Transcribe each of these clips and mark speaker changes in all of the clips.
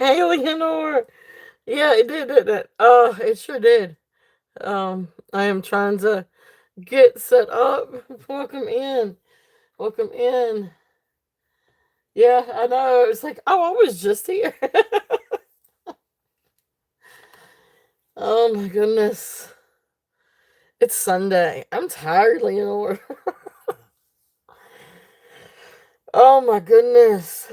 Speaker 1: Alienor. Yeah, it did, didn't it? Oh, it sure did. I am trying to get set up. Welcome in. Welcome in. Yeah, I know. It's like, oh, I was just here. Oh my goodness. It's Sunday. I'm tired, Leonore. Oh my goodness.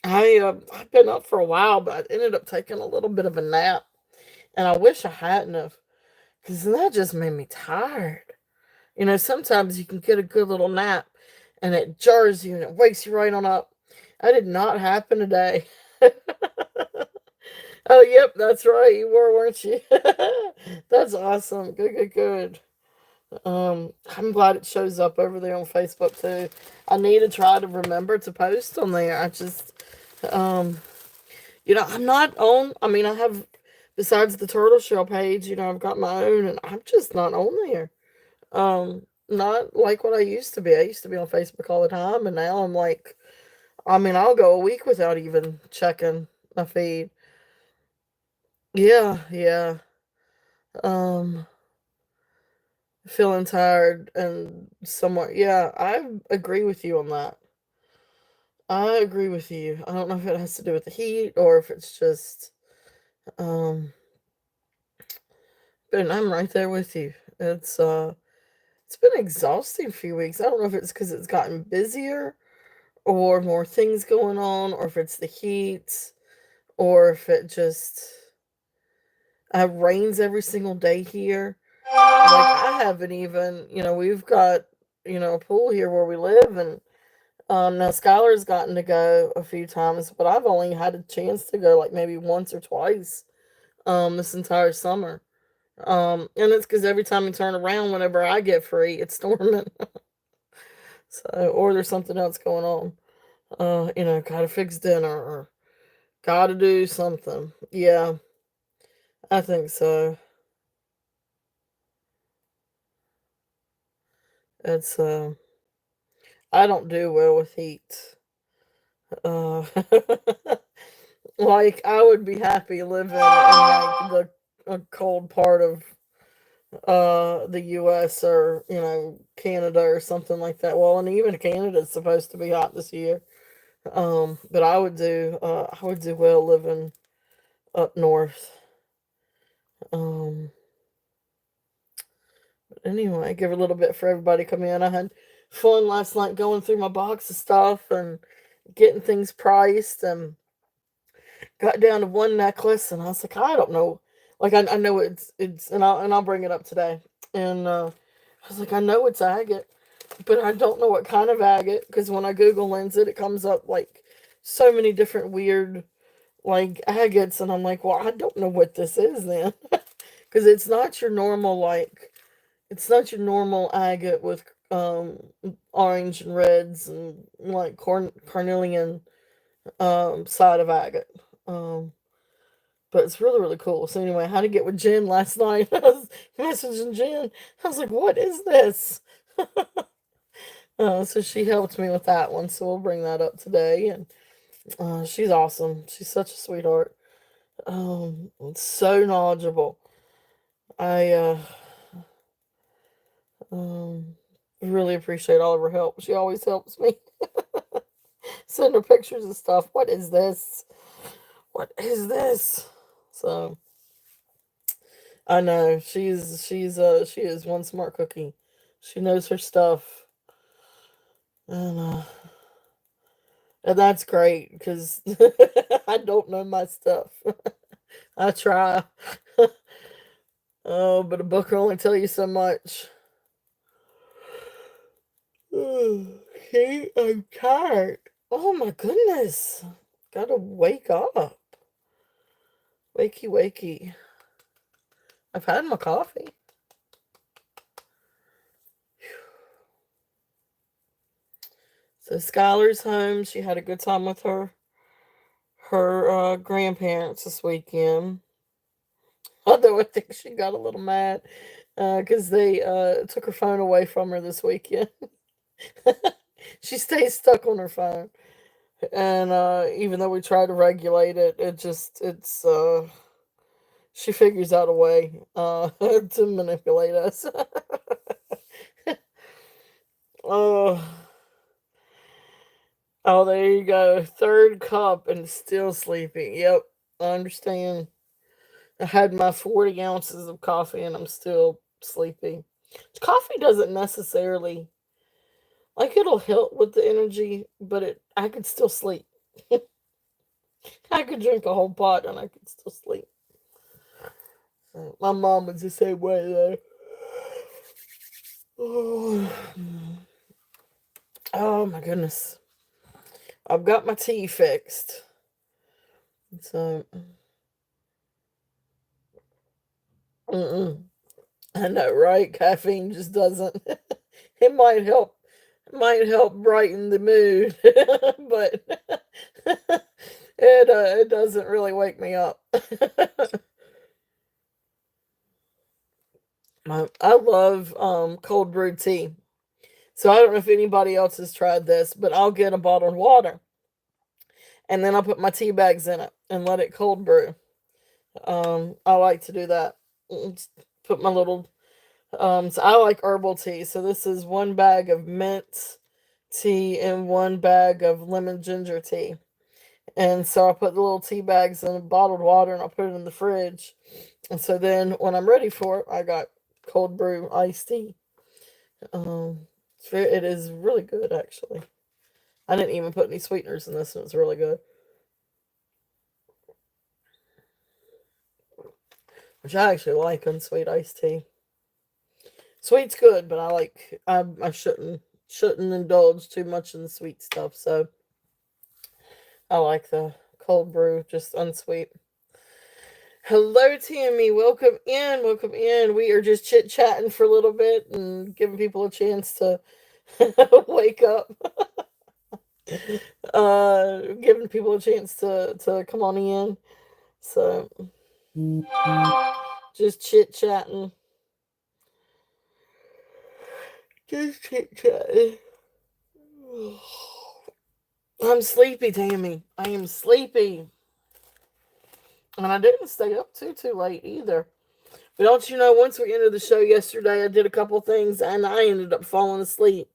Speaker 1: I've been up for a while, but I ended up taking a little bit of a nap, and I wish I hadn't have, because that just made me tired. Sometimes you can get a good little nap, and it jars you and it wakes you right on up. That did not happen today. Oh, yep, that's right. You were, weren't you? That's awesome. Good, good, good. I'm glad it shows up over there on Facebook too. I need to try to remember to post on there. Um, I'm not on. I mean, I have, besides the turtle shell page, I've got my own, and I'm just not on there. Not like what I used to be. I used to be on Facebook all the time, and now I'm like, I mean, I'll go a week without even checking my feed. Yeah, yeah. Um, Feeling tired and somewhat. Yeah, I agree with you on that. I agree with you. I don't know if it has to do with the heat or if it's just, um, but I'm right there with you. It's been an exhausting few weeks. I don't know if it's because it's gotten busier or more things going on, or if it's the heat, or if it just rains every single day here. Like I haven't even, we've got, a pool here where we live, and now Skylar's gotten to go a few times, but I've only had a chance to go like maybe once or twice this entire summer. And it's because every time you turn around, whenever I get free, it's storming. So, or there's something else going on. Gotta fix dinner or gotta do something. Yeah, I think so. It's I don't do well with heat. Uh, like I would be happy living in like the a cold part of the US, or Canada or something like that. Well, and even Canada's supposed to be hot this year. But I would do well living up north. Um Anyway, give a little bit for everybody to come in. I had fun last night going through my box of stuff and getting things priced, and got down to one necklace, and I was like, I don't know. Like I know it's and I'll bring it up today. And I was like, I know it's agate, but I don't know what kind of agate, because when I Google lens it, it comes up like so many different weird like agates, and I'm like, well, I don't know what this is then. Because it's not your normal agate with orange and reds and like carnelian side of agate. Um but it's really, really cool. So anyway, I had to get with Jen last night. I was messaging Jen. I was like, what is this? So she helped me with that one. So we'll bring that up today. And she's awesome. She's such a sweetheart. So knowledgeable. I um really appreciate all of her help. She always helps me. Send her pictures and stuff. What is this? What is this? So I know she is one smart cookie. She knows her stuff, and that's great because I don't know my stuff. I try. Oh, but a book will only tell you so much. Okay, I'm tired. Oh my goodness. Gotta wake up. Wakey, wakey. I've had my coffee. So Skylar's home. She had a good time with her grandparents this weekend. Although I think she got a little mad because they took her phone away from her this weekend. She stays stuck on her phone. And even though we try to regulate it, it's she figures out a way to manipulate us. Oh, oh, there you go. Third cup and still sleeping. Yep, I understand. I had my 40 ounces of coffee and I'm still sleepy. Coffee doesn't necessarily, like, it'll help with the energy, but I could still sleep. I could drink a whole pot and I could still sleep. My mom was the same way though. Oh, oh my goodness. I've got my tea fixed. So, mm-mm. I know, right? Caffeine just doesn't. It might help. It might help brighten the mood, but it doesn't really wake me up. I love cold brew tea. So I don't know if anybody else has tried this, but I'll get a bottled water and then I'll put my tea bags in it and let it cold brew. I like to do that. Put my little so I like herbal tea. So this is one bag of mint tea and one bag of lemon ginger tea. And so I put the little tea bags in bottled water and I'll put it in the fridge. And so then when I'm ready for it, I got cold brew iced tea. It is really good actually. I didn't even put any sweeteners in this, and it's really good. Which I actually like unsweet iced tea. Sweet's good, but I shouldn't indulge too much in the sweet stuff. So I like the cold brew, just unsweet. Hello, Tammy. Welcome in. Welcome in. We are just chit chatting for a little bit and giving people a chance to wake up. Giving people a chance to come on in. So just chit chatting. Just chit chatting. I'm sleepy, Tammy. I am sleepy. And I didn't stay up too late either. But don't you know, once we ended the show yesterday, I did a couple things and I ended up falling asleep.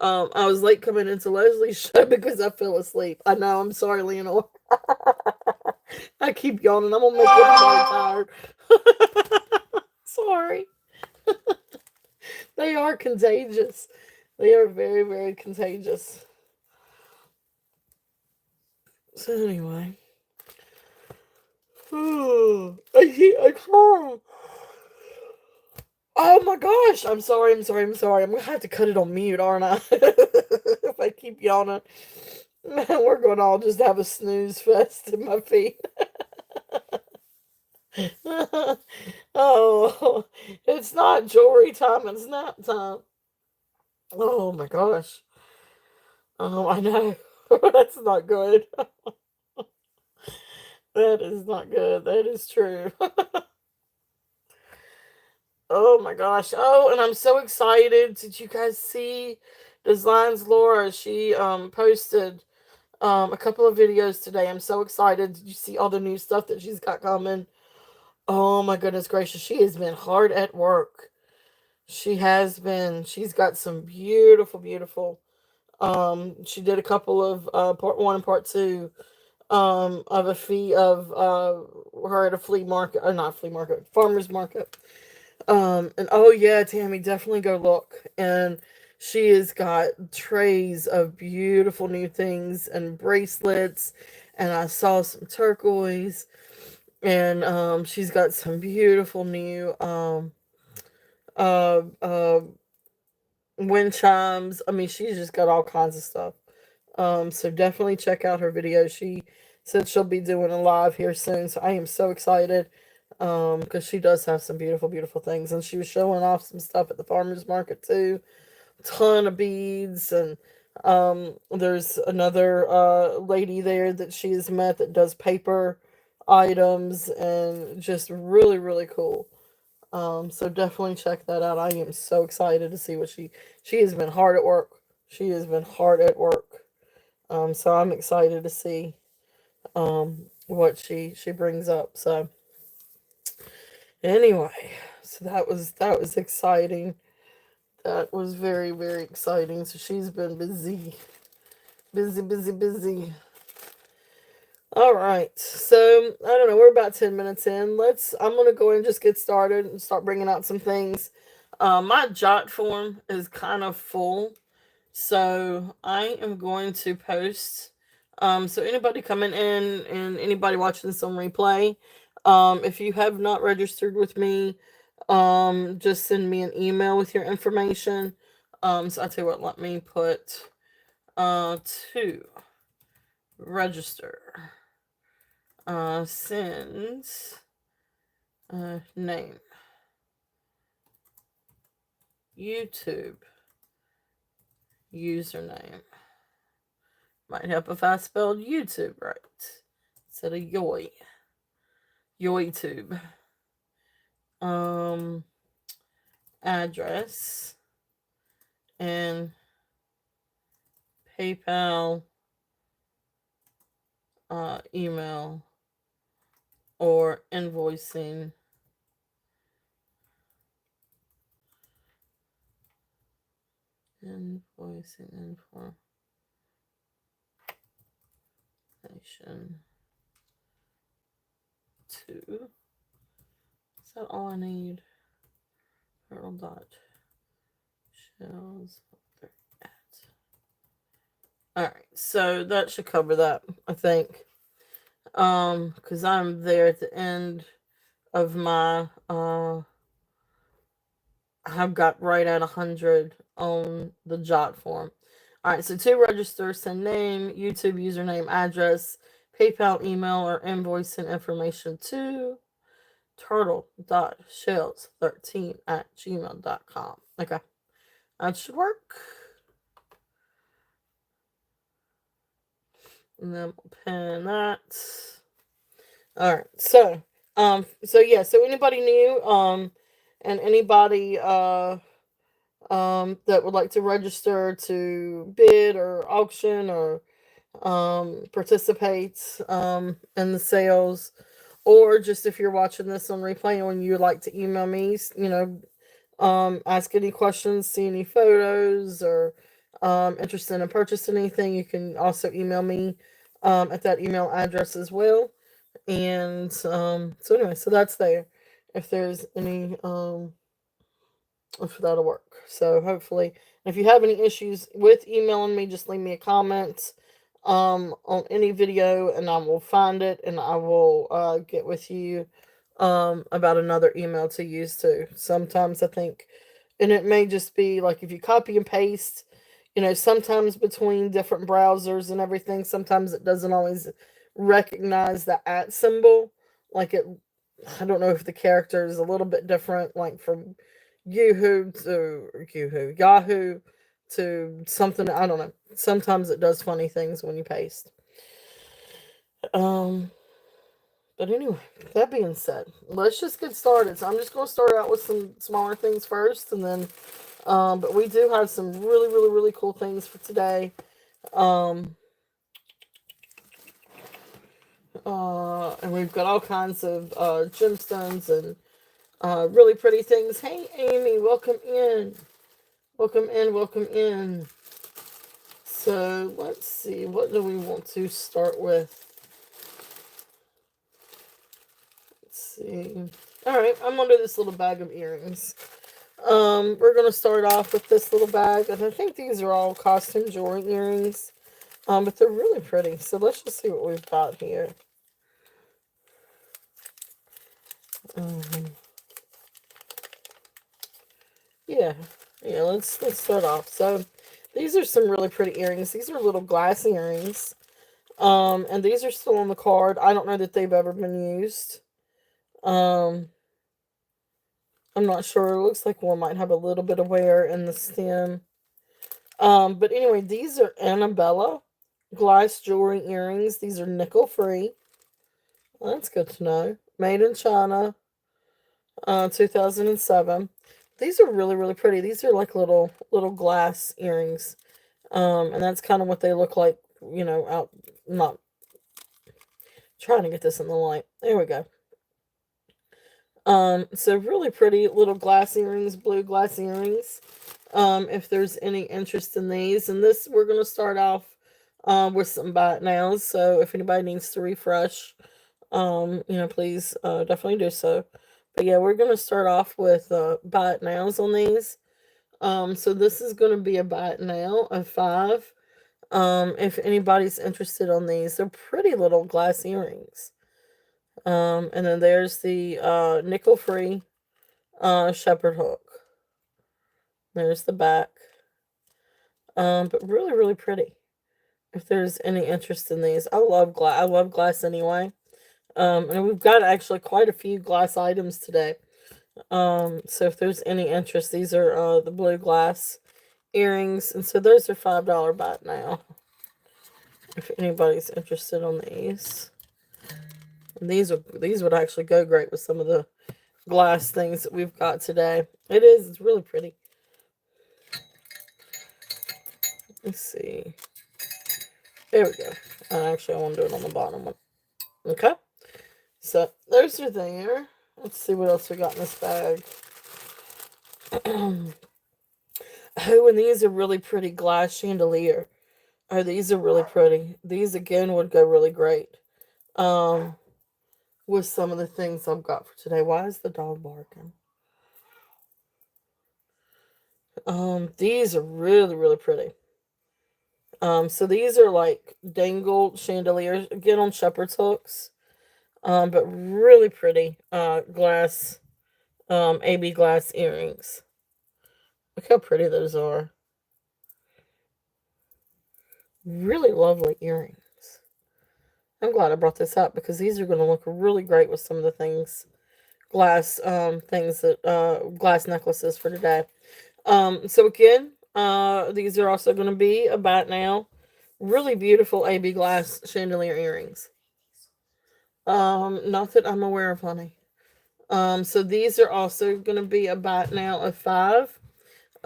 Speaker 1: I was late coming into Leslie's show because I fell asleep. I know, I'm sorry, Leonore. I keep yawning. I'm gonna make everybody tired. Sorry. They are contagious. They are very, very contagious. So anyway. I can't. Oh my gosh! I'm sorry. I'm gonna have to cut it on mute, aren't I? If I keep yawning, we're gonna all just have a snooze fest in my feet. Oh, it's not jewelry time. It's nap time. Oh my gosh. Oh, I know. That's not good. That is not good. That is true. Oh my gosh. Oh, and I'm so excited. Did you guys see Designs Laura? She posted a couple of videos today. I'm so excited. Did you see all the new stuff that she's got coming? Oh my goodness gracious. She has been hard at work. She has been. She's got some beautiful, beautiful. She did a couple of part one and part two of a fee of her at a flea market, not flea market, farmer's market. And oh yeah, Tammy, definitely go look. And she has got trays of beautiful new things and bracelets, and I saw some turquoise, and she's got some beautiful new uh uh wind chimes. I mean, she's just got all kinds of stuff. So definitely check out her video. She said she'll be doing a live here soon, so I am so excited. Because she does have some beautiful, beautiful things, and she was showing off some stuff at the farmers market too. Ton of beads, and there's another lady there that she has met that does paper items, and just really, really cool. So definitely check that out. I am so excited to see what she has been hard at work. She has been hard at work. So I'm excited to see what she brings up. So anyway, so that was exciting. That was very, very exciting. So she's been busy, busy, busy, busy. All right. So I don't know. We're about 10 minutes in. I'm gonna go and just get started and start bringing out some things. My jot form is kind of full, so I am going to post. So anybody coming in and anybody watching this on replay, if you have not registered with me, just send me an email with your information. So I tell you what, let me put to register. Send name, YouTube username. Might help if I spelled YouTube right instead of yoy. YouTube. Address and PayPal, email, or invoicing. Information. Two. Is that all I need? Turtle dot shells. Alright, so that should cover that, I think. Because I'm there at the end of my I've got right at 100 on the jot form. Alright, so to register, send name, YouTube username, address, PayPal email, or invoicing information to turtle.shells13@gmail.com. Okay, that should work. And then we'll pin that. Alright, so anybody new, and anybody that would like to register to bid or auction or participate in the sales, or just if you're watching this on replay and you'd like to email me, ask any questions, see any photos, or interested in purchasing anything, you can also email me at that email address as well. And so anyway, so that's there. If there's any if that'll work. So hopefully, if you have any issues with emailing me, just leave me a comment on any video, and I will find it, and I will get with you about another email to use too. Sometimes I think, and it may just be like if you copy and paste, sometimes between different browsers and everything, sometimes it doesn't always recognize the @ symbol. Like I don't know if the character is a little bit different, like from Yahoo to something. I don't know. Sometimes it does funny things when you paste. But anyway, that being said, let's just get started. So I'm just going to start out with some smaller things first, and then, but we do have some really, really, really cool things for today. And we've got all kinds of gemstones and really pretty things. Hey, Amy, welcome in. Welcome in, welcome in. So let's see, what do we want to start with? Let's see. All right, I'm under this little bag of earrings. We're going to start off with this little bag, and I think these are all costume jewelry earrings, but they're really pretty. So let's just see what we've got here. Yeah, let's start off. So these are some really pretty earrings. These are little glass earrings. And these are still on the card. I don't know that they've ever been used. I'm not sure. It looks like one might have a little bit of wear in the stem. But anyway, these are Annabella glass jewelry earrings. These are nickel free. Well, that's good to know. Made in China, 2007. These are really, really pretty. These are like little glass earrings. And that's kind of what they look like, out, not trying to get this in the light. There we go. So really pretty little glass earrings, blue glass earrings. If there's any interest in these, and this we're gonna start off with some buy it nows. So if anybody needs to refresh, please definitely do so. But yeah, we're gonna start off with buy it nows on these. So this is gonna be a buy it now of 5. If anybody's interested on these, they're pretty little glass earrings. And then there's the nickel free shepherd hook. There's the back. But really, really pretty. If there's any interest in these, I love glass. I love glass anyway. And we've got actually quite a few glass items today. So if there's any interest, these are the blue glass earrings, and so those are $5 buy now. If anybody's interested on these, and these would actually go great with some of the glass things that we've got today. It's really pretty. Let's see. There we go. Actually, I want to do it on the bottom one. Okay. So, those are there. Let's see what else we got in this bag. Oh, and these are really pretty glass chandelier. Oh, these are really pretty. These, again, would go really great. With some of the things I've got for today. Why is the dog barking? These are really, really pretty. So these are like dangled chandeliers, again on shepherd's hooks. But really pretty glass, AB glass earrings. Look how pretty those are. Really lovely earrings. I'm glad I brought this up because these are going to look really great with some of the things, glass glass necklaces for today. So again, these are also going to be about now. Really beautiful AB glass chandelier earrings. Not that I'm aware of, honey. So these are also going to be about now of 5.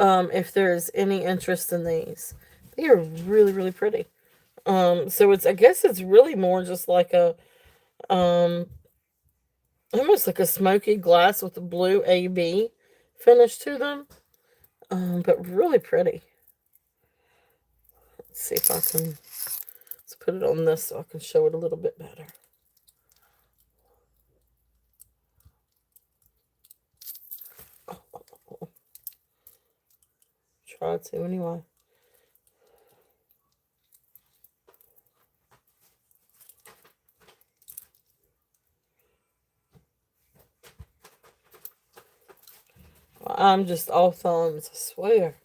Speaker 1: If there's any interest in these, they are really, really pretty. So I guess it's really more just like almost like a smoky glass with a blue AB finish to them. But really pretty. Let's see if I can, let's put it on this so I can show it a little bit better. Try to anyway. I'm just all thumbs, I swear.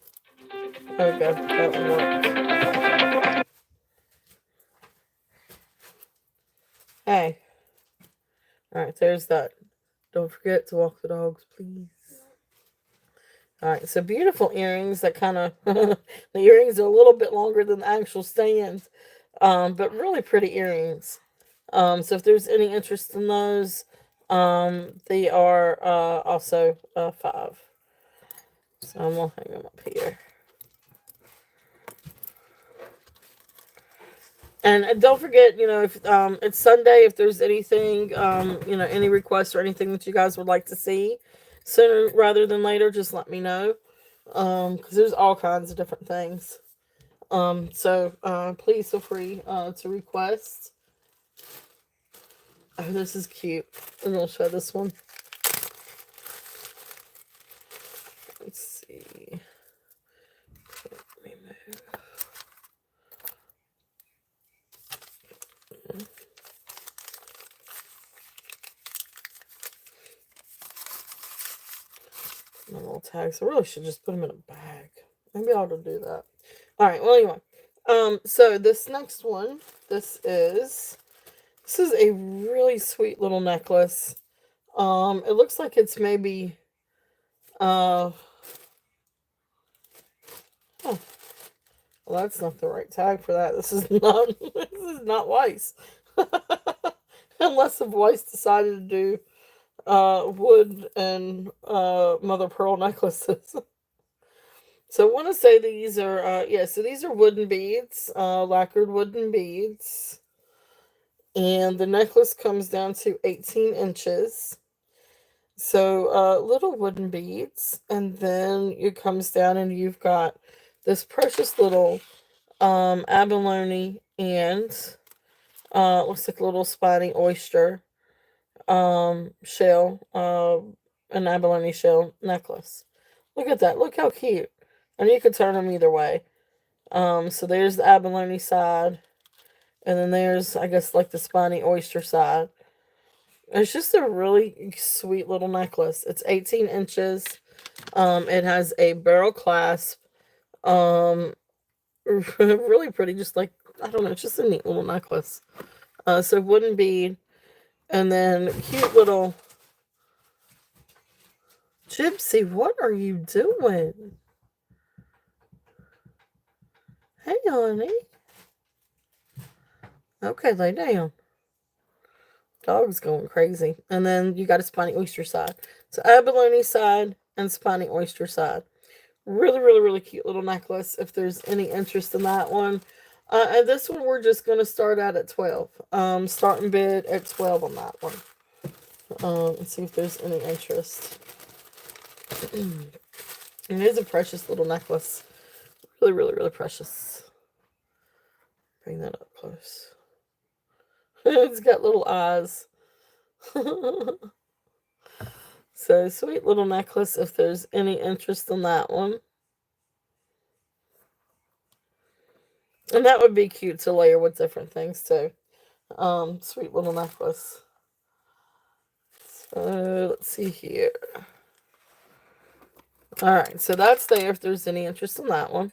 Speaker 1: There we go. That one works. Hey. Alright, there's that. Don't forget to walk the dogs, please. Alright, so beautiful earrings that kind of, the earrings are a little bit longer than the actual stands, but really pretty earrings. So if there's any interest in those, they are also 5. So I'm going to hang them up here. And don't forget, if it's Sunday, if there's anything, any requests or anything that you guys would like to see sooner rather than later, just let me know. Because there's all kinds of different things. So please feel free to request. Oh, this is cute. I'm going to show this one. Let's see. My little tags. I really should just put them in a bag. Maybe I ought to do that. Alright, well anyway. So this next one, this is a really sweet little necklace. It looks like it's maybe oh, well, that's not the right tag for that. This is not Weiss. Unless if Weiss decided to do wood and mother pearl necklaces. So I want to say these are, yeah, so these are wooden beads, lacquered wooden beads. And the necklace comes down to 18 inches. So little wooden beads. And then it comes down and you've got this precious little abalone and looks like a little spiny oyster shell, an abalone shell necklace. Look at that. Look how cute. And you can turn them either way. So there's the abalone side, and then there's, I guess, like the spiny oyster side. It's just a really sweet little necklace. It's 18 inches. It has a barrel clasp. Um, really pretty. Just like, I don't know, it's just a neat little necklace. So wooden bead, and then cute little Gypsy. What are you doing? Hey, honey. Okay, lay down. Dog's going crazy. And then you got a spiny oyster side. So abalone side and spiny oyster side. Really, really, really cute little necklace if there's any interest in that one. And this one we're just going to start out at 12. Starting bid at 12 on that one. And see if there's any interest. And it is a precious little necklace. Really, really, really precious. Bring that up close. It's got little eyes. So, sweet little necklace if there's any interest in that one. And that would be cute to layer with different things too. Sweet little necklace. So, let's see here. Alright, so that's there if there's any interest in that one.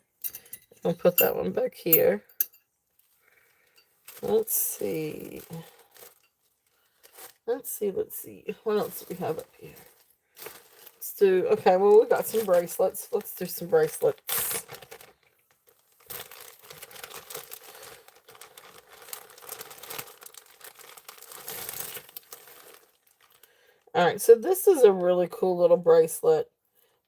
Speaker 1: I'll put that one back here. Let's see. Let's see. What else do we have up here? Let's do, okay, well, we got some bracelets. Let's do some bracelets. Alright, so this is a really cool little bracelet.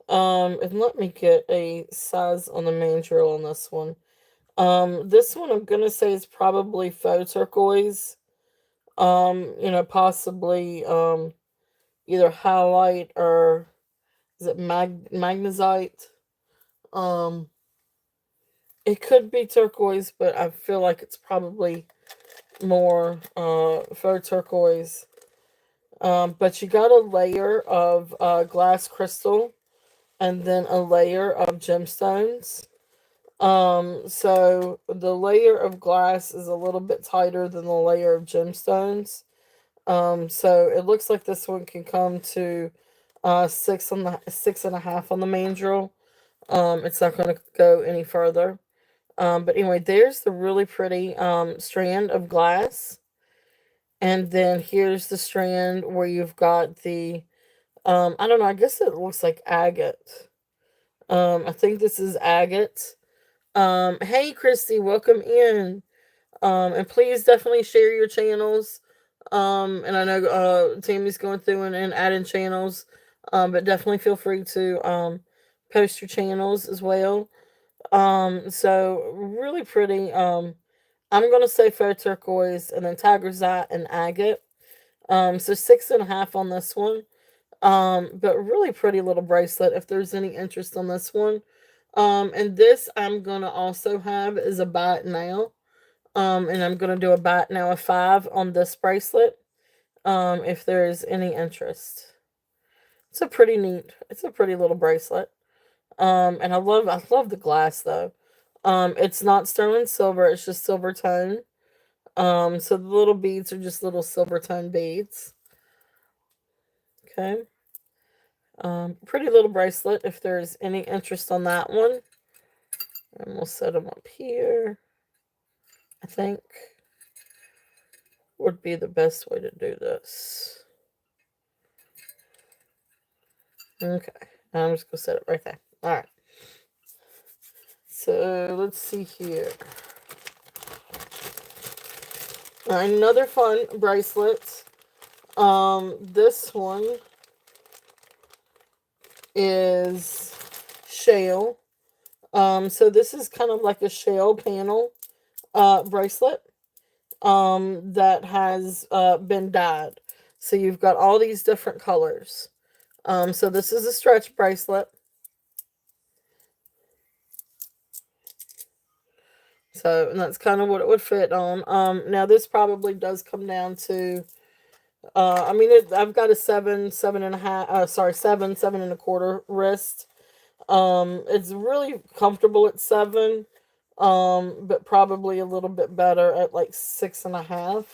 Speaker 1: And let me get a size on the mandrel on this one. This one I'm gonna say is probably faux turquoise. Possibly either highlight or is it magnesite? Um, it could be turquoise, but I feel like it's probably more faux turquoise. But you got a layer of glass crystal and then a layer of gemstones. So the layer of glass is a little bit tighter than the layer of gemstones. So it looks like this one can come to 6.5 on the mandrel. It's not going to go any further. But anyway, there's the really pretty strand of glass. And then here's the strand where you've got the, I don't know, I guess it looks like agate. I think this is agate. Hey, Christy, welcome in. And please definitely share your channels. And I know Tammy's going through and adding channels. But definitely feel free to post your channels as well. So really pretty. I'm gonna say faux turquoise and then tigersite and agate. So 6.5 on this one. But really pretty little bracelet if there's any interest on this one. And this I'm gonna also have is a buy it now. And I'm gonna do a buy it now of 5 on this bracelet. If there's any interest. It's a pretty neat. It's a pretty little bracelet. And I love the glass though. It's not sterling silver. It's just silver tone. So the little beads are just little silver tone beads. Okay. Pretty little bracelet if there's any interest on that one. And we'll set them up here. I think would be the best way to do this. Okay. I'm just going to set it right there. All right. So let's see here. Another fun bracelet. This one is shell. So this is kind of like a shell panel bracelet that has been dyed. So you've got all these different colors. So this is a stretch bracelet. So, and that's kind of what it would fit on. Now this probably does come down to, I mean, I've got a 7.5, sorry, 7.25 wrist. It's really comfortable at 7, but probably a little bit better at like 6.5.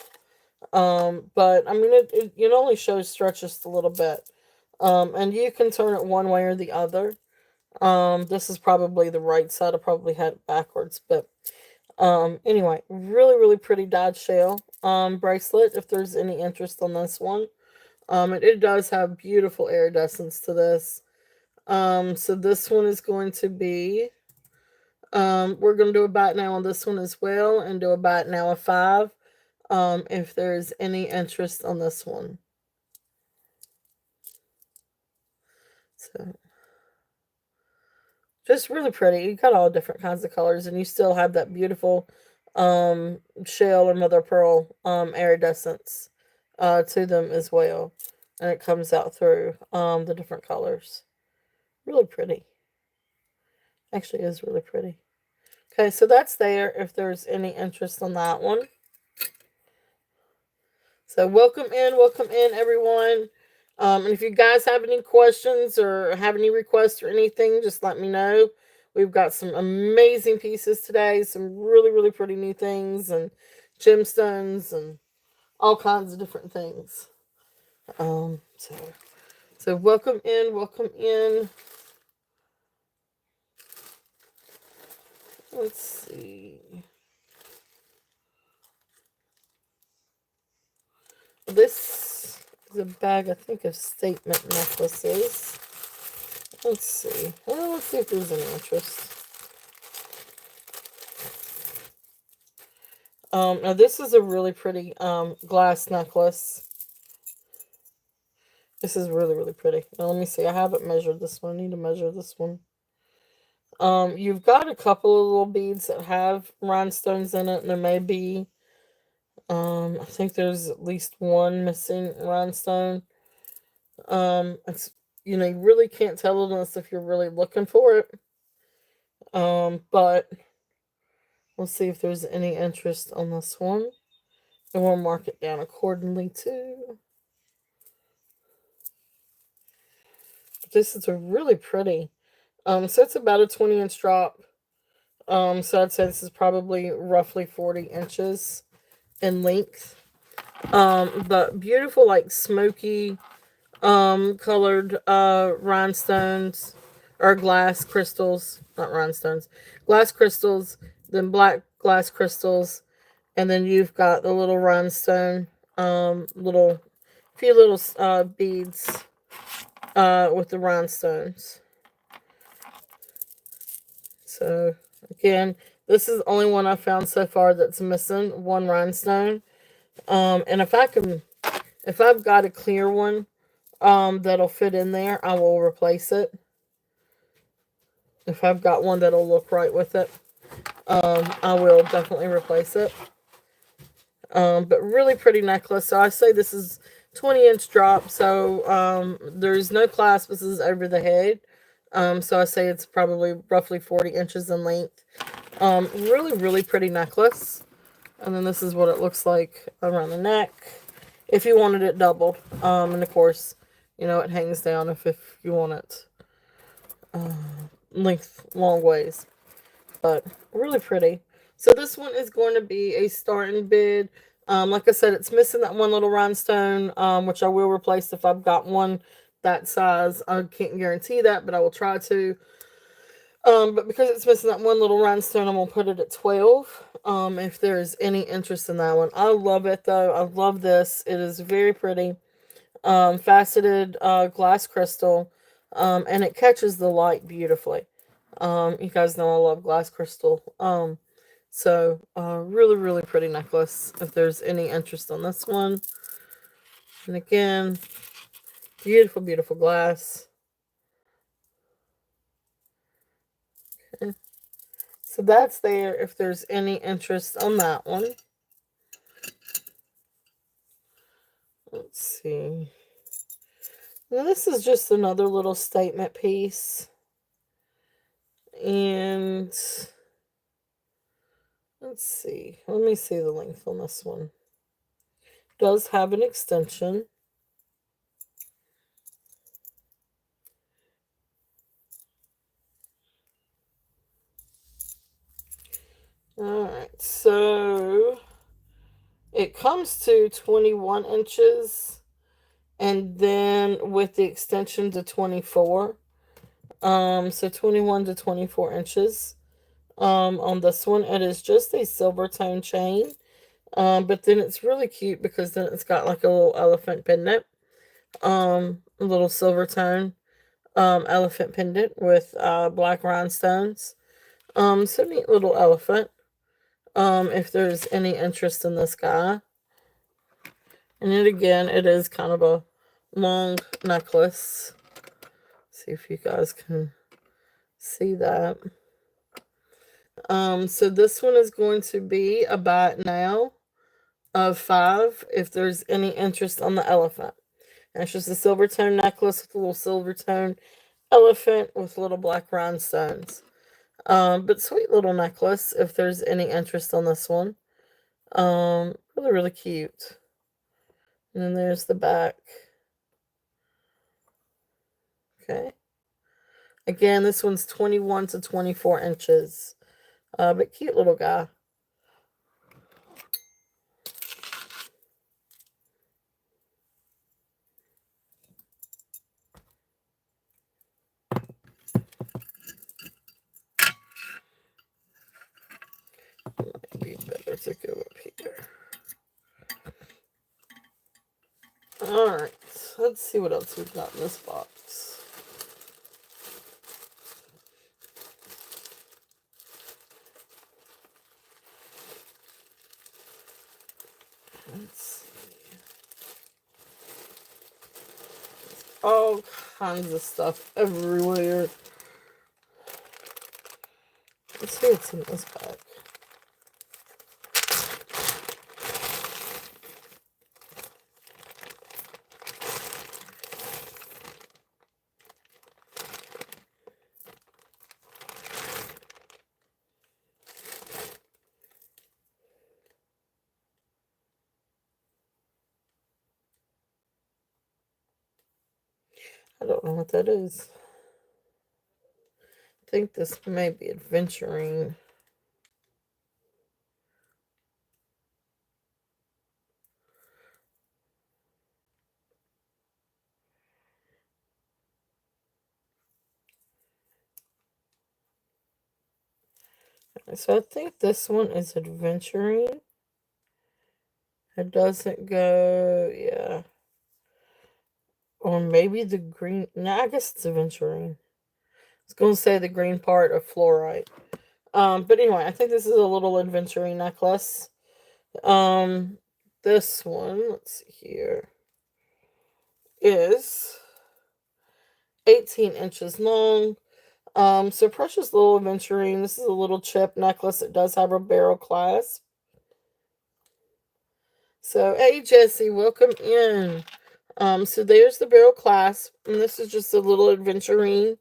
Speaker 1: But I mean, it only shows stretch just a little bit. And you can turn it one way or the other. This is probably the right side. I probably had it backwards, but anyway, really, really pretty dyed shell bracelet. If there's any interest on this one, it does have beautiful iridescence to this. So this one is going to be, we're going to do a bat now on this one as well, and do a bat now of 5. If there's any interest on this one. So just really pretty. You got all different kinds of colors, and you still have that beautiful shell or mother pearl iridescence to them as well. And it comes out through the different colors. Really pretty. Actually is really pretty. Okay, so that's there if there's any interest on that one. So welcome in everyone. And if you guys have any questions or have any requests or anything, just let me know. We've got some amazing pieces today, some really, really pretty new things and gemstones and all kinds of different things. So welcome in, welcome in. Let's see. This is a bag, I think, of statement necklaces. Let's see. Well, let's see if there's any interest. Now this is a really pretty glass necklace. This is really, really pretty. Now let me see. I haven't measured this one. I need to measure this one. You've got a couple of little beads that have rhinestones in it, and there may be, I think there's at least one missing rhinestone. It's, you really can't tell unless if you're really looking for it. But we'll see if there's any interest on this one, and we'll mark it down accordingly too. This is a really pretty. So it's about a 20-inch drop. So I'd say this is probably roughly 40 inches in length. But beautiful, like smoky, colored, rhinestones or glass crystals, not rhinestones, glass crystals, then black glass crystals, and then you've got the little rhinestone, few little, beads, with the rhinestones. So again, this is the only one I found so far that's missing one rhinestone. And if I've got a clear one, that'll fit in there, I will replace it. If I've got one that'll look right with it, I will definitely replace it. But really pretty necklace. So I say this is 20-inch drop. So there's no clasp. This is over the head. So I say it's probably roughly 40 inches in length. Really, really pretty necklace. And then this is what it looks like around the neck. If you wanted it doubled. And of course, it hangs down if you want it long ways. But really pretty. So this one is going to be a starting bid. Like I said, it's missing that one little rhinestone, which I will replace if I've got one that size. I can't guarantee that, but I will try to. But because it's missing that one little rhinestone, I'm going to put it at 12. If there is any interest in that one. I love it, though. I love this. It is very pretty. Faceted glass crystal. And it catches the light beautifully. You guys know I love glass crystal. So really, really pretty necklace. If there's any interest on this one. And again, beautiful, beautiful glass. Okay. So that's there if there's any interest on that one. Let's see. Now this is just another little statement piece. And let's see. Let me see the length on this one. Does have an extension. Alright, so it comes to 21 inches and then with the extension to 24. So 21 to 24 inches. On this one, it is just a silver tone chain. But then it's really cute because then it's got like a little elephant pendant. A little silver tone elephant pendant with black rhinestones. So neat little elephant. If there's any interest in this guy. And then again, it is kind of a long necklace. See if you guys can see that. So this one is going to be a buy it now of 5 if there's any interest on the elephant. And it's just a silver tone necklace with a little silver tone elephant with little black rhinestones. But sweet little necklace if there's any interest on this one. Really, really cute. And then there's the back. Okay. Again, this one's 21 to 24 inches. But cute little guy. Maybe better to go up here. Alright, let's see what else we've got in this box. Let's see. All kinds of stuff everywhere. Let's see what's in this bag. I don't know what that is. I think this may be adventuring. So I think this one is adventuring. It doesn't go, yeah. Or maybe the green. No, I guess it's adventuring. It's going to say the green part of fluorite. But anyway, I think this is a little adventuring necklace. This one, let's see here, is 18 inches long. So precious little adventuring. This is a little chip necklace. It does have a barrel clasp. So, hey Jesse, welcome in. So there's the barrel clasp, and this is just a little adventuring,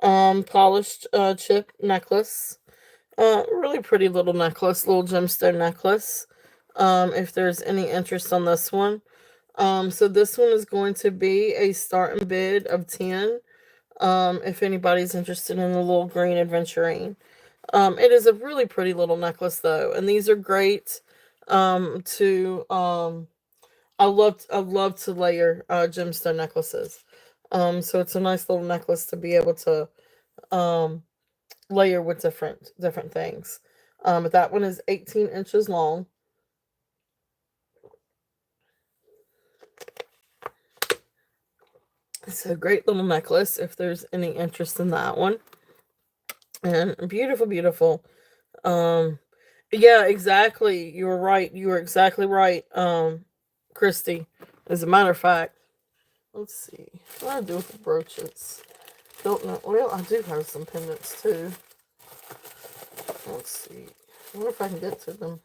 Speaker 1: polished chip necklace. Really pretty little necklace, little gemstone necklace. If there's any interest on this one. So this one is going to be a start and bid of 10. If anybody's interested in the little green adventuring. It is a really pretty little necklace though, and these are great I love to layer gemstone necklaces. So it's a nice little necklace to be able to layer with different things. But that one is 18 inches long. It's a great little necklace if there's any interest in that one. And beautiful, beautiful. Yeah, exactly. You were right. You were exactly right, Christy. As a matter of fact, let's see. What do I do with the brooches? Don't know. Well, I do have some pendants too. Let's see. I wonder if I can get to them.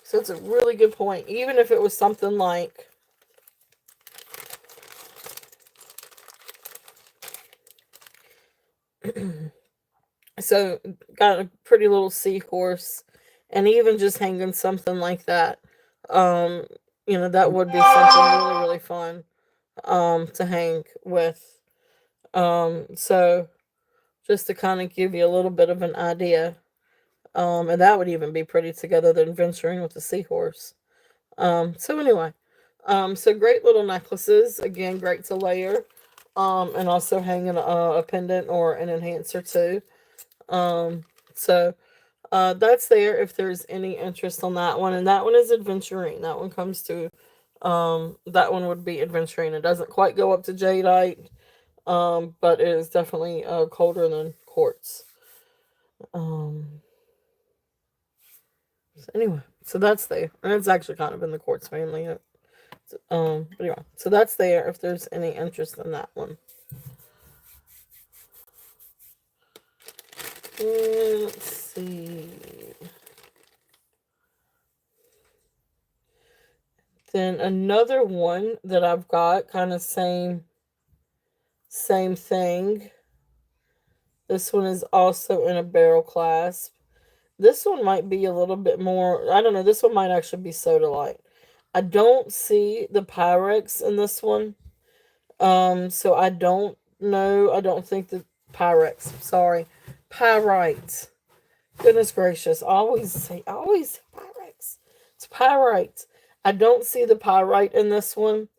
Speaker 1: So it's a really good point. Even if it was something like, so got a pretty little seahorse, and even just hanging something like that, um, that would be something really, really fun, to hang with. So just to kind of give you a little bit of an idea, and that would even be pretty together than venturing with the seahorse. So anyway, so great little necklaces. Again, great to layer. And also hanging a pendant or an enhancer too. Um, so that's there if there's any interest on that one. And that one is adventuring. That one comes to, that one would be adventuring. It doesn't quite go up to jadeite, but it is definitely colder than quartz. Um, so anyway, so that's there, and it's actually kind of in the quartz family. But anyway, so that's there if there's any interest in that one. And let's see. Then another one that I've got, kind of same thing. This one is also in a barrel clasp. This one might be a little bit more, I don't know, this one might actually be sodalite. I don't see the Pyrex in this one. So I don't know. I don't think the Pyrex, sorry. Pyrite. Goodness gracious. I always say Pyrex. It's pyrite. I don't see the pyrite in this one.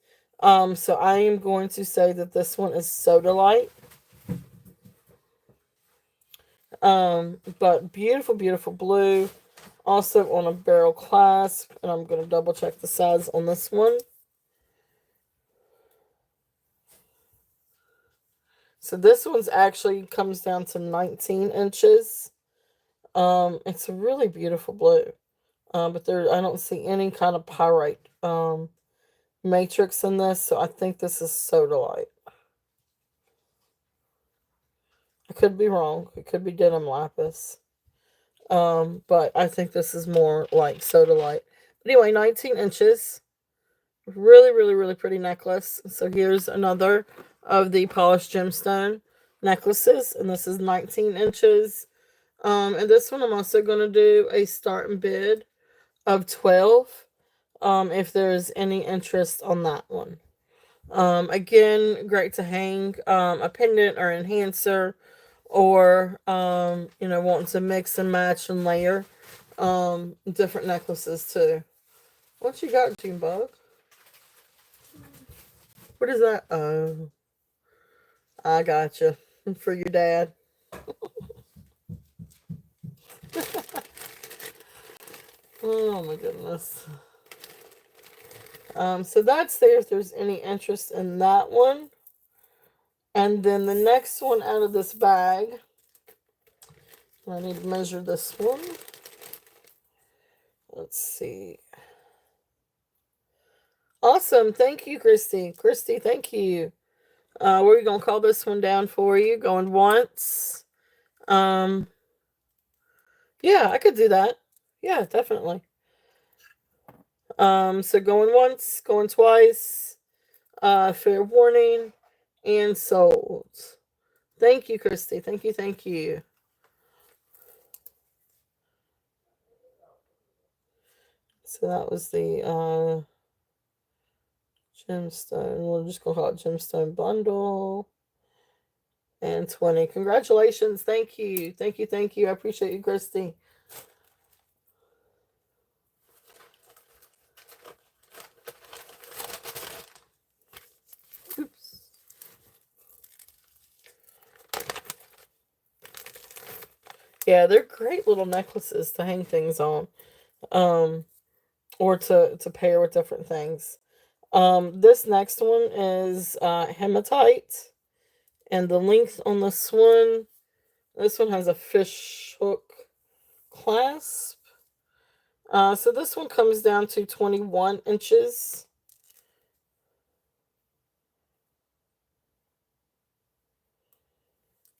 Speaker 1: So I am going to say that this one is sodalite. But beautiful, beautiful blue. Also on a barrel clasp. And I'm going to double check the size on this one. So this one's actually comes down to 19 inches. It's a really beautiful blue. But I don't see any kind of pyrite matrix in this, so I think this is sodalite. I could be wrong. It could be denim lapis. But I think this is more like sodalite. But anyway, 19 inches. Really, really, really pretty necklace. So here's another of the polished gemstone necklaces, and this is 19 inches. And this one I'm also going to do a starting bid of 12, if there's any interest on that one. Again, great to hang a pendant or enhancer, or wanting to mix and match and layer different necklaces too. What you got, Junebug? What is that? Oh, I gotcha. For your dad. Oh my goodness. So that's there if there's any interest in that one. And then the next one out of this bag, I need to measure this one. Let's see. Awesome. Thank you, Christy. Christy, thank you. We're going to call this one down for you. Going once. Yeah, I could do that. Yeah, definitely. So going once, going twice, fair warning, and sold. Thank you, Christy. Thank you, thank you. So that was the gemstone. We're just gonna call it gemstone bundle. And 20. Congratulations. Thank you. Thank you, thank you. I appreciate you, Christy. Oops. Yeah, they're great little necklaces to hang things on. Or to pair with different things. This next one is hematite, and the length on this one has a fish hook clasp. So this one comes down to 21 inches.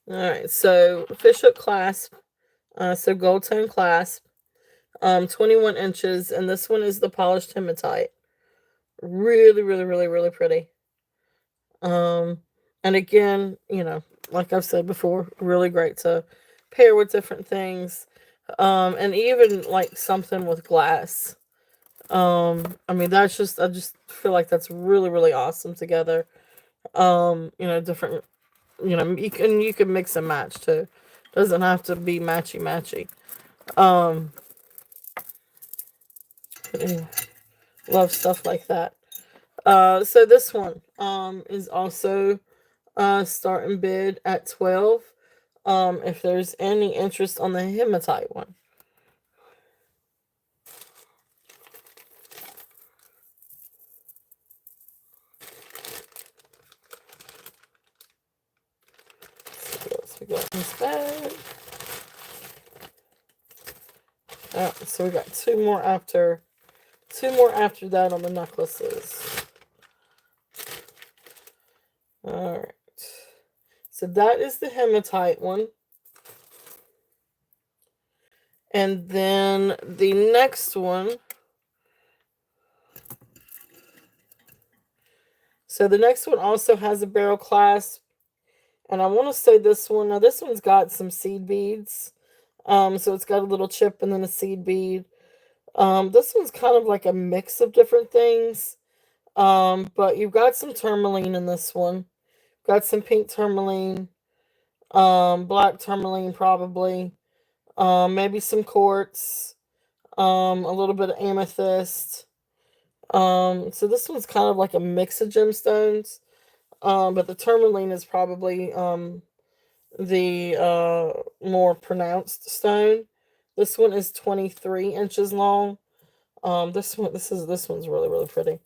Speaker 1: All right, so fish hook clasp. So gold tone clasp, 21 inches, and this one is the polished hematite. Really, really, really, really pretty. Um, and again, like I've said before, really great to pair with different things. And even like something with glass. I mean, I just feel like that's really, really awesome together. Different, you can mix and match too. Doesn't have to be matchy matchy. Um, yeah, love stuff like that. So this one, is also, starting bid at 12. If there's any interest on the hematite one. So what else we got in this bag? So we got two more after that on the necklaces. All right. So that is the hematite one. And then the next one. So the next one also has a barrel clasp. And I want to say this one. Now this one's got some seed beads. So it's got a little chip and then a seed bead. This one's kind of like a mix of different things. But you've got some tourmaline in this one. Got some pink tourmaline, black tourmaline probably, maybe some quartz, a little bit of amethyst. So this one's kind of like a mix of gemstones. But the tourmaline is probably the more pronounced stone. This one is 23 inches long. This one's really, really pretty.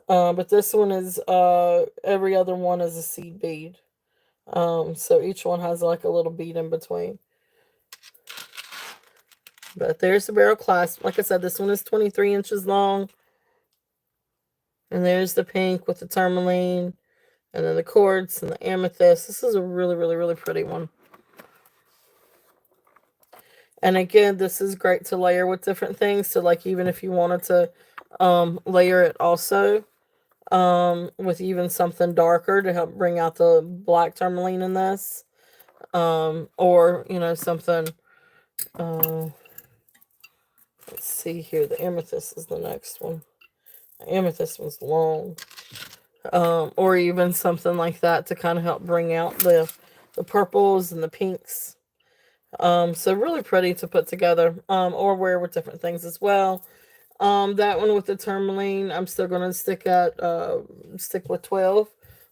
Speaker 1: But this one is every other one is a seed bead. So each one has like a little bead in between. But there's the barrel clasp. Like I said, this one is 23 inches long. And there's the pink with the tourmaline. And then the quartz and the amethyst. This is a really, really, really pretty one. And again, this is great to layer with different things. So like even if you wanted to layer it also with even something darker to help bring out the black tourmaline in this. Or, something, let's see here. The amethyst is the next one. The amethyst one's long. Or even something like that to kind of help bring out the purples and the pinks. So really pretty to put together, or wear with different things as well. That one with the tourmaline, I'm still going to stick with 12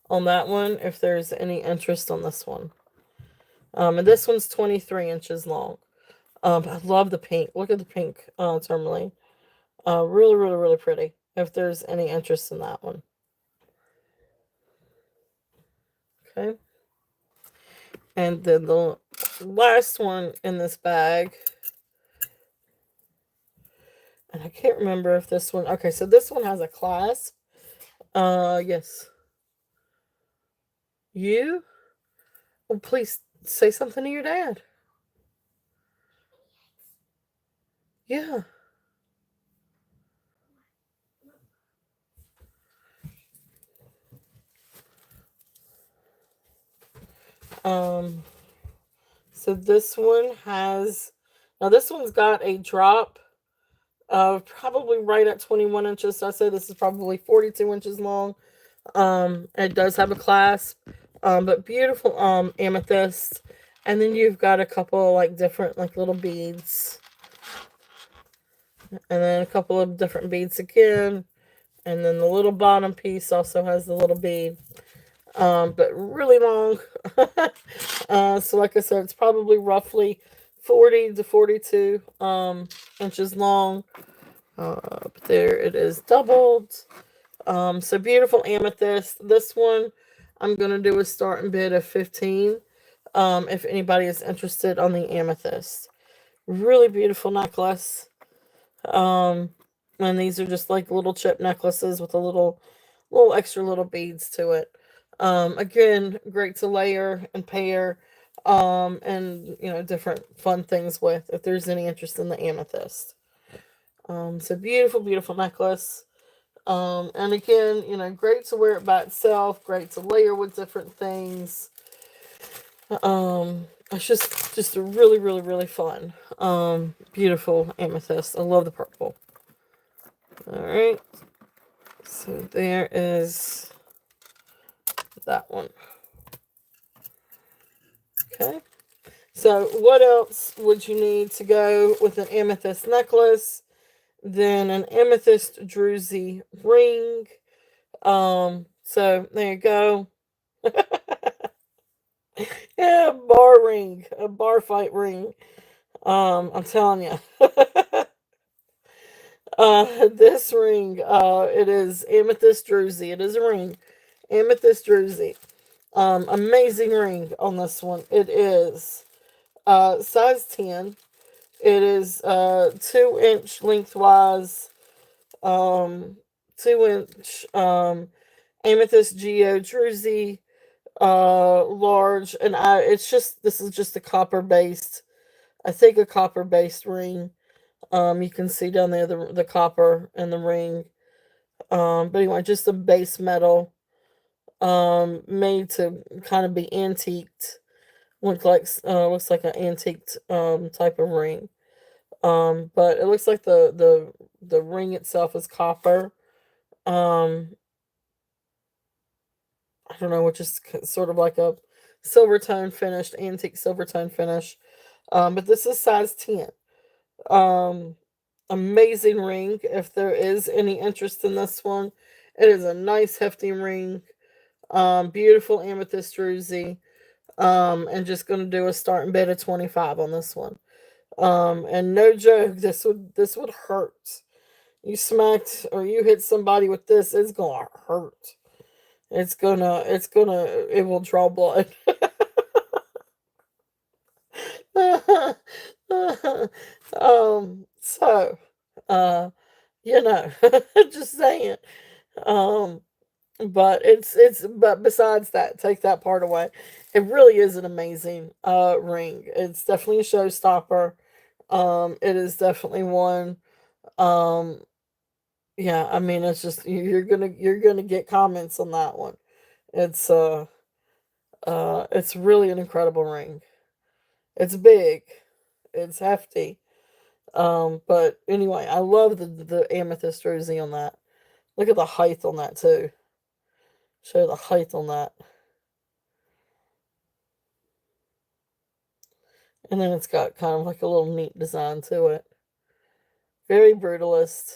Speaker 1: on that one if there's any interest on this one. And this one's 23 inches long. I love the pink. Look at the pink tourmaline. Really, really, really pretty. If there's any interest in that one. Okay. And then the last one in this bag. And I can't remember if this one. Okay, so this one has a clasp. Yes. You? Well, please say something to your dad. Yeah. Um, so this one has, now this one's got a drop of probably right at 21 inches. So I say this is probably 42 inches long. It does have a clasp, but beautiful amethyst. And then you've got a couple like different like little beads. And then a couple of different beads again. And then the little bottom piece also has the little bead. But really long. So like I said, it's probably roughly 40 to 42 inches long. But there it is doubled. So beautiful amethyst. This one I'm going to do a starting bid of 15. If anybody is interested on the amethyst. Really beautiful necklace. And these are just like little chip necklaces with a little extra little beads to it. Again, great to layer and pair. and different fun things with, if there's any interest in the amethyst. So beautiful, beautiful necklace. And again, great to wear it by itself, great to layer with different things. It's just a really, really, really fun. Beautiful amethyst. I love the purple. All right. So there is that one. Okay. So what else would you need to go with an amethyst necklace? Then an amethyst druzy ring. So there you go. Yeah, bar ring, a bar fight ring. I'm telling you. This ring, it is amethyst druzy. It is a ring, amethyst druzy. Amazing ring on this one. It is size 10. It is 2-inch lengthwise, um, 2-inch amethyst geo druzy, large, and this is just a copper based. I think a copper based ring. You can see down there the copper and the ring. But anyway, just a base metal, made to kind of be antiqued. Looks like an antiqued type of ring. But it looks like the ring itself is copper. Um, I don't know, which is sort of like a silver tone finished, antique silver tone finish. But this is size 10. Um, Amazing ring. If there is any interest in this one, it is a nice hefty ring. Beautiful amethyst druzy. And just gonna do a starting bid of 25 on this one. And no joke, this would hurt. You smacked or you hit somebody with this, it's gonna hurt. It will draw blood. So, uh, just saying. Um, but besides that, take that part away. It really is an amazing ring. It's definitely a showstopper. It is definitely one. Um, yeah, I mean, it's just you're gonna get comments on that one. It's it's really an incredible ring. It's big, it's hefty. But anyway, I love the amethyst jersey on that. Look at the height on that too. Show the height on that. And then it's got kind of like a little neat design to it. Very brutalist.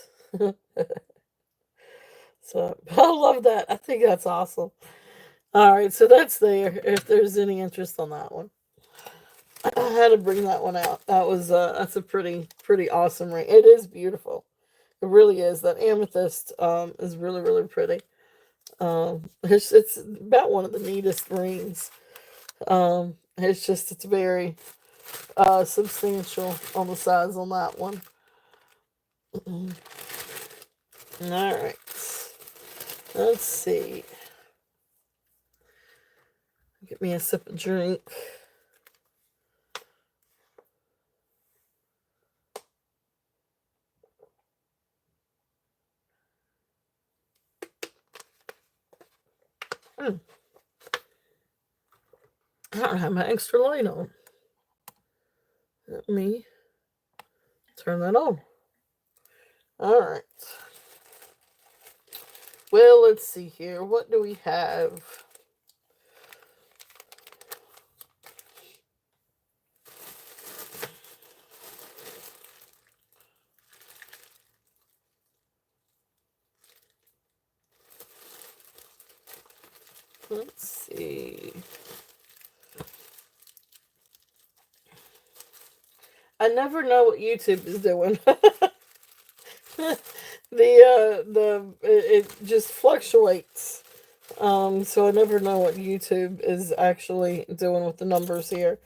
Speaker 1: So I love that. I think that's awesome. All right, so that's there. If there's any interest on that one, I had to bring that one out. That's a pretty awesome ring. It is beautiful. It really is. That amethyst is really really pretty. It's about one of the neatest rings. It's very substantial on the size on that one. All right. Let's see. Get me a sip of drink. I don't have my extra light on. Let me turn that on. All right. Well, let's see here. What do we have? Let's see. I never know what YouTube is doing. It just fluctuates. So I never know what YouTube is actually doing with the numbers here.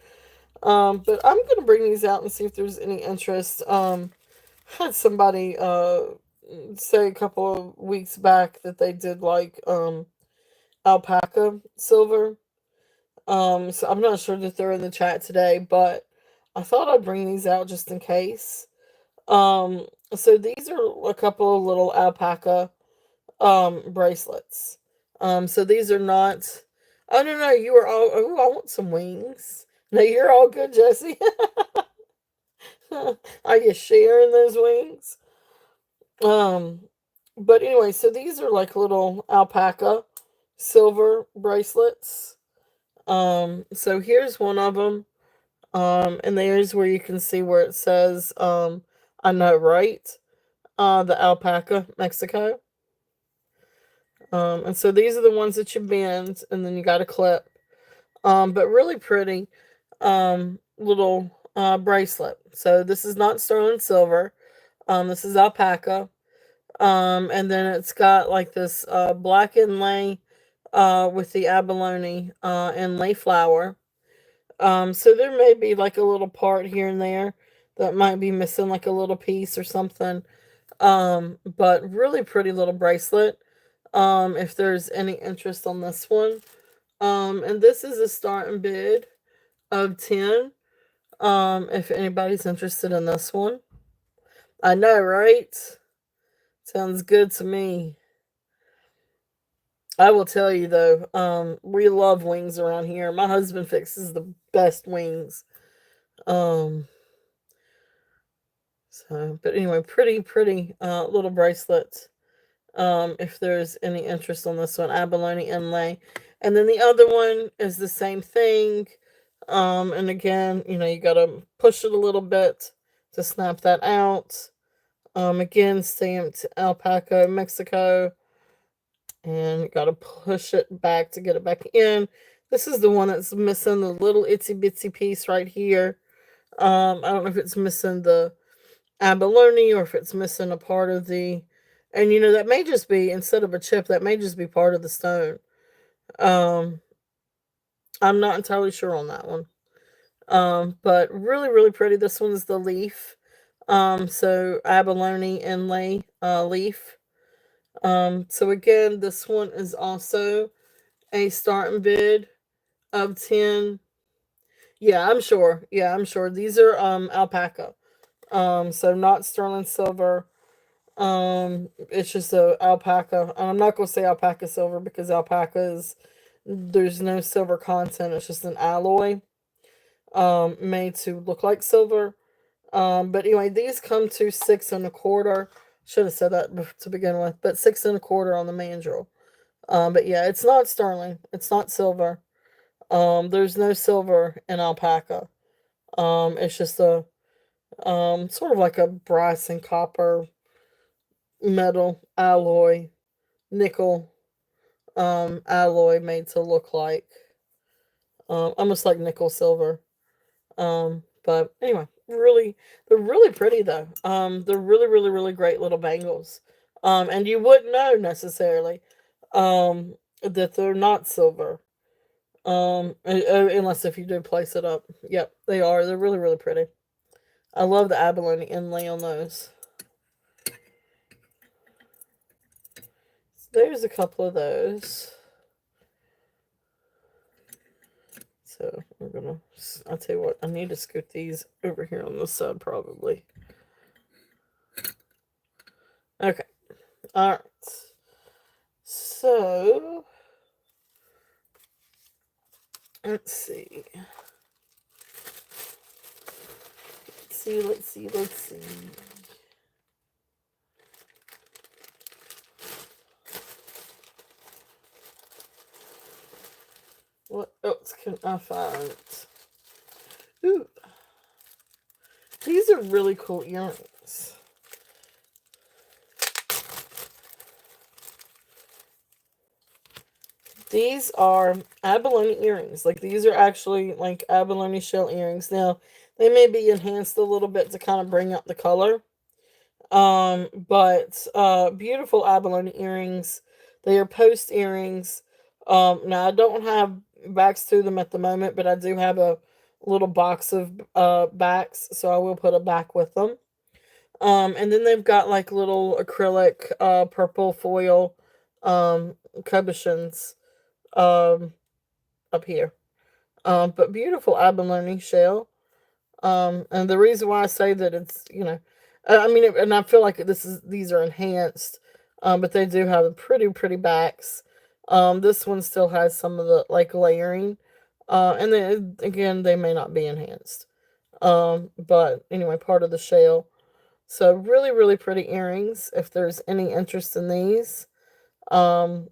Speaker 1: But I'm gonna bring these out and see if there's any interest. Had somebody say a couple of weeks back that they did like alpaca silver. So I'm not sure that they're in the chat today, but I thought I'd bring these out just in case. Um, so these are a couple of little alpaca bracelets. So these are not. Oh no, no, you are all. Oh, I want some wings. No, you're all good, Jesse. Are you sharing those wings? Um, but anyway, so these are like little alpaca silver bracelets. So here's one of them. And there's where you can see where it says, I know, right? The alpaca, Mexico. And so these are the ones that you bend, and then you got a clip. But really pretty, little bracelet. So this is not sterling silver. This is alpaca. And then it's got like this black inlay with the abalone inlay flower. So there may be like a little part here and there that might be missing, like a little piece or something. But really pretty little bracelet. If there's any interest on this one. And this is a starting bid of 10. If anybody's interested in this one. I know, right? Sounds good to me. I will tell you though, we love wings around here. My husband fixes the best wings. Um, but anyway, pretty little bracelet. If there's any interest on this one, abalone inlay. And then the other one is the same thing. And again, you gotta push it a little bit to snap that out. Again, stamped alpaca, Mexico. And you gotta push it back to get it back in. This is the one that's missing the little itsy bitsy piece right here. I don't know if it's missing the abalone or if it's missing a part of the, and that may just be, instead of a chip, that may just be part of the stone. I'm not entirely sure on that one. But really pretty. This one's the leaf. So abalone inlay leaf. So again, this one is also a starting bid of 10. Yeah, I'm sure. These are alpaca. So not sterling silver. It's just a alpaca. And I'm not gonna say alpaca silver because there's no silver content. It's just an alloy made to look like silver. But anyway, these come to 6.25. Should have said that to begin with, but 6.25 on the mandrel. But yeah, it's not sterling. It's not silver. There's no silver in alpaca. It's just a sort of like a brass and copper metal alloy, nickel alloy made to look like almost like nickel silver. But anyway, they're really pretty though. They're really great little bangles. And you wouldn't know necessarily that they're not silver. Unless if you do place it up. Yep, they are. They're really pretty. I love the abalone inlay on those. So there's a couple of those. So I'll tell you what, I need to scoot these over here on this side probably. Okay. Alright. So, let's see. Let's see. What else can I find? Ooh. These are really cool earrings. These are abalone earrings. Like, these are actually, like, abalone shell earrings. Now, they may be enhanced a little bit to kind of bring out the color. But beautiful abalone earrings. They are post earrings. Now, I don't have backs to them at the moment, but I do have a little box of backs, so I will put a back with them. And then they've got, like, little acrylic purple foil cabochons up here. But beautiful abalone shell. And the reason why I say that it's, I mean, and I feel like these are enhanced, but they do have pretty, pretty backs. This one still has some of the like layering, and then again, they may not be enhanced. But anyway, part of the shell. So really, really pretty earrings. If there's any interest in these, um,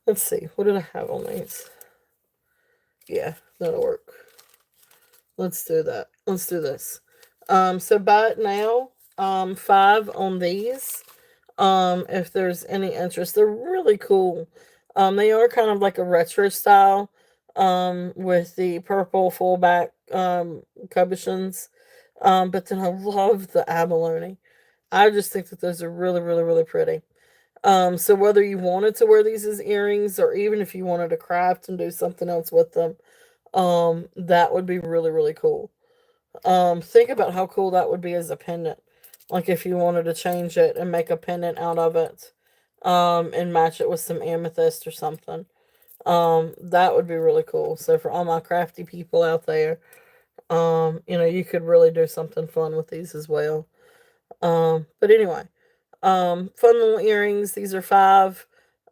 Speaker 1: let's see, what did I have on these? Yeah, that'll work. Let's do that. Let's do this. So buy it now. 5 on these. If there's any interest, they're really cool. They are kind of like a retro style. With the purple fullback cabochons. But then I love the abalone. I just think that those are really, really, really pretty. So whether you wanted to wear these as earrings or even if you wanted to craft and do something else with them, that would be really, really cool. Think about how cool that would be as a pendant. Like if you wanted to change it and make a pendant out of it, and match it with some amethyst or something. That would be really cool. So for all my crafty people out there, you could really do something fun with these as well. But anyway, fun little earrings. These are 5.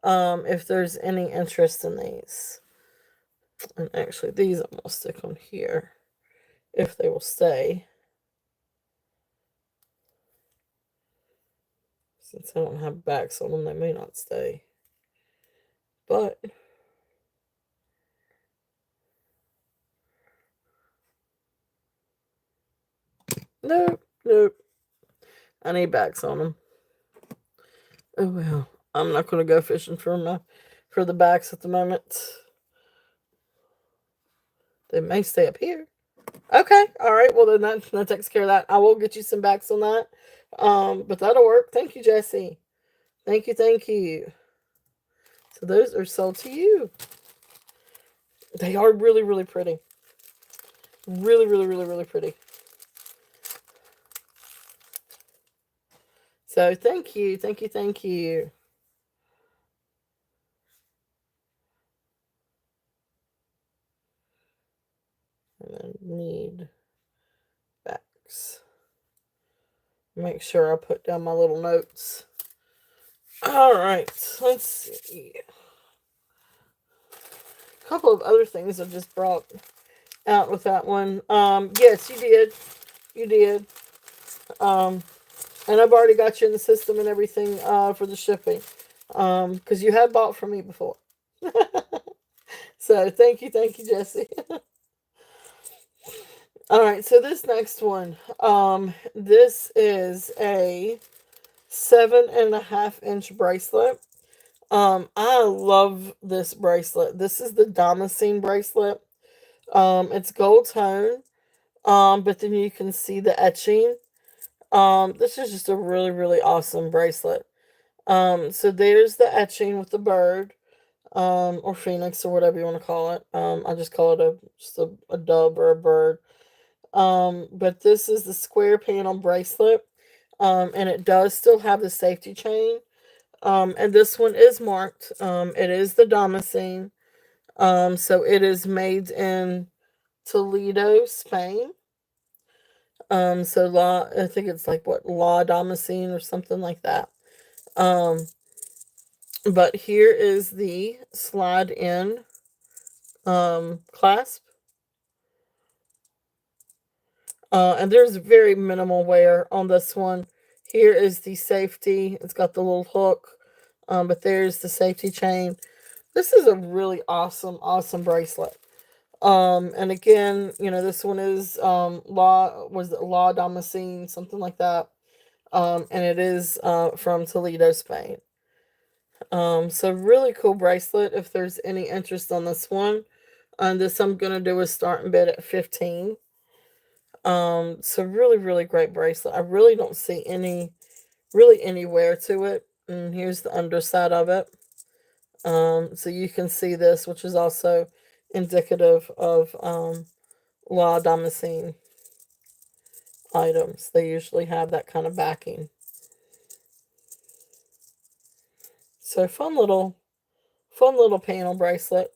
Speaker 1: If there's any interest in these. And actually, these I'm going to stick on here if they will stay. Since I don't have backs on them, they may not stay. But nope, nope. I need backs on them. Oh well. I'm not going to go fishing for the backs at the moment. They may stay up here. Okay, all right. Well, then that takes care of that. I will get you some backs on that. But that'll work. Thank you, Jesse. Thank you, thank you. So those are sold to you. They are really, really pretty. Really, really, really, really pretty. So thank you, thank you, thank you. And then need backs. Make sure I put down my little notes. All right, let's see. A couple of other things I just brought out with that one. Yes, you did. You did. And I've already got you in the system and everything for the shipping. Because you have bought from me before. So thank you, Jesse. All right, so this next one, this is a 7.5-inch bracelet. I love this bracelet. This is the Damascene bracelet. It's gold tone. But then you can see the etching. This is just a really, really awesome bracelet. So there's the etching with the bird, or phoenix or whatever you want to call it. I just call it just a dove or a bird. But this is the square panel bracelet. And it does still have the safety chain. And this one is marked. It is the Damascene. So it is made in Toledo, Spain. So I think it's like what, La Damascene or something like that. But here is the slide in clasp. And there's very minimal wear on this one. Here is the safety. It's got the little hook. But there's the safety chain. This is a really awesome, awesome bracelet. And again, this one is La Damascene, something like that. And it is from Toledo, Spain. So really cool bracelet. If there's any interest on this one, this I'm gonna do is starting bid at 15. So really, really great bracelet. I really don't see any wear to it. And here's the underside of it. So you can see this, which is also indicative of La Damascene items. They usually have that kind of backing. So fun little panel bracelet.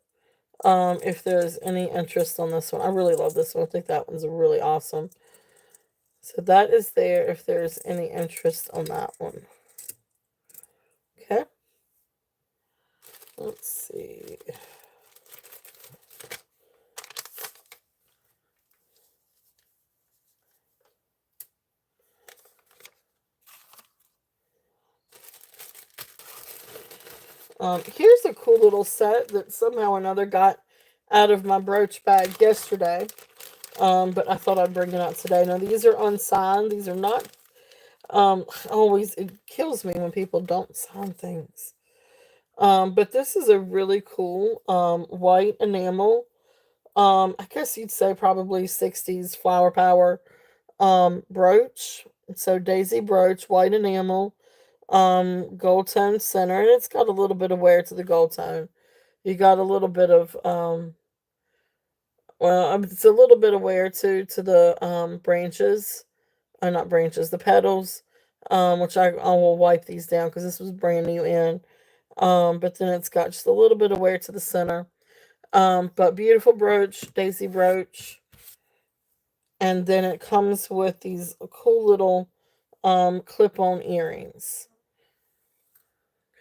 Speaker 1: if there's any interest on this one. I really love this one. I think that one's really awesome. So that is there if there's any interest on that one. Okay. Let's see. Here's a cool little set that somehow or another got out of my brooch bag yesterday. But I thought I'd bring it out today. Now, these are unsigned. These are not, always, it kills me when people don't sign things. But this is a really cool, white enamel. I guess you'd say probably 60s flower power, brooch. So daisy brooch, white enamel, gold tone center, and it's got a little bit of wear to the gold tone. You got a little bit of, well, it's a little bit of wear to the, branches, or not branches, the petals, which I will wipe these down because this was brand new in. But then it's got just a little bit of wear to the center. But beautiful brooch, daisy brooch. And then it comes with these cool little, clip-on earrings.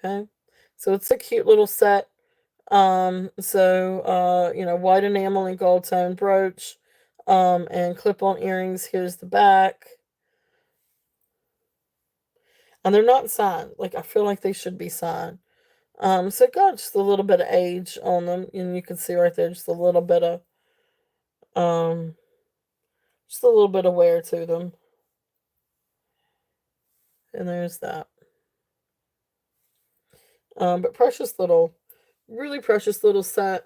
Speaker 1: Okay. So it's a cute little set. White enamel and gold tone brooch, and clip-on earrings. Here's the back. And they're not signed. Like, I feel like they should be signed. So it got just a little bit of age on them, and you can see right there just a little bit of, um, just a little bit of wear to them. And there's that. But precious little, really precious little set.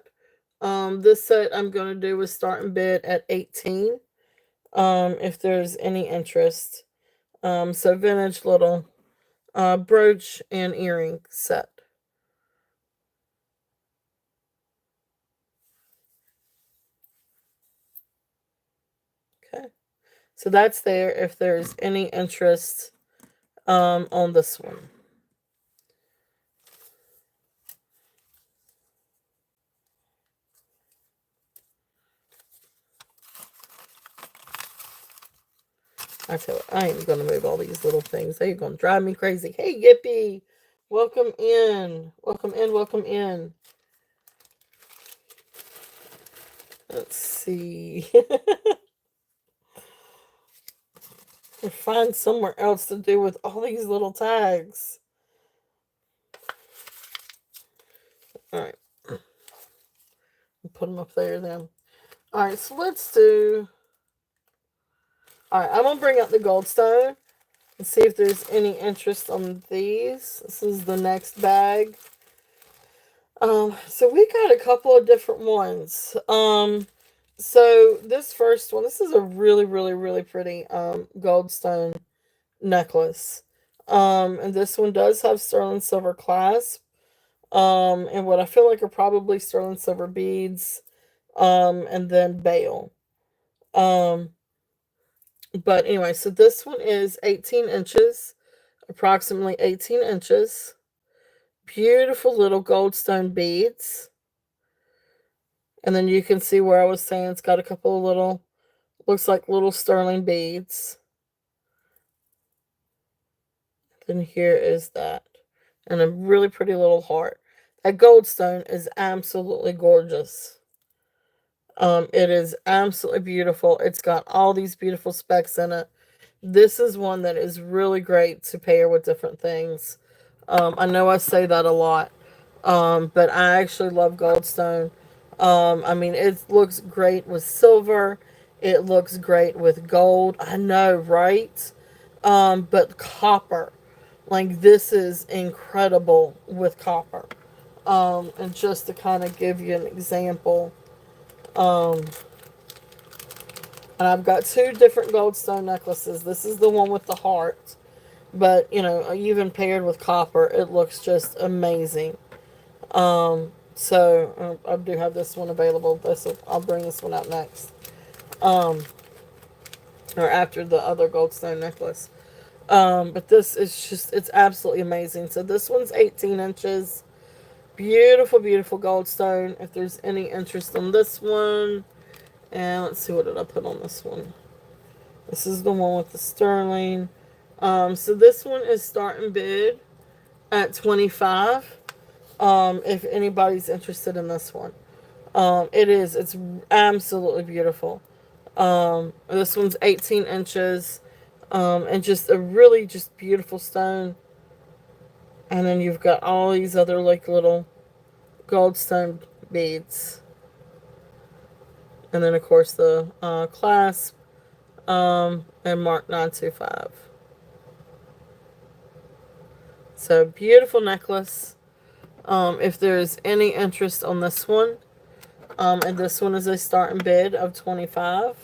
Speaker 1: This set I'm going to do is starting bid at 18. If there's any interest. So vintage little, brooch and earring set. Okay. So that's there if there's any interest, on this one. I tell you, I ain't gonna move all these little things. They're gonna drive me crazy. Hey, Yippee! Welcome in. Welcome in. Welcome in. Let's see. Find somewhere else to do with all these little tags. All right. Put them up there then. All right, so let's do. All right, I'm gonna bring out the Goldstone and see if there's any interest on these. This is the next bag. So we got a couple of different ones. So this first one, this is a really, really, really pretty Goldstone necklace. And this one does have sterling silver clasp. And what I feel like are probably sterling silver beads. And then bail. Um, but anyway, so this one is 18 inches, approximately 18 inches. Beautiful little goldstone beads. And then you can see where I was saying it's got a couple of little, looks like little sterling beads. Then here is that. And a really pretty little heart. That goldstone is absolutely gorgeous. It is absolutely beautiful. It's got all these beautiful specks in it. This is one that is really great to pair with different things. I know I say that a lot, but I actually love goldstone. I mean, it looks great with silver. It looks great with gold. I know, right? But copper, like this is incredible with copper. And just to kind of give you an example, um, and I've got two different goldstone necklaces. This is the one with the heart. But, even paired with copper, it looks just amazing. So I do have this one available. I'll bring this one out next. Or after the other goldstone necklace. But this is just, it's absolutely amazing. So this one's 18 inches. Beautiful, beautiful gold stone. If there's any interest in this one. And let's see, what did I put on this one? This is the one with the sterling. So this one is starting bid at 25. If anybody's interested in this one. It's absolutely beautiful. This one's 18 inches. And just a really just beautiful stone. And then you've got all these other like little goldstone beads. And then of course the clasp and Mark 925. So beautiful necklace. If there's any interest on this one, and this one is a starting bid of 25.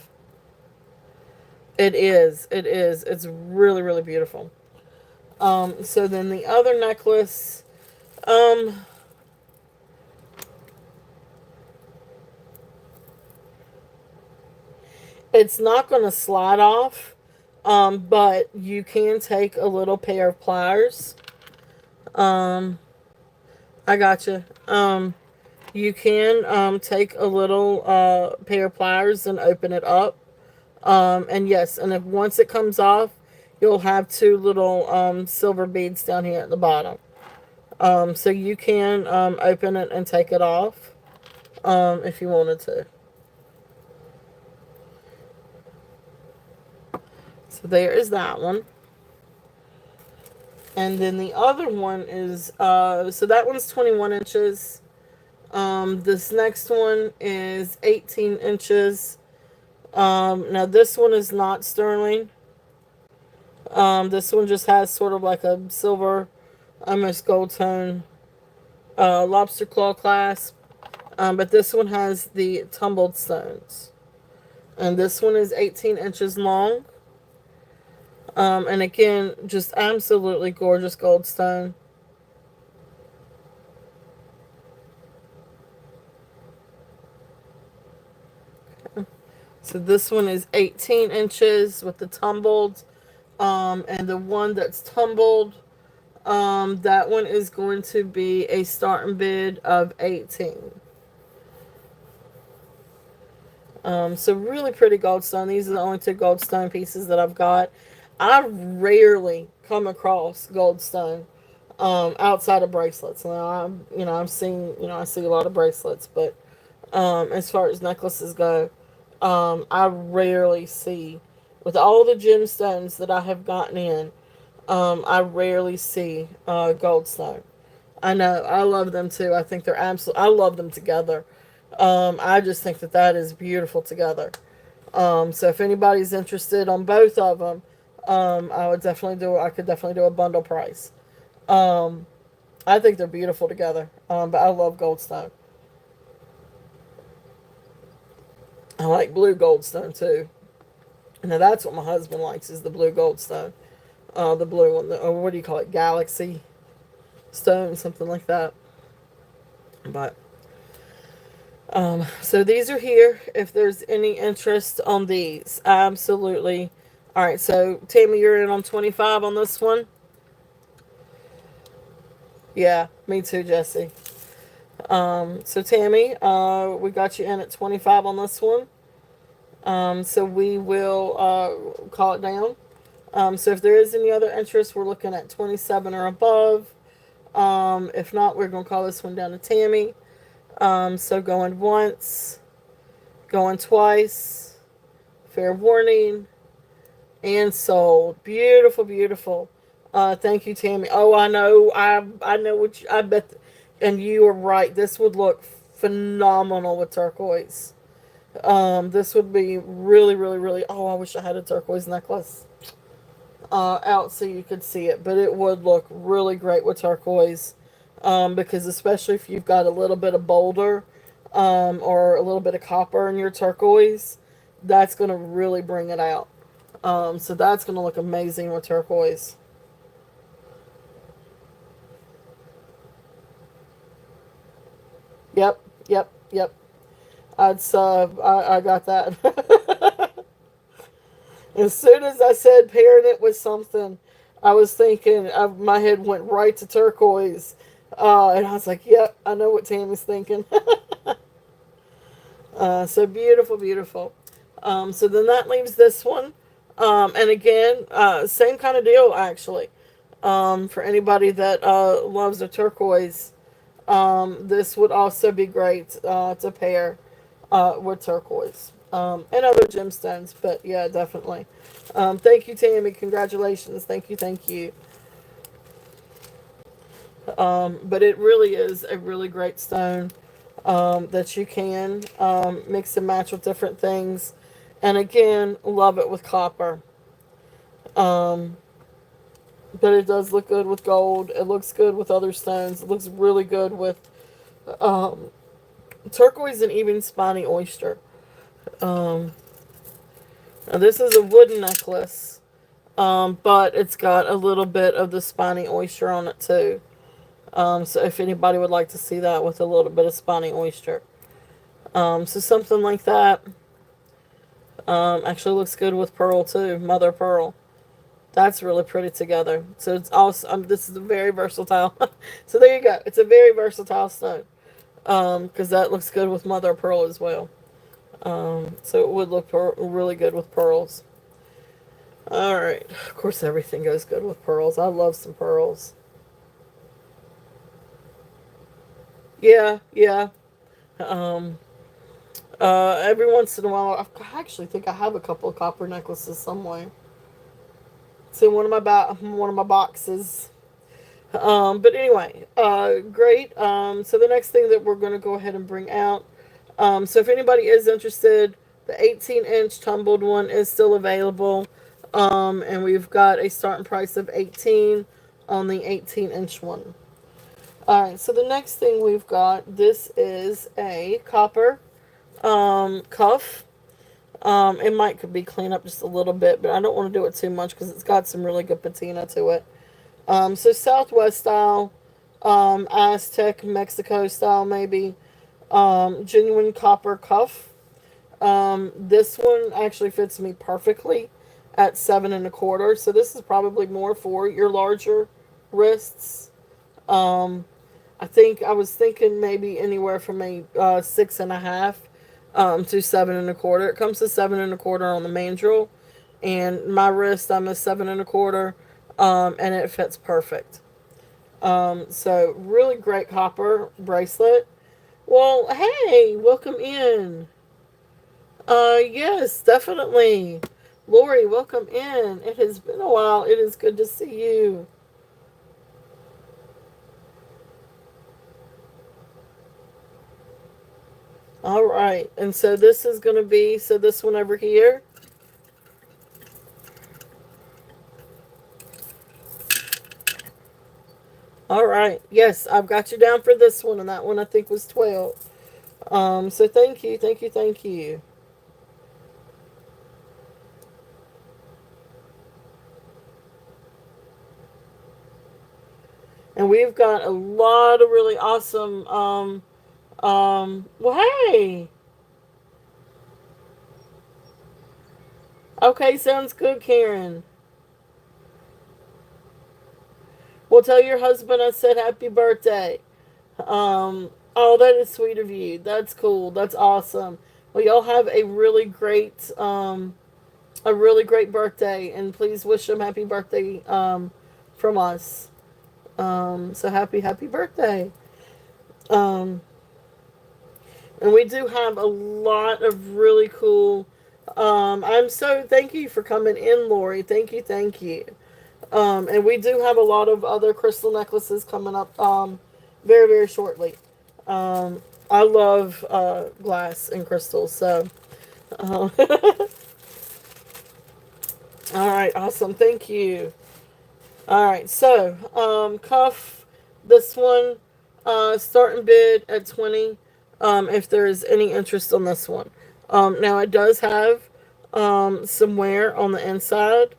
Speaker 1: It is. It's really, really beautiful. So then the other necklace, it's not going to slide off, but you can take a little pair of pliers. I gotcha. You can take a little pair of pliers and open it up. And yes, and if once it comes off, you'll have two little silver beads down here at the bottom. So you can open it and take it off if you wanted to. So there is that one. And then the other one is, so that one's 21 inches. This next one is 18 inches. Now this one is not sterling. This one just has sort of like a silver, almost gold tone, lobster claw clasp. But this one has the tumbled stones. And this one is 18 inches long. And again, just absolutely gorgeous gold stone. So this one is 18 inches with the tumbled. And the one that's tumbled, that one is going to be a starting bid of 18. So really pretty goldstone. These are the only two goldstone pieces that I've got. I rarely come across goldstone outside of bracelets. Now I've seen, I see a lot of bracelets, but as far as necklaces go, I rarely see, with all the gemstones that I have gotten in, I rarely see goldstone. I know, I love them too. I think they're I love them together. I just think that is beautiful together. So if anybody's interested on both of them, I could definitely do a bundle price. I think they're beautiful together. But I love goldstone. I like blue goldstone too. Now that's what my husband likes, is the blue goldstone. The blue one, or what do you call it? Galaxy stone, something like that. But so these are here. If there's any interest on these, absolutely. All right, so Tammy, you're in on 25 on this one. Yeah, me too, Jesse. So Tammy, we got you in at 25 on this one. So we will call it down. So if there is any other interest, we're looking at 27 or above. If not, we're going to call this one down to Tammy. So going once, going twice, fair warning, and sold. Beautiful, beautiful. Thank you, Tammy. Oh, I know. I know what I bet. And you are right. This would look phenomenal with turquoise. This would be really, really, really. Oh, I wish I had a turquoise necklace out so you could see it. But it would look really great with turquoise. Because especially if you've got a little bit of boulder or a little bit of copper in your turquoise, that's going to really bring it out. So that's going to look amazing with turquoise. Yep, yep, yep. I got that. As soon as I said pairing it with something, I was thinking, my head went right to turquoise. And I was like, yep, I know what Tammy's thinking. So beautiful, beautiful. So then that leaves this one. And again, same kind of deal, actually. For anybody that loves a turquoise, this would also be great to pair with turquoise and other gemstones. But yeah, definitely. Thank you, Tammy. Congratulations. Thank you, thank you. But it really is a really great stone that you can mix and match with different things. And again, love it with copper. Um, but it does look good with gold. It looks good with other stones. It looks really good with um, turquoise and even spiny oyster. Um, now this is a wooden necklace, but it's got a little bit of the spiny oyster on it too. So if anybody would like to see that with a little bit of spiny oyster. So something like that actually looks good with pearl too, mother pearl. That's really pretty together. So it's also this is a very versatile. So there you go. It's a very versatile stone. Because that looks good with mother of pearl as well. So it would look really good with pearls. All right. Of course, everything goes good with pearls. I love some pearls. Yeah, yeah. Um, every once in a while, I actually think I have a couple of copper necklaces somewhere. It's in one of my boxes. But anyway, great. So the next thing that we're going to go ahead and bring out. So if anybody is interested, the 18-inch tumbled one is still available. And we've got a starting price of 18 on the 18-inch one. All right. So the next thing we've got, this is a copper cuff. It might could be cleaned up just a little bit, but I don't want to do it too much because it's got some really good patina to it. So Southwest style, Aztec, Mexico style, maybe. Genuine copper cuff. This one actually fits me perfectly at 7 1/4. So this is probably more for your larger wrists. Um, I think I was thinking maybe anywhere from a 6 1/2 to 7 1/4. It comes to 7 1/4 on the mandrel, and my wrist I'm a 7 1/4, and it fits perfect. So really great copper bracelet. Well, hey, welcome in. Yes, definitely. Lori, welcome in. It has been a while. It is good to see you. All right. And so this is going to be, so this one over here. All right. Yes, I've got you down for this one, and that one I think was 12. So thank you, thank you, thank you. And we've got a lot of really awesome, well, hey. Okay, sounds good, Karen. Well, tell your husband I said happy birthday. Oh, that is sweet of you. That's cool. That's awesome. Well, y'all have a really great birthday, and please wish him happy birthday, from us. So happy birthday. Um, and we do have a lot of really cool. I'm so thank you for coming in, Lori. Thank you, thank you. And we do have a lot of other crystal necklaces coming up very, very shortly. I love glass and crystals, so. Uh, all right, awesome. Thank you. All right, so cuff, this one, starting bid at 20. If there is any interest on this one. Now it does have some wear on the inside,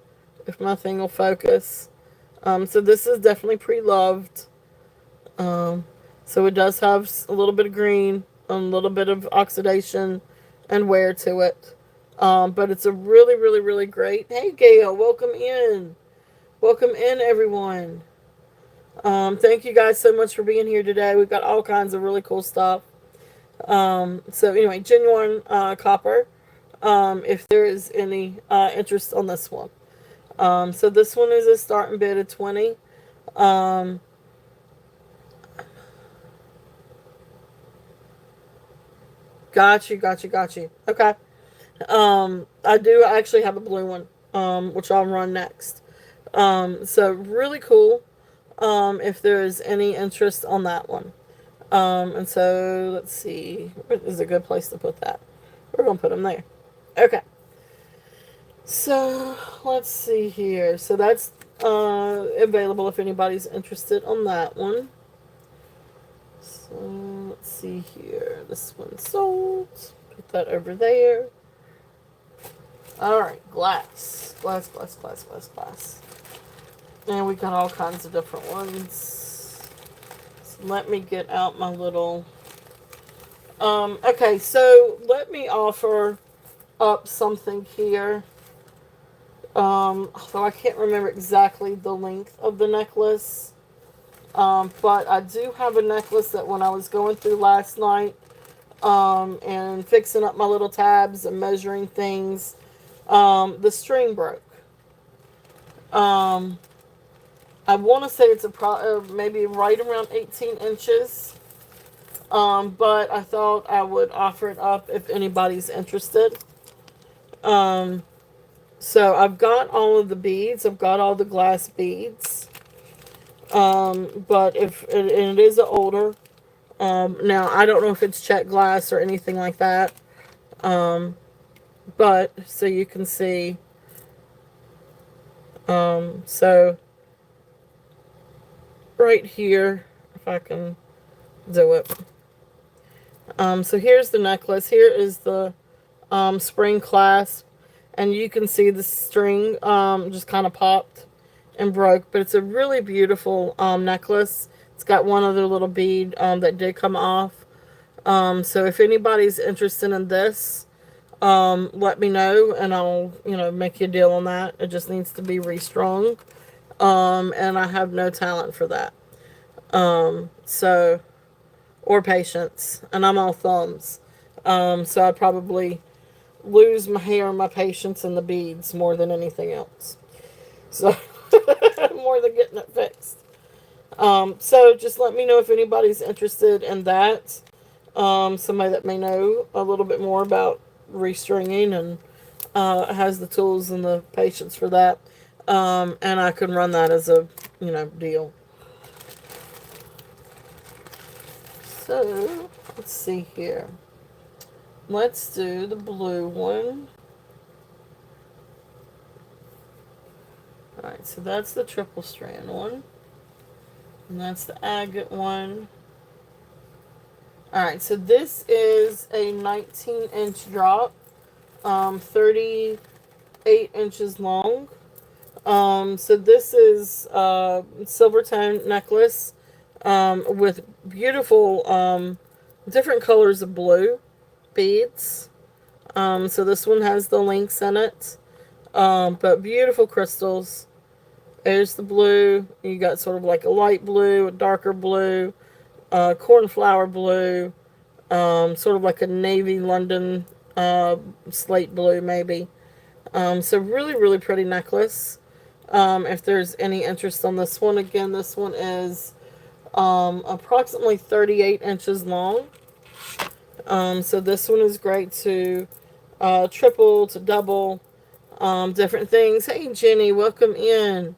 Speaker 1: if my thing will focus. So this is definitely pre-loved. Um, so it does have a little bit of green, a little bit of oxidation and wear to it. But it's a really, really, really great. Hey, Gail, welcome in. Welcome in, everyone. Thank you guys so much for being here today. We've got all kinds of really cool stuff. So anyway, genuine copper. If there is any interest on this one. So this one is a starting bid of 20. Um, got you. Okay. I do actually have a blue one, which I'll run next. So really cool. If there is any interest on that one. And so let's see, where is a good place to put that? We're gonna put them there. Okay. So let's see here. So that's available if anybody's interested on that one. So let's see here. This one sold. Put that over there. Alright, glass. Glass. And we got all kinds of different ones. So let me get out my little... okay, so let me offer up something here. Although I can't remember exactly the length of the necklace. But I do have a necklace that when I was going through last night, and fixing up my little tabs and measuring things, the string broke. I want to say it's maybe right around 18 inches. But I thought I would offer it up if anybody's interested. So I've got all of the beads. I've got all the glass beads. But if it is an older, now I don't know if it's check glass or anything like that. But so you can see, so right here, if I can do it. So here's the necklace. Here is the spring clasp, and you can see the string just kind of popped and broke, but it's a really beautiful necklace. It's got one other little bead that did come off. So if anybody's interested in this, let me know, and I'll, make you a deal on that. It just needs to be restrung, and I have no talent for that. So, or patience, and I'm all thumbs. So I'd probably lose my hair and my patience and the beads more than anything else. So, more than getting it fixed. So just let me know if anybody's interested in that. Somebody that may know a little bit more about restringing and has the tools and the patience for that. And I can run that as a, deal. So, let's see here. Let's do the blue one. Alright, so that's the triple strand one. And that's the agate one. Alright, so this is a 19-inch drop. 38 inches long. So this is a silver tone necklace with beautiful different colors of blue beads. So this one has the links in it. But beautiful crystals. There's the blue. You got sort of like a light blue, a darker blue, cornflower blue, sort of like a navy London slate blue maybe. So really, really pretty necklace. If there's any interest on this one, again, this one is approximately 38 inches long. So this one is great to triple, to double, different things. Hey, Jenny, welcome in.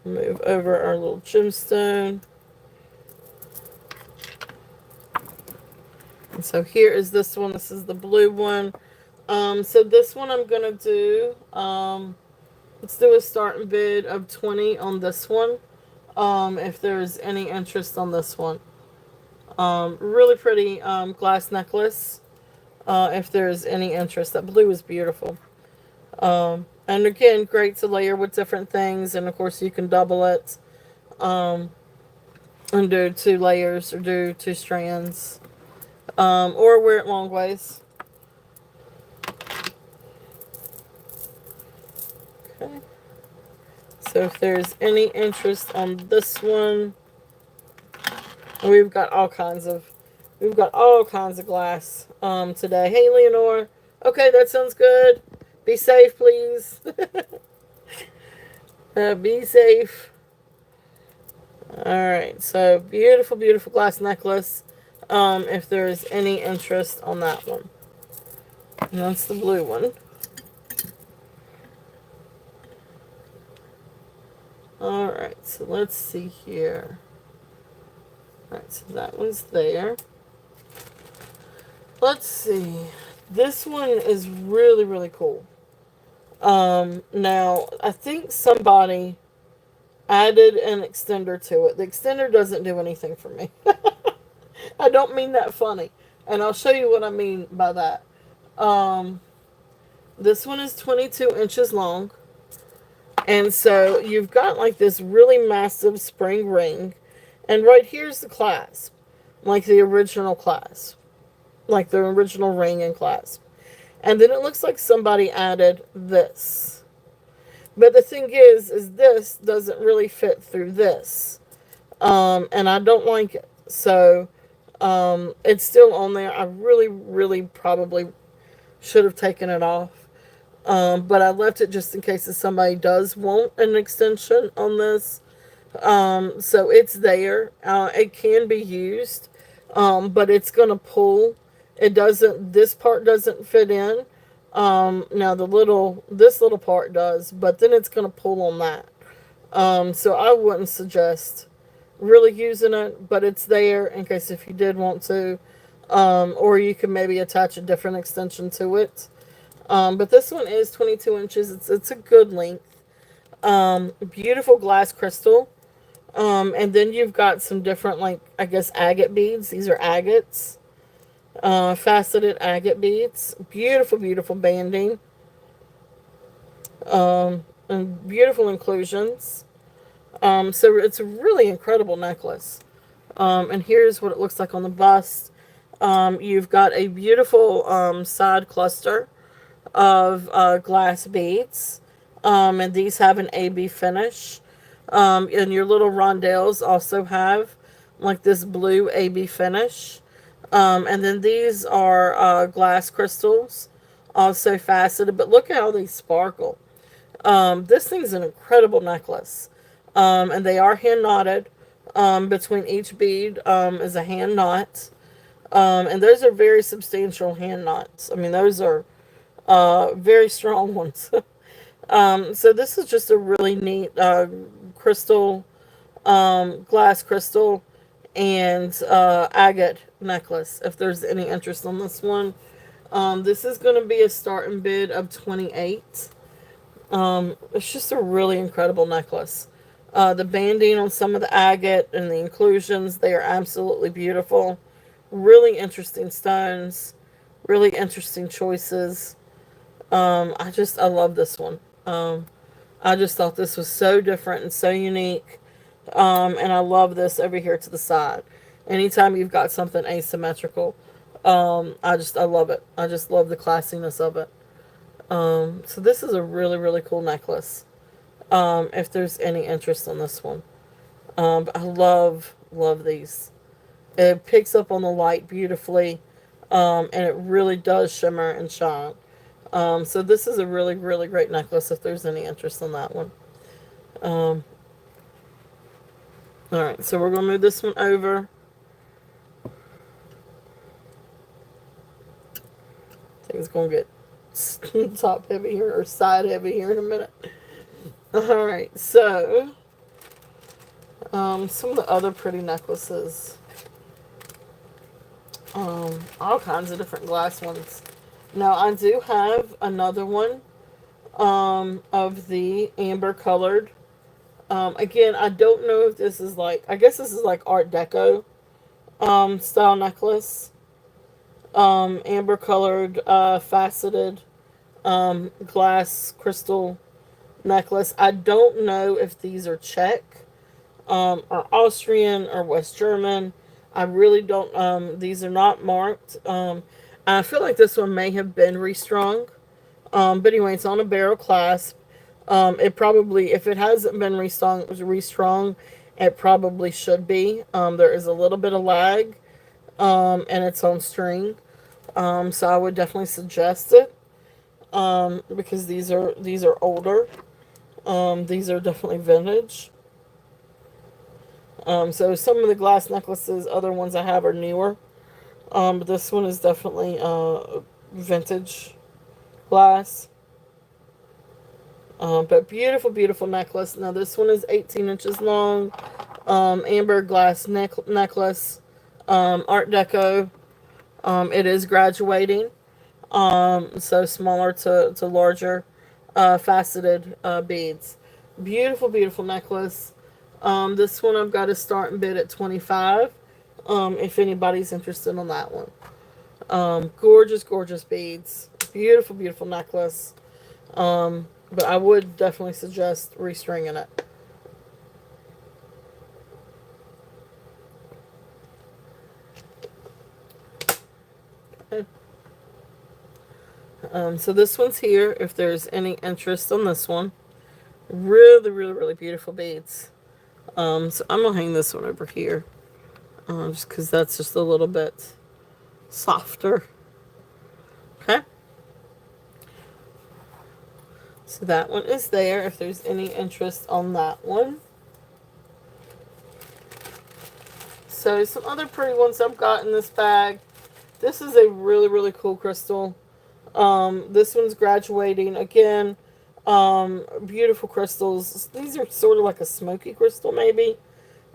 Speaker 1: Move over our little gemstone. And so here is this one. This is the blue one. So this one I'm going to do, let's do a starting bid of 20 on this one. If there's any interest on this one. Really pretty glass necklace. If there's any interest. That blue is beautiful. And again, great to layer with different things. And of course you can double it. And do 2 layers or do 2 strands. Or wear it long ways. Okay. So if there's any interest on this one, we've got all kinds of glass today. Hey Leonore. Okay, that sounds good. Be safe, please. Be safe. Alright, so beautiful, beautiful glass necklace. If there's any interest on that one. And that's the blue one. Alright, so let's see here. Alright, so that one's there. Let's see. This one is really, really cool. Now, I think somebody added an extender to it. The extender doesn't do anything for me. I don't mean that funny. And I'll show you what I mean by that. This one is 22 inches long. And so you've got like this really massive spring ring. And right here's the clasp. Like the original clasp. Like the original ring and clasp. And then it looks like somebody added this. But the thing is this doesn't really fit through this. And I don't like it. So, it's still on there. I really, really probably should have taken it off. But I left it just in case if somebody does want an extension on this. So it's there. It can be used. But it's going to pull. This part doesn't fit in. Now this little part does, but then it's going to pull on that. So I wouldn't suggest really using it, but it's there in case if you did want to. Or you can maybe attach a different extension to it. But this one is 22 inches. It's a good length. Beautiful glass crystal. And then you've got some different, like, I guess, agate beads. These are agates. Faceted agate beads. Beautiful, beautiful banding. And beautiful inclusions. So it's a really incredible necklace. And here's what it looks like on the bust. You've got a beautiful side cluster of glass beads. And these have an AB finish. And your little rondelles also have like this blue AB finish. And then these are glass crystals, also faceted. But look at how they sparkle. This thing's an incredible necklace. And they are hand knotted. Between each bead is a hand knot. And those are very substantial hand knots. I mean, those are very strong ones. So this is just a really neat crystal, glass crystal, and agate necklace, if there's any interest on this one. This is going to be a starting bid of $28. It's just a really incredible necklace. The banding on some of the agate and the inclusions, they are absolutely beautiful. Really interesting stones. Really interesting choices. I love this one. I just thought this was so different and so unique. And I love this over here to the side. Anytime you've got something asymmetrical, I love it. I just love the classiness of it. So this is a really, really cool necklace. If there's any interest on this one. But I love these. It picks up on the light beautifully. And it really does shimmer and shine. So this is a really, really great necklace if there's any interest in that one. Alright, so we're going to move this one over. I think it's going to get top heavy here, or side heavy here in a minute. Alright, so some of the other pretty necklaces. All kinds of different glass ones. Now, I do have another one of the amber colored. Again, I don't know if this is like, I guess this is like Art Deco style necklace. Amber colored, faceted glass crystal necklace. I don't know if these are Czech or Austrian or West German. I really don't, these are not marked. I feel like this one may have been restrung. But anyway, it's on a barrel clasp. It probably, if it hasn't been restrung, it probably should be. There is a little bit of lag in its own string, so I would definitely suggest it, because these are older. These are definitely vintage. So some of the glass necklaces, other ones I have are newer. But this one is definitely vintage glass. But beautiful, beautiful necklace. Now this one is 18 inches long. Amber glass necklace. Art Deco. It is graduating. So smaller to larger faceted beads. Beautiful, beautiful necklace. This one I've got a starting bid at 25. If anybody's interested on that one. Gorgeous, gorgeous beads. Beautiful, beautiful necklace. But I would definitely suggest restringing it. Okay. So this one's here, if there's any interest on this one. Really, really, really beautiful beads. So I'm going to hang this one over here. Just because that's just a little bit softer. Okay. So that one is there, if there's any interest on that one. So some other pretty ones I've got in this bag. This is a really, really cool crystal. This one's graduating. Again, beautiful crystals. These are sort of like a smoky crystal maybe,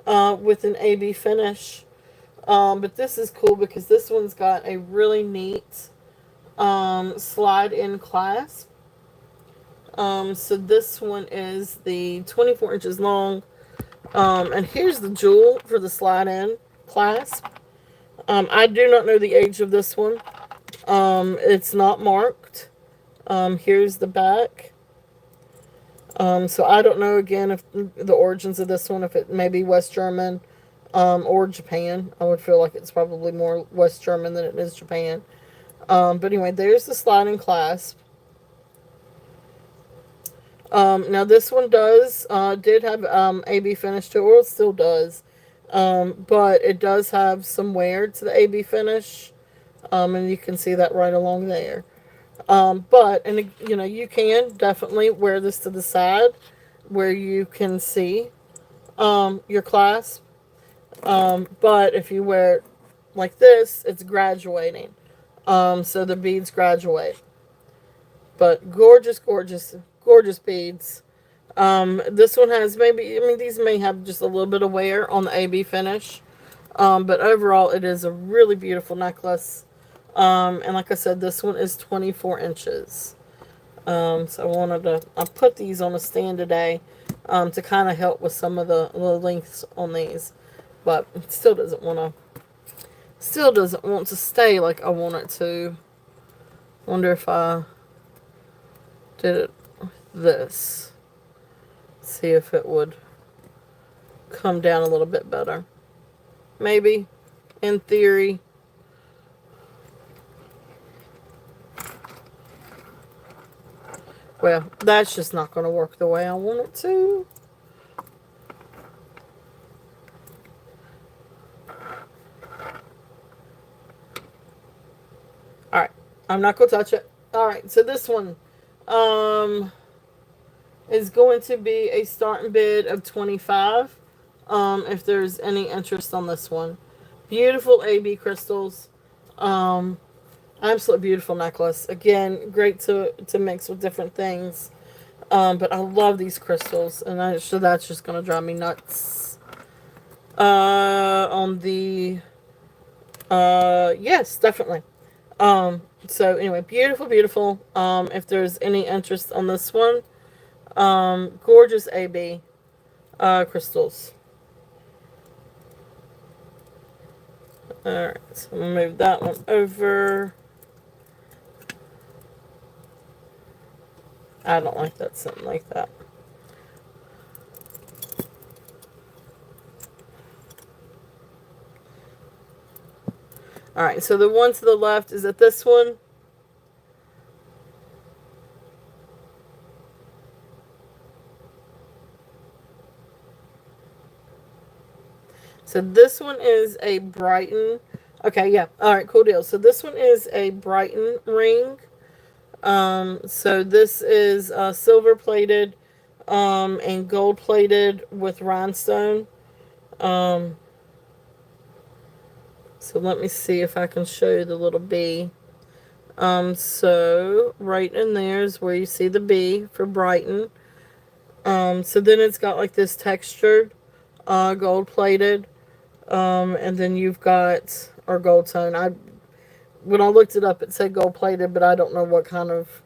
Speaker 1: with an AB finish. But this is cool because this one's got a really neat slide-in clasp. So this one is the 24 inches long. And here's the jewel for the slide-in clasp. I do not know the age of this one. It's not marked. Here's the back. So I don't know, again, if the origins of this one, if it may be West German or Japan. I would feel like it's probably more West German than it is Japan. But anyway, there's the sliding clasp. Now this one did have AB finish to it, or it still does. But it does have some wear to the AB finish. And you can see that right along there. And you can definitely wear this to the side where you can see your clasp. But if you wear it like this, it's graduating. So the beads graduate. But gorgeous, gorgeous, gorgeous beads. This one has these may have just a little bit of wear on the AB finish. But overall, it is a really beautiful necklace. And like I said, this one is 24 inches. So I put these on a stand today to kind of help with some of the lengths on these. But it still doesn't want to stay like I want it to. Wonder if I did it with this. See if it would come down a little bit better. Maybe, in theory. Well, that's just not going to work the way I want it to. Alright, I'm not going to touch it. Alright, so this one is going to be a starting bid of 25 if there's any interest on this one. Beautiful AB crystals. Absolutely beautiful necklace. Again, great to mix with different things. But I love these crystals, and that's just going to drive me nuts. Yes, definitely. So anyway, beautiful, beautiful. If there's any interest on this one, gorgeous AB crystals. Alright, so I'm going to move that one over. I don't like that sitting like that. Alright, so the one to the left, is it this one? So this one is a Brighton. Okay, yeah. All right, cool deal. So this one is a Brighton ring. So this is silver plated, and gold plated with rhinestone. Um, so let me see if I can show you the little bee. So right in there is where you see the bee for Brighton. So then it's got like this textured, gold plated, and then you've got, or gold tone. When I looked it up, it said gold plated, but I don't know what kind of,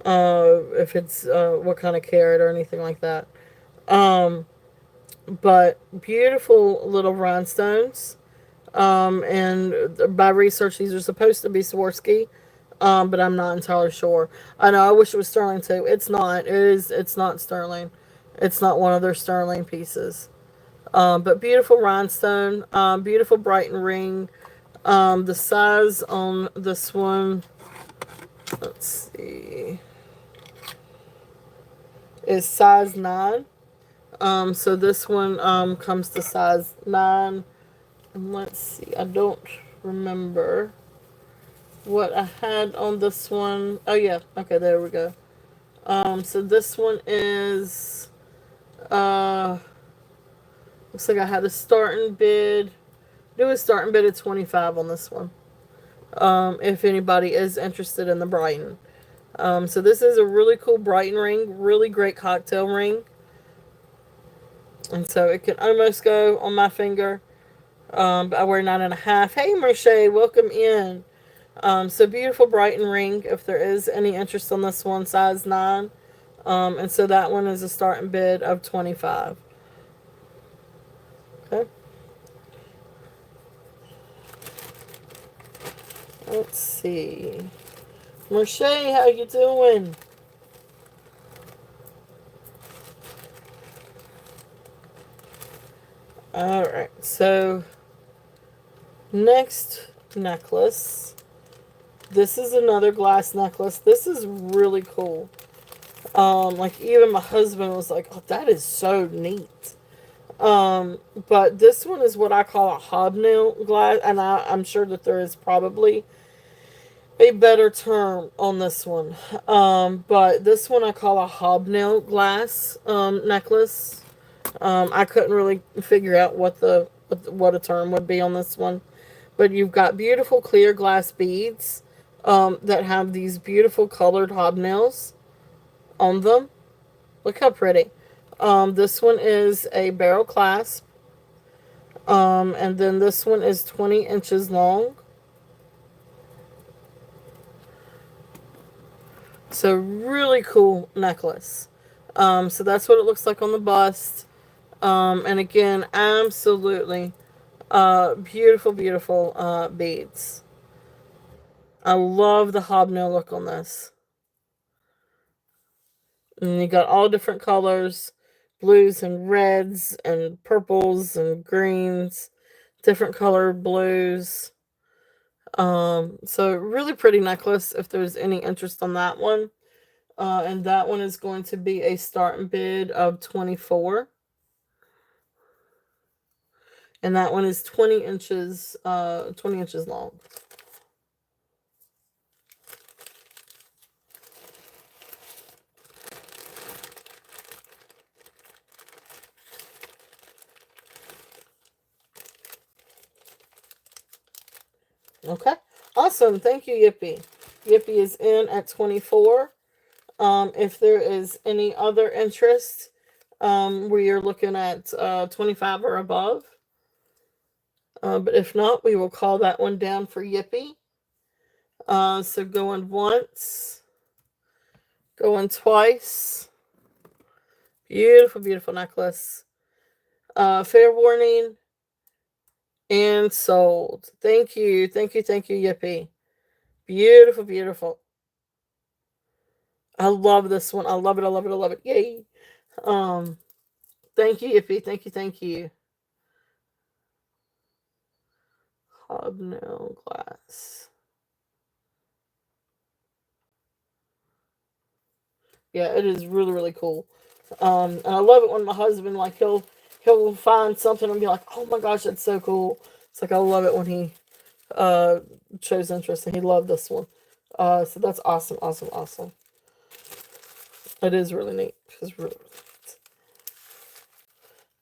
Speaker 1: if it's what kind of carat or anything like that. Um, but beautiful little rhinestones. And by research, these are supposed to be Swarovski, but I'm not entirely sure. I know I wish it was sterling too. It's not. It is. It's not sterling. It's not one of their sterling pieces. But beautiful rhinestone. Beautiful Brighton ring. The size on this one, let's see, is size 9. So this one comes to size 9. And let's see, I don't remember what I had on this one. Oh yeah, okay, there we go. So this one is uh looks like I had a starting bid. Do a starting bid of 25 on this one. If anybody is interested in the Brighton. So this is a really cool Brighton ring, really great cocktail ring. And so it can almost go on my finger. But I wear 9.5. Hey, Merche, welcome in. So beautiful Brighton ring. If there is any interest on this one, size 9. And so that one is a starting bid of 25. Okay. Let's see. Merche, how you doing? Alright, so next necklace. This is another glass necklace. This is really cool. Like even my husband was like, "Oh, that is so neat." But this one is what I call a hobnail glass, and I'm sure that there is probably a better term on this one. But this one I call a hobnail glass necklace. I couldn't really figure out what a term would be on this one. But you've got beautiful clear glass beads that have these beautiful colored hobnails on them. Look how pretty. This one is a barrel clasp. And then this one is 20 inches long. So really cool necklace. So that's what it looks like on the bust. And again, absolutely beautiful, beautiful beads. I love the hobnail look on this. And you got all different colors, blues and reds and purples and greens, different colored blues. So really pretty necklace if there's any interest on that one. And that one is going to be a starting bid of 24. And that one is 20 inches long. Okay. Awesome. Thank you, Yippee. Yippee is in at 24. If there is any other interest, where you're looking at 25 or above. But if not, we will call that one down for Yippee. So going once, going twice. Beautiful, beautiful necklace. Fair warning. And sold. Thank you. Thank you. Thank you, Yippee. Beautiful, beautiful. I love this one. I love it. I love it. I love it. Yay. Um, Thank you, Yippee. Thank you. Thank you. Hobnail glass. Yeah, it is really, really cool. And I love it when my husband, like, he'll find something and be like, oh my gosh, that's so cool. It's like, I love it when he uh shows interest, and he loved this one. So that's awesome, awesome, awesome. It is really neat. It's really, really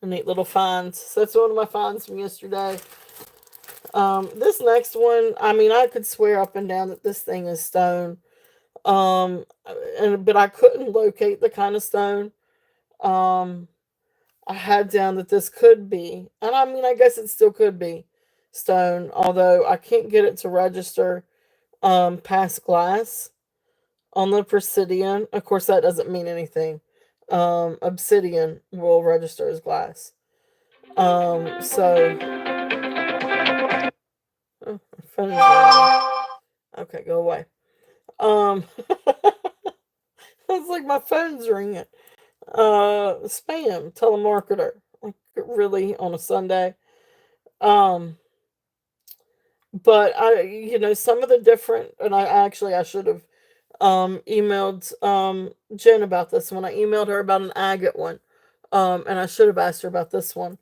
Speaker 1: a neat little finds. So that's one of my finds from yesterday. This next one, I mean, I could swear up and down that this thing is stone. But I couldn't locate the kind of stone. Um, I had down that this could be, and I mean, I guess it still could be stone, although I can't get it to register past glass on the Presidian. Of course, that doesn't mean anything. Obsidian will register as glass. So oh, my phone is ringing. Okay, go away. It's like my phone's ringing. Spam telemarketer. Like really on a Sunday. Um, but some of the different, and I should have emailed Jen about this one. I emailed her about an agate one. And I should have asked her about this one.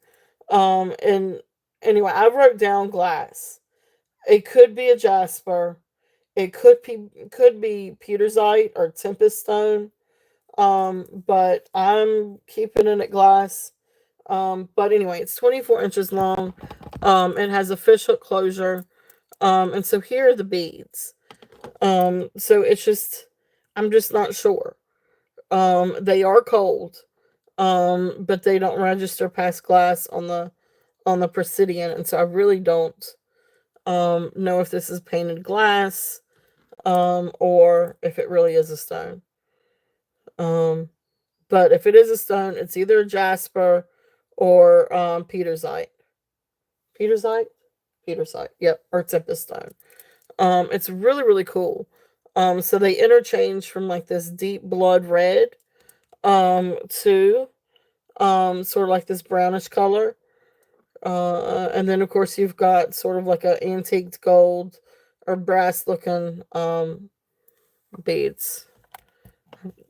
Speaker 1: And anyway, I wrote down glass. It could be a jasper. It could be Petersite or Tempest stone. But I'm keeping it at glass. But anyway, it's 24 inches long. It has a fishhook closure. And so here are the beads. So I'm just not sure. They are cold. But they don't register past glass on the Presidian, and so I really don't know if this is painted glass, or if it really is a stone. Um, but if it is a stone, it's either a jasper or Petersite. Petersite? Petersite, yep, or Tempest stone. It's really, really cool. So they interchange from like this deep blood red to sort of like this brownish color. And then of course you've got sort of like a antiqued gold or brass looking beads.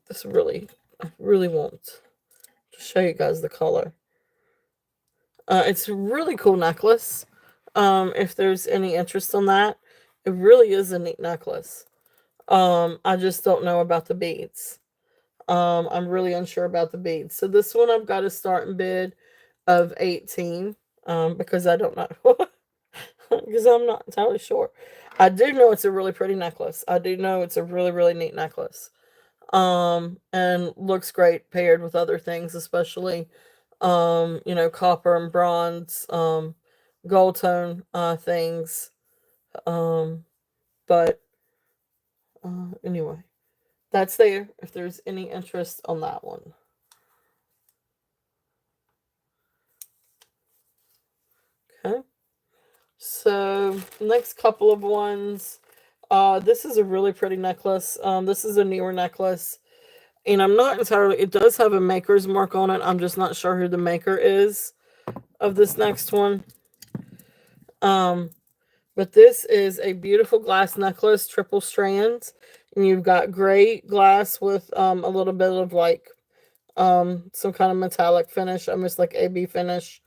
Speaker 1: This really, I really want to show you guys the color. It's a really cool necklace. If there's any interest in that, it really is a neat necklace. I just don't know about the beads. I'm really unsure about the beads. So this one I've got a starting bid of 18. Because I don't know. Because I'm not entirely sure. I do know it's a really pretty necklace. I do know it's a really, really neat necklace. And looks great paired with other things, especially copper and bronze, gold tone things. Um, but anyway, that's there if there's any interest on that one. Okay. So next couple of ones. This is a really pretty necklace. This is a newer necklace. And I'm not entirely, it does have a maker's mark on it. I'm just not sure who the maker is of this next one. But this is a beautiful glass necklace, triple strands. And you've got gray glass with a little bit of like some kind of metallic finish, almost like AB finish.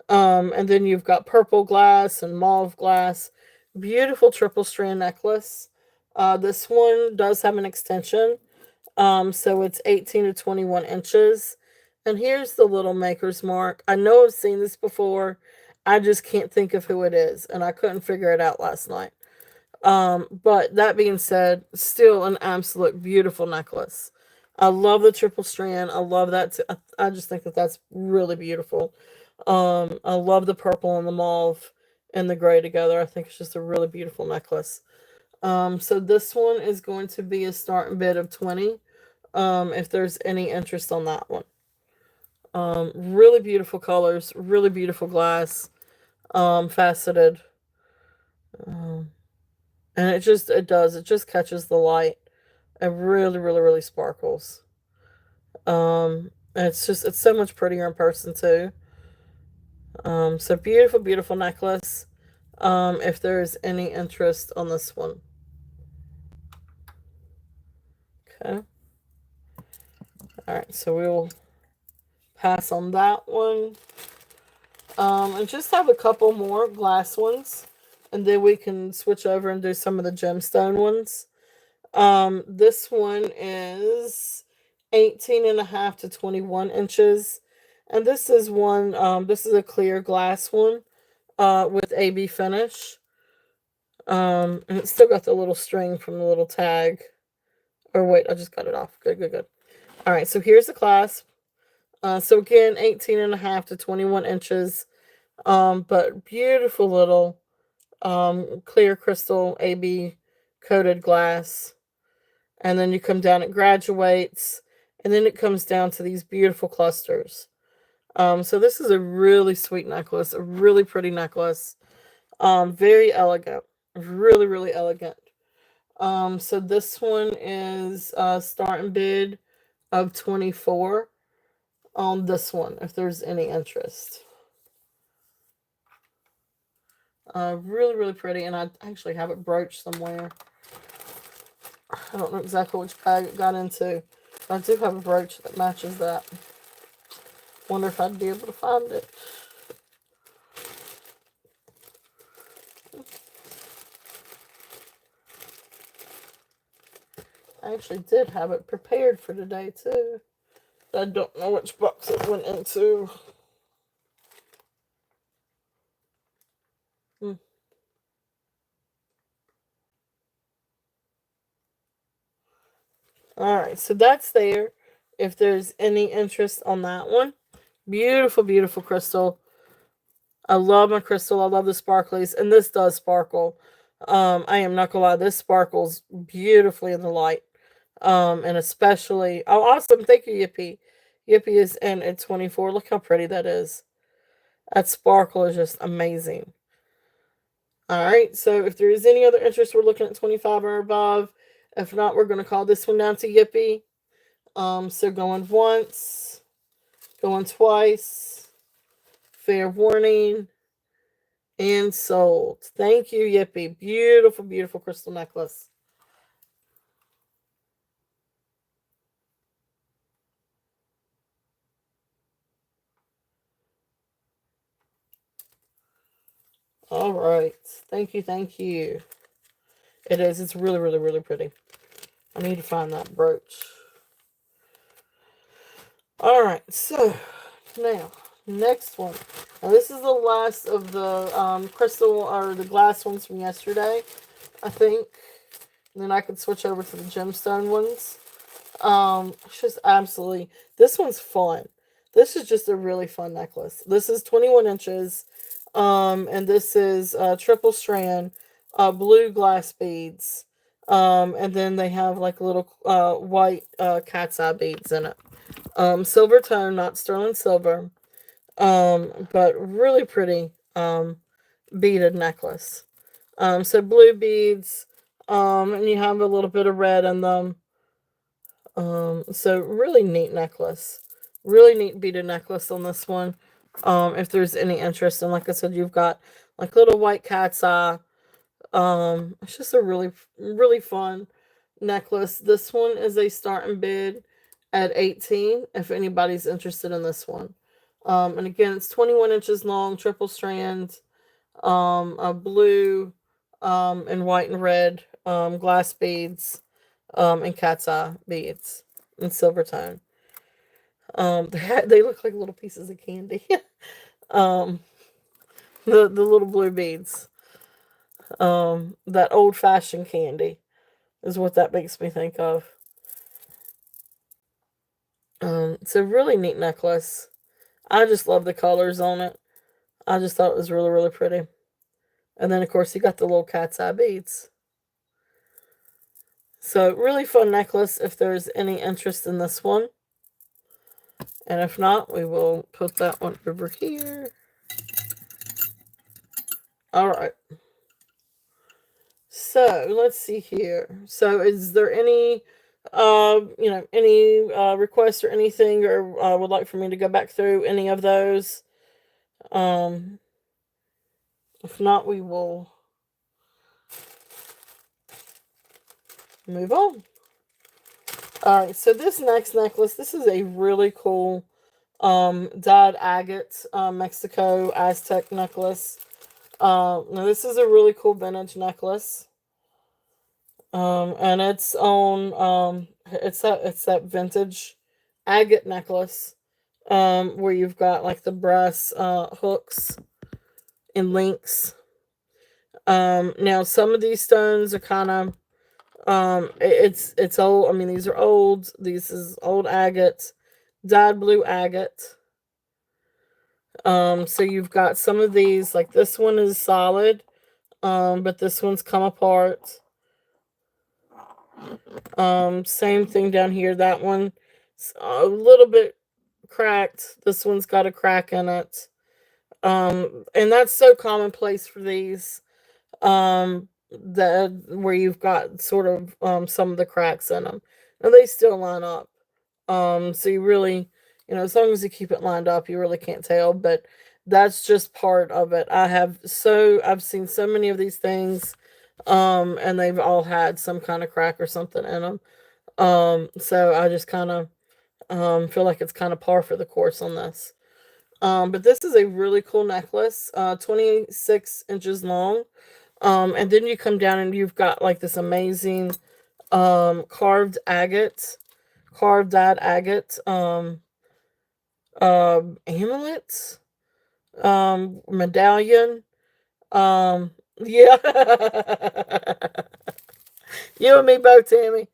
Speaker 1: And then you've got purple glass and mauve glass. Beautiful triple strand necklace. This one does have an extension. So it's 18 to 21 inches. And here's the little maker's mark. I know I've seen this before. I just can't think of who it is. And I couldn't figure it out last night. But that being said, still an absolute beautiful necklace. I love the triple strand. I love that. I just think that that's really beautiful. I love the purple and the mauve and the gray together. I think it's just a really beautiful necklace. So this one is going to be a starting bid of 20. If there's any interest on that one. Really beautiful colors, really beautiful glass, faceted. And it just catches the light. It really, really, really sparkles. And it's so much prettier in person too. So beautiful, beautiful necklace. If there's any interest on this one. Okay. All right, so we will pass on that one. And just have a couple more glass ones, and then we can switch over and do some of the gemstone ones. This one is 18.5 to 21 inches. And this is one, this is a clear glass one, with AB finish. And it's still got the little string from the little tag. Or wait, I just cut it off. Good, good, good. All right, so here's the clasp. So again, 18.5 to 21 inches. But beautiful little, clear crystal AB coated glass. And then you come down, it graduates, and then it comes down to these beautiful clusters. So this is a really sweet necklace, a really pretty necklace. Very elegant, really, really elegant. So this one is starting bid of 24 on this one, if there's any interest. Really, really pretty, and I actually have it broached somewhere. I don't know exactly which bag it got into. But I do have a brooch that matches that. Wonder if I'd be able to find it. I actually did have it prepared for today too. I don't know which box it went into. Alright, so that's there. If there's any interest on that one. Beautiful, beautiful crystal. I love my crystal. I love the sparklies. And this does sparkle. I am not gonna lie, this sparkles beautifully in the light. And especially, oh, awesome. Thank you, Yippee. Yippee is in at 24. Look how pretty that is. That sparkle is just amazing. Alright, so if there is any other interest, we're looking at 25 or above. If not, we're going to call this one down to Yippee. So going once, going twice, fair warning, and sold. Thank you, Yippee. Beautiful, beautiful crystal necklace. All right. Thank you, thank you. It is. It's really, really, really pretty. I need to find that brooch. All right. So, now, next one. Now, this is the last of the crystal or the glass ones from yesterday, I think. And then I could switch over to the gemstone ones. It's just absolutely, this one's fun. This is just a really fun necklace. This is 21 inches. And this is triple strand, blue glass beads. And then they have like little white cat's eye beads in it. Silver tone, not sterling silver. But really pretty beaded necklace. So blue beads, and you have a little bit of red in them. So really neat necklace. Really neat beaded necklace on this one. If there's any interest. And like I said, you've got like little white cat's eye. It's just a really, really fun necklace. This one is a starting bid at 18 if anybody's interested in this one. And again, it's 21 inches long, triple strand, a blue, and white and red, glass beads, and cat's eye beads in silver tone. They look like little pieces of candy. um, the little blue beads. That old fashioned candy is what that makes me think of. It's a really neat necklace. I just love the colors on it. I just thought it was really, really pretty. And then, of course, you got the little cat's eye beads. So, really fun necklace if there's any interest in this one. And if not, we will put that one over here. Alright. So, let's see here. So, is there any, any requests or anything, or would like for me to go back through any of those? If not, we will move on. Alright, so this next necklace, this is a really cool Dyed agate, Mexico Aztec necklace. Now this is a really cool vintage necklace. And it's on, it's that vintage agate necklace, where you've got like the brass, hooks and links. Now some of these stones are kind of, it's old. I mean, these are old. This is old agate, dyed blue agate. So you've got some of these, like this one is solid, but this one's come apart. Same thing down here. That one's a little bit cracked. This one's got a crack in it. And that's so commonplace for these. That where you've got sort of, some of the cracks in them. Now they still line up. So you really, as long as you keep it lined up, you really can't tell. But that's just part of it. I've seen so many of these things, and they've all had some kind of crack or something in them. So I just kind of, feel like it's kind of par for the course on this. But this is a really cool necklace, 26 inches long. And then you come down and you've got like this amazing, carved agate, carved dyed agate, amulet, medallion. Yeah. You and me both, Tammy.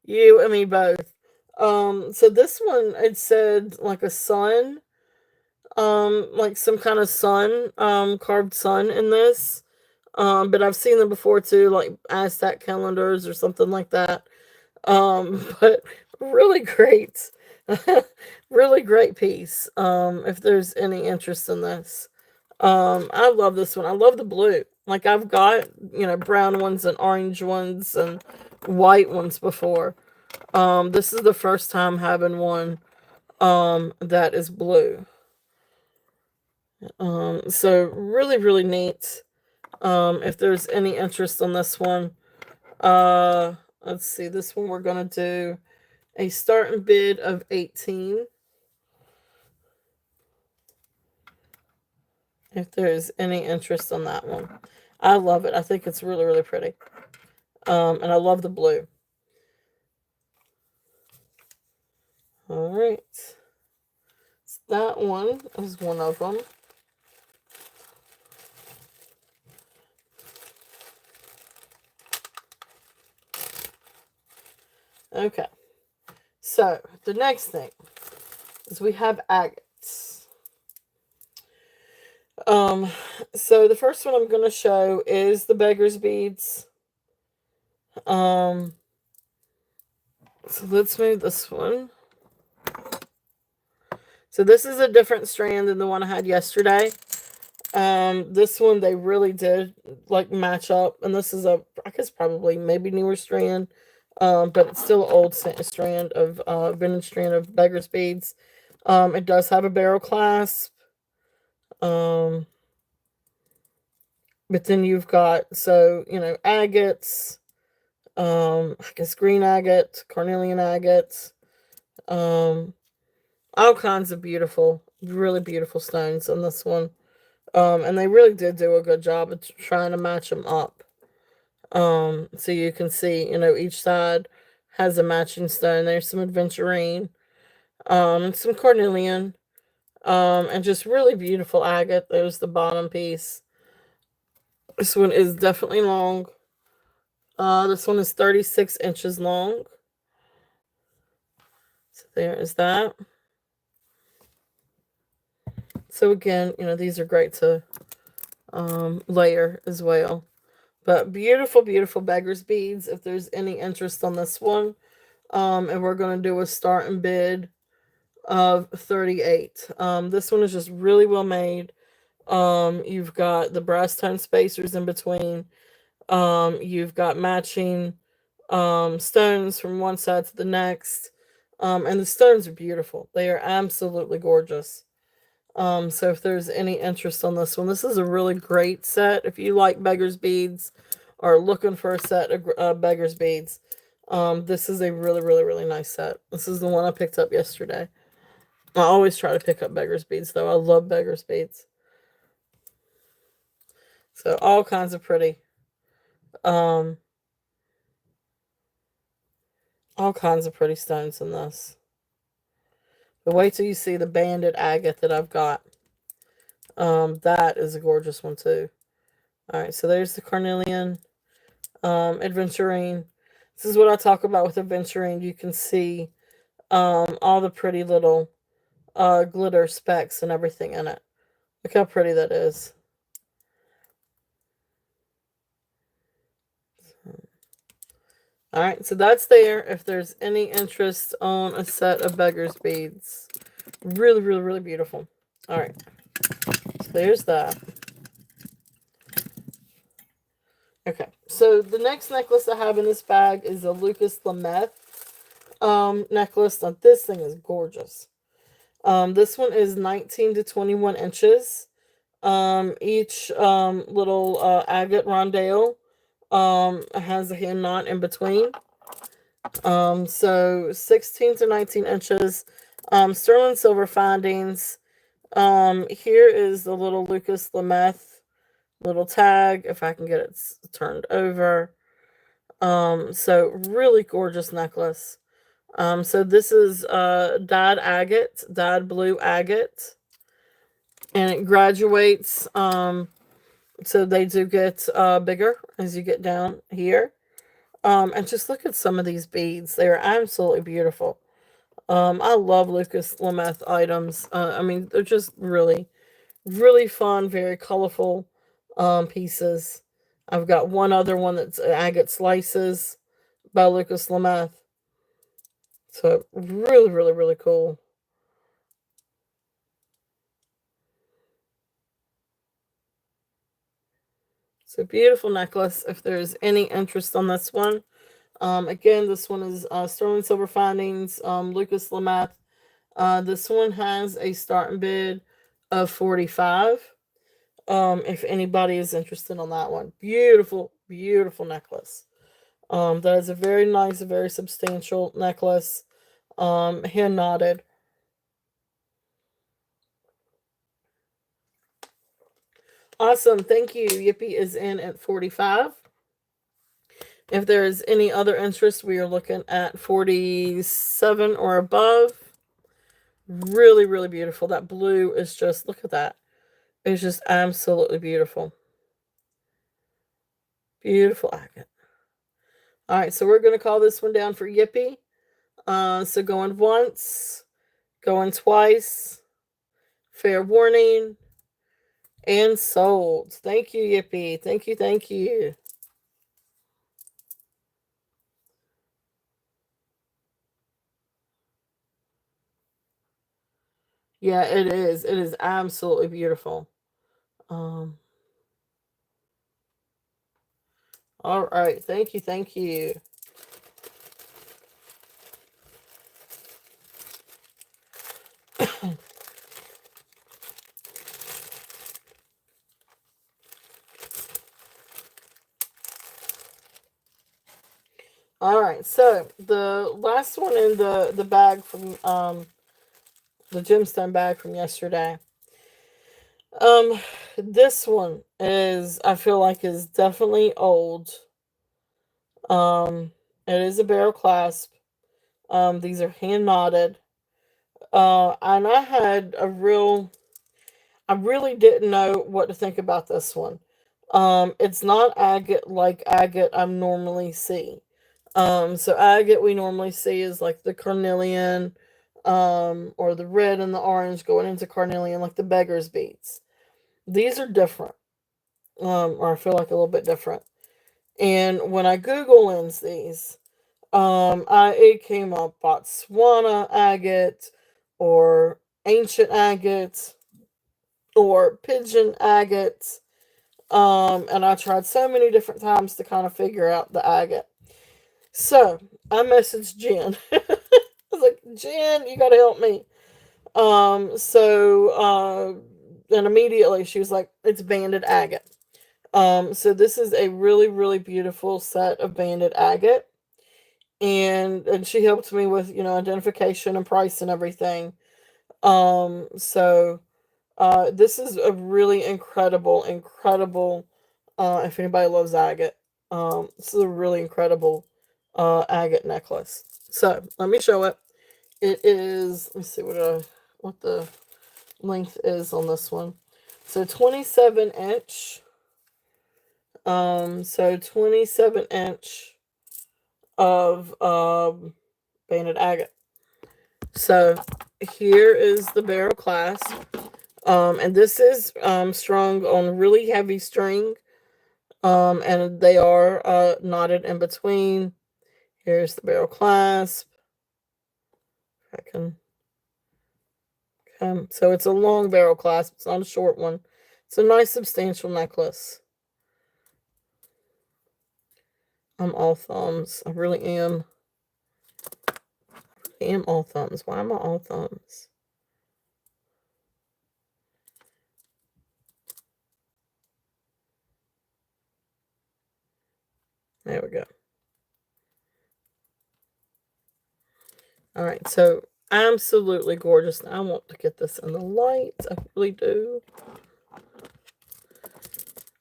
Speaker 1: You and me both. So this one, it said like a sun, like some kind of sun, carved sun in this. But I've seen them before too, like Aztec calendars or something like that. But really great, really great piece. If there's any interest in this, I love this one. I love the blue. Like I've got, brown ones and orange ones and white ones before. This is the first time having one, that is blue. So really, really neat. If there's any interest on this one, let's see, this one we're gonna do a starting bid of 18. If there's any interest on that one. I love it. I think it's really, really pretty. And I love the blue. All right. So that one is one of them. Okay. So the next thing is we have agates. So the first one I'm going to show is the beggar's beads. So let's move this one. So this is a different strand than the one I had yesterday. This one they really did like match up, and this is I guess probably maybe newer strand, but it's still an old strand of, vintage strand of beggar's beads. It does have a barrel clasp. But then you've got, agates, I guess green agate, carnelian agates, all kinds of beautiful, really beautiful stones on this one. And they really did do a good job of trying to match them up. So you can see, each side has a matching stone. There's some aventurine, some carnelian, and just really beautiful agate. There's the bottom piece. This one is definitely long. This one is 36 inches long. So there is that. So again, these are great to, layer as well. But beautiful, beautiful beggar's beads. If there's any interest on this one, and we're going to do a starting bid of 38. This one is just really well made. You've got the brass tone spacers in between. You've got matching, stones from one side to the next. And the stones are beautiful. They are absolutely gorgeous. So if there's any interest on this one, this is a really great set. If you like beggar's beads or looking for a set of, beggar's beads, this is a really, really, really nice set. This is the one I picked up yesterday. I always try to pick up beggar's beads, though. I love beggar's beads. So all kinds of pretty. Um, all kinds of pretty stones in this. But wait till you see the banded agate that I've got. That is a gorgeous one too. Alright, so there's the carnelian. Adventurine. This is what I talk about with adventurine. You can see all the pretty little glitter specks and everything in it. Look how pretty that is. Alright, so that's there if there's any interest on a set of beggar's beads. Really, really, really beautiful. Alright, so there's that. Okay, so the next necklace I have in this bag is a Lucas Lameth necklace. Now, this thing is gorgeous. This one is 19 to 21 inches. Each little agate rondelle has a hand knot in between. So 16 to 19 inches. Sterling silver findings. Here is the little Lucas Lameth little tag, if I can get it turned over. So really gorgeous necklace. So this is dyed agate, dyed blue agate, and it graduates. So they do get bigger as you get down here. And just look at some of these beads; they are absolutely beautiful. I love Lucas Lameth items. I mean, they're just really, really fun, very colorful pieces. I've got one other one that's agate slices by Lucas Lameth. So really, really, really cool. So beautiful necklace. If there's any interest on this one, again, this one is sterling silver findings, Lucas Lameth. This one has a starting bid of 45. If anybody is interested on that one, beautiful, beautiful necklace. That is a very nice, very substantial necklace. Hand knotted. Awesome. Thank you. Yippee is in at 45. If there is any other interest, we are looking at 47 or above. Really, really beautiful. That blue is just, look at that. It's just absolutely beautiful. Beautiful agate. All right, so we're going to call this one down for Yippee. So going once, going twice, fair warning, and sold. Thank you, Yippee. Thank you, thank you. Yeah, it is. It is absolutely beautiful. All right. Thank you, thank you. All right, so the last one in the bag from the gemstone bag from yesterday. This one is, I feel like, is definitely old. It is a barrel clasp. These are hand knotted. And I really didn't know what to think about this one. It's not agate like agate I normally see. So agate we normally see is like the carnelian, or the red and the orange going into carnelian, like the beggar's beads. These are different, or I feel like a little bit different. And when I Google lens these, it came up Botswana agate, or ancient agate, or pigeon agate. And I tried so many different times to kind of figure out the agate. So I messaged Jen. I was like, Jen, you gotta help me. And immediately she was like, it's banded agate. So this is a really, really beautiful set of banded agate. And she helped me with, identification and price and everything. So this is a really incredible, if anybody loves agate, this is a really incredible agate necklace. So let me show it. It is, let me see what the length is on this one. So 27 inch. So 27 inch of banded agate. So here is the barrel clasp. And this is strung on really heavy string. And they are knotted in between. Here's the barrel clasp. I can. So it's a long barrel clasp. It's not a short one. It's a nice substantial necklace. I'm all thumbs. I really am. I am all thumbs. Why am I all thumbs? There we go. All right, so absolutely gorgeous. I want to get this in the lights. I really do.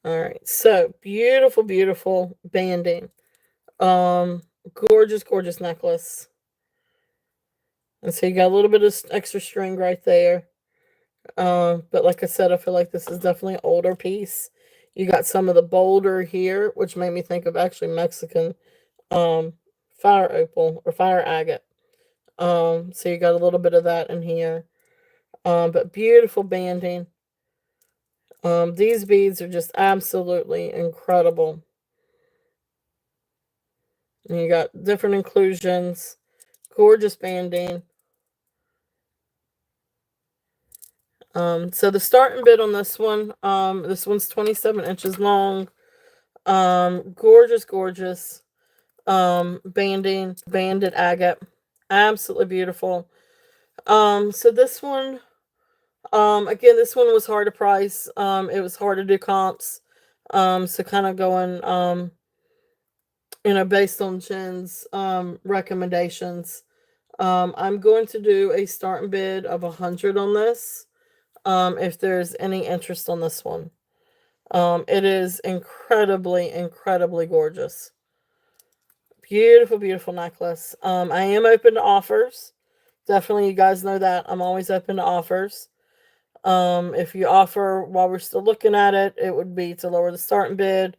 Speaker 1: All right, so beautiful banding. Gorgeous necklace. And so you got a little bit of extra string right there. But like I said, I feel like this is definitely an older piece. You got some of the boulder here, which made me think of actually Mexican fire opal or fire agate. So you got a little bit of that in here. But beautiful banding. These beads are just absolutely incredible. And you got different inclusions, gorgeous banding. So the starting bid on this one's 27 inches long. Gorgeous. Banding, banded agate. Absolutely beautiful. So this one, again, this one was hard to price. It was hard to do comps. So kind of going, based on Jen's, recommendations. I'm going to do a starting bid of 100 on this. If there's any interest on this one. It is incredibly gorgeous. Beautiful necklace. I am open to offers. Definitely, you guys know that. I'm always open to offers. If you offer while we're still looking at it, it would be to lower the starting bid.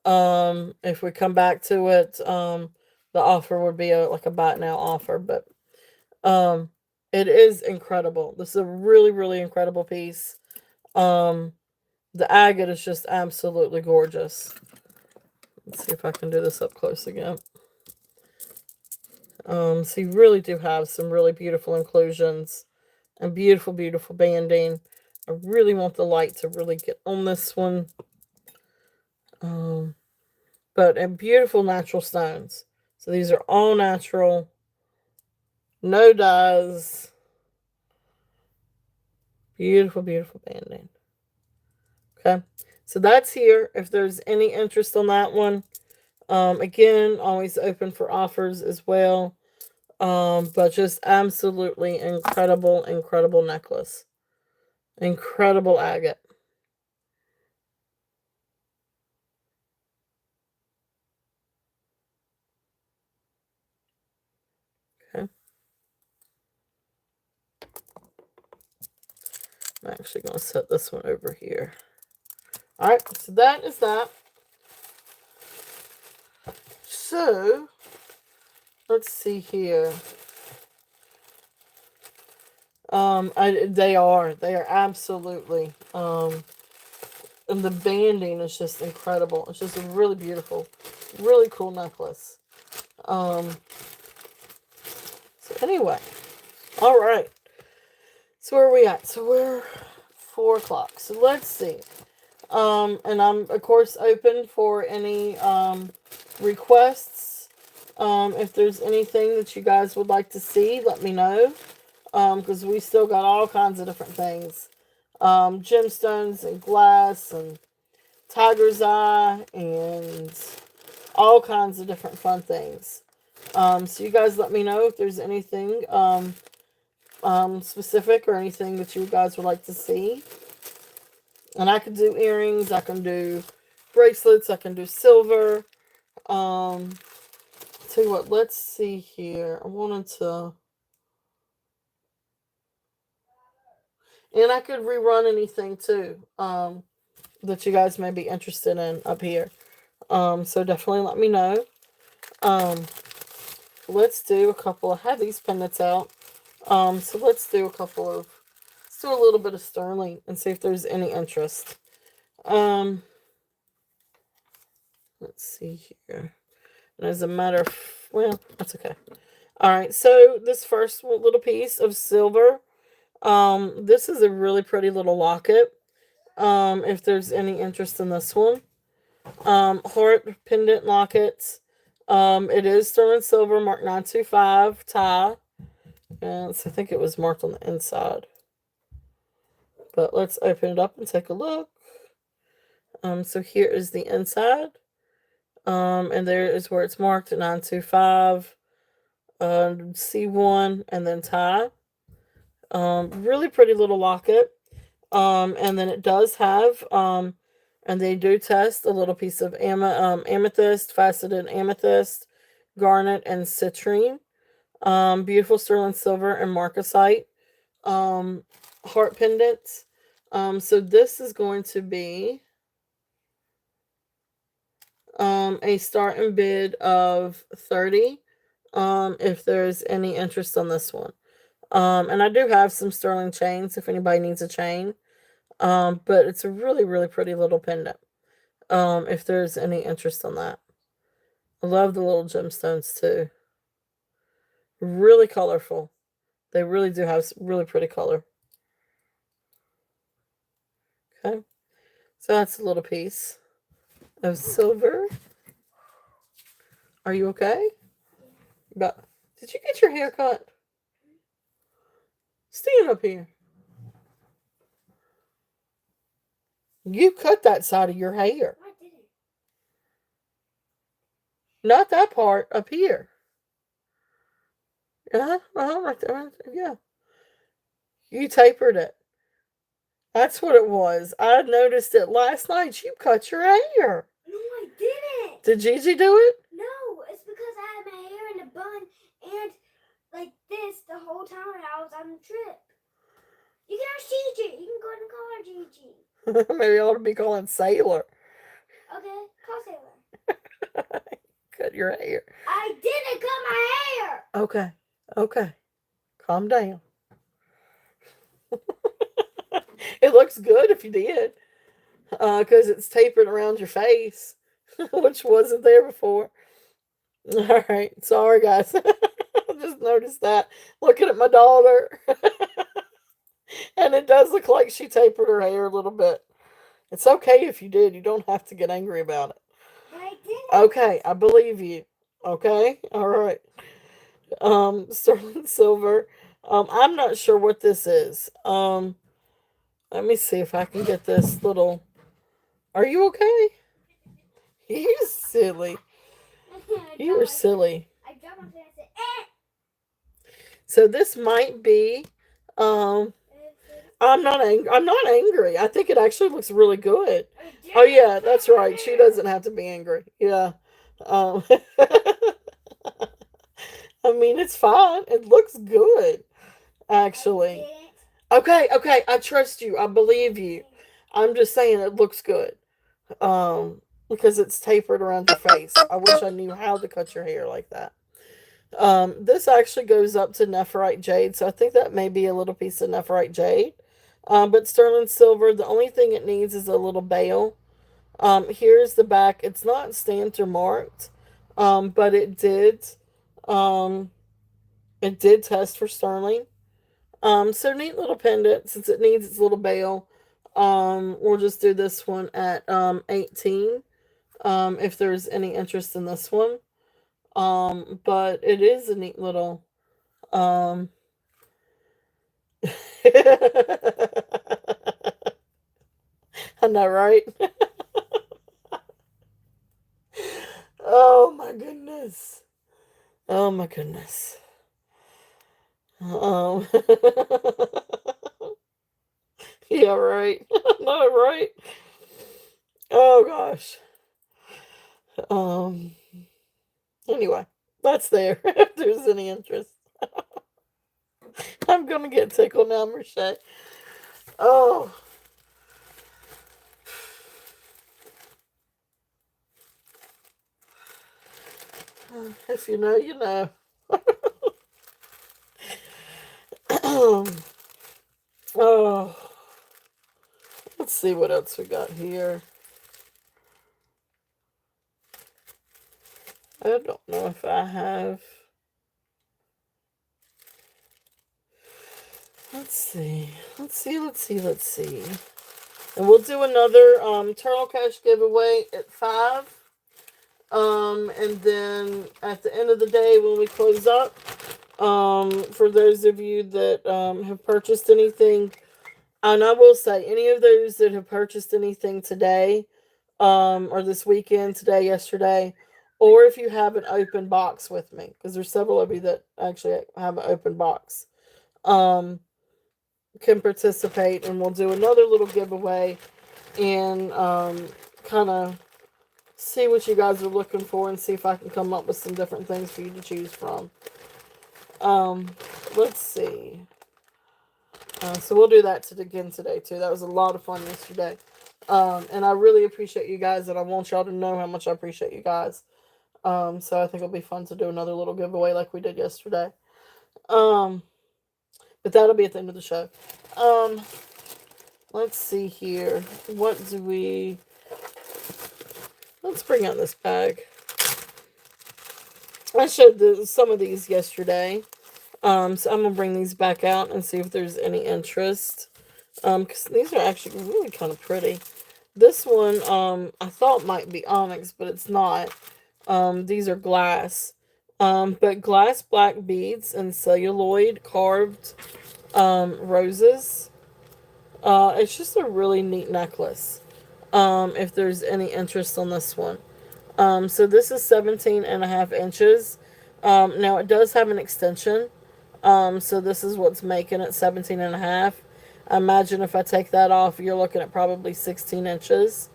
Speaker 1: If we come back to it, the offer would be like a buy it now offer. But it is incredible. This is a really incredible piece. The agate is just absolutely gorgeous. Let's see if I can do this up close again. So you really do have some really beautiful inclusions and beautiful banding. I really want the light to really get on this one. And beautiful natural stones. So these are all natural. No dyes. Beautiful banding. Okay. So that's here. If there's any interest on that one. Again, always open for offers as well. But just absolutely incredible necklace. Incredible agate. Okay. I'm actually going to set this one over here. Alright, so that is that. So, let's see here. They are absolutely, and the banding is just incredible. It's just a really beautiful, really cool necklace. So anyway, all right. So where are we at? So we're 4 o'clock. So let's see. And I'm of course open for any requests. If there's anything that you guys would like to see, let me know. Because we still got all kinds of different things. Gemstones and glass and tiger's eye and all kinds of different fun things. So you guys let me know if there's anything specific or anything that you guys would like to see. And I can do earrings, I can do bracelets, I can do silver. Tell you what, let's see here. I wanted to, and I could rerun anything too, that you guys may be interested in up here. So definitely let me know. Um, let's do a couple. I have these pendants out. So let's do let's do a little bit of sterling and see if there's any interest. Um, let's see here. And as a matter of, well, that's okay. All right, so this first little piece of silver, this is a really pretty little locket. If there's any interest in this one. Heart pendant lockets. It is sterling silver, marked 925 tie. And so I think it was marked on the inside. But let's open it up and take a look. So here is the inside. And there is where it's marked at 925. C1 and then tie. Really pretty little locket. And then it does have, and they do test a little piece of amethyst, faceted amethyst, garnet, and citrine. Beautiful sterling silver and marcasite. Heart pendants. So this is going to be a starting bid of 30. If there's any interest on this one. And I do have some sterling chains if anybody needs a chain. But it's a really, really pretty little pendant. If there's any interest on that. I love the little gemstones too. Really colorful. They really do have really pretty color. Okay. So that's a little piece of silver. Are you okay? But did you get your hair cut? Stand up here. You cut that side of your hair.
Speaker 2: I didn't.
Speaker 1: Not that part up here. Right there. Yeah. You tapered it. That's what it was. I noticed it last night. You cut your hair.
Speaker 2: No, I didn't.
Speaker 1: Did Gigi do it?
Speaker 2: No, it's because I had my hair in a bun and like this the whole time I was on the trip. You can ask Gigi. You can go ahead and call her Gigi.
Speaker 1: Maybe I ought to be calling Sailor.
Speaker 2: Okay, call Sailor.
Speaker 1: Cut your hair.
Speaker 2: I didn't cut my hair.
Speaker 1: Okay. Okay. Calm down. It looks good if you did. Because it's tapered around your face, which wasn't there before. All right. Sorry, guys. I just noticed that. Looking at my daughter. And it does look like she tapered her hair a little bit. It's okay if you did. You don't have to get angry about it.
Speaker 2: But I didn't.
Speaker 1: Okay, I believe you. Okay? All right. Sterling silver. I'm not sure what this is. Let me see if I can get this little. Are you okay? You silly. You were silly.
Speaker 2: I dropped my pen and said, eh.
Speaker 1: So this might be. I'm not angry. I think it actually looks really good. Oh yeah, that's right. She doesn't have to be angry. Yeah. Um, I mean, it's fine. It looks good, actually. Okay, I trust you. I believe you. I'm just saying it looks good. Because it's tapered around your face. I wish I knew how to cut your hair like that. This actually goes up to nephrite jade, so I think that may be a little piece of nephrite jade. But sterling silver, the only thing it needs is a little bail. Here's the back. It's not stamped or marked, but it did test for sterling. So neat little pendant. Since it needs its little bail, we'll just do this one at 18. If there's any interest in this one. But it is a neat little I know, right? Oh my goodness. Oh my goodness. Um, yeah, right. No, right. Oh gosh. Um. Anyway, that's there. If there's any interest, I'm gonna get tickled now, Merced. Oh, if you know, you know. Oh, let's see what else we got here. I don't know if I have. Let's see. Let's see. Let's see. Let's see. And we'll do another Turtle Cash giveaway at 5. And then at the end of the day, when we close up, for those of you that have purchased anything, and I will say, any of those that have purchased anything today, or this weekend, today, yesterday, or if you have an open box with me, because there's several of you that actually have an open box, can participate, and we'll do another little giveaway and kind of see what you guys are looking for and see if I can come up with some different things for you to choose from. Let's see. So we'll do that again today too. That was a lot of fun yesterday. And I really appreciate you guys, and I want y'all to know how much I appreciate you guys. So I think it'll be fun to do another little giveaway like we did yesterday. But that'll be at the end of the show. Let's see here. What do we... Let's bring out this bag. I showed some of these yesterday. So I'm going to bring these back out and see if there's any interest. Because these are actually really kind of pretty. This one, I thought might be onyx, but it's not. These are glass. But glass black beads and celluloid carved roses. It's just a really neat necklace. If there's any interest on this one. So this is 17.5 inches. Now it does have an extension. So this is what's making it 17.5. I imagine if I take that off, you're looking at probably 16 inches.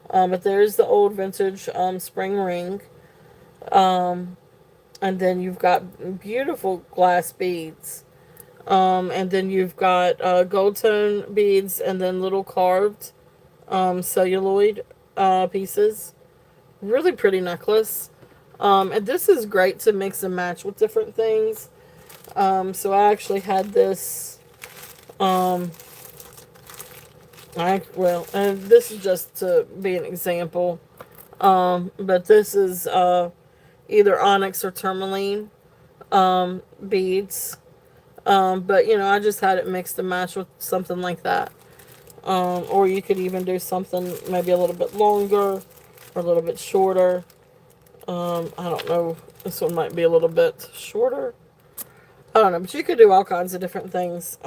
Speaker 1: But there's the old vintage spring ring. And then you've got beautiful glass beads. And then you've got gold tone beads and then little carved celluloid pieces. Really pretty necklace. And this is great to mix and match with different things. So I actually had this, and this is just to be an example. But this is, either onyx or tourmaline, beads. But I just had it mixed and matched with something like that. Or you could even do something maybe a little bit longer or a little bit shorter. I don't know. This one might be a little bit shorter. I don't know, but you could do all kinds of different things.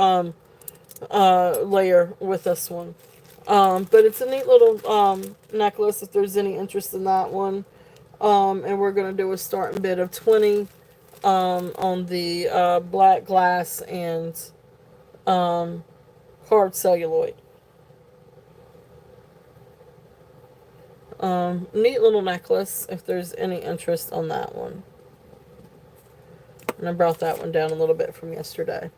Speaker 1: Layer with this one. But it's a neat little necklace if there's any interest in that one. And we're going to do a starting bid of 20 on the black glass and hard celluloid. Neat little necklace if there's any interest on that one. And I brought that one down a little bit from yesterday.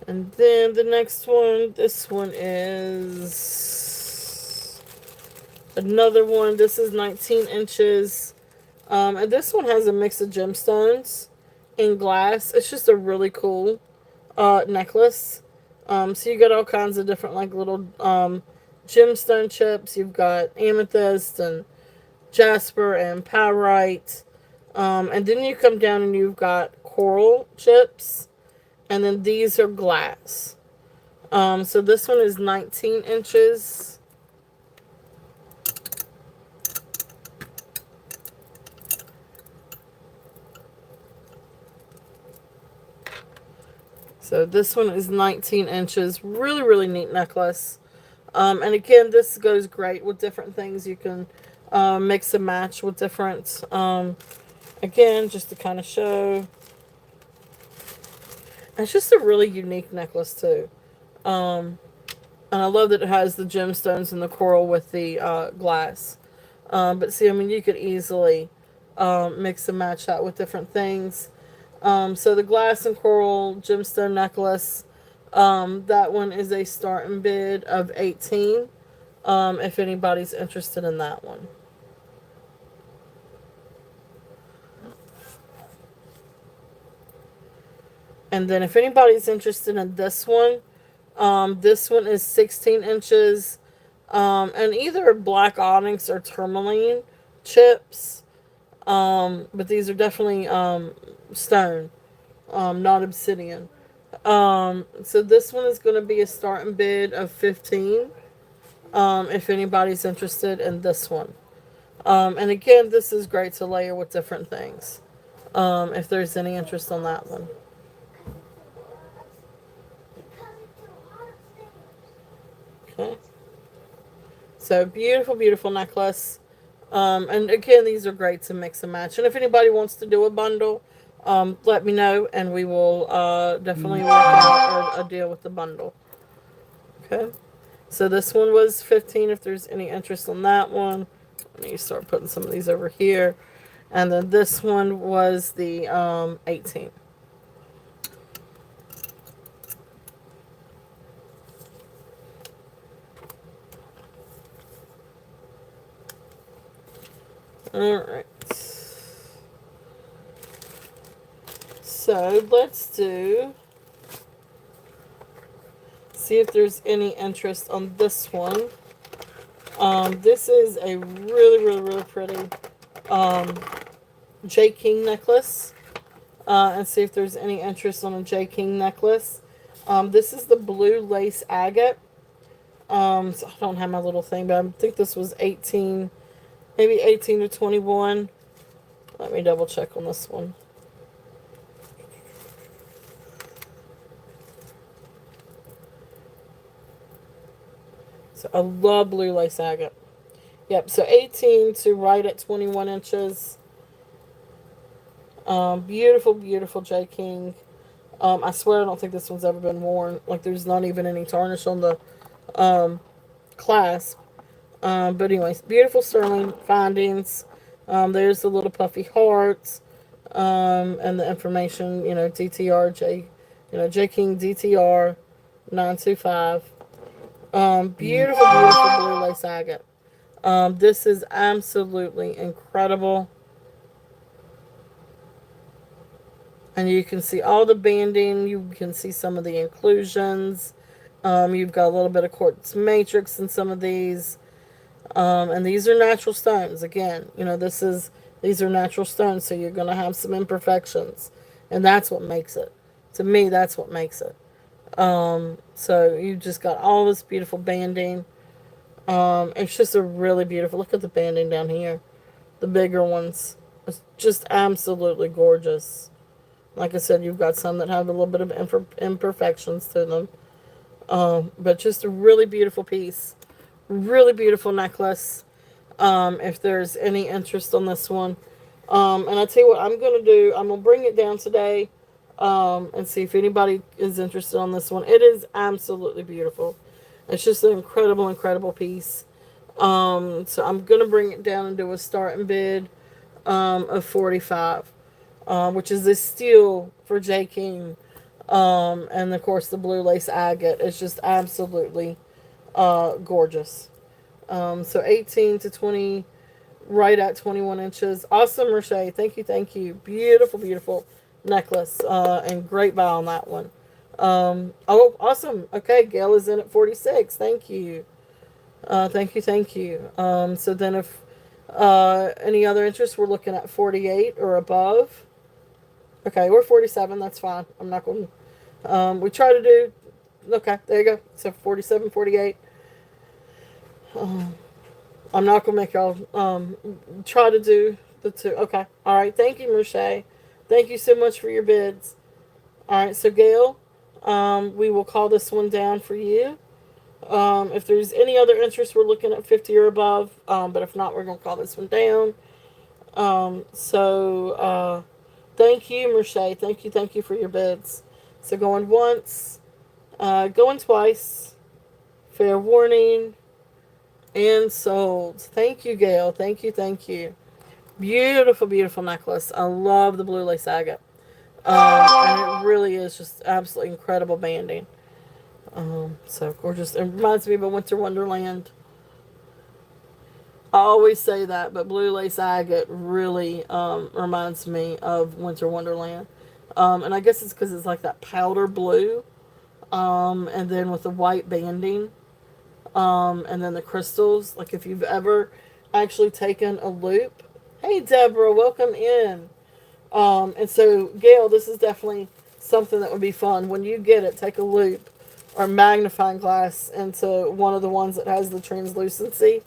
Speaker 1: And then the next one, this one is another one. This is 19 inches. And this one has a mix of gemstones in glass. It's just a really cool necklace. So you got all kinds of different like little gemstone chips. You've got amethyst and jasper and pyrite. And then you come down and you've got coral chips. And then these are glass. So this one is 19 inches. So this one is 19 inches. Really, really neat necklace. And again, this goes great with different things. You can mix and match with different, again, just to kind of show. It's just a really unique necklace too. Um, and I love that it has the gemstones and the coral with the glass. But see, I mean, you could easily mix and match that with different things. So the glass and coral gemstone necklace, that one is a starting bid of 18. If anybody's interested in that one. And then if anybody's interested in this one is 16 inches, and either black onyx or tourmaline chips. But these are definitely stone, not obsidian. So this one is going to be a starting bid of 15. If anybody's interested in this one. And again, this is great to layer with different things. If there's any interest on that one. Okay. So beautiful, beautiful necklace. And again, these are great to mix and match. And if anybody wants to do a bundle, let me know, and we will definitely work out a deal with the bundle. Okay. So this one was 15. If there's any interest on that one, let me start putting some of these over here. And then this one was the 18. All right. So let's see if there's any interest on this one. This is a really, really, really pretty J. King necklace. And see if there's any interest on a J. King necklace. This is the blue lace agate. So I don't have my little thing, but I think this was 18, maybe 18 to 21. Let me double check on this one. So I love blue lace agate. Yep, so 18 to right at 21 inches. Beautiful, beautiful J. King. I swear I don't think this one's ever been worn. Like, there's not even any tarnish on the clasp. But anyways, beautiful sterling findings. There's the little puffy hearts. And the information, DTR J. King DTR 925. Beautiful, beautiful blue lace agate. This is absolutely incredible. And you can see all the banding. You can see some of the inclusions. You've got a little bit of quartz matrix in some of these. And these are natural stones. Again, these are natural stones, so you're going to have some imperfections. And that's what makes it. To me, that's what makes it. So you just got all this beautiful banding. It's just a really beautiful, look at the banding down here. The bigger ones. It's just absolutely gorgeous. Like I said, you've got some that have a little bit of imperfections to them. But just a really beautiful piece. Really beautiful necklace. If there's any interest on this one. And I tell you what I'm going to do. I'm going to bring it down today. And see if anybody is interested on this one. It is absolutely beautiful. It's just an incredible, incredible piece. So I'm going to bring it down and do a starting bid of 45. Which is this steel for J. King. And of course the blue lace agate is just absolutely gorgeous. So 18 to 20, right at 21 inches. Awesome, Roche. Thank you, thank you. Beautiful, beautiful necklace. And great buy on that one. Oh, awesome. Okay, Gail is in at 46. Thank you. Thank you, thank you. So then if any other interest, we're looking at 48 or above. Okay, we're 47. That's fine. I'm not going to... we try to do... Okay, there you go. So 47, 48. I'm not going to make y'all try to do the two. Okay. All right. Thank you, Merche. Thank you so much for your bids. All right. So, Gail, we will call this one down for you. If there's any other interest, we're looking at 50 or above. But if not, we're going to call this one down. Thank you, Merche. Thank you for your bids. So going once, going twice, fair warning, and sold. Thank you, Gail. Thank you. Beautiful, beautiful necklace. I love the blue lace agate. And it really is just absolutely incredible banding. So gorgeous. It reminds me of a Winter Wonderland. I always say that, but blue lace agate really reminds me of Winter Wonderland. And I guess it's because it's like that powder blue, and then with the white banding, and then the crystals. Like if you've ever actually taken a loop. Hey, Deborah, welcome in. And so, Gail, this is definitely something that would be fun. When you get it, take a loop or magnifying glass into one of the ones that has the translucency,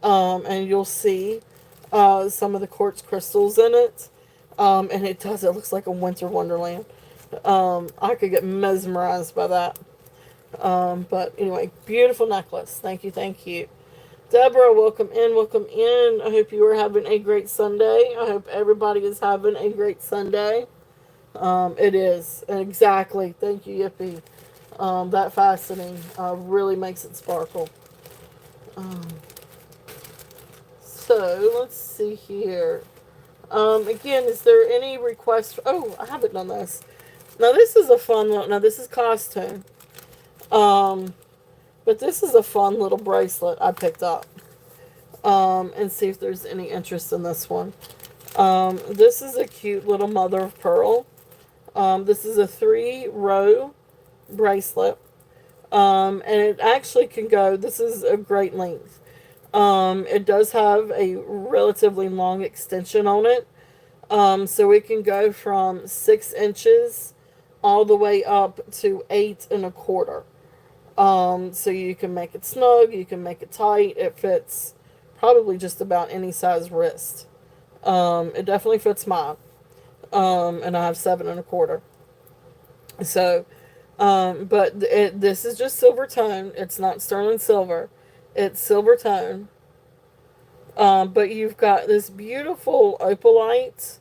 Speaker 1: and you'll see some of the quartz crystals in it. And it looks like a Winter Wonderland. I could get mesmerized by that. But anyway, beautiful necklace. Thank you. Deborah, welcome in. I hope you are having a great Sunday. I hope everybody is having a great Sunday. It is. Exactly. Thank you, Yippee. That fastening really makes it sparkle. So, let's see here. Again, is there any request? Oh, I haven't done this. Now, this is a fun one. Now, this is costume. But this is a fun little bracelet I picked up. And see if there's any interest in this one. This is a cute little mother of pearl. This is a 3-row bracelet. And it actually can go, this is a great length. It does have a relatively long extension on it. So it can go from 6 inches all the way up to 8 1/4. So you can make it snug, you can make it tight. It fits probably just about any size wrist. It definitely fits mine. And I have 7 1/4. So, but this is just silver tone. It's not sterling silver. It's silver tone. But you've got this beautiful opalite,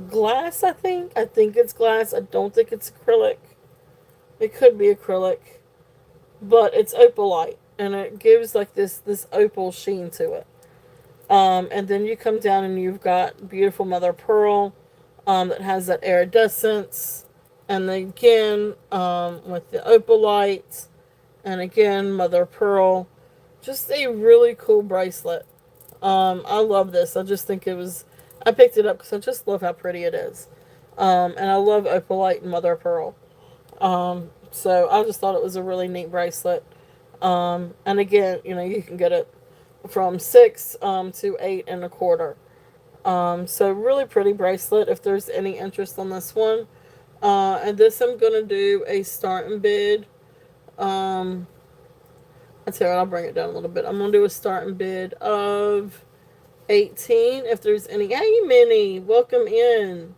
Speaker 1: glass, I think. I think it's glass. I don't think it's acrylic. It could be acrylic. But it's opalite. And it gives like this opal sheen to it. And then you come down and you've got beautiful mother of pearl that has that iridescence. And then again, with the opalite. And again, mother of pearl. Just a really cool bracelet. I love this. I just think I picked it up because I just love how pretty it is. And I love opalite and mother of pearl. So I just thought it was a really neat bracelet. And again, you can get it from 6 to 8 1/4. So really pretty bracelet if there's any interest on this one. And this I'm going to do a starting bid. I tell you what, I'll bring it down a little bit. I'm going to do a starting bid of 18 if there's any. Hey, Minnie, welcome in.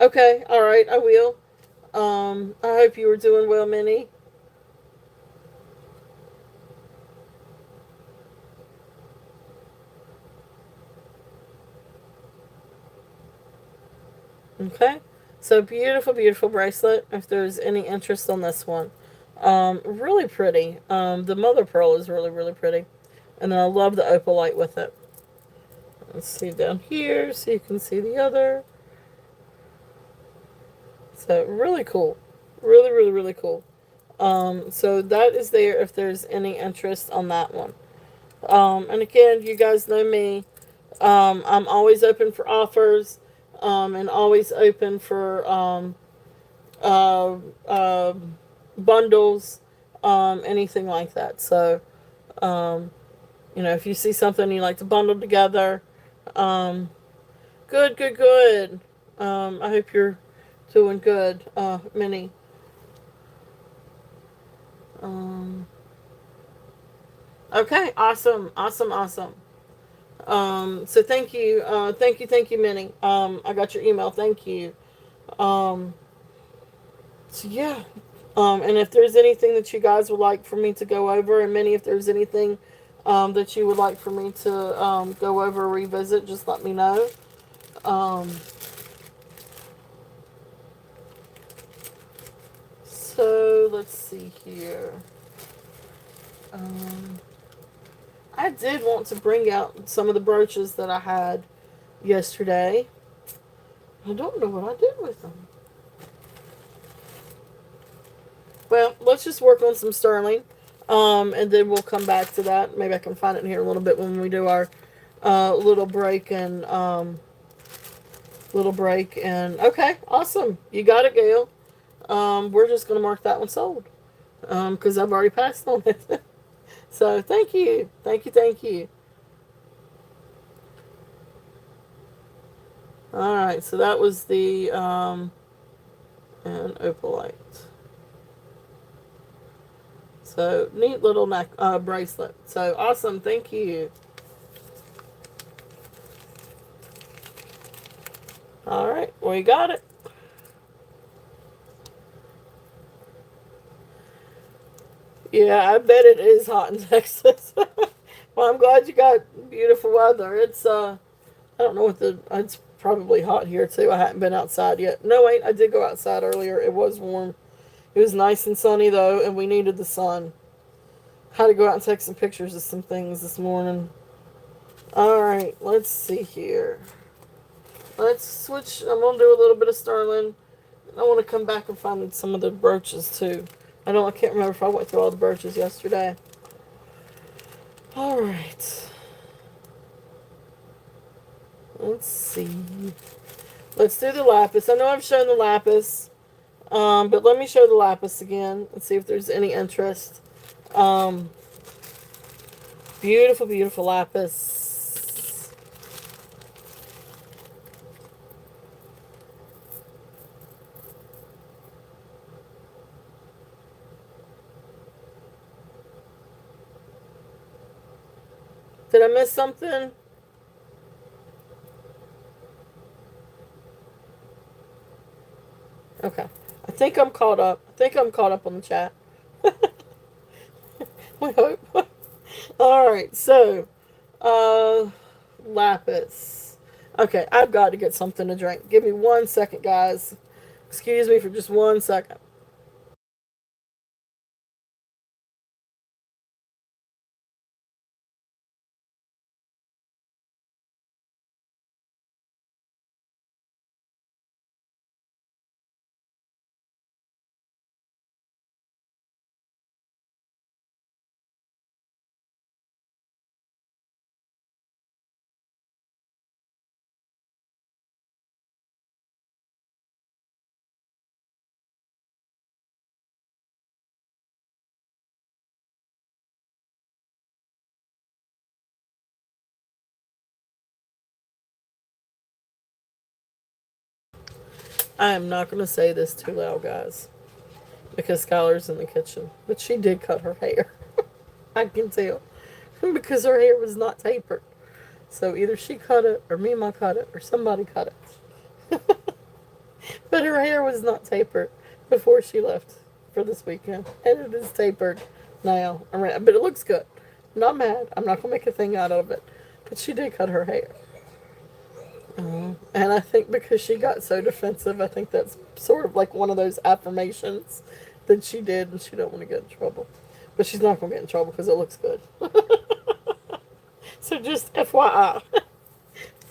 Speaker 1: Okay, all right, I will. I hope you were doing well, Minnie. Okay, so beautiful, beautiful bracelet. If there's any interest on this one, really pretty. The mother pearl is really, really pretty, and then I love the opalite with it. Let's see down here so you can see the other. So really cool, really, really, really cool. So that is there if there's any interest on that one. And again, you guys know me. I'm always open for offers, and always open for uh, uh, bundles, anything like that. So, if you see something you like to bundle together, good. I hope you're doing good, Minnie. Okay, awesome. So thank you, Minnie. I got your email. Thank you. So yeah, And if there's anything that you guys would like for me to go over, and Minnie, if there's anything that you would like for me to go over or revisit, just let me know. Um, so let's see here. I did want to bring out some of the brooches that I had yesterday. I don't know what I did with them. Well, let's just work on some sterling. And then we'll come back to that. Maybe I can find it in here a little bit when we do our little break and okay, awesome. You got it, Gail. We're just gonna mark that one sold. Because I've already passed on it. So thank you. Thank you, thank you. Alright, so that was the and opalite. So neat little neck bracelet. So awesome, thank you. Alright, we got it. Yeah, I bet it is hot in Texas. Well, I'm glad you got beautiful weather. It's I don't know what it's probably hot here too. I haven't been outside yet. No, wait, I did go outside earlier. It was warm. It was nice and sunny though, and we needed the sun. Had to go out and take some pictures of some things this morning. Alright, let's see here. Let's switch. I'm going to do a little bit of sterling. I want to come back and find some of the brooches too. I can't remember if I went through all the brooches yesterday. Alright. Let's see. Let's do the lapis. I know I've shown the lapis. But let me show the lapis again and see if there's any interest. Beautiful, beautiful lapis. Did I miss something? Okay. I think I'm caught up. I think I'm caught up on the chat. We hope. Alright, so lapis. Okay, I've got to get something to drink. Give me 1 second, guys. Excuse me for just 1 second. I am not going to say this too loud, guys, because Skylar's in the kitchen. But she did cut her hair. I can tell. Because her hair was not tapered. So either she cut it, or Mima cut it, or somebody cut it. But her hair was not tapered before she left for this weekend. And it is tapered now. But it looks good. I'm not mad. I'm not going to make a thing out of it. But she did cut her hair. And I think because she got so defensive, I think that's sort of like one of those affirmations that she did, and she don't want to get in trouble. But she's not going to get in trouble because it looks good. So just FYI.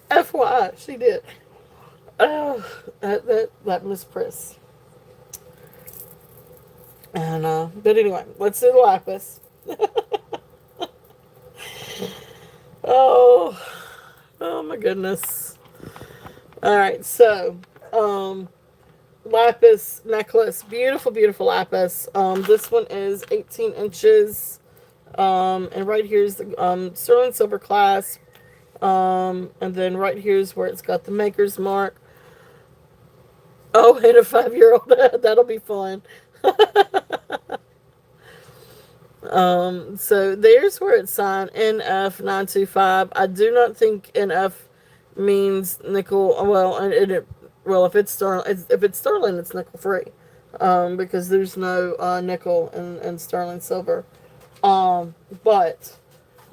Speaker 1: FYI, she did. Oh, that Miss Priss. And, but anyway, let's do the lapis. Oh my goodness. Alright, so, lapis necklace. Beautiful, beautiful lapis. This one is 18 inches. And right here's the sterling silver clasp. And then right here's where it's got the maker's mark. Oh, and a 5-year-old. That'll be fun. So there's where it's signed NF925. I do not think NF means nickel. Well, if it's sterling, it's nickel free. because there's no nickel and sterling silver. Um, but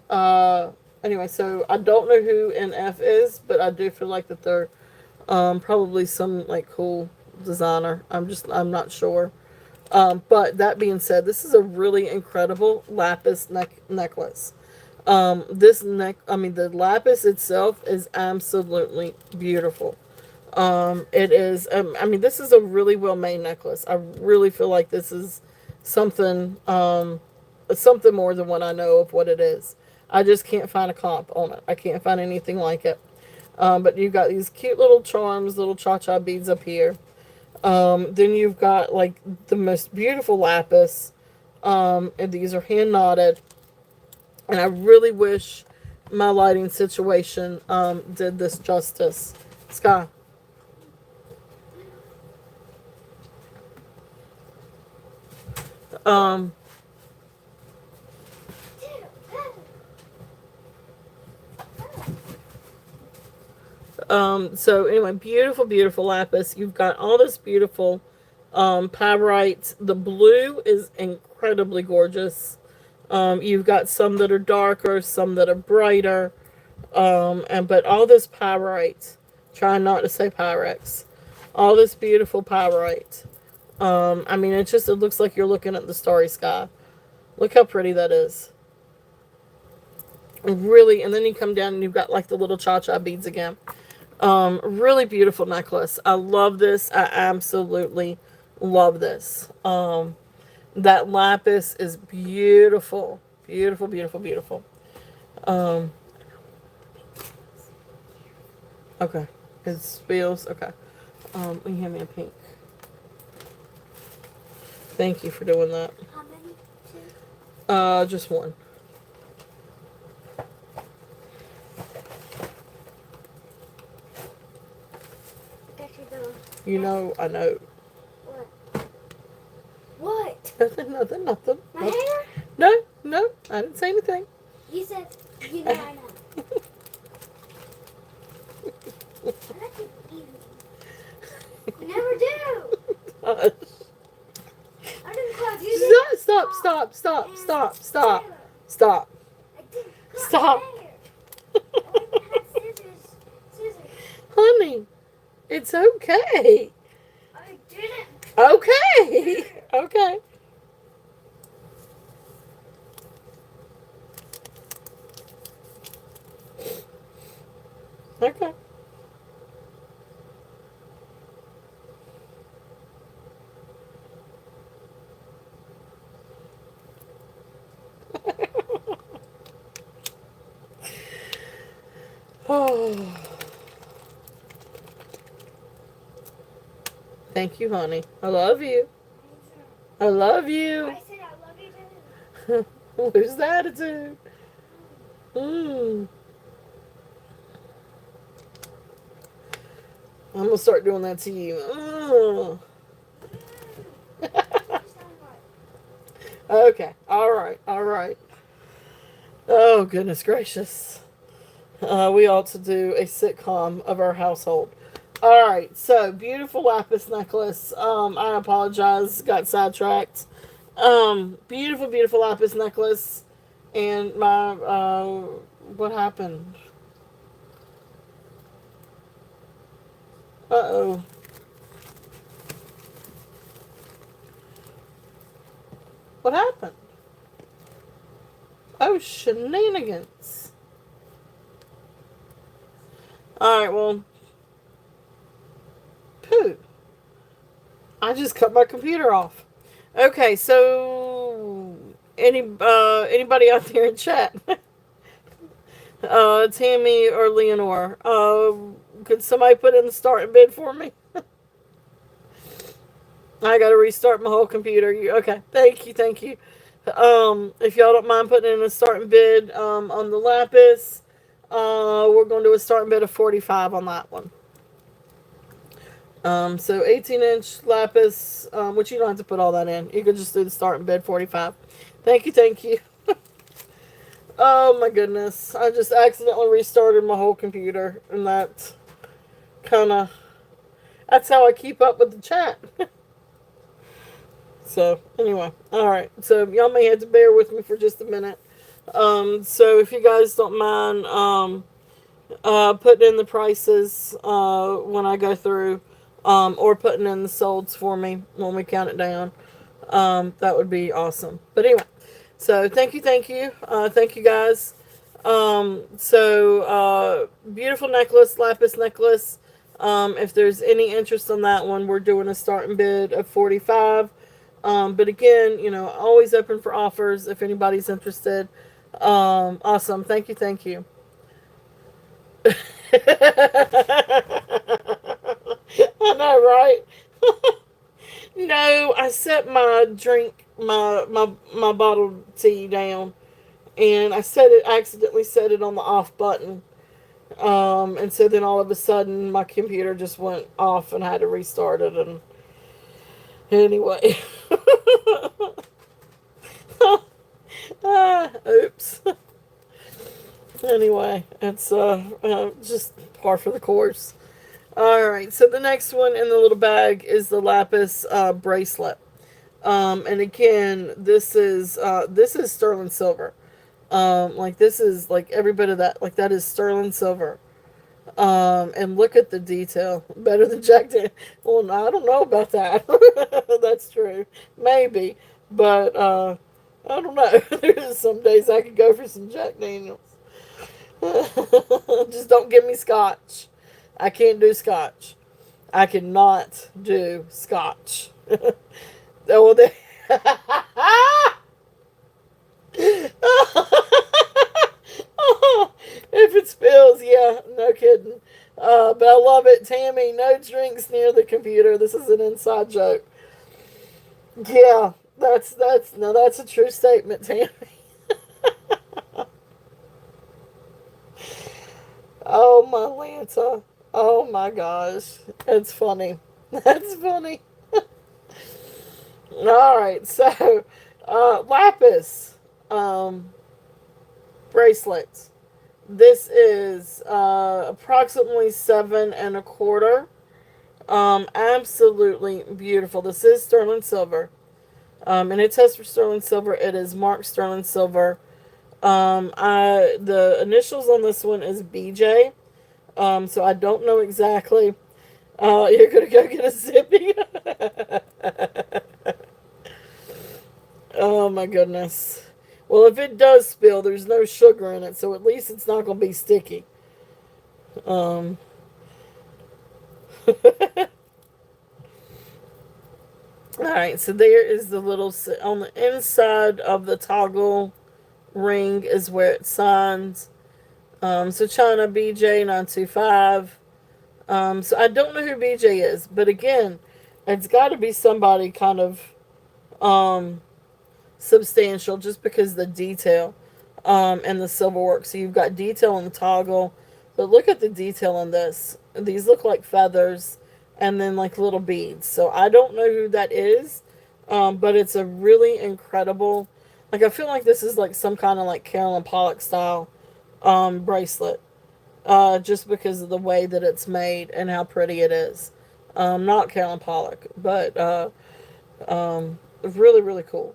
Speaker 1: uh, anyway, so I don't know who NF is, but I do feel like that they're probably some like cool designer. I'm not sure. But that being said, this is a really incredible lapis necklace. The lapis itself is absolutely beautiful. It is. This is a really well made necklace. I really feel like this is something, something more than what I know of what it is. I just can't find a comp on it. I can't find anything like it. But you've got these cute little charms, little cha-cha beads up here. Then you've got like the most beautiful lapis. And these are hand knotted. And I really wish my lighting situation did this justice. Sky. Um, so anyway, beautiful, beautiful lapis. You've got all this beautiful pyrite. The blue is incredibly gorgeous. You've got some that are darker, some that are brighter. But all this pyrite, trying not to say Pyrex, all this beautiful pyrite. It looks like you're looking at the starry sky. Look how pretty that is. Really, and then you come down and you've got like the little cha-cha beads again. Really beautiful necklace. I love this. I absolutely love this. That lapis is beautiful. Beautiful, beautiful, beautiful. Um, okay. It feels, okay. You hand me a pink. Thank you for doing that.
Speaker 2: How many? Two?
Speaker 1: Just one. You know, I know.
Speaker 2: What? What?
Speaker 1: Nothing, nothing, nothing.
Speaker 2: My hair?
Speaker 1: No, I didn't say anything.
Speaker 2: You said, you know I know. I like to eat it. You never do. I didn't cut you.
Speaker 1: Stop.
Speaker 2: I didn't cut
Speaker 1: Stop.
Speaker 2: my hair. I had scissors.
Speaker 1: Honey, it's okay.
Speaker 2: I didn't.
Speaker 1: Okay. Okay. Okay. Oh. Thank you, honey. I love you. I love you.
Speaker 2: I said I love you too.
Speaker 1: Where's the attitude? Mm. I'm gonna start doing that to you. Okay. All right. Oh, goodness gracious. We ought to do a sitcom of our household. All right. So, beautiful lapis necklace. I apologize. Got sidetracked. Beautiful, beautiful lapis necklace. And my, what happened? Uh-oh. What happened? Oh, shenanigans. Alright, well. Pooh. I just cut my computer off. Okay, so anybody out there in chat? Tammy or Leonore. Could somebody put in the starting bid for me? I gotta restart my whole computer. Okay, thank you. If y'all don't mind putting in a starting bid on the lapis, we're going to do a starting bid of 45 on that one. So 18-inch lapis, which you don't have to put all that in. You could just do the starting bid 45. Thank you. Oh my goodness. I just accidentally restarted my whole computer, and that's how I keep up with the chat. So anyway, all right. So y'all may have to bear with me for just a minute. So if you guys don't mind, putting in the prices when I go through, or putting in the solds for me when we count it down, that would be awesome. But anyway, so thank you guys. Beautiful necklace, lapis necklace. If there's any interest in that one, we're doing a starting bid of 45. But again, always open for offers if anybody's interested. Awesome. Thank you. I know, right? No, I set my drink, my bottled tea down, and I accidentally set it on the off button. And so then all of a sudden my computer just went off and I had to restart it. And anyway, oops. Anyway, it's just par for the course. All right, so the next one in the little bag is the lapis bracelet. And again, this is sterling silver. Like this is like every bit of that. Like that is sterling silver. And look at the detail. Better than Jack Daniels. Well, no, I don't know about that. That's true. Maybe, but I don't know. There's some days I could go for some Jack Daniels. Just don't give me scotch. I can't do scotch. I cannot do scotch. Oh, they. If it spills, yeah, no kidding. But I love it, Tammy. No drinks near the computer. This is an inside joke. Yeah, that's a true statement, Tammy. Oh my Lanta. Oh my gosh. It's funny. That's funny. Alright, so lapis bracelets. This is approximately 7.25. Absolutely beautiful. This is sterling silver. And it tests for sterling silver. It is marked sterling silver. The initials on this one is BJ. So I don't know exactly. You're gonna go get a zippy. Oh my goodness. Well, if it does spill, there's no sugar in it, so at least it's not gonna be sticky. Um. Alright, so there is the little, on the inside of the toggle ring is where it signs. So China BJ 925. So I don't know who BJ is, but again, it's got to be somebody kind of substantial just because the detail and the silver work. So you've got detail on the toggle, but look at the detail on this. These look like feathers and then like little beads. So I don't know who that is, but it's a really incredible, like I feel like this is like some kind of like Carolyn Pollock style bracelet, just because of the way that it's made and how pretty it is. Not Carolyn Pollock, but really, really cool.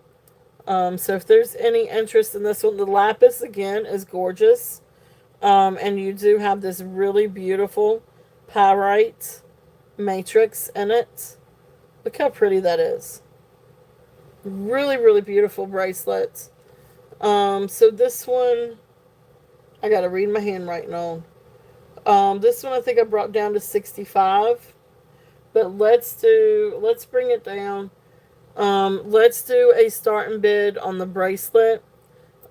Speaker 1: So if there's any interest in this one, the lapis again is gorgeous. And you do have this really beautiful pyrite matrix in it. Look how pretty that is. Really, really beautiful bracelet. So this one, I gotta read my handwriting on. This one I think I brought down to 65. But let's bring it down. Let's do a starting bid on the bracelet.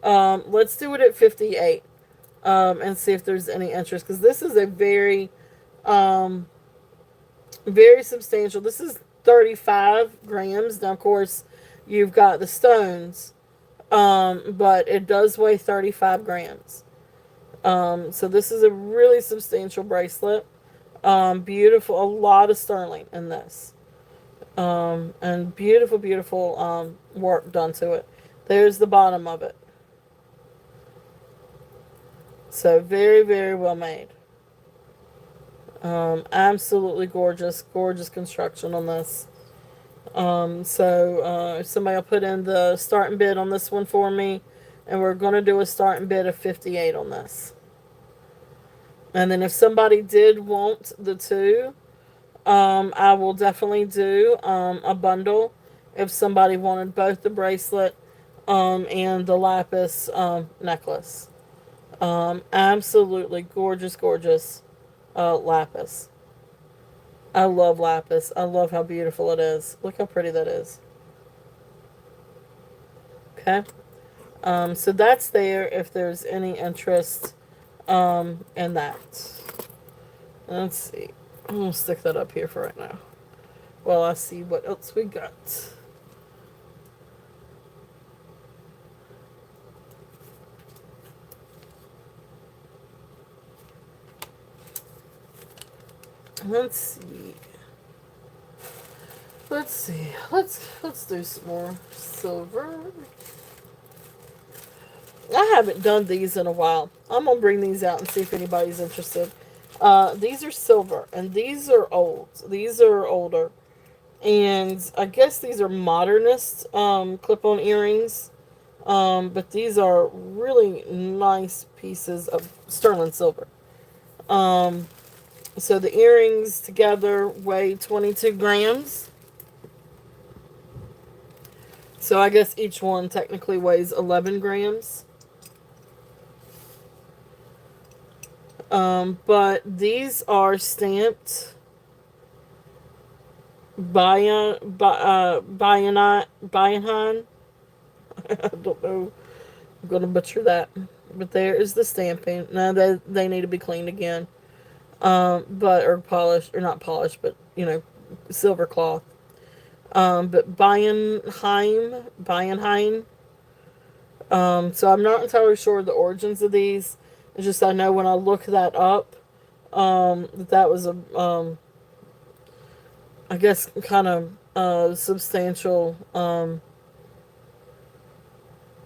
Speaker 1: Let's do it at 58. And see if there's any interest. Because this is a very, very substantial. This is 35 grams. Now, of course, you've got the stones. But it does weigh 35 grams. So this is a really substantial bracelet. Beautiful. A lot of sterling in this. And beautiful, beautiful work done to it. There's the bottom of it. So very, very well made. Absolutely gorgeous, gorgeous construction on this. So if somebody will put in the starting bid on this one for me, and we're going to do a starting bid of 58 on this. And then if somebody did want the two, I will definitely do a bundle if somebody wanted both the bracelet and the lapis necklace. Absolutely gorgeous, gorgeous lapis. I love lapis. I love how beautiful it is. Look how pretty that is. Okay. So that's there if there's any interest in that. Let's see. I'm going to stick that up here for right now. Well, I see what else we got. Let's see. Let's see. Let's do some more silver. I haven't done these in a while. I'm gonna bring these out and see if anybody's interested. These are silver, and these are old. These are older, and I guess these are modernist clip-on earrings. But these are really nice pieces of sterling silver. So the earrings together weigh 22 grams. So I guess each one technically weighs 11 grams. But these are stamped Bayenheim. I don't know. I'm going to butcher that. But there is the stamping. Now they need to be cleaned again. Or polished, or not polished, but, silver cloth. But Bayenheim. So I'm not entirely sure the origins of these. It's just I know when I look that up, that was a, I guess, kind of substantial.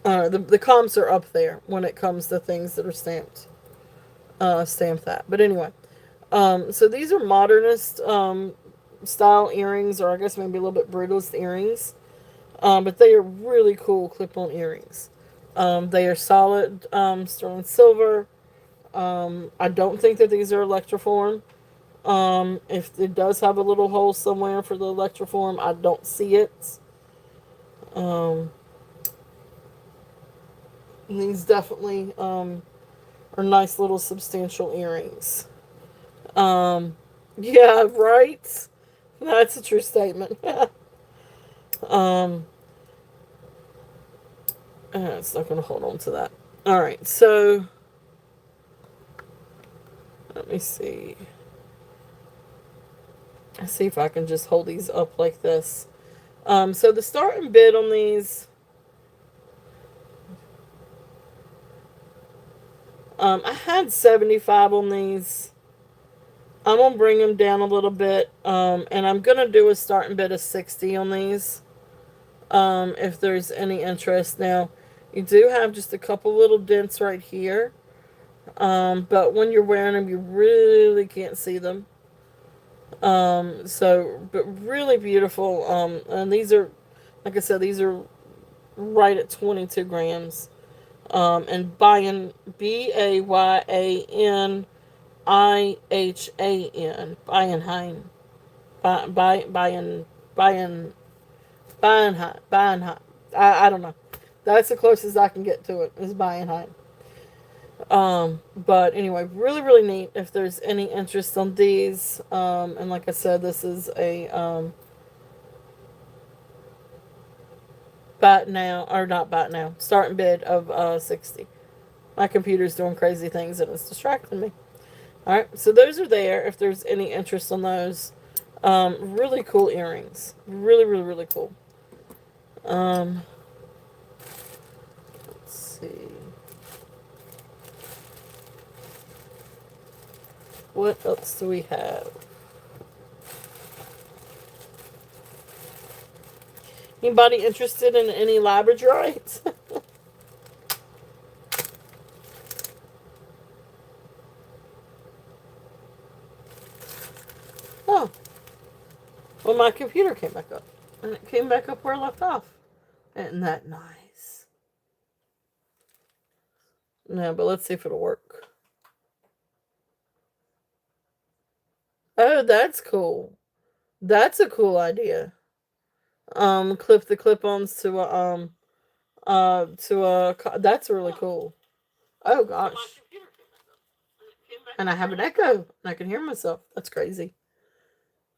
Speaker 1: The comps are up there when it comes to things that are stamped that. But anyway, so these are modernist style earrings, or I guess maybe a little bit brutalist earrings. But they are really cool clip-on earrings. They are solid sterling silver. I don't think that these are electroform. If it does have a little hole somewhere for the electroform, I don't see it. These definitely are nice little substantial earrings. Yeah, right? That's a true statement. It's not going to hold on to that. Alright, so let me see. Let's see if I can just hold these up like this. So the starting bid on these, I had 75 on these. I'm going to bring them down a little bit, and I'm going to do a starting bid of 60 on these, if there's any interest. Now, you do have just a couple little dents right here, but when you're wearing them, you really can't see them. But really beautiful, and these are, like I said, these are right at 22 grams, and Bayan, Bayanhian, Bayenheim, Bayenheim. I don't know. That's the closest I can get to it, is Bayenheim. But anyway, really, really neat if there's any interest on these. And like I said, this is a, starting bid of 60. My computer's doing crazy things and it's distracting me. Alright, so those are there if there's any interest on those. Really cool earrings. Really, really, really cool. Let's see. What else do we have? Anybody interested in any labradorites? Oh. Well, my computer came back up. And it came back up where I left off. Isn't that nice? No, but let's see if it'll work. Oh, that's cool. That's a cool idea. Clip the clip-ons to a that's really cool. Oh gosh. And I have an echo and I can hear myself. That's crazy.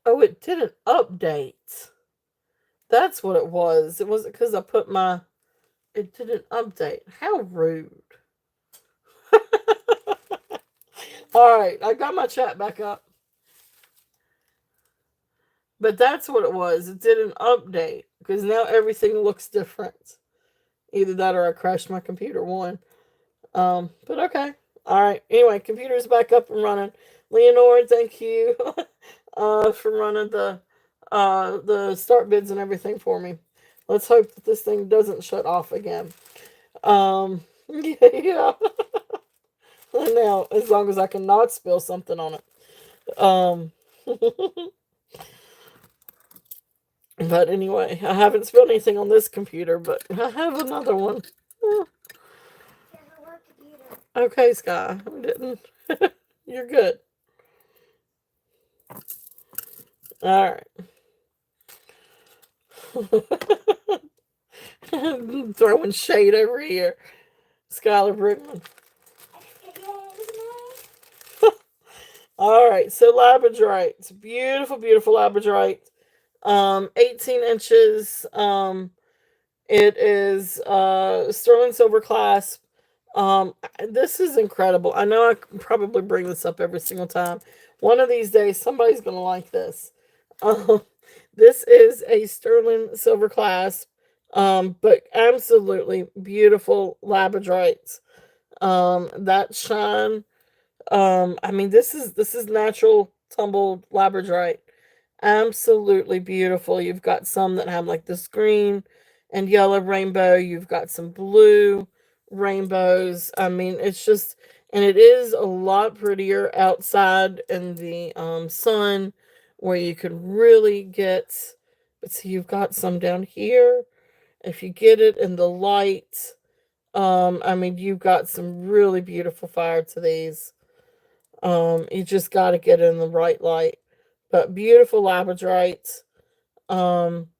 Speaker 1: Oh, it didn't update. That's what it was. It wasn't because I put my. It didn't update. How rude. All right, I got my chat back up. But that's what it was. It didn't update because now everything looks different. Either that or I crashed my computer. One. But okay. All right. Anyway, computer's back up and running. Leonore, thank you for running the start bids and everything for me. Let's hope that this thing doesn't shut off again. Yeah. Now, as long as I can not spill something on it. But anyway, I haven't spilled anything on this computer, but I have another one. Okay, Sky. I didn't. You're good. All right. Throwing shade over here. Skylar Brickman. All right, so labradorite. Beautiful, beautiful labradorite. 18 inches. It is sterling silver clasp. This is incredible. I know I can probably bring this up every single time. One of these days, somebody's gonna like this. This is a sterling silver clasp, but absolutely beautiful labradorites. That shine. I mean, this is natural tumbled labradorite. Absolutely beautiful. You've got some that have like this green and yellow rainbow. You've got some blue rainbows. I mean, it's just, and it is a lot prettier outside in the sun where you could really get, let's see, you've got some down here. If you get it in the light, I mean, you've got some really beautiful fire to these. You just got to get in the right light. But beautiful labradorites. Um,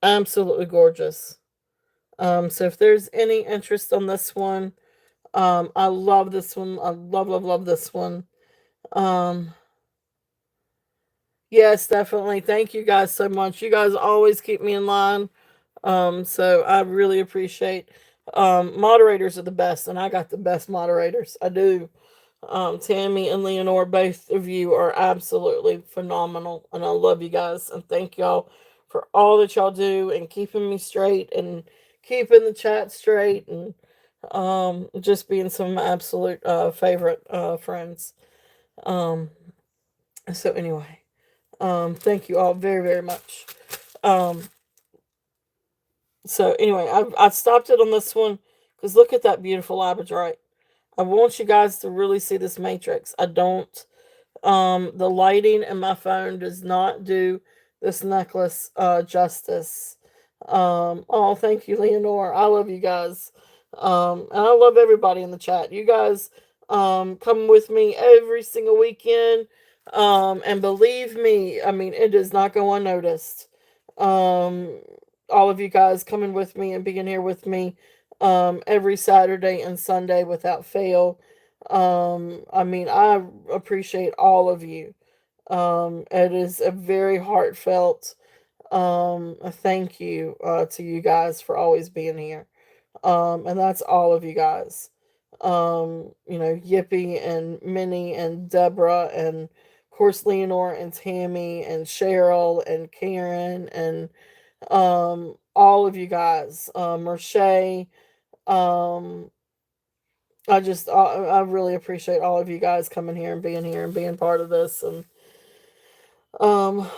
Speaker 1: Absolutely gorgeous. So if there's any interest on this one, I love this one. I love, love, love this one. Um, yes, definitely. Thank you guys so much. You guys always keep me in line. So I really appreciate moderators are the best, and I got the best moderators. I do. Tammy and Leonore, both of you are absolutely phenomenal, and I love you guys, and thank y'all for all that y'all do and keeping me straight and keeping the chat straight and just being some of my absolute favorite friends. Um, so anyway, thank you all very very much. Um, so anyway, I stopped it on this one because look at that beautiful labradorite. I want you guys to really see this matrix. I don't. The lighting in my phone does not do this necklace justice. Oh, thank you, Leonore. I love you guys. And I love everybody in the chat. You guys come with me every single weekend. And believe me, I mean, it does not go unnoticed. Um, all of you guys coming with me and being here with me every Saturday and Sunday without fail. I mean, I appreciate all of you. It is a very heartfelt a thank you to you guys for always being here. And that's all of you guys. Yippee and Minnie and Deborah and of course Leonore and Tammy and Cheryl and Karen and all of you guys. Merche, um, I really appreciate all of you guys coming here and being part of this. And um,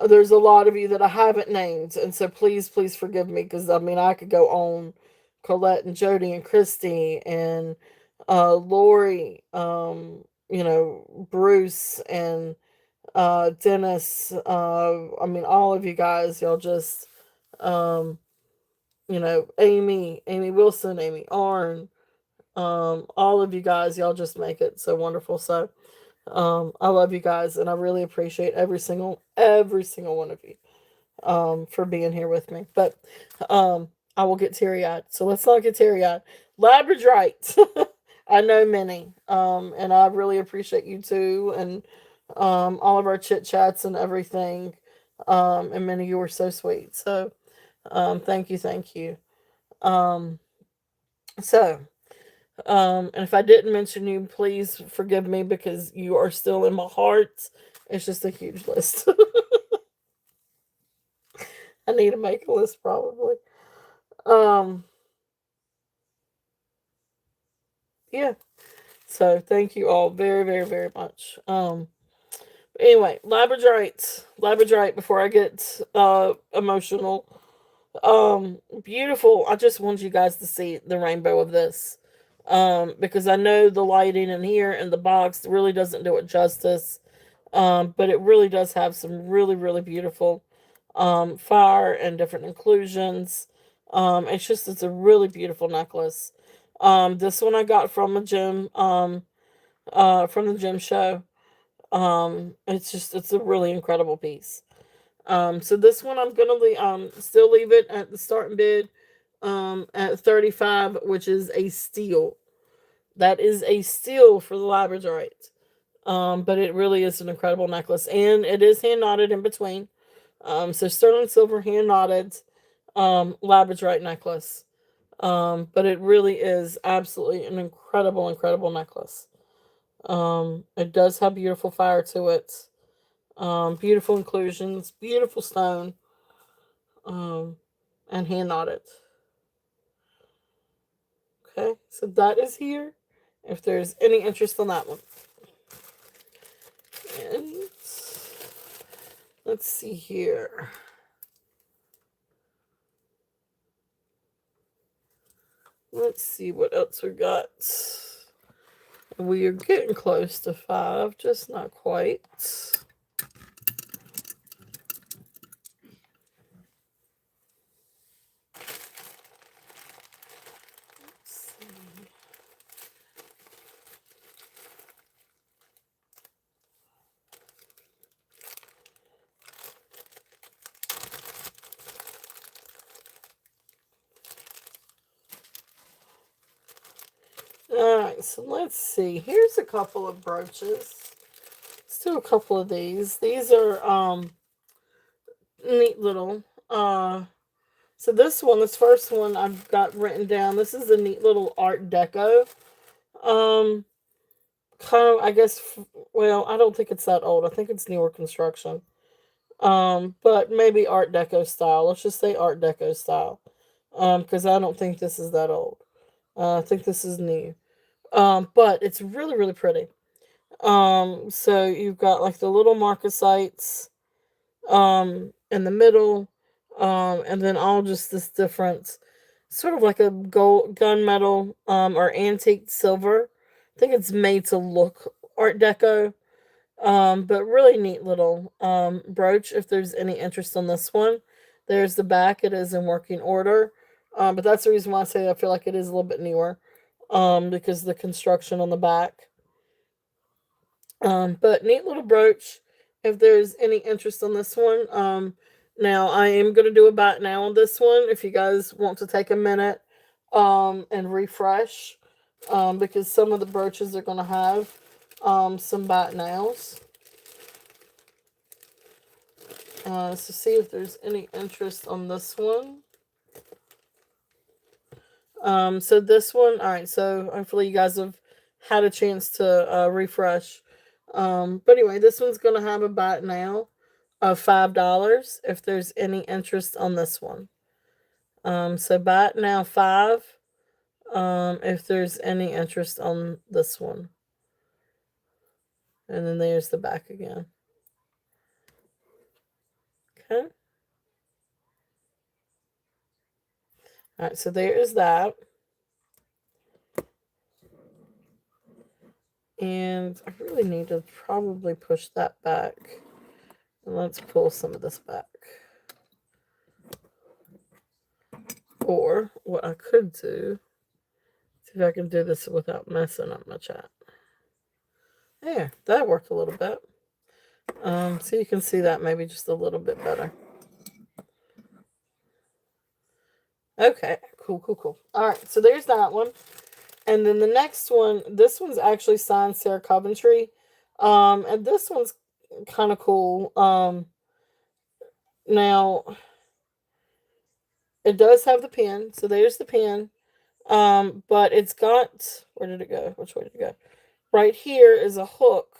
Speaker 1: there's a lot of you that I haven't named, and so please forgive me because I mean I could go on. Colette and Jody and Christy and Lori, Bruce and Dennis, I mean, all of you guys, y'all just, um, Amy Wilson, Amy Arn, all of you guys, y'all just make it so wonderful. So, I love you guys, and I really appreciate every single one of you, for being here with me. But, I will get teary-eyed. So let's not get teary-eyed. Labradorite. I know many, and I really appreciate you too, and all of our chit chats and everything. And many of you were so sweet. So, thank you, thank you. Um, so, and if I didn't mention you, please forgive me because you are still in my heart. It's just a huge list. I need to make a list probably. Um, yeah. So thank you all very, very, very much. Anyway, Labradorite before I get emotional. Beautiful. I just want you guys to see the rainbow of this. Because I know the lighting in here and the box really doesn't do it justice. But it really does have some really, really beautiful fire and different inclusions. It's a really beautiful necklace. This one I got from a gym, from the gym show. It's a really incredible piece. So this one I'm gonna still leave it at the starting bid, at 35, which is a steal. That is a steal for the Labradorite. But it really is an incredible necklace, and it is hand knotted in between. So sterling silver hand knotted, Labradorite necklace. But it really is absolutely an incredible, incredible necklace. It does have beautiful fire to it. Beautiful inclusions, beautiful stone, um, and hand knotted. Okay, so that is here. If there's any interest on that one. And let's see here. Let's see what else we got. We are getting close to 5, just not quite. Alright, so let's see. Here's a couple of brooches. Let's do a couple of these. These are neat little. So this first one I've got written down. This is a neat little Art Deco. Kind of, I guess, well, I don't think it's that old. I think it's newer construction. But maybe Art Deco style. Let's just say Art Deco style. Because I don't think this is that old. I think this is new. But it's really, really pretty. So you've got like the little marcasites, in the middle, and then all just this different, sort of like a gold gunmetal, or antique silver. I think it's made to look Art Deco. But really neat little brooch. If there's any interest on this one, there's the back. It is in working order. But that's the reason why I say I feel like it is a little bit newer. Because of the construction on the back. But neat little brooch. If there's any interest on this one, now I am gonna do a bat now on this one. If you guys want to take a minute, and refresh, because some of the brooches are gonna have, some bat nows. So see if there's any interest on this one. So this one, all right. So hopefully you guys have had a chance to refresh. But anyway, this one's gonna have a bat now of $5 if there's any interest on this one. So bat now 5. If there's any interest on this one. And then there's the back again. Okay. All right, so there is that. And I really need to probably push that back. And let's pull some of this back. Or what I could do, see if I can do this without messing up my chat. There, that worked a little bit. So you can see that maybe just a little bit better. Okay, cool. All right, so there's that one. And then the next one, this one's actually signed Sarah Coventry. And this one's kind of cool. Now, it does have the pen, so there's the pen. But it's got, where did it go? Which way did it go? Right here is a hook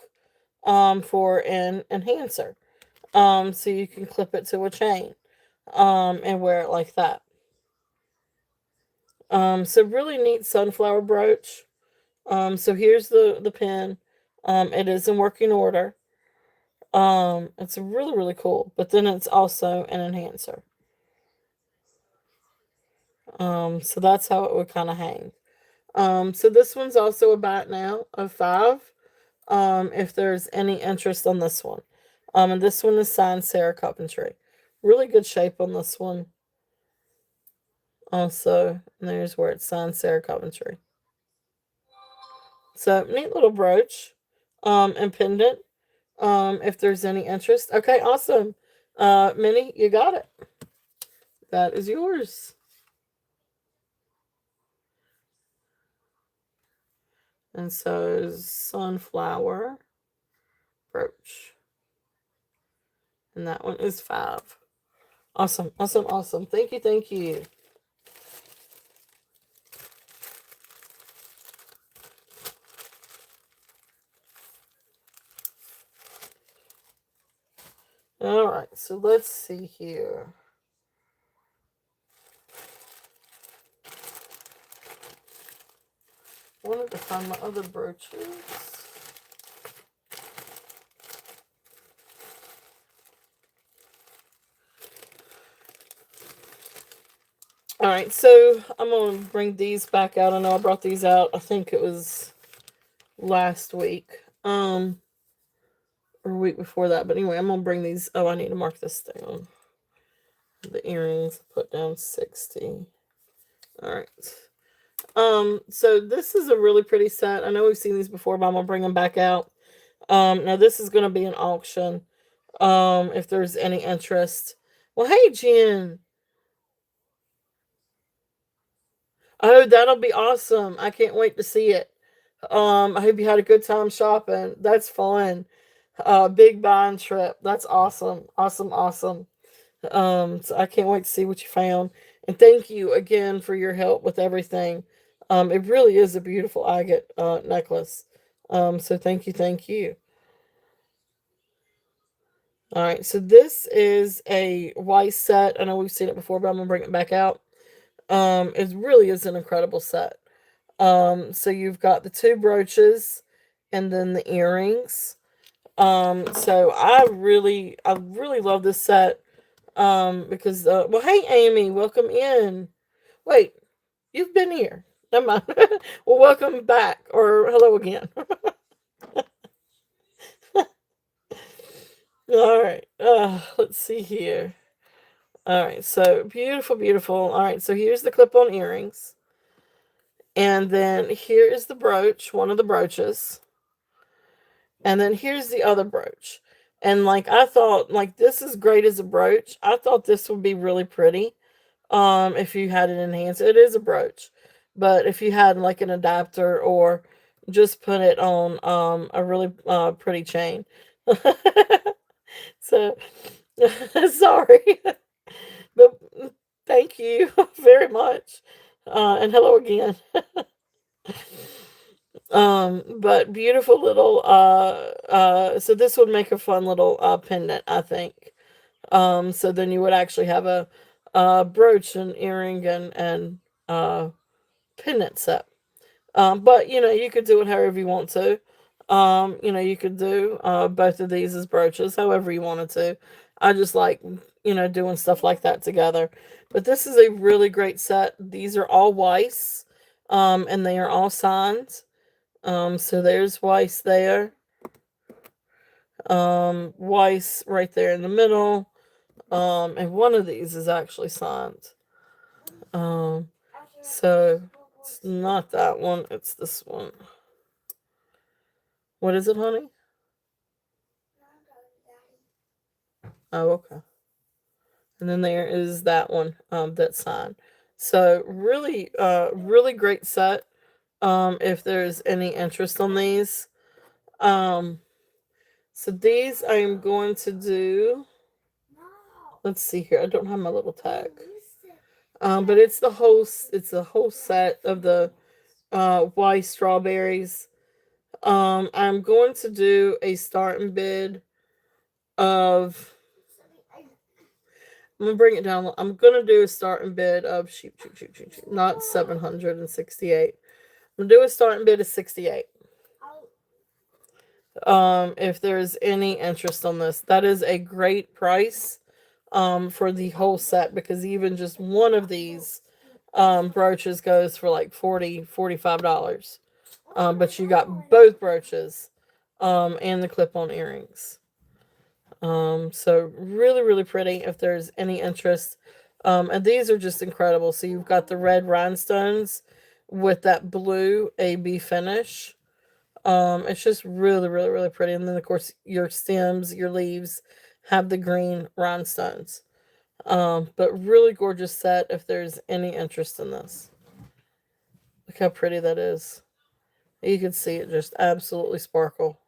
Speaker 1: for an enhancer. So you can clip it to a chain and wear it like that. So really neat sunflower brooch. So here's the pin. It is in working order. It's really cool. But then it's also an enhancer. So that's how it would kind of hang. So this one's also a bat now of 5. If there's any interest on this one. And this one is signed Sarah Coventry. Really good shape on this one. Also, there's where it's signed Sarah Coventry. So, neat little brooch. And pendant. If there's any interest. Okay, awesome. Minnie, you got it. That is yours. And so, sunflower brooch. And that one is 5. Awesome. Thank you. All right, so let's see here. I wanted to find my other brooches. All right, so I'm going to bring these back out. I know I brought these out. I think it was last week. Or a week before that. But anyway, I'm going to bring these. Oh, I need to mark this down. The earrings, put down 60. All right. So this is a really pretty set. I know we've seen these before, but I'm going to bring them back out. Now this is going to be an auction. If there's any interest. Well, hey, Jen. Oh, that'll be awesome. I can't wait to see it. I hope you had a good time shopping. That's fun. Big buying trip. That's awesome. Awesome. So I can't wait to see what you found. And thank you again for your help with everything. It really is a beautiful agate necklace. So thank you. All right, so this is a Weiss set. I know we've seen it before, but I'm gonna bring it back out. It really is an incredible set. So you've got the 2 brooches and then the earrings. So I really love this set. Because well, hey Amy, welcome in. Wait, you've been here. Never mind. Well, welcome back or hello again. All right. Let's see here. All right, so beautiful. All right, so here's the clip-on earrings. And then here is the brooch, one of the brooches. And then here's the other brooch. And like I thought, like this is great as a brooch. I thought this would be really pretty. If you had an enhancer. It is a brooch. But if you had like an adapter or just put it on a really pretty chain. So sorry. But thank you very much. And hello again. But beautiful little so this would make a fun little pendant, I think. So then you would actually have a brooch and earring and pendant set. But you could do it however you want to. You could do both of these as brooches, however you wanted to. I just like, doing stuff like that together. But this is a really great set. These are all Weiss, and they are all signed. So there's Weiss there. Weiss right there in the middle. And one of these is actually signed. So it's not that one, it's this one. What is it, honey? Oh, okay. And then there is that one, that's signed. So really great set. If there's any interest on these. Um, so these I am going to do. Let's see here. I don't have my little tag. But it's the whole set of the white strawberries. I'm going to do a starting bid of. I'm gonna bring it down. I'm gonna do a starting bid of not 768. I'm gonna do a starting bid of 68. If there's any interest on this, that is a great price for the whole set, because even just one of these brooches goes for like $45. But you got both brooches and the clip-on earrings. So really pretty if there's any interest. And these are just incredible. So you've got the red rhinestones with that blue AB finish. It's just really pretty. And then of course your stems, your leaves have the green rhinestones. But really gorgeous set if there's any interest in this. Look how pretty that is. You can see it just absolutely sparkle.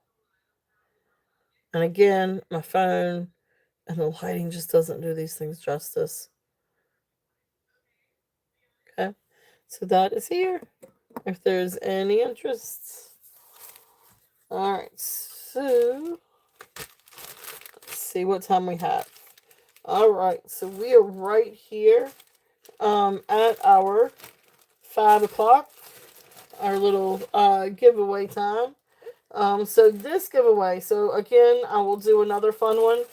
Speaker 1: And again, my phone and the lighting just doesn't do these things justice. Okay. So that is here. If there's any interest. Alright, so let's see what time we have. Alright, so we are right here at our 5 o'clock. Our little giveaway time. So this giveaway, so again, I will do another fun one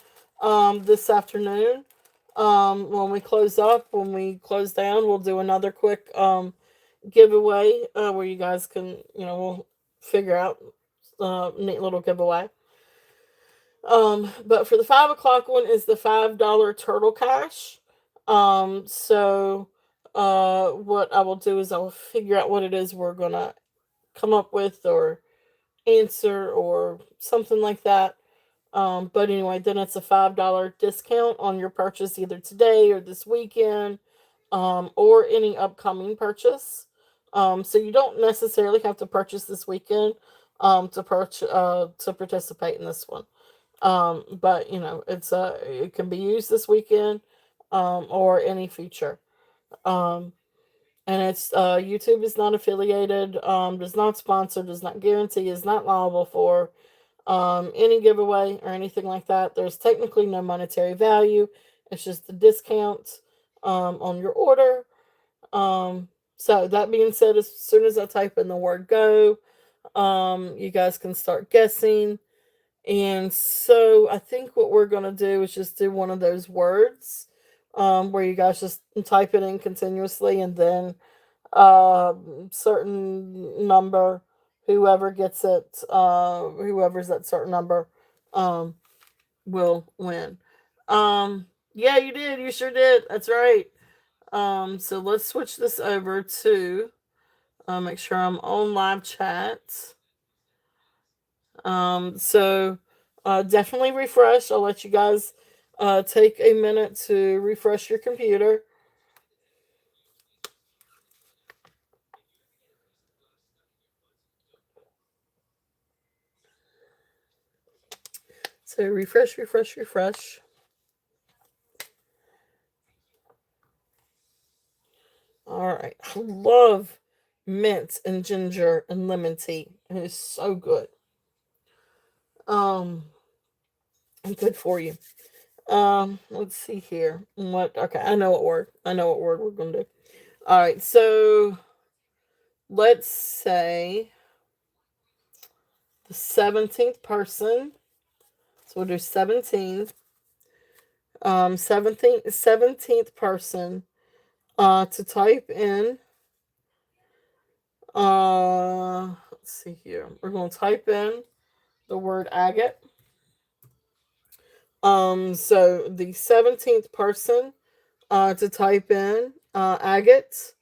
Speaker 1: this afternoon. When we close down, we'll do another quick giveaway where you guys can, we'll figure out neat little giveaway. But for the 5 o'clock one is the $5 turtle cash. So what I will do is I'll figure out what it is we're gonna come up with or answer or something like that. But anyway, then it's a $5 discount on your purchase either today or this weekend, or any upcoming purchase. So you don't necessarily have to purchase this weekend to participate in this one. But it can be used this weekend or any future. Um, and it's YouTube is not affiliated, does not sponsor, does not guarantee, is not liable for any giveaway or anything like that. There's technically no monetary value. It's just the discount on your order. So that being said, as soon as I type in the word go, you guys can start guessing. And so I think what we're going to do is just do one of those words where you guys just type it in continuously, and then certain number, whoever gets it, whoever's that certain number will win. Yeah, you did. You sure did. That's right. So let's switch this over to make sure I'm on live chat. So definitely refresh. I'll let you guys take a minute to refresh your computer. So refresh. All right. I love mint and ginger and lemon tea. It is so good. And good for you. Let's see here. Okay, I know what word we're gonna do. All right, so let's say the 17th person. So we'll do 17. 17th person to type in. Let's see here. We're gonna type in the word agate. So the 17th person to type in agate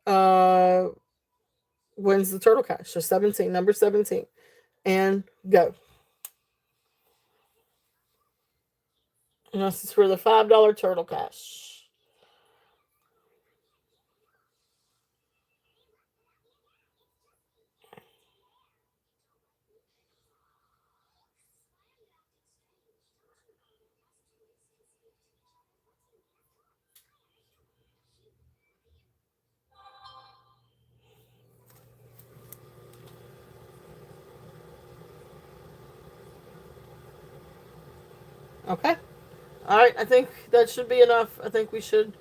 Speaker 1: uh, wins the turtle cash. So 17, number 17. And go. And this is for the $5 turtle cash. Okay. All right. I think that should be enough. I think we should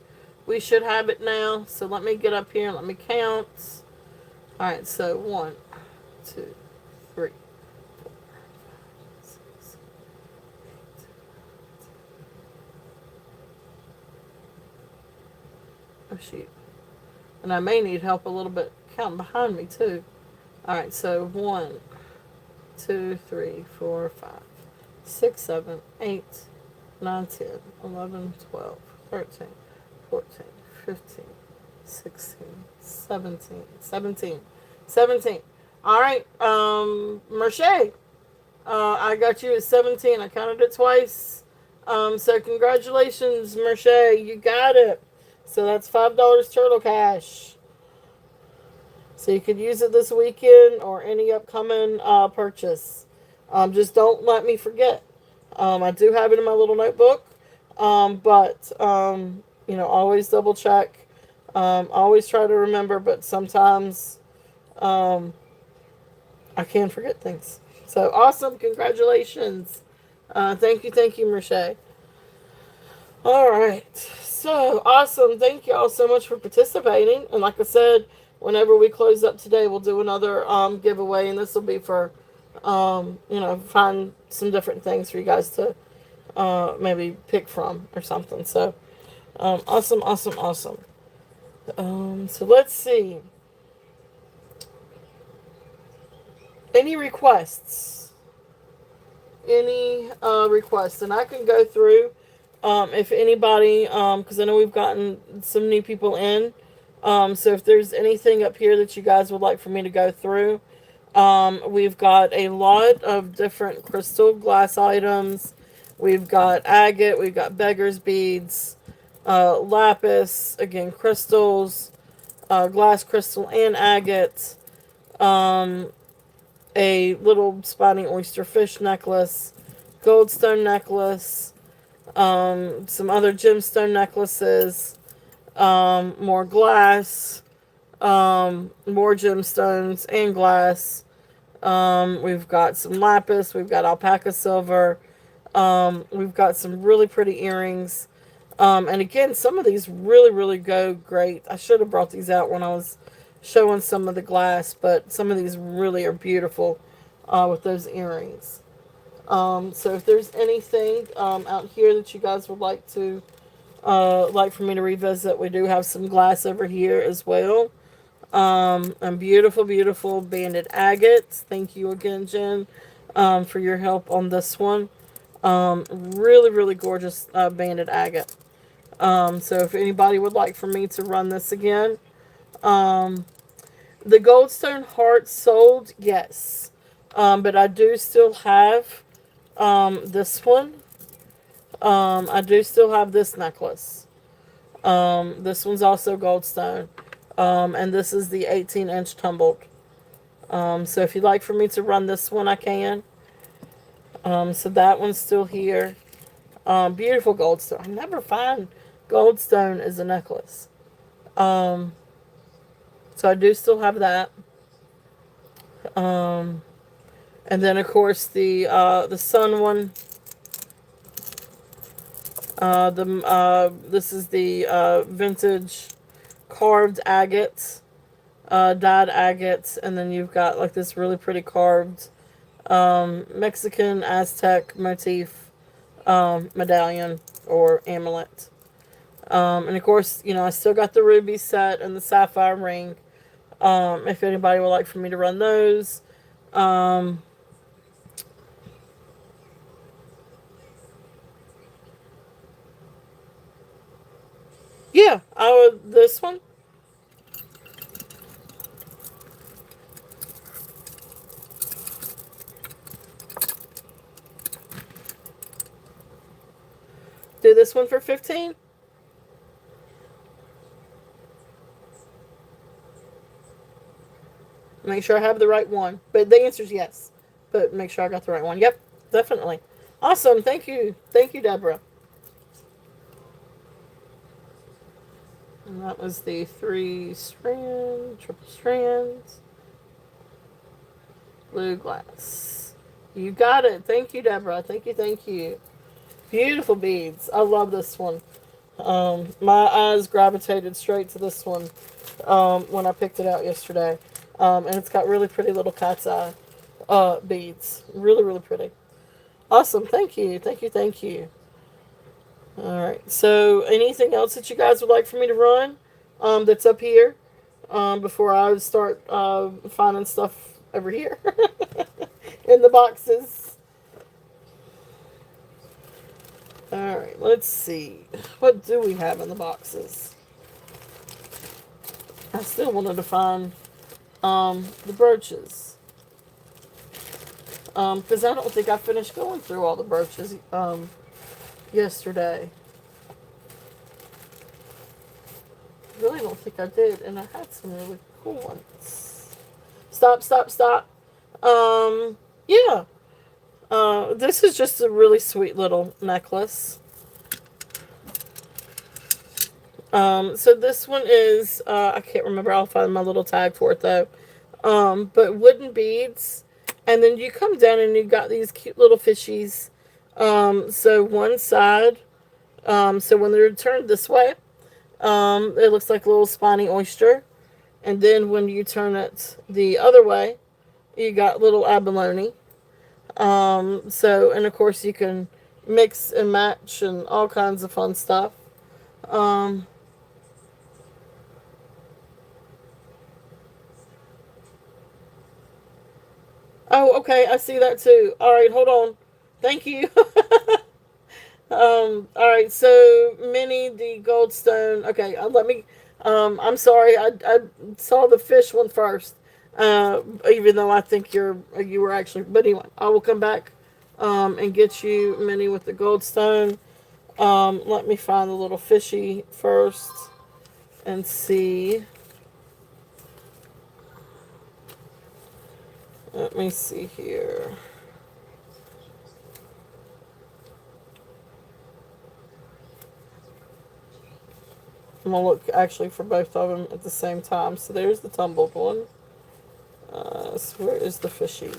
Speaker 1: have it now. So let me get up here and let me count. All right. So 1, 2, 3, 4, 6. Oh shoot. And I may need help a little bit counting behind me too. All right. So 1, 2, 3, 4, 5, 6, 7, 8, 9, 10, 11, 12, 13, 14, 15, 16, 17, 17, 17. All right, Merche, I got you at 17. I counted it twice. So congratulations, Merche, you got it. So that's $5 turtle cash. So you could use it this weekend or any upcoming purchase. Just don't let me forget. I do have it in my little notebook, but always double check. Always try to remember, but sometimes I can forget things. So awesome! Congratulations! Thank you, Merche. All right. So awesome. Thank you all so much for participating. And like I said, whenever we close up today, we'll do another giveaway. And this will be for, find some different things for you guys to maybe pick from or something. So awesome, awesome, awesome. So let's see. Any requests? Any requests? And I can go through. If anybody, because I know we've gotten some new people in, so if there's anything up here that you guys would like for me to go through, we've got a lot of different crystal glass items. We've got agate, we've got beggar's beads, lapis, again, crystals, glass crystal and agate, a little spiny oyster fish necklace, goldstone necklace, some other gemstone necklaces, more glass, more gemstones and glass. We've got some lapis, we've got alpaca silver, we've got some really pretty earrings. And again, some of these really, really go great. I should have brought these out when I was showing some of the glass, but some of these really are beautiful with those earrings. So if there's anything out here that you guys would like to like for me to revisit, we do have some glass over here as well. And beautiful, beautiful banded agates. Thank you again, Jen, for your help on this one. Really, really gorgeous banded agate. So if anybody would like for me to run this again, the Goldstone heart sold, yes. But I do still have this one. I do still have this necklace. This one's also Goldstone. And this is the 18-inch tumbled. So if you'd like for me to run this one, I can. So that one's still here. Beautiful Goldstone. I never find Goldstone as a necklace. So I do still have that. And then of course the sun one. This is the vintage carved agates, dyed agates, and then you've got like this really pretty carved Mexican Aztec motif medallion or amulet. And of course, I still got the ruby set and the sapphire ring. If anybody would like for me to run those. Yeah, I would. This one. Do this one for 15. Make sure I have the right one. But the answer is yes. But make sure I got the right one. Yep, definitely. Awesome. Thank you. Thank you, Deborah. And that was the 3 strand, triple strands, blue glass. You got it. Thank you, Deborah. Thank you. Thank you. Beautiful beads. I love this one. My eyes gravitated straight to this one when I picked it out yesterday. And it's got really pretty little cat's eye beads. Really, really pretty. Awesome. Thank you. Thank you. Thank you. All right. So, anything else that you guys would like for me to run that's up here before I start finding stuff over here in the boxes? All right. Let's see. What do we have in the boxes? I still wanted to find the brooches. Because I don't think I finished going through all the brooches yesterday. Really don't think I did, and I had some really cool ones. Stop, stop, stop. Yeah. This is just a really sweet little necklace. So this one is, I can't remember, I'll find my little tag for it though. But wooden beads, and then you come down and you got these cute little fishies. So one side, so when they're turned this way, it looks like a little spiny oyster. And then when you turn it the other way, you got little abalone. And of course you can mix and match and all kinds of fun stuff. Um, oh, okay, I see that too. All right, hold on. Thank you. All right, so Minnie the Goldstone. Okay, let me. I'm sorry. I saw the fish one first. Even though I think you were actually. But anyway, I will come back. And get you Minnie with the Goldstone. Let me find the little fishy first, and see. Let me see here. I'm going to look actually for both of them at the same time. So there's the tumbled one. So where is the fishy?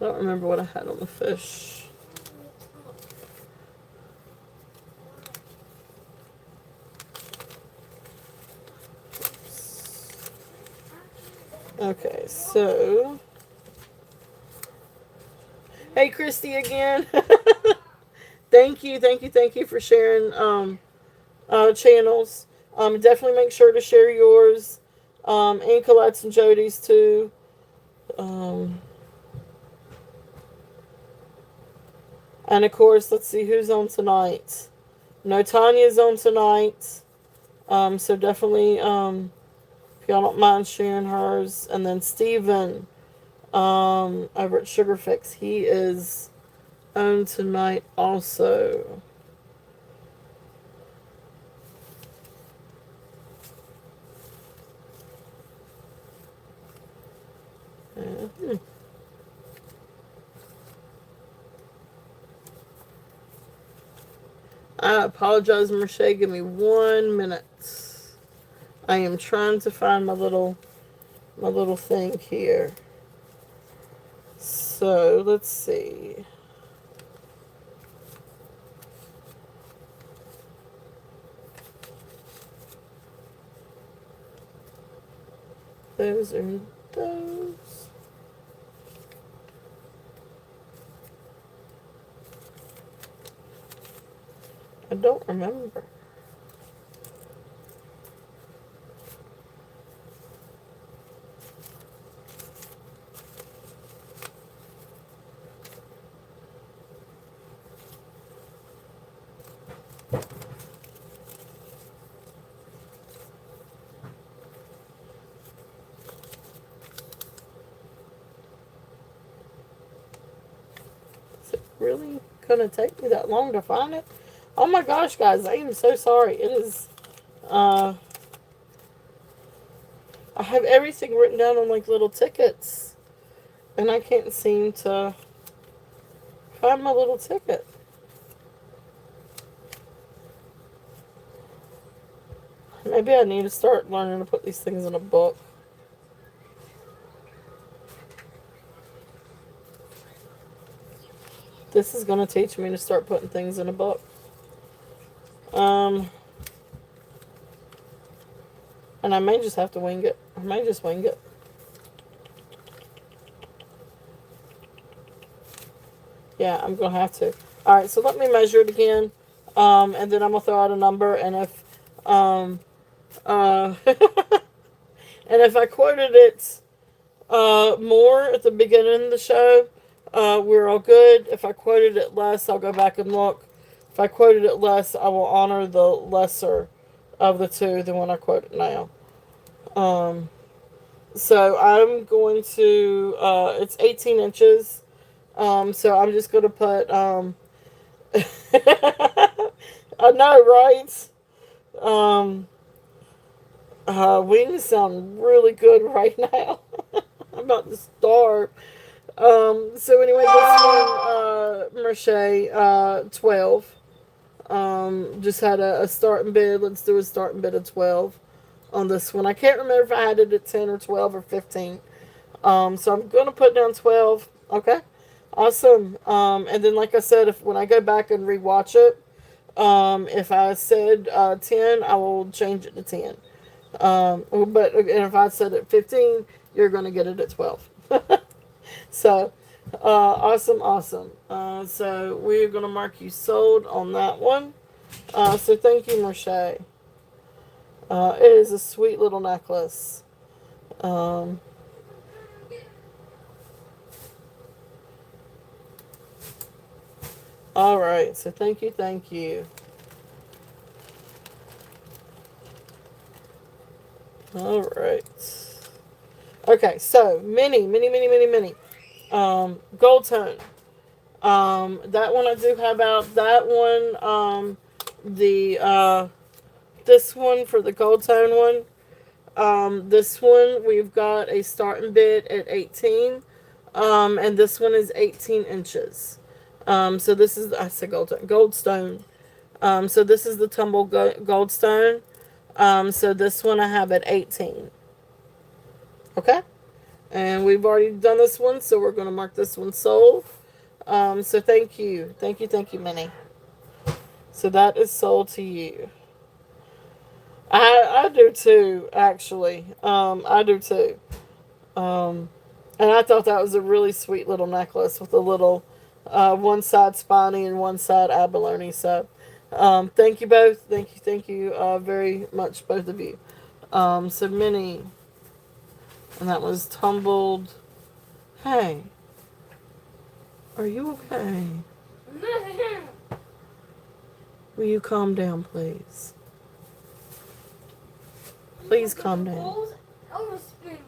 Speaker 1: I don't remember what I had on the fish. Okay, so. Hey, Christy again. Thank you, thank you, thank you for sharing channels. Definitely make sure to share yours. And Colette's and Jody's too. And of course, let's see who's on tonight. No, Tanya's on tonight. So definitely, if y'all don't mind sharing hers. And then Steven, over at Sugar Fix, he is on tonight also. Mm-hmm. I apologize, Merche. Give me 1 minute. I am trying to find my little thing here. So let's see. Those are those. I don't remember. really gonna take me that long to find it? Oh my gosh, guys, I am so sorry. It is, I have everything written down on like little tickets, and I can't seem to find my little ticket. Maybe I need to start learning to put these things in a book. This is going to teach me to start putting things in a book. And I may just have to wing it. I may just wing it. Yeah, I'm going to have to. Alright, so let me measure it again. And then I'm going to throw out a number. And if, and if I quoted it more at the beginning of the show, we're all good. If I quoted it less, I'll go back and look. If I quoted it less, I will honor the lesser of the two than when I quote it now. So I'm going to, it's 18 inches. So I'm just going to put, I know, right? Wings sound really good right now. I'm about to starve. So anyway, this one, Merche, 12. Just had a starting bid. Let's do a starting bid of 12 on this one. I can't remember if I had it at 10 or 12 or 15. So I'm going to put down 12. Okay. Awesome. And then like I said, when I go back and rewatch it, if I said 10, I will change it to 10. But and if I said it 15, you're going to get it at 12. So, awesome. So we're going to mark you sold on that one. So thank you, Merche. It is a sweet little necklace. All right. So thank you. All right. Okay. So mini. Gold tone. That one I do have out. That one, this one for the gold tone one. This one we've got a starting bid at 18. And this one is 18 inches. So this is, I said gold stone. So this is the tumble gold stone. So this one I have at 18. Okay? And we've already done this one, so we're going to mark this one sold. So thank you, Minnie. So that is sold to you. I do too, actually. I do too. And I thought that was a really sweet little necklace with a little one side spiny and one side abalone. So thank you both. Thank you very much, both of you. So Minnie. And that was tumbled. Hey. Are you okay? Will you calm down, please? Please calm down.
Speaker 2: Bowls over spoons.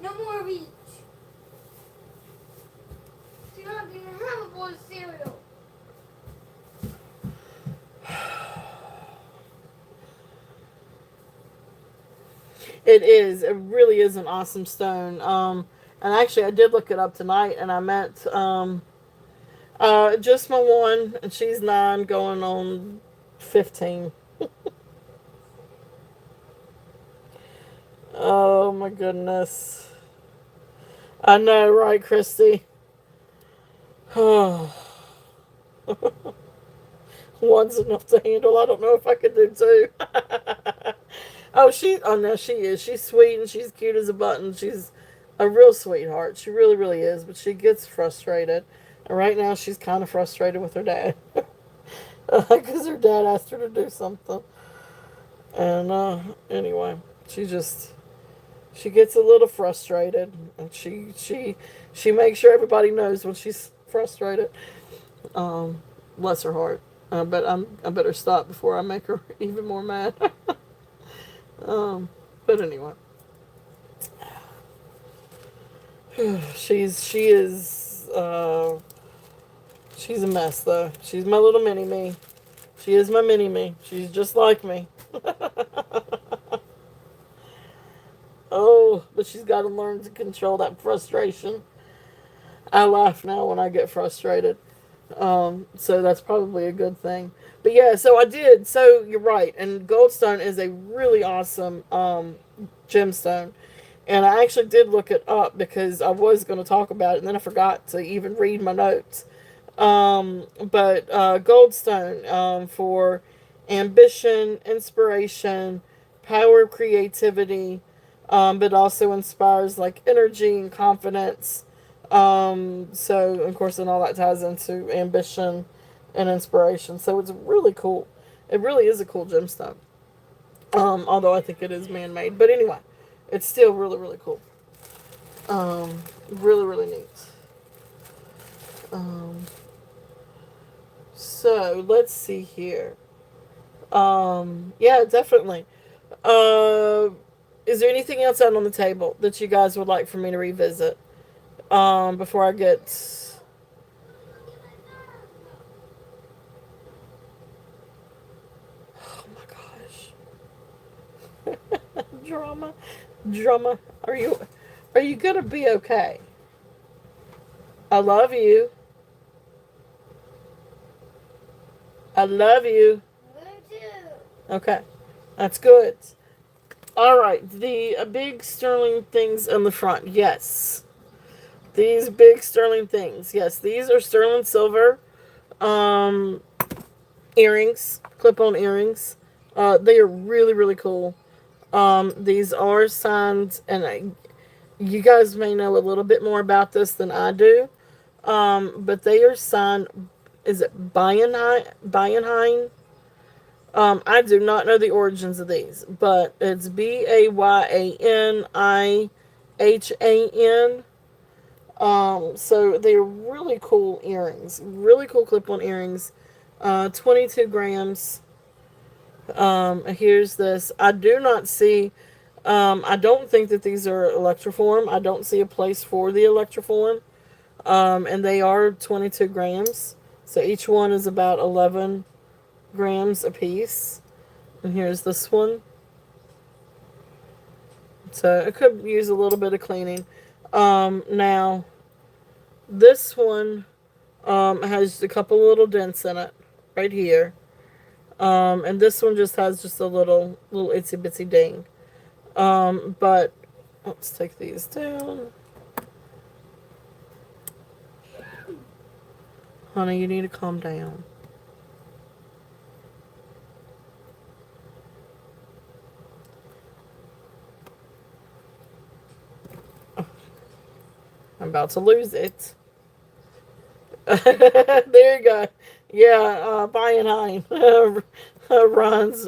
Speaker 2: No more reach. So you're not going to have a bowl of cereal.
Speaker 1: It is. It really is an awesome stone. And actually, I did look it up tonight, and I met just my one, and she's 9, going on 15. Oh my goodness. I know, right, Christy? One's enough to handle. I don't know if I could do 2. Oh no, she is. She's sweet and she's cute as a button. She's a real sweetheart. She really, really is. But she gets frustrated. And right now she's kind of frustrated with her dad. Because her dad asked her to do something. And anyway, she gets a little frustrated. And she makes sure everybody knows when she's frustrated. Bless her heart. But I better stop before I make her even more mad. But anyway, she is She's a mess, though. She's my little mini-me. She is my mini-me. She's just like me. Oh, but she's got to learn to control that frustration. I laugh now when I get frustrated. So that's probably a good thing. But yeah, so I did. So you're right. And Goldstone is a really awesome gemstone. And I actually did look it up because I was going to talk about it, and then I forgot to even read my notes. But Goldstone, for ambition, inspiration, power, creativity, but also inspires like energy and confidence. So of course, and all that ties into ambition and inspiration. So it's really cool. It really is a cool gemstone. Although I think it is man-made, but anyway, it's still really, really cool. Really, really neat. So let's see here. Yeah, definitely. Is there anything else out on the table that you guys would like for me to revisit? Before I get. Oh my gosh. Drama. Are you gonna be okay? I love you. I love you.
Speaker 2: Me too.
Speaker 1: Okay. That's good. Alright, the big sterling things on the front. Yes. These big sterling things. Yes, these are sterling silver earrings, clip-on earrings. They are really, really cool. These are signed, and you guys may know a little bit more about this than I do. But they are signed, is it Bayenheim? I do not know the origins of these, but it's Bayanihan. So they're really cool earrings, really cool clip-on earrings. 22 grams. Here's this. I do not see. I don't think that these are electroform. I don't see a place for the electroform. And they are 22 grams. So each one is about 11 grams a piece. And here's this one. So it could use a little bit of cleaning. Now, this one has a couple little dents in it right here. And this one just has just a little itsy bitsy ding. But let's take these down. Honey, you need to calm down. I'm about to lose it. There you go. Yeah, Bayenheim. Ron's,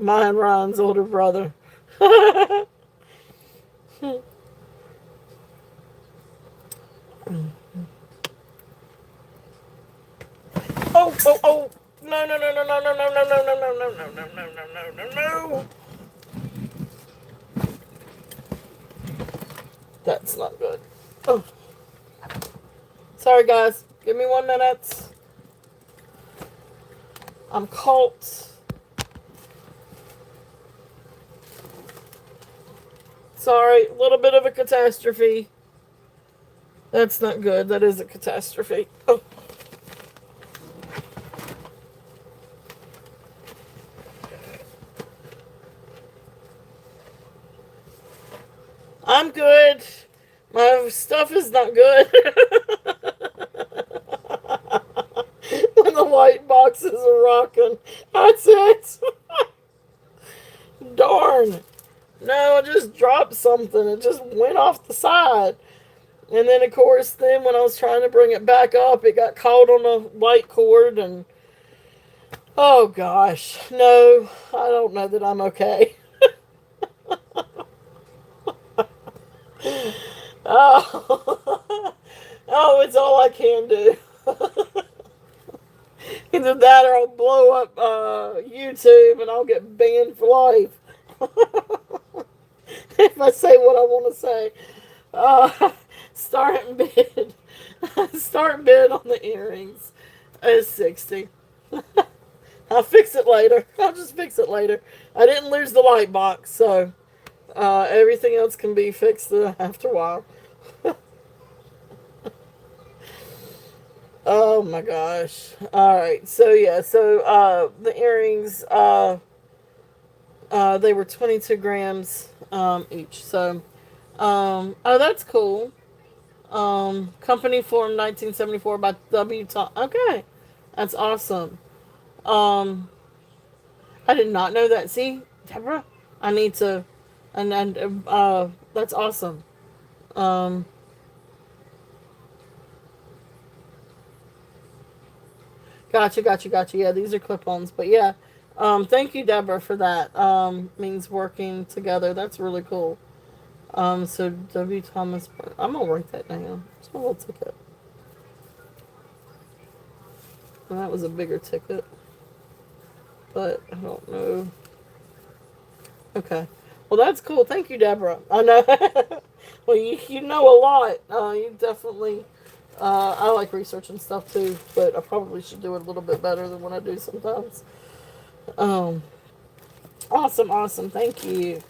Speaker 1: mine Ron's older brother. Oh, oh, oh. No, no, no, no, no, no, no, no, no, no, no, no, no, no, no, no, no, no. That's not good. Oh. Sorry, guys. Give me 1 minute. I'm caught. Sorry, a little bit of a catastrophe. That's not good. That is a catastrophe. Oh. I'm good. My stuff is not good. When the white boxes are rocking. That's it. Darn. No, I just dropped something. It just went off the side. And then, of course, then when I was trying to bring it back up, it got caught on the white cord. And, oh, gosh. No, I don't know that I'm okay. Oh, oh, it's all I can do. Either that or I'll blow up YouTube and I'll get banned for life. If I say what I want to say. Starting bid. Start bid on the earrings is 60. I'll fix it later. I'll just fix it later. I didn't lose the light box, so everything else can be fixed after a while. Oh my gosh. Alright, so yeah, so the earrings, they were 22 grams each. So, oh, that's cool. Company formed 1974 by W. Okay, that's awesome. Um, I did not know that. See, Deborah, I need to, and that's awesome. Um, gotcha. Yeah, these are clip-ons, but yeah. Thank you, Deborah, for that. Means working together. That's really cool. So W. Thomas, I'm gonna write that down. Small ticket. And that was a bigger ticket, but I don't know. Okay. Well, that's cool. Thank you, Deborah. I know. Well, you know a lot. You definitely. I like researching stuff too, but I probably should do it a little bit better than what I do sometimes. Um, awesome. Thank you.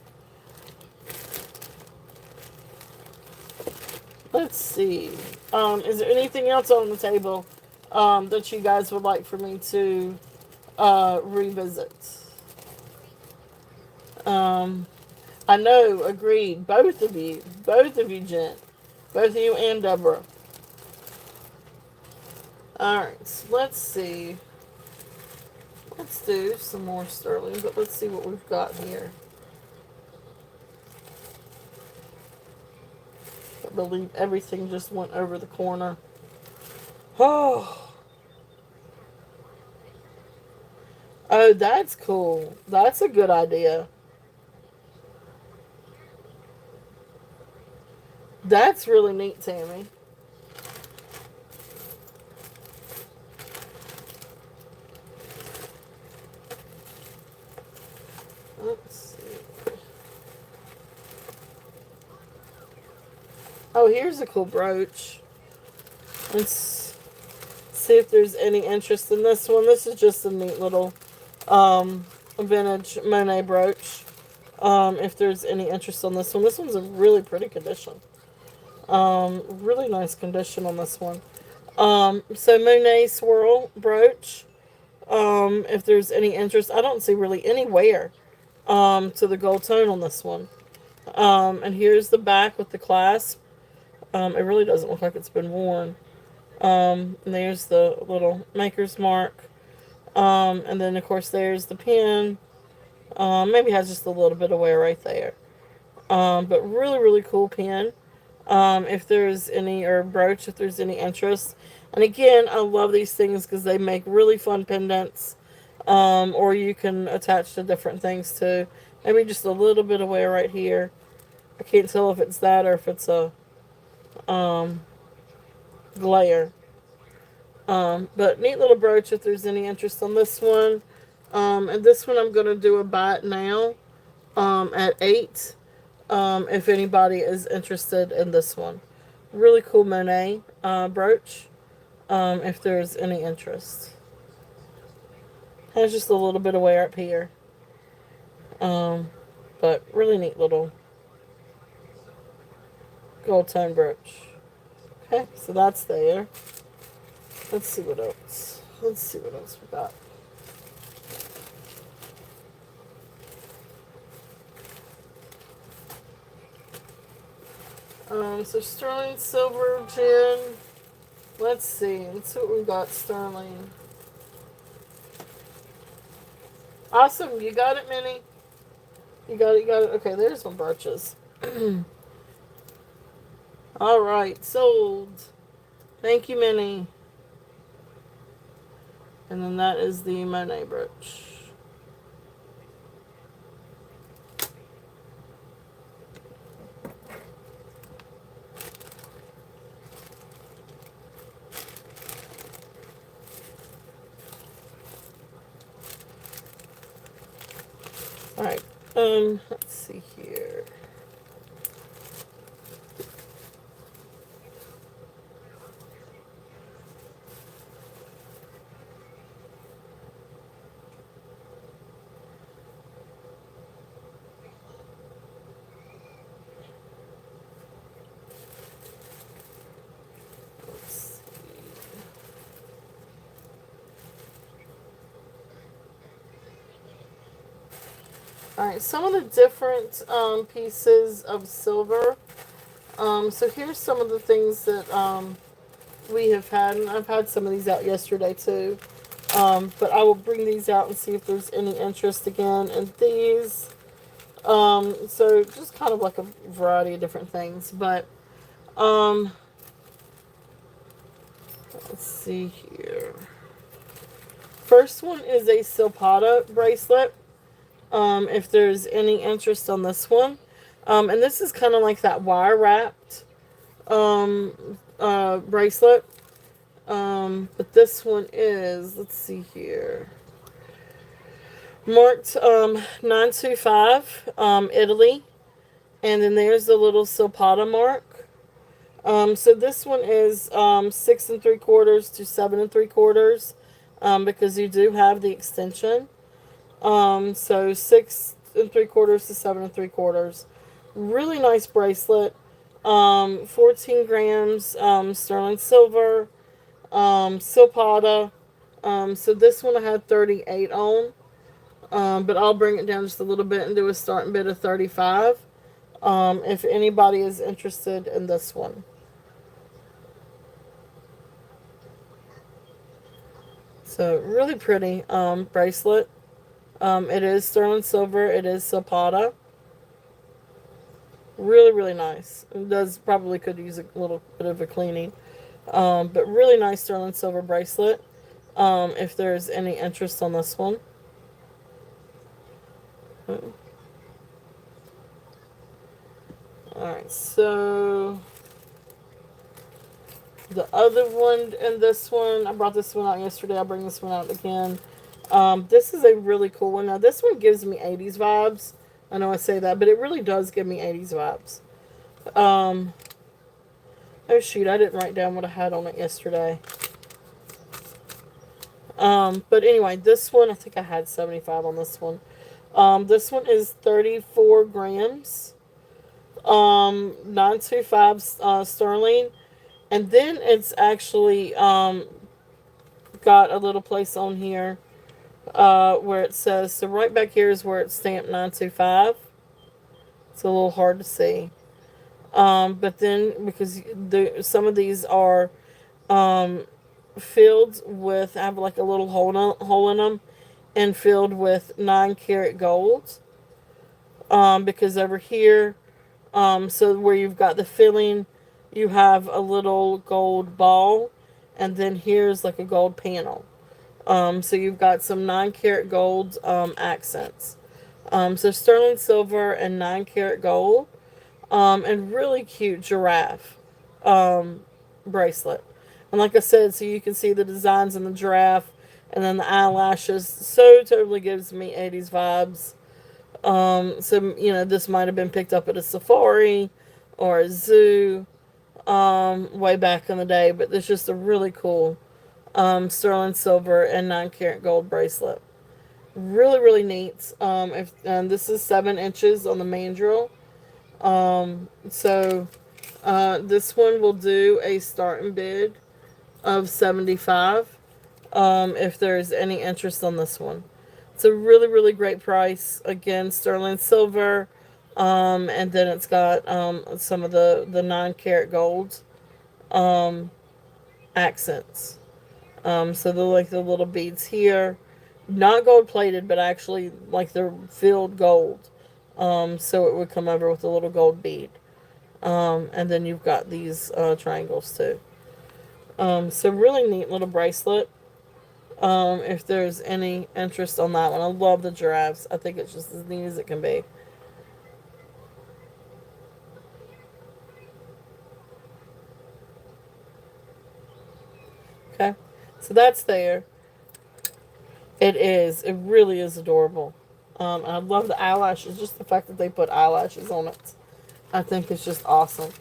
Speaker 1: Let's see. Is there anything else on the table that you guys would like for me to revisit? Um, I know. Agreed. Both of you, Jen, both of you and Deborah. All right. So let's see. Let's do some more sterling, but let's see what we've got here. I believe everything just went over the corner. Oh, oh, that's cool. That's a good idea. That's really neat, Tammy. Let's see. Oh, here's a cool brooch. Let's see if there's any interest in this one. This is just a neat little vintage Monet brooch. If there's any interest on this one. This one's in really pretty condition. Really nice condition on this one. So Monet swirl brooch. If there's any interest, I don't see really anywhere to the gold tone on this one. And here's the back with the clasp. It really doesn't look like it's been worn. And there's the little maker's mark. And then of course there's the pin. Maybe has just a little bit of wear right there. But really cool pin. If there's any, or brooch, if there's any interest. And again, I love these things because they make really fun pendants. Or you can attach to different things too. Maybe just a little bit of wear right here. I can't tell if it's that or if it's a glare. But neat little brooch if there's any interest on this one. And this one I'm going to do a buy it now at 8 if anybody is interested in this one. Really cool Monet brooch if there's any interest. Has just a little bit of wear up here. But really neat little gold tone brooch. Okay, so that's there. Let's see what else. We got. So sterling silver gin. Let's see what we got. Sterling. Awesome, you got it, Minnie. You got it. Okay, there's some brooches. All right, sold. Thank you, Minnie. And then that is the Monet brooch. All right. Let's see here. Alright, some of the different pieces of silver. So here's some of the things that we have had, and I've had some of these out yesterday too. But I will bring these out and see if there's any interest again in these. So just kind of like a variety of different things. But let's see here. First one is a Silpada bracelet. If there's any interest on this one. And this is kind of like that wire wrapped bracelet. But this one is, let's see here, marked 925, Italy. And then there's the little Silpada mark. So this one is 6 3/4 to 7 3/4, because you do have the extension. So 6 3/4 to 7 3/4. Really nice bracelet. 14 grams sterling silver. Silpada. So this one I had 38 on. But I'll bring it down just a little bit and do a starting bid of 35. If anybody is interested in this one. So really pretty bracelet. It is sterling silver. It is Silpada. Really, really nice. It does probably could use a little bit of a cleaning. But really nice sterling silver bracelet. If there's any interest on this one. Alright, so the other one and this one, I brought this one out yesterday. I'll bring this one out again. This is a really cool one. Now, this one gives me 80s vibes. I know I say that, but it really does give me 80s vibes. Oh, shoot, I didn't write down what I had on it yesterday. But anyway, this one, I think I had 75 on this one. This one is 34 grams. 925 sterling. And then it's actually got a little place on here where it says, so right back here is where it's stamped 925. It's a little hard to see. But then, because some of these are filled with, have like a little hole in them, and filled with 9-karat gold. Because over here, so where you've got the filling, you have a little gold ball, and then here's like a gold panel. So you've got some 9-karat gold accents. So sterling silver and 9-karat gold. And really cute giraffe bracelet. And like I said, so you can see the designs in the giraffe, and then the eyelashes. So totally gives me 80s vibes. So, you know, this might have been picked up at a safari or a zoo way back in the day. But it's just a really cool sterling silver and 9-karat gold bracelet. Really, really neat. This is 7 inches on the mandrel. So this one will do a starting bid of 75 if there's any interest on this one. It's a really, really great price. Again, sterling silver, and then it's got some of the 9-karat gold accents. So they're like the little beads here, not gold plated, but actually like they're filled gold. So it would come over with a little gold bead. And then you've got these triangles too. So really neat little bracelet. If there's any interest on that one. I love the giraffes. I think it's just as neat as it can be. Okay. So that's there. It is. It really is adorable. I love the eyelashes. Just the fact that they put eyelashes on it. I think it's just awesome.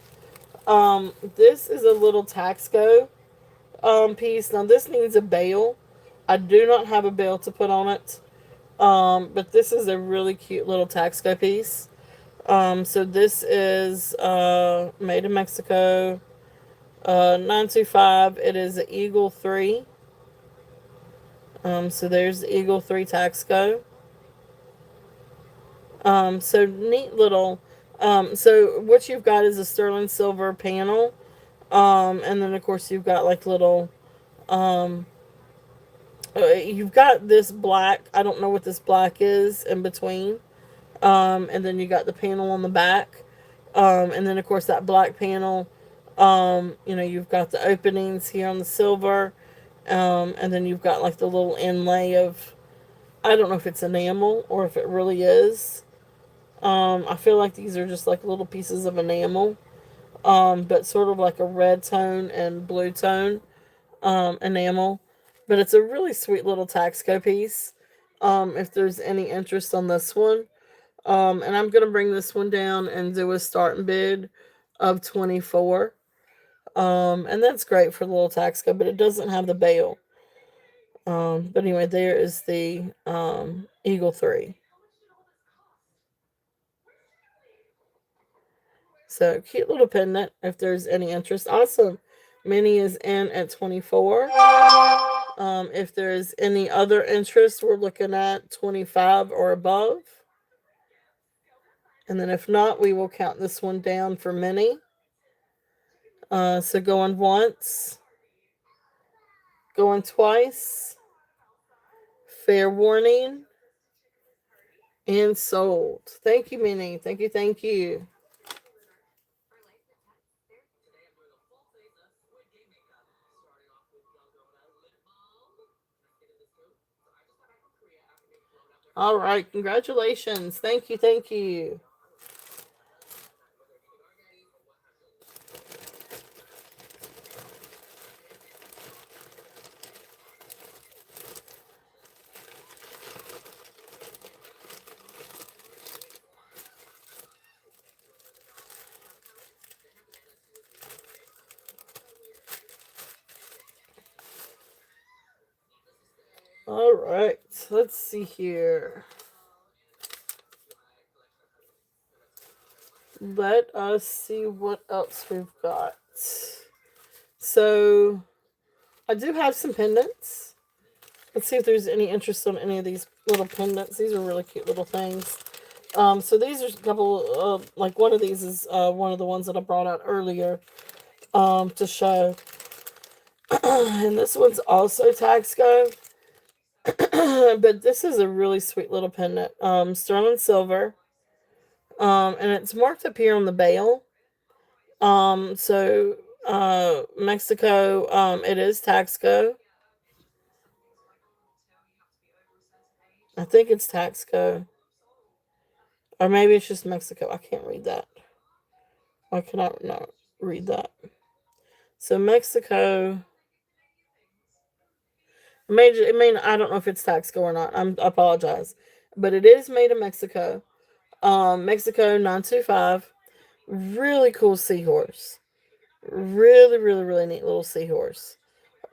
Speaker 1: This is a little Taxco piece. Now, this needs a bail. I do not have a bail to put on it. But this is a really cute little Taxco piece. So this is made in Mexico. 925. It is an Eagle 3. So there's the Eagle 3 Taxco. So neat little. So what you've got is a sterling silver panel. And then of course you've got like little. Um, you've got this black. I don't know what this black is in between. And then you got the panel on the back. And then of course that black panel. You've got the openings here on the silver. And then you've got like the little inlay of. I don't know if it's enamel or if it really is. I feel like these are just like little pieces of enamel, but sort of like a red tone and blue tone enamel. But it's a really sweet little Taxco piece. If there's any interest on this one, and I'm gonna bring this one down and do a starting bid of 24. And that's great for the little Taxco, but it doesn't have the bail. But anyway, there is the Eagle 3. So cute little pendant if there's any interest. Awesome. Minnie is in at 24. If there's any other interest, we're looking at 25 or above. And then if not, we will count this one down for Minnie. So going once, going twice, fair warning, and sold. Thank you, Minnie. Thank you, thank you. All right, congratulations. Thank you, thank you. All right, let's see here. Let us see what else we've got. So, I do have some pendants. Let's see if there's any interest on any of these little pendants. These are really cute little things. So these are a couple, like one of these is one of the ones that I brought out earlier to show. And this one's also Taxco. But this is a really sweet little pendant. Sterling silver. And it's marked up here on the bail. So Mexico, it is Taxco. I think it's Taxco. Or maybe it's just Mexico. I can't read that. I cannot not read that. So Mexico. I don't know if it's Taxco or not. I apologize. But it is made in Mexico. Mexico 925. Really cool seahorse. Really, really, really neat little seahorse.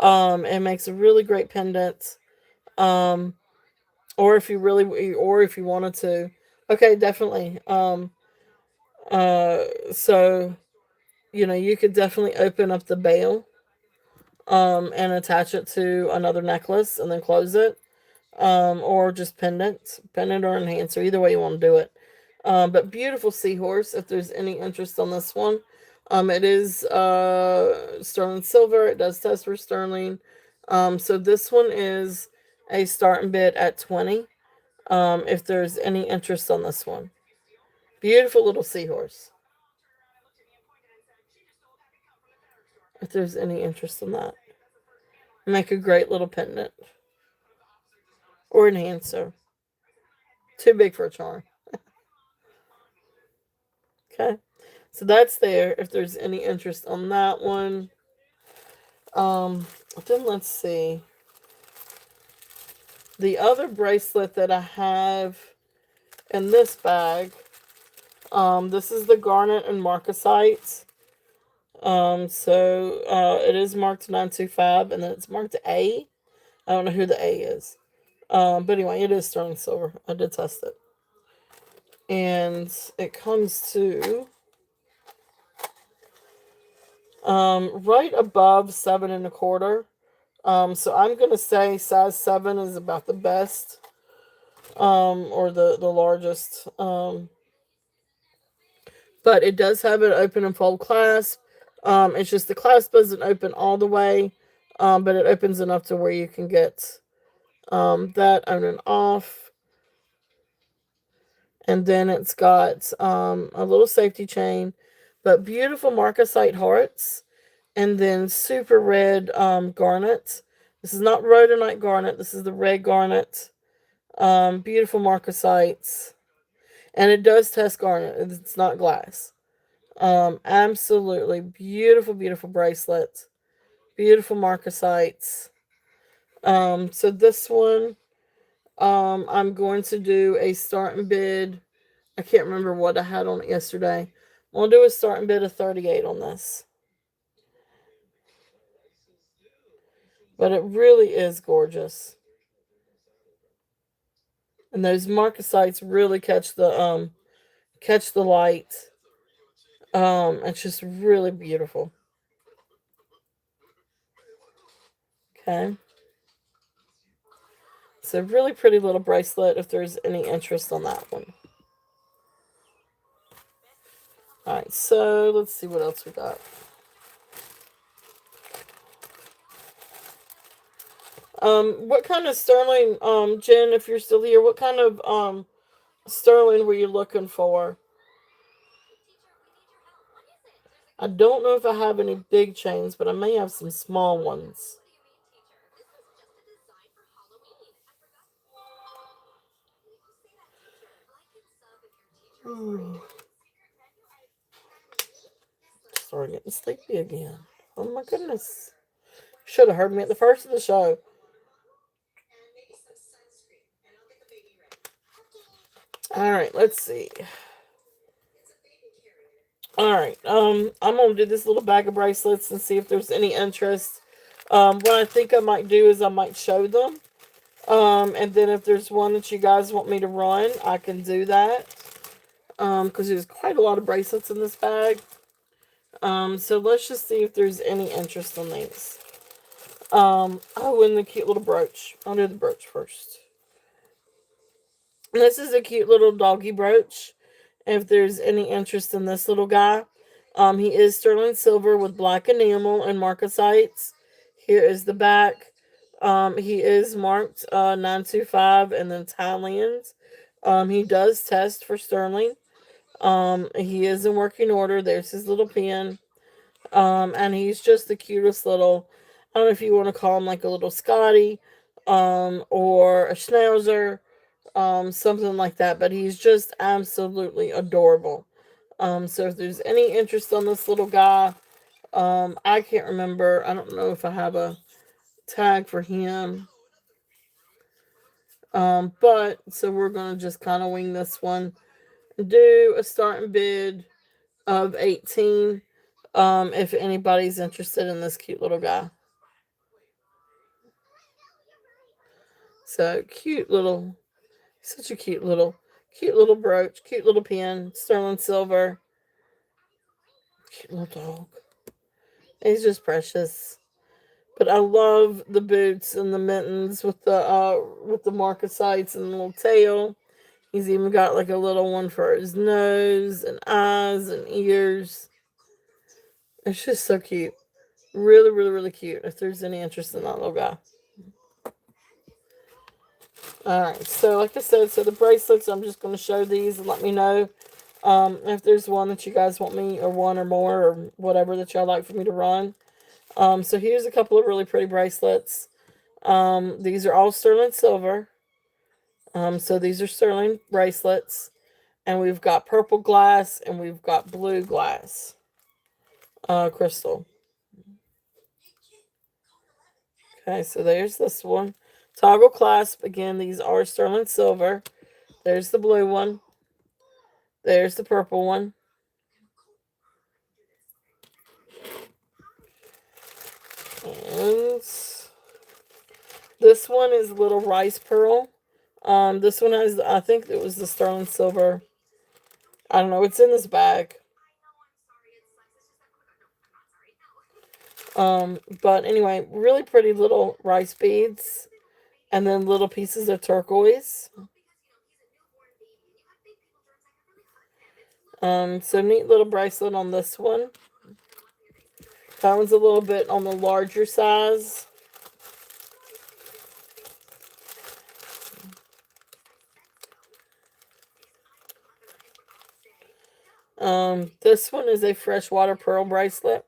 Speaker 1: It makes a really great pendant. Um, or if you wanted to, okay, definitely. So you could definitely open up the bail, and attach it to another necklace and then close it, or just pendant or enhancer, either way you want to do it. But beautiful seahorse. If there's any interest on this one, it is sterling silver. It does test for sterling. So this one is a starting bid at 20. If there's any interest on this one, beautiful little seahorse. If there's any interest in that, make a great little pendant or enhancer. Too big for a charm. Okay. So that's there if there's any interest on that one. Then let's see. The other bracelet that I have in this bag, this is the garnet and marcasite. It is marked 925 and then it's marked A. I don't know who the A is. But anyway, it is sterling silver. I did test it. And it comes to right above 7 1/4. So I'm gonna say size 7 is about the best or the largest. But it does have an open and fold clasp. It's just the clasp doesn't open all the way, but it opens enough to where you can get that on and off. And then it's got a little safety chain, but beautiful marcasite hearts, and then super red garnet. This is not rhodonite garnet. This is the red garnet. Beautiful marcasites, and it does test garnet. It's not glass. Absolutely beautiful, beautiful bracelet. Beautiful marcasites. So this one, I'm going to do a starting bid. I can't remember what I had on it yesterday. I'm going to do a starting bid of 38 on this. But it really is gorgeous. And those marcasites really catch the light. It's just really beautiful. Okay. It's a really pretty little bracelet if there's any interest on that one. Alright, so let's see what else we got. What kind of sterling, Jen, if you're still here, what kind of sterling were you looking for? I don't know if I have any big chains, but I may have some small ones. Started getting sleepy again. Oh my goodness. Should have heard me at the first of the show. Alright, let's see. Alright, I'm gonna do this little bag of bracelets and see if there's any interest. What I think I might do is I might show them. And then if there's one that you guys want me to run, I can do that. Because there's quite a lot of bracelets in this bag. So let's just see if there's any interest in these. Oh, and the cute little brooch. I'll do the brooch first. This is a cute little doggy brooch. If there's any interest in this little guy. He is sterling silver with black enamel and marcasites. Here is the back. He is marked 925 and then Thailand. He does test for sterling. He is in working order. There's his little pin. And he's just the cutest little, I don't know if you want to call him like a little Scotty, or a Schnauzer, something like that. But he's just absolutely adorable. So if there's any interest on this little guy, I can't remember. I don't know if I have a tag for him. But so we're gonna just kind of wing this one. Do a starting bid of 18. If anybody's interested in this cute little guy. So such a cute little brooch, cute little pin, sterling silver. Cute little dog. He's just precious. But I love the boots and the mittens with the marcasites and the little tail. He's even got like a little one for his nose and eyes and ears. It's just so cute. Really, really, really cute. If there's any interest in that little guy. Alright, so like I said, so the bracelets, I'm just going to show these and let me know if there's one that you guys want me, or one or more, or whatever that y'all like for me to run. So here's a couple of really pretty bracelets. These are all sterling silver. So these are sterling bracelets. And we've got purple glass and we've got blue glass. Crystal. Okay, so there's this one. Toggle clasp. Again, these are sterling silver. There's the blue one. There's the purple one. And this one is little rice pearl. This one has, I think it was the sterling silver. I don't know. It's in this bag. But anyway, really pretty little rice beads. And then little pieces of turquoise. So neat little bracelet on this one. That one's a little bit on the larger size. This one is a freshwater pearl bracelet.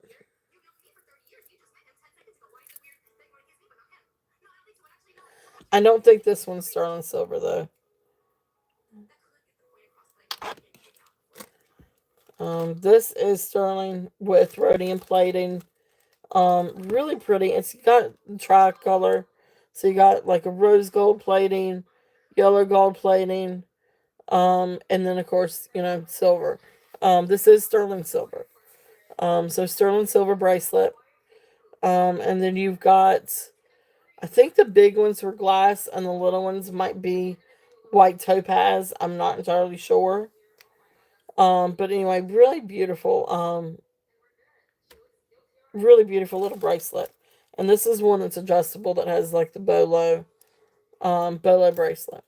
Speaker 1: I don't think this one's sterling silver though. This is sterling with rhodium plating. Really pretty. It's got tricolor. So you got like a rose gold plating, yellow gold plating, and then of course, silver. This is sterling silver. So sterling silver bracelet. And then you've got, I think the big ones were glass and the little ones might be white topaz. I'm not entirely sure. But anyway, really beautiful. Really beautiful little bracelet. And this is one that's adjustable that has like the bolo bracelet.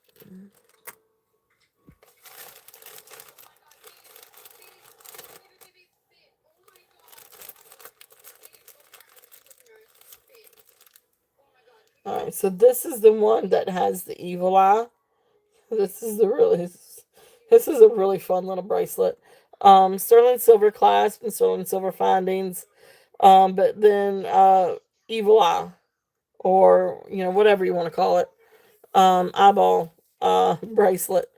Speaker 1: Alright, so this is the one that has the evil eye. This is a really fun little bracelet. Sterling silver clasp and sterling silver findings. But then evil eye, or whatever you want to call it. Eyeball bracelet.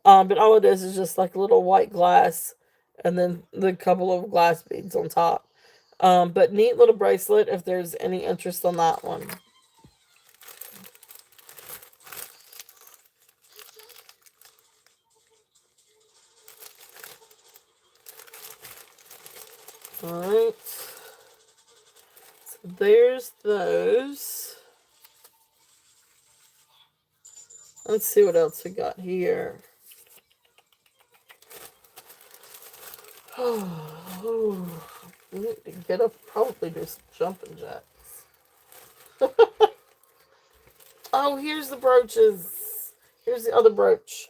Speaker 1: But all it is just like a little white glass and then the couple of glass beads on top. But neat little bracelet if there's any interest on that one. Alright. So there's those. Let's see what else we got here. Oh, we need to get up, probably do some jumping jacks. Oh, here's the brooches. Here's the other brooch.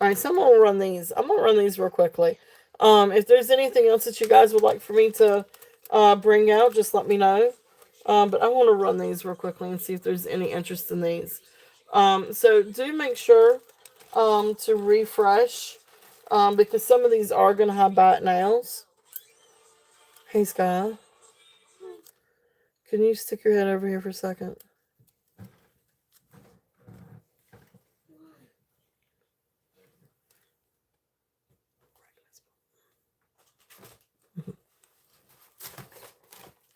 Speaker 1: Alright, so I'm gonna run these. I'm gonna run these real quickly. If there's anything else that you guys would like for me to bring out, just let me know. But I want to run these real quickly and see if there's any interest in these. So do make sure to refresh because some of these are going to have bat nails. Hey, Sky. Can you stick your head over here for a second?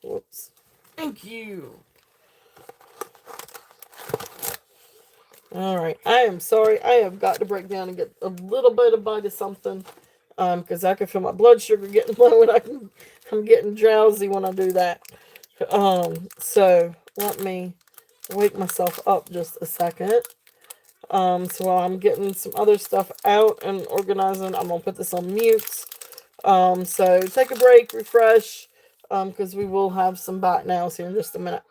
Speaker 1: Whoops. Thank you. Alright, I am sorry. I have got to break down and get a little bit of bite of something. Because I can feel my blood sugar getting low and I'm getting drowsy when I do that. So let me wake myself up just a second. So while I'm getting some other stuff out and organizing, I'm going to put this on mute. So take a break, refresh, because we will have some bot nails here in just a minute.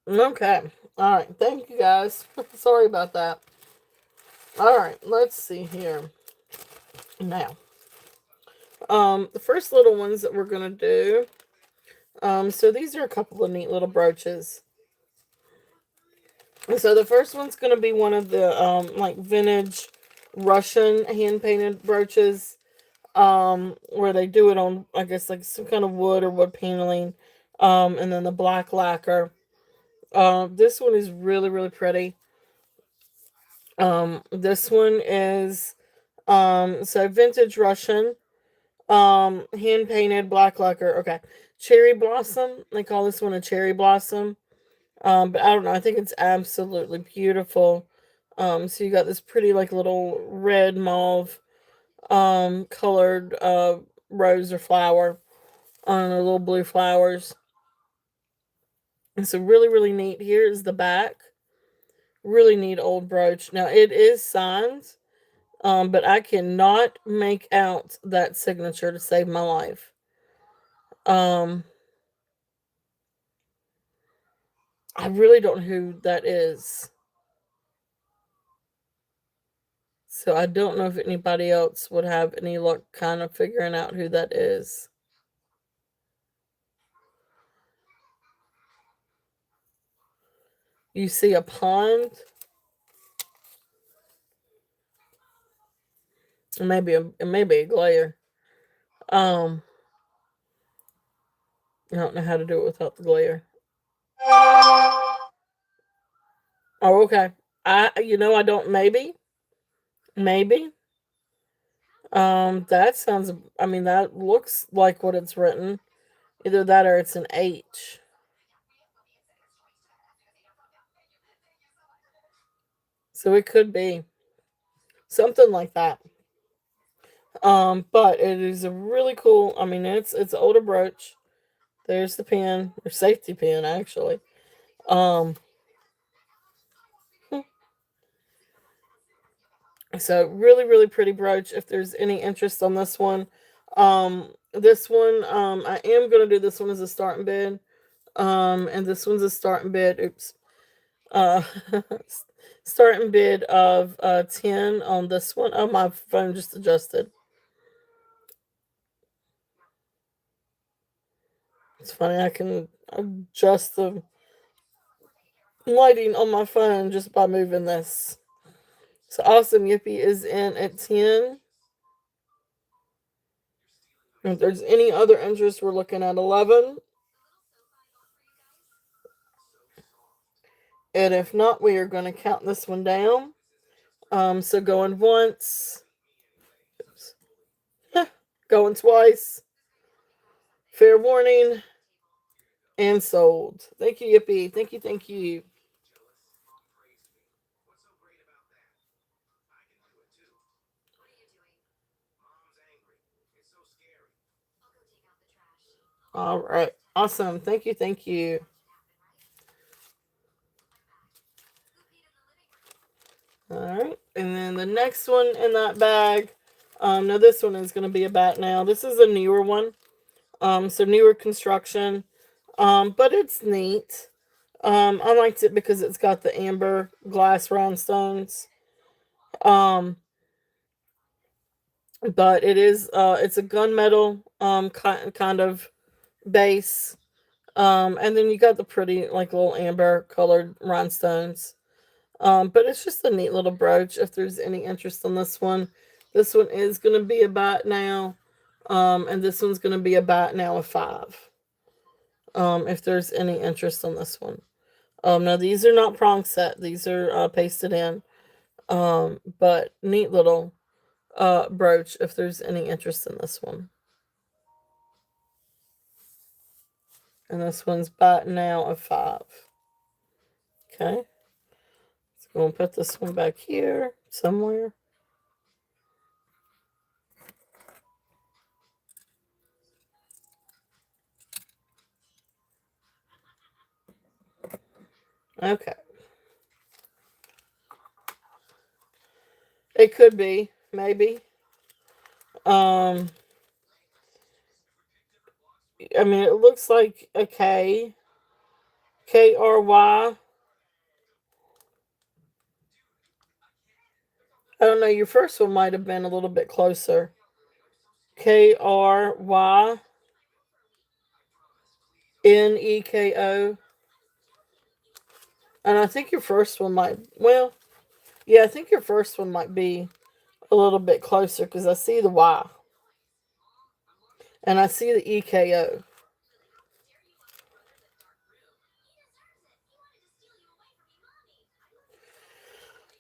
Speaker 1: Okay. All right. Thank you guys. Sorry about that. All right. Let's see here. Now, the first little ones that we're gonna do. So these are a couple of neat little brooches. And so the first one's gonna be one of the like vintage Russian hand painted brooches. Where they do it on, I guess, like some kind of wood or wood paneling. And then the black lacquer. This one is really, really pretty. This one is so vintage Russian, hand painted black lacquer. Okay, cherry blossom. They call this one a cherry blossom. But I don't know. I think it's absolutely beautiful. So you got this pretty like little red mauve colored rose or flower on the little blue flowers. And so really, really neat. Here is the back. Really neat old brooch. Now it is signed, but I cannot make out that signature to save my life. Um, I really don't know who that is. So I don't know if anybody else would have any luck kind of figuring out who that is. You see a pond, maybe a glare. Um, I don't know how to do it without the glare. Oh, okay. I don't. Maybe. That sounds. I mean, that looks like what it's written. Either that or it's an H. So it could be something like that. But it is a really cool. I mean, it's an older brooch. There's the pin, or safety pin, actually. Um, so really, really pretty brooch. If there's any interest on this one, I am gonna do this one as a starting bid. And this one's a starting bid. Oops. Uh, starting bid of 10 on this one. Oh, my phone just adjusted. It's funny. I can adjust the lighting on my phone just by moving this. So Awesome Yippee is in at 10. If there's any other interest, we're looking at 11. And if not, we are going to count this one down. So going once, going twice, fair warning, and sold. Thank you, Yippee. Thank you, thank you. All right. Awesome. Thank you, thank you. All right. And then the next one in that bag. Now this one is going to be a bat now. This is a newer one. So newer construction. But it's neat. I liked it because it's got the amber glass rhinestones. Um, but it's a gunmetal kind of base. And then you got the pretty like little amber colored rhinestones. But it's just a neat little brooch. If there's any interest in this one is going to be a bat now. And this one's going to be a bat now of 5. If there's any interest in this one. Now these are not prong set. These are pasted in. But neat little brooch if there's any interest in this one. And this one's bat now of 5. Okay. So I'm going to put this one back here somewhere. Okay. It could be, maybe. Um, I mean, it looks like a K. Kry. I don't know. Your first one might have been a little bit closer. Kryneko. And I think your first one might. Well, yeah, I think your first one might be a little bit closer because I see the Y and I see the EKO.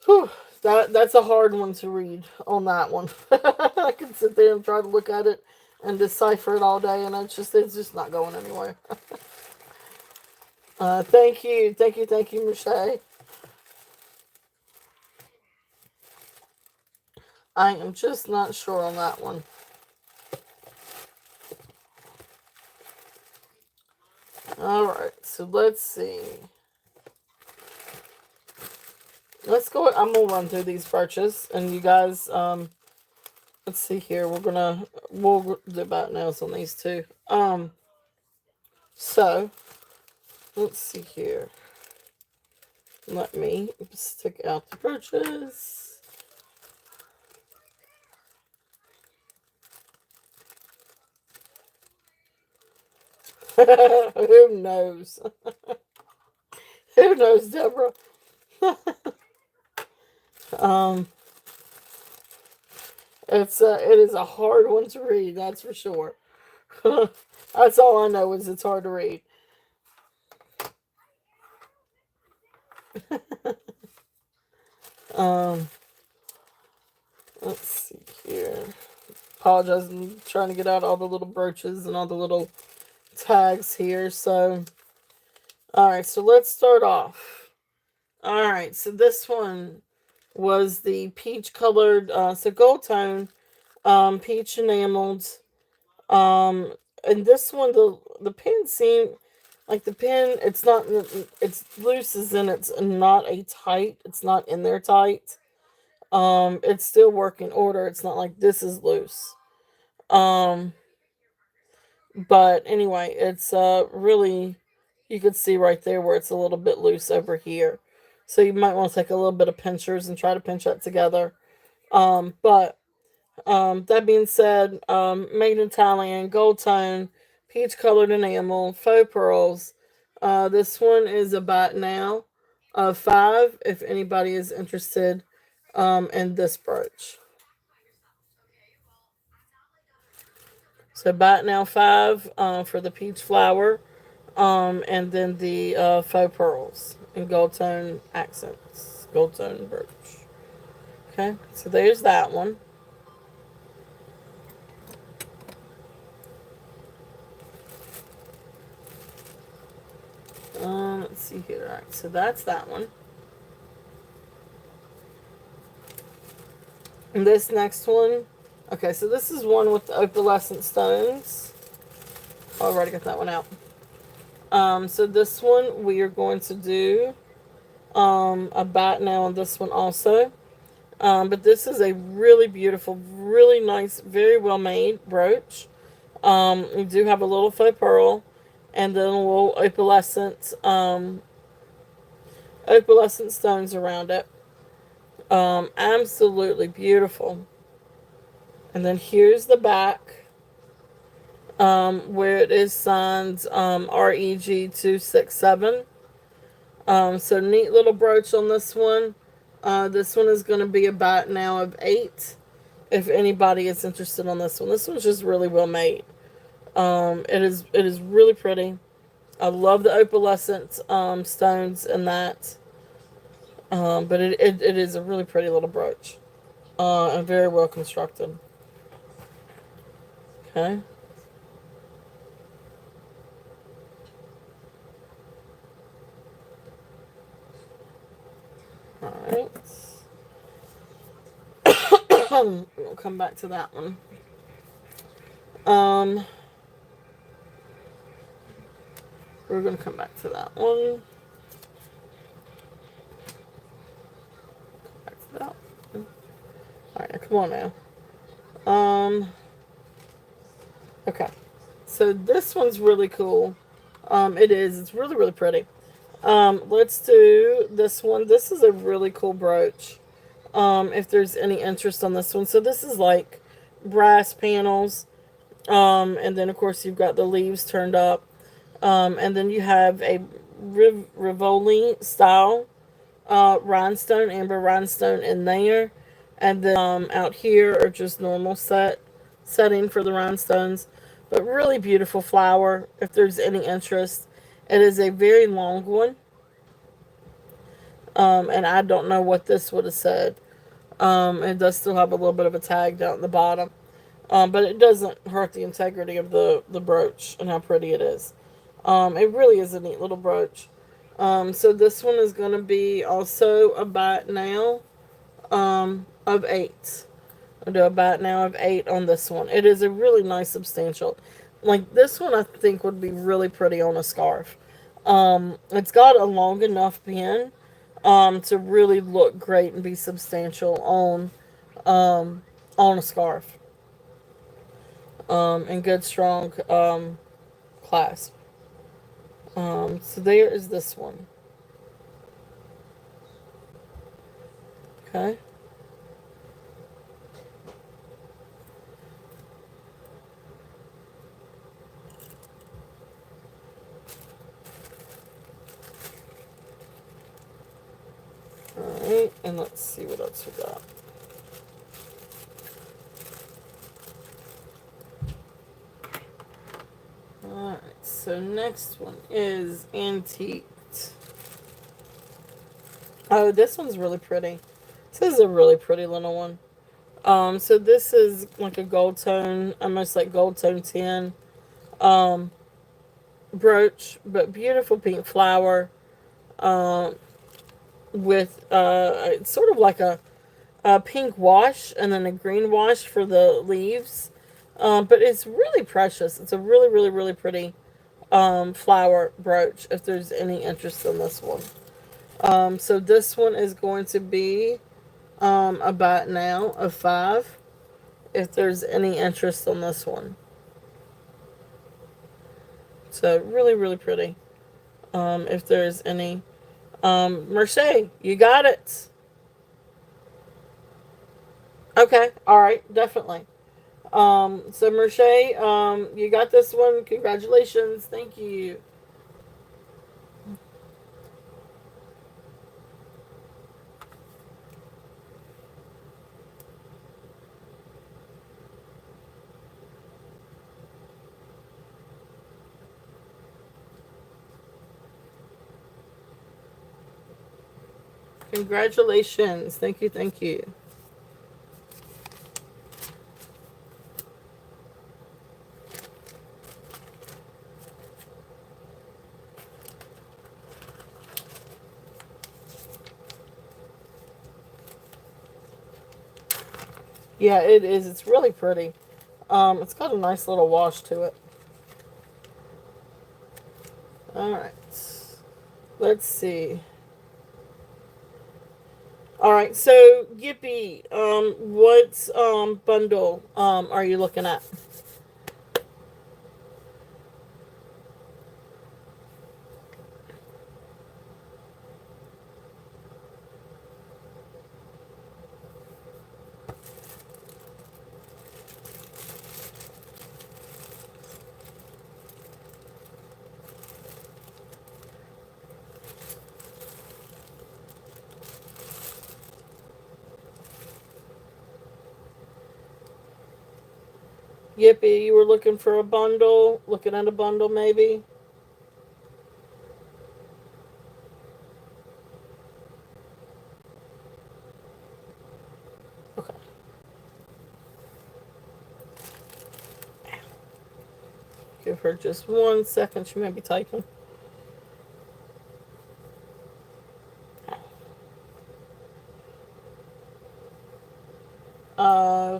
Speaker 1: Whew, that's a hard one to read on that one. I can sit there and try to look at it and decipher it all day, and it's just not going anywhere. Thank you, Michelle. I am just not sure on that one. All right, so let's see. Let's go. I'm gonna run through these brooches, and you guys, let's see here. We'll do about nails on these two. So let's see here. Let me stick out the brooches. Who knows? Who knows, Deborah? um, it is a hard one to read. That's for sure. That's all I know is it's hard to read. um, let's see here. Apologize, I'm trying to get out all the little brooches and all the little tags here. So, all right, so let's start off. All right, so this one was the peach colored, so gold tone, peach enameled. And this one, the pen seemed like the pen. It's loose as in it's not a tight. It's not in there tight. It's still working order. It's not like this is loose. Um, but anyway, it's really, you could see right there where it's a little bit loose over here. So you might want to take a little bit of pinchers and try to pinch that together. But that being said, made in Thailand, gold tone, peach colored enamel, faux pearls. This one is about now of 5 if anybody is interested in this brooch. So about now 5 for the peach flower, and then the faux pearls and gold tone accents, gold tone brooch. Okay, so there's that one. Let's see here. All right, so that's that one. And this next one, okay, so this is one with the opalescent stones. I already got that one out. So this one we are going to do a bat now on this one also. But this is a really beautiful, really nice, very well made brooch. We do have a little faux pearl and then a little opalescent stones around it. Absolutely beautiful. And then here's the back, where it is signed REG267. So neat little brooch on this one. This one is going to be about now of 8. If anybody is interested on this one, this one's just really well made. It is really pretty. I love the opalescent stones in that. But it is a really pretty little brooch. And very well constructed. Okay. Alright. We'll come back to that one. We're going to come back to that one. Come back to that one. Alright, come on now. Okay. So this one's really cool. It's really, really pretty. Let's do this one. This is a really cool brooch. If there's any interest on this one. So this is like brass panels. And then of course you've got the leaves turned up. And then you have a Rivoli style rhinestone, amber rhinestone in there. And then out here are just normal setting for the rhinestones. But really beautiful flower if there's any interest. It is a very long one. And I don't know what this would have said. It does still have a little bit of a tag down at the bottom. But it doesn't hurt the integrity of the brooch and how pretty it is. It really is a neat little brooch. So this one is going to be also a bat now of 8. I'll do a bat now of 8 on this one. It is a really nice substantial. Like this one I think would be really pretty on a scarf. It's got a long enough pin to really look great and be substantial on a scarf. And good strong clasp. So there is this one. Okay. Alright, and let's see what else we got. Alright, so next one is Antiqued. Oh, this one's really pretty. This is a really pretty little one. So this is like a gold tone, almost like gold tone tin brooch, but beautiful pink flower with it's sort of like a pink wash and then a green wash for the leaves. But it's really precious. It's a really, really, really pretty flower brooch if there's any interest in this one. So this one is going to be about now of 5 if there's any interest on this one. So really, really pretty. If there's any. Mercedes, you got it. Okay, alright, definitely. So Mercedes, you got this one. Congratulations. Thank you. Congratulations. Thank you, thank you. Yeah, it is. It's really pretty. It's got a nice little wash to it. Alright. Let's see. Alright, so Yippee, what bundle are you looking at? Yippee, you were looking for a bundle? Looking at a bundle, maybe? Okay. Give her just 1 second. She may be typing. Uh,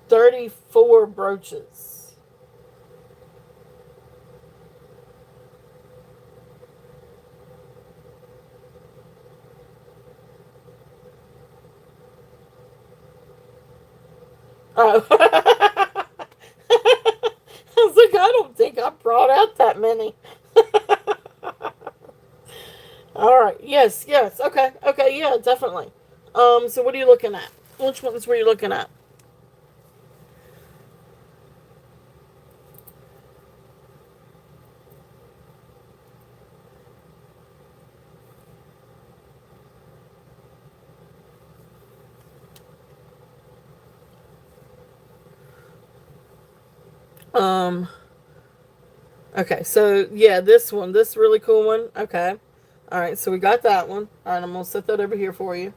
Speaker 1: 34 brooches. Oh. I was like, I don't think I brought out that many. right. Yes, yes. Okay, okay, yeah, definitely. So what are you looking at? Which ones were you looking at? Um, okay, so yeah, this one, this really cool one. Okay. All right, so we got that one. All right, I'm gonna set that over here for you.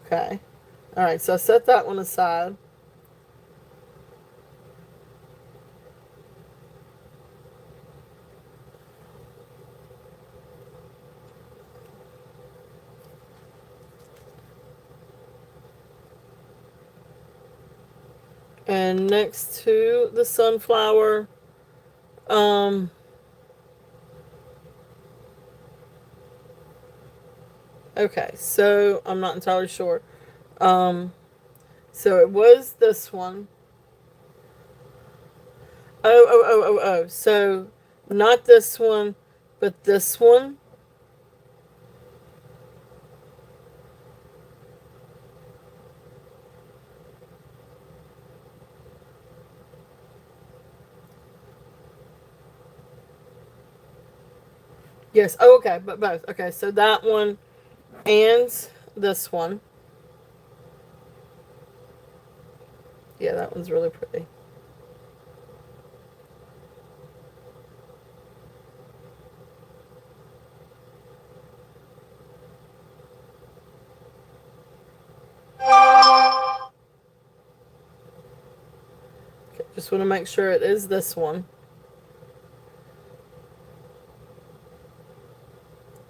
Speaker 1: Okay. All right, so I set that one aside. And next to the sunflower, um, okay, so I'm not entirely sure. Um, so it was this one. Oh. So not this one, but this one. Yes. Oh, okay, but both. Okay, so that one and this one. Yeah, that one's really pretty. Okay, just want to make sure it is this one.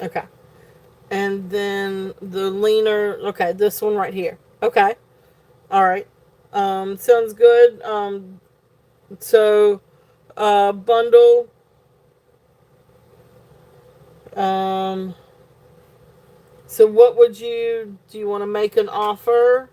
Speaker 1: Okay. And then the leaner, okay, this one right here. Okay. All right. Sounds good. So bundle. Um, so what would you do? You want to make an offer?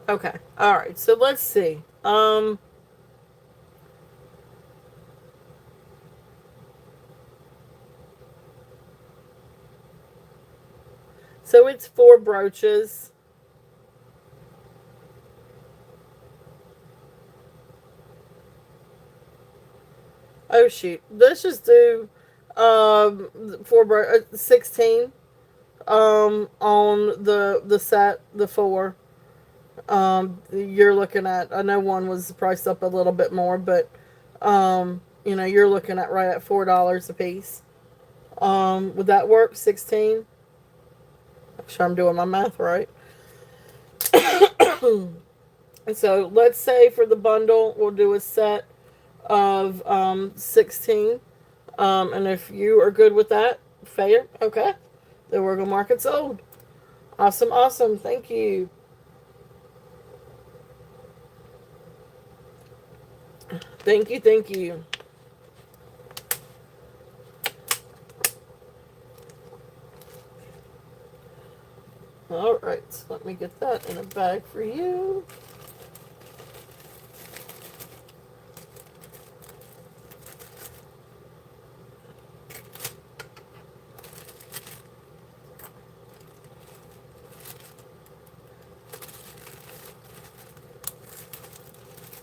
Speaker 1: Okay. All right. So let's see. So it's 4 brooches. Oh shoot. Let's just do 16 on the set, the 4. You're looking at, I know one was priced up a little bit more, but you're looking at right at $4 a piece. Would that work? 16? I'm sure I'm doing my math right. And so let's say for the bundle, we'll do a set of 16. And if you are good with that, fair, okay. Then we're going to mark it sold. Awesome, awesome. Thank you. Thank you, thank you. All right, so let me get that in a bag for you.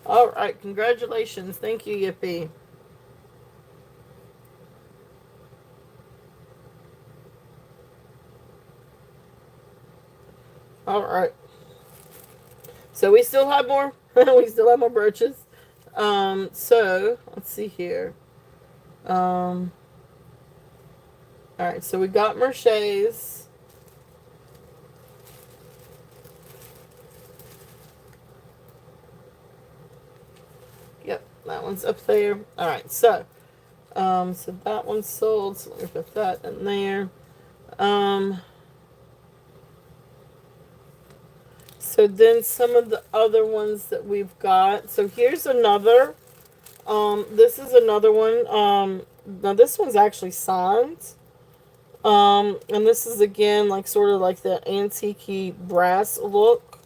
Speaker 1: All right, congratulations. Thank you, Yippee. All right. So we still have more. We still have more brooches. So let's see here. All right. So we got Mercedes. Yep, that one's up there. All right. So that one's sold. So let me put that in there. Um, so then some of the other ones that we've got. So here's another This is another one. Now this one's actually signed. And this is again like sort of like the antique brass look.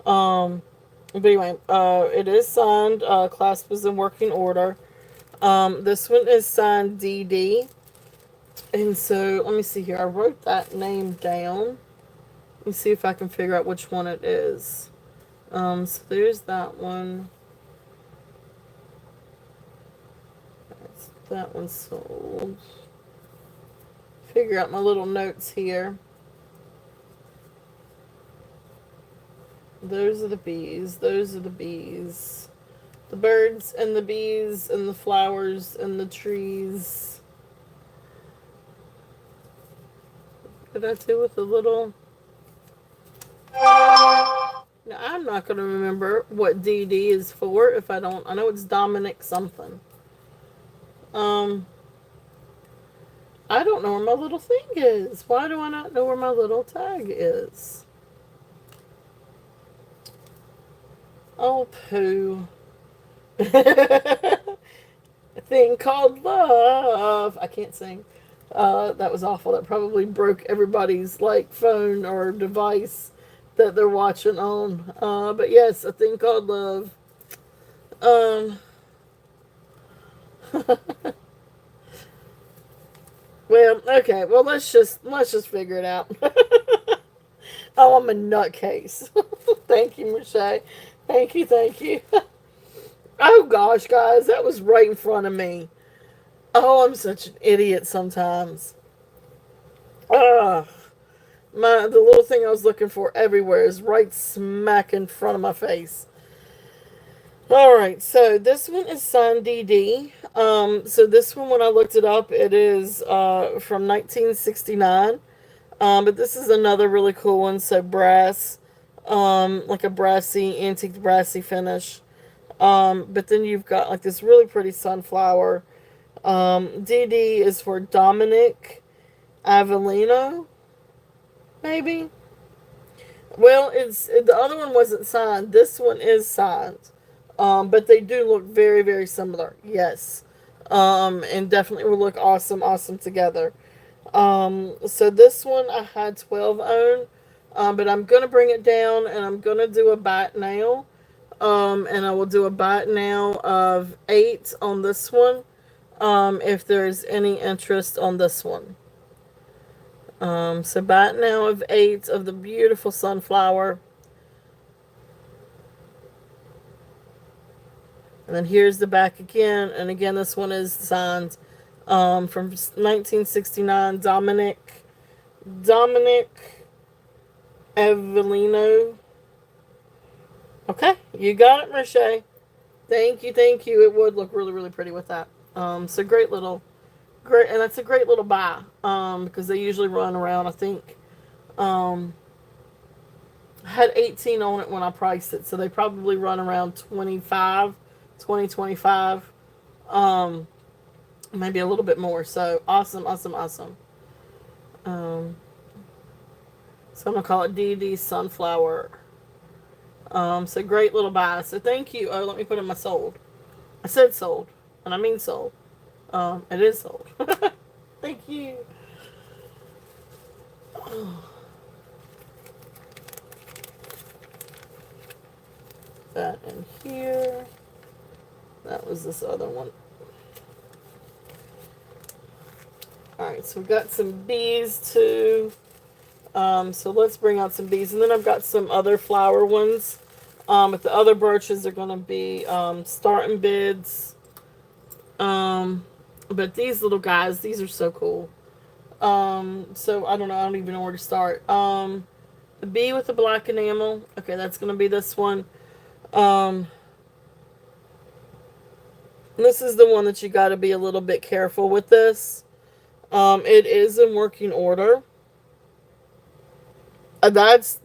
Speaker 1: But anyway, it is signed. Clasp is in working order. This one is signed DD. And so, let me see here. I wrote that name down. Let me see if I can figure out which one it is. So there's that one. That one's sold. Figure out my little notes here. Those are the bees. Those are the bees. The birds and the bees and the flowers and the trees. What did I do with the little... Now, I'm not going to remember what DD is for if I don't... I know it's Dominic something. I don't know where my little thing is. Why do I not know where my little tag is? Oh, poo. A thing called love. I can't sing. That was awful. That probably broke everybody's like phone or device that they're watching on. But yes, a thing called love. Well, okay. Well, let's just figure it out. Oh, I'm a nutcase. Thank you, Michelle. Thank you, thank you. Oh gosh, guys, that was right in front of me. Oh, I'm such an idiot sometimes. Ugh. The little thing I was looking for everywhere is right smack in front of my face. Alright, so this one is signed DD. So this one, when I looked it up, it is from 1969. But this is another really cool one. So brass, like a brassy, antique brassy finish. But then you've got like this really pretty sunflower. DD is for Dominic Avellino, maybe. Well, the other one wasn't signed. This one is signed. But they do look very, very similar. Yes. And definitely will look awesome, awesome together. So this one I had 12 on. But I'm going to bring it down and I'm going to do a bat now. And I will do a bat now of 8 on this one. If there's any interest on this one. So bat now of 8 of the beautiful sunflower. And then here's the back again. And again, this one is signed from 1969. Dominic Avellino. Okay, you got it, Merche. Thank you, thank you. It would look really, really pretty with that. So great, and that's a great little buy. Because they usually run around, I think. I had 18 on it when I priced it, so they probably run around 25. Maybe a little bit more. So awesome. So I'm gonna call it DD Sunflower. So great little buy. So thank you. Oh, let me put in my sold. I said sold, and I mean sold. It is sold. Thank you. That in here. That was this other one. Alright, so we've got some bees too. So let's bring out some bees. And then I've got some other flower ones. But the other brooches are going to be starting bids. But these little guys, these are so cool. So I don't know. I don't even know where to start. The bee with the black enamel. Okay, that's going to be this one. This is the one that you got to be a little bit careful with this. It is in working order. That's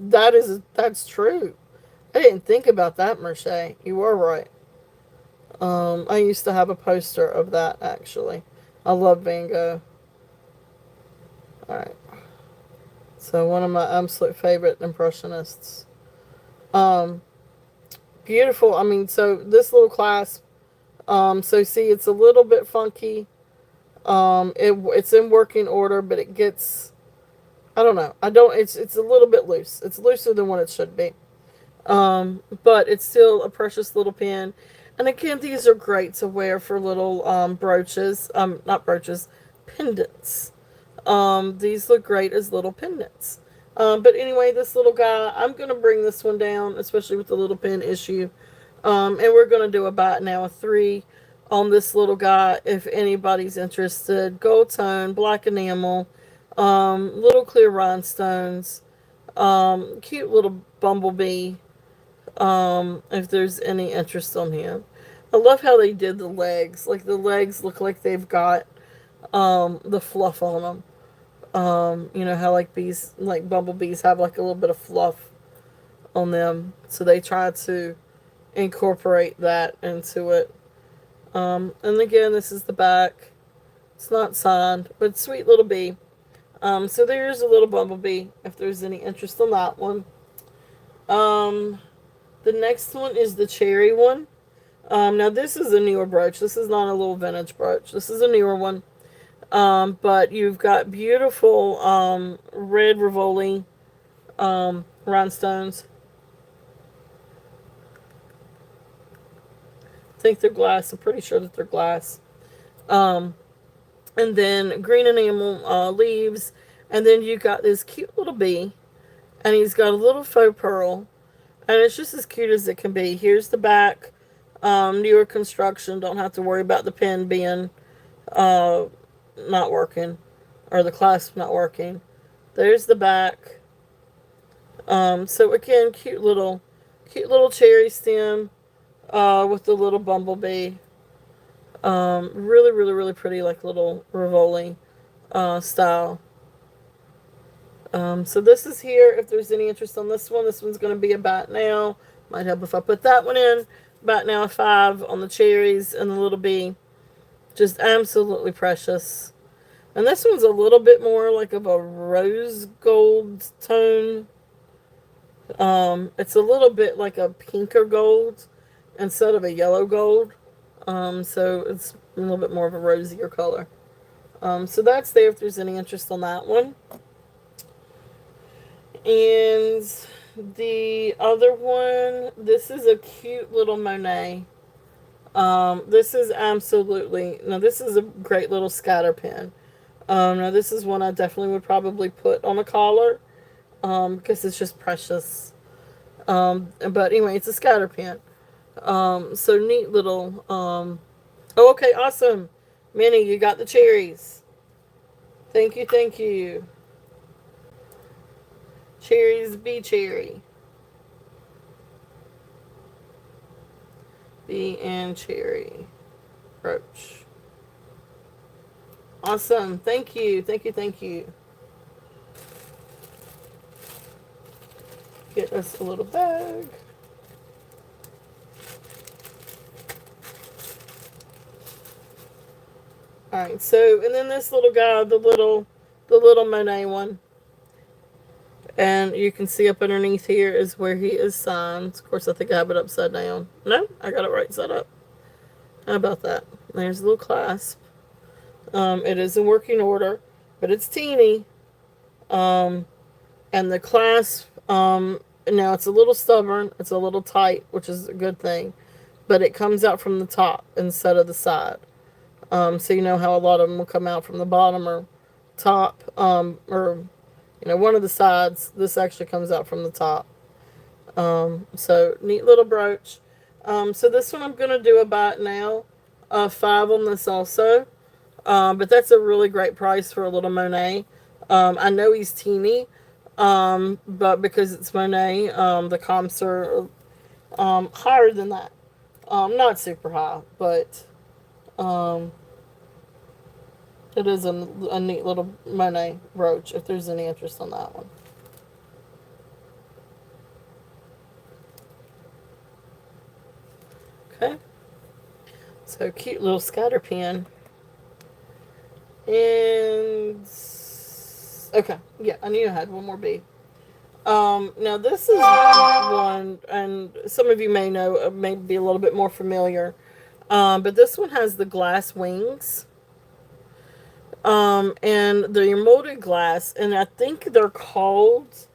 Speaker 1: true. I didn't think about that, Merche. You were right. I used to have a poster of that, actually. I love Van Gogh. Alright. So, one of my absolute favorite impressionists. Beautiful. I mean, so, this little clasp, So see, it's a little bit funky. It's in working order, but it gets, I don't know. I don't. It's a little bit loose. It's looser than what it should be. But it's still a precious little pin. And again, these are great to wear for little brooches. Not brooches, pendants. These look great as little pendants. But anyway, this little guy, I'm gonna bring this one down, especially with the little pin issue. And we're gonna do about now a 3 on this little guy. If anybody's interested, gold tone, black enamel, little clear rhinestones, cute little bumblebee. If there's any interest on him. I love how they did the legs. Like the legs look like they've got the fluff on them. You know how like bees, like bumblebees have like a little bit of fluff on them. So they try to incorporate that into it. And again, this is the back. It's not signed, but sweet little bee. So there's a little bumblebee if there's any interest on that one. The next one is the cherry one. Now this is a newer brooch. This is not a little vintage brooch. This is a newer one. But you've got beautiful red Rivoli rhinestones. I think they're glass. I'm pretty sure that they're glass. And then green enamel leaves. And then you got this cute little bee. And he's got a little faux pearl. And it's just as cute as it can be. Here's the back. Newer construction. Don't have to worry about the pin being not working. Or the clasp not working. There's the back. So again, cute little cherry stem with the little bumblebee. Really, really, really pretty, like little Rivoli style. So this is here. If there's any interest on this one's going to be about now. Might help if I put that one in. About now 5 on the cherries and the little bee. Just absolutely precious. And this one's a little bit more like of a rose gold tone. It's a little bit like a pinker gold instead of a yellow gold. So it's a little bit more of a rosier color. So that's there if there's any interest on that one. And the other one, this is a cute little Monet. This is absolutely, now this is a great little scatter pin. Now this is one I definitely would probably put on a collar, because it's just precious. But anyway, it's a scatter pin. So neat little, oh, okay, awesome. Minnie, you got the cherries. Thank you, thank you. Cherries, bee cherry. Bee and cherry brooch. Awesome. Thank you. Thank you. Thank you. Get us a little bag. Alright, so, and then this little guy, the little Monet one. And you can see up underneath here is where he is signed. Of course, I think I have it upside down. No, I got it right side up. How about that? There's a little clasp. It is in working order, but it's teeny. And the clasp, now it's a little stubborn. It's a little tight, which is a good thing. But it comes out from the top instead of the side. So you know how a lot of them will come out from the bottom or top, or one of the sides. This actually comes out from the top. So neat little brooch. So this one I'm going to do about now 5 on this also. But that's a really great price for a little Monet. I know he's teeny, but because it's Monet, the comps are higher than that. Not super high, but it is a neat little Monet brooch if there's any interest on that one. Okay. So cute little scatter pin. And okay, yeah, I knew I had one more bee. Now this is one, and some of you may know, may be a little bit more familiar. But this one has the glass wings. And they're molded glass, and I think they're called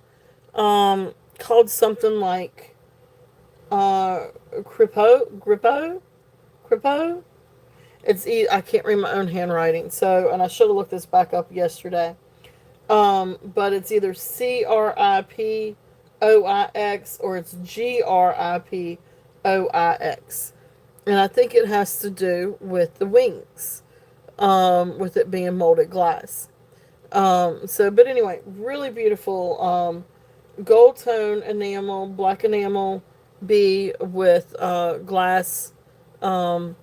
Speaker 1: something like Kripo. I can't read my own handwriting, so, and I should have looked this back up yesterday. But it's either CRIPOIX or it's GRIPOIX, and I think it has to do with the wings, with it being molded glass. But anyway, really beautiful, gold tone enamel, black enamel B with glass, um,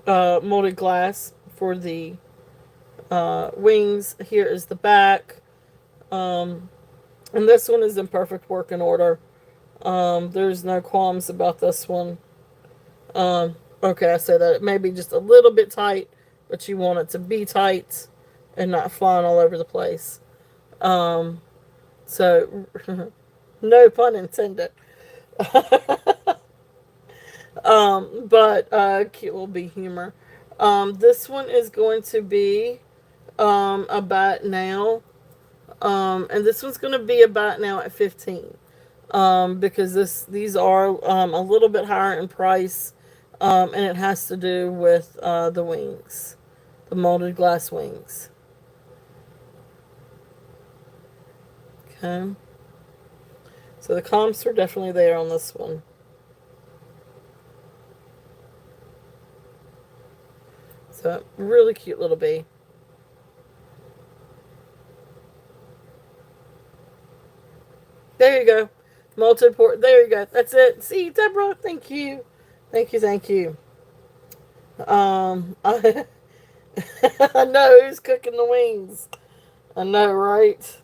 Speaker 1: molded glass for the wings. Here is the back. Um, and this one is in perfect working order. There's no qualms about this one. Okay, I said that it may be just a little bit tight, but you want it to be tight and not flying all over the place. Um, so, no pun intended. But cute little bee humor. This one is going to be about now. And this one's going to be about now at 15. Because these are a little bit higher in price, and it has to do with the wings, the molded glass wings. Okay, so the comps are definitely there on this one. So really cute little bee. There you go. Multi-port. There you go. That's it. See, Deborah, thank you. Thank you, thank you. I, I know who's cooking the wings. I know, right?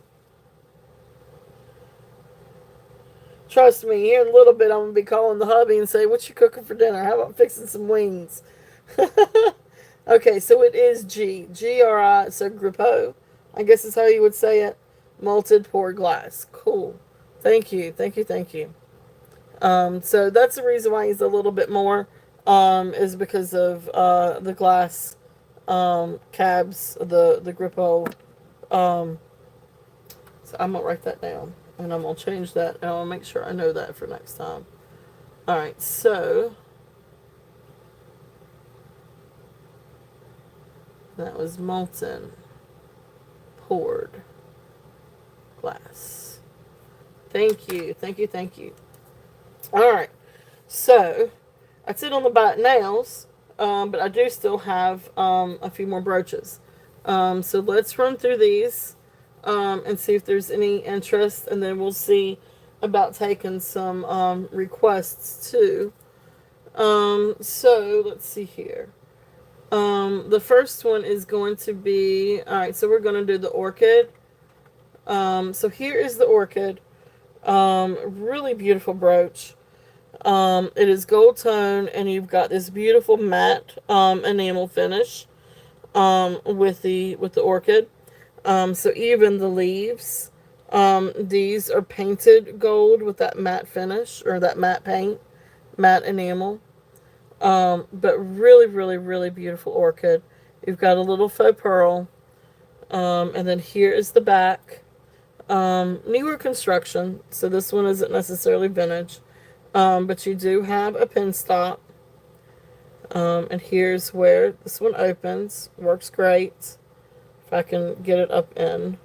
Speaker 1: Trust me, here in a little bit I'm going to be calling the hubby and say, what you cooking for dinner? How about fixing some wings? Okay, so it is G-R-I, so Grippo, I guess is how you would say it. Malted pour glass. Cool. Thank you, thank you, thank you. So that's the reason why he's a little bit more, is because of the glass cabs, the Grippo. Um, so I'm gonna write that down, and I'm gonna change that, and I'll make sure I know that for next time. All right, so that was molten poured glass. Thank you, thank you, thank you. All right, so that's it on the bat nails, but I do still have a few more brooches. So let's run through these and see if there's any interest, and then we'll see about taking some requests too. So let's see here. The first one is going to be, all right, so we're going to do the orchid. So here is the orchid. Really beautiful brooch. It is gold tone, and you've got this beautiful matte enamel finish with the orchid. So even the leaves, these are painted gold with that matte finish, or that matte paint, matte enamel. But really, really, really beautiful orchid. You've got a little faux pearl, and then here is the back. Newer construction, so this one isn't necessarily vintage. But you do have a pin stop. And here's where this one opens. Works great. If I can get it up in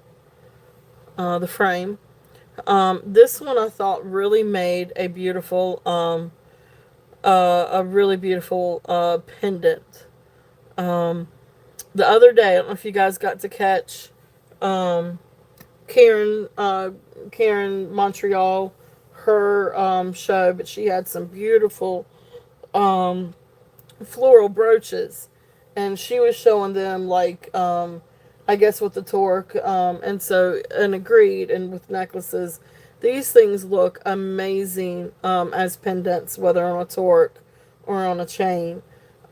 Speaker 1: the frame. This one I thought really made a beautiful, pendant. The other day, I don't know if you guys got to catch Karen Montreal, her show, but she had some beautiful floral brooches, and she was showing them, like, I guess with the torque, and agreed, and with necklaces. These things look amazing as pendants, whether on a torque or on a chain.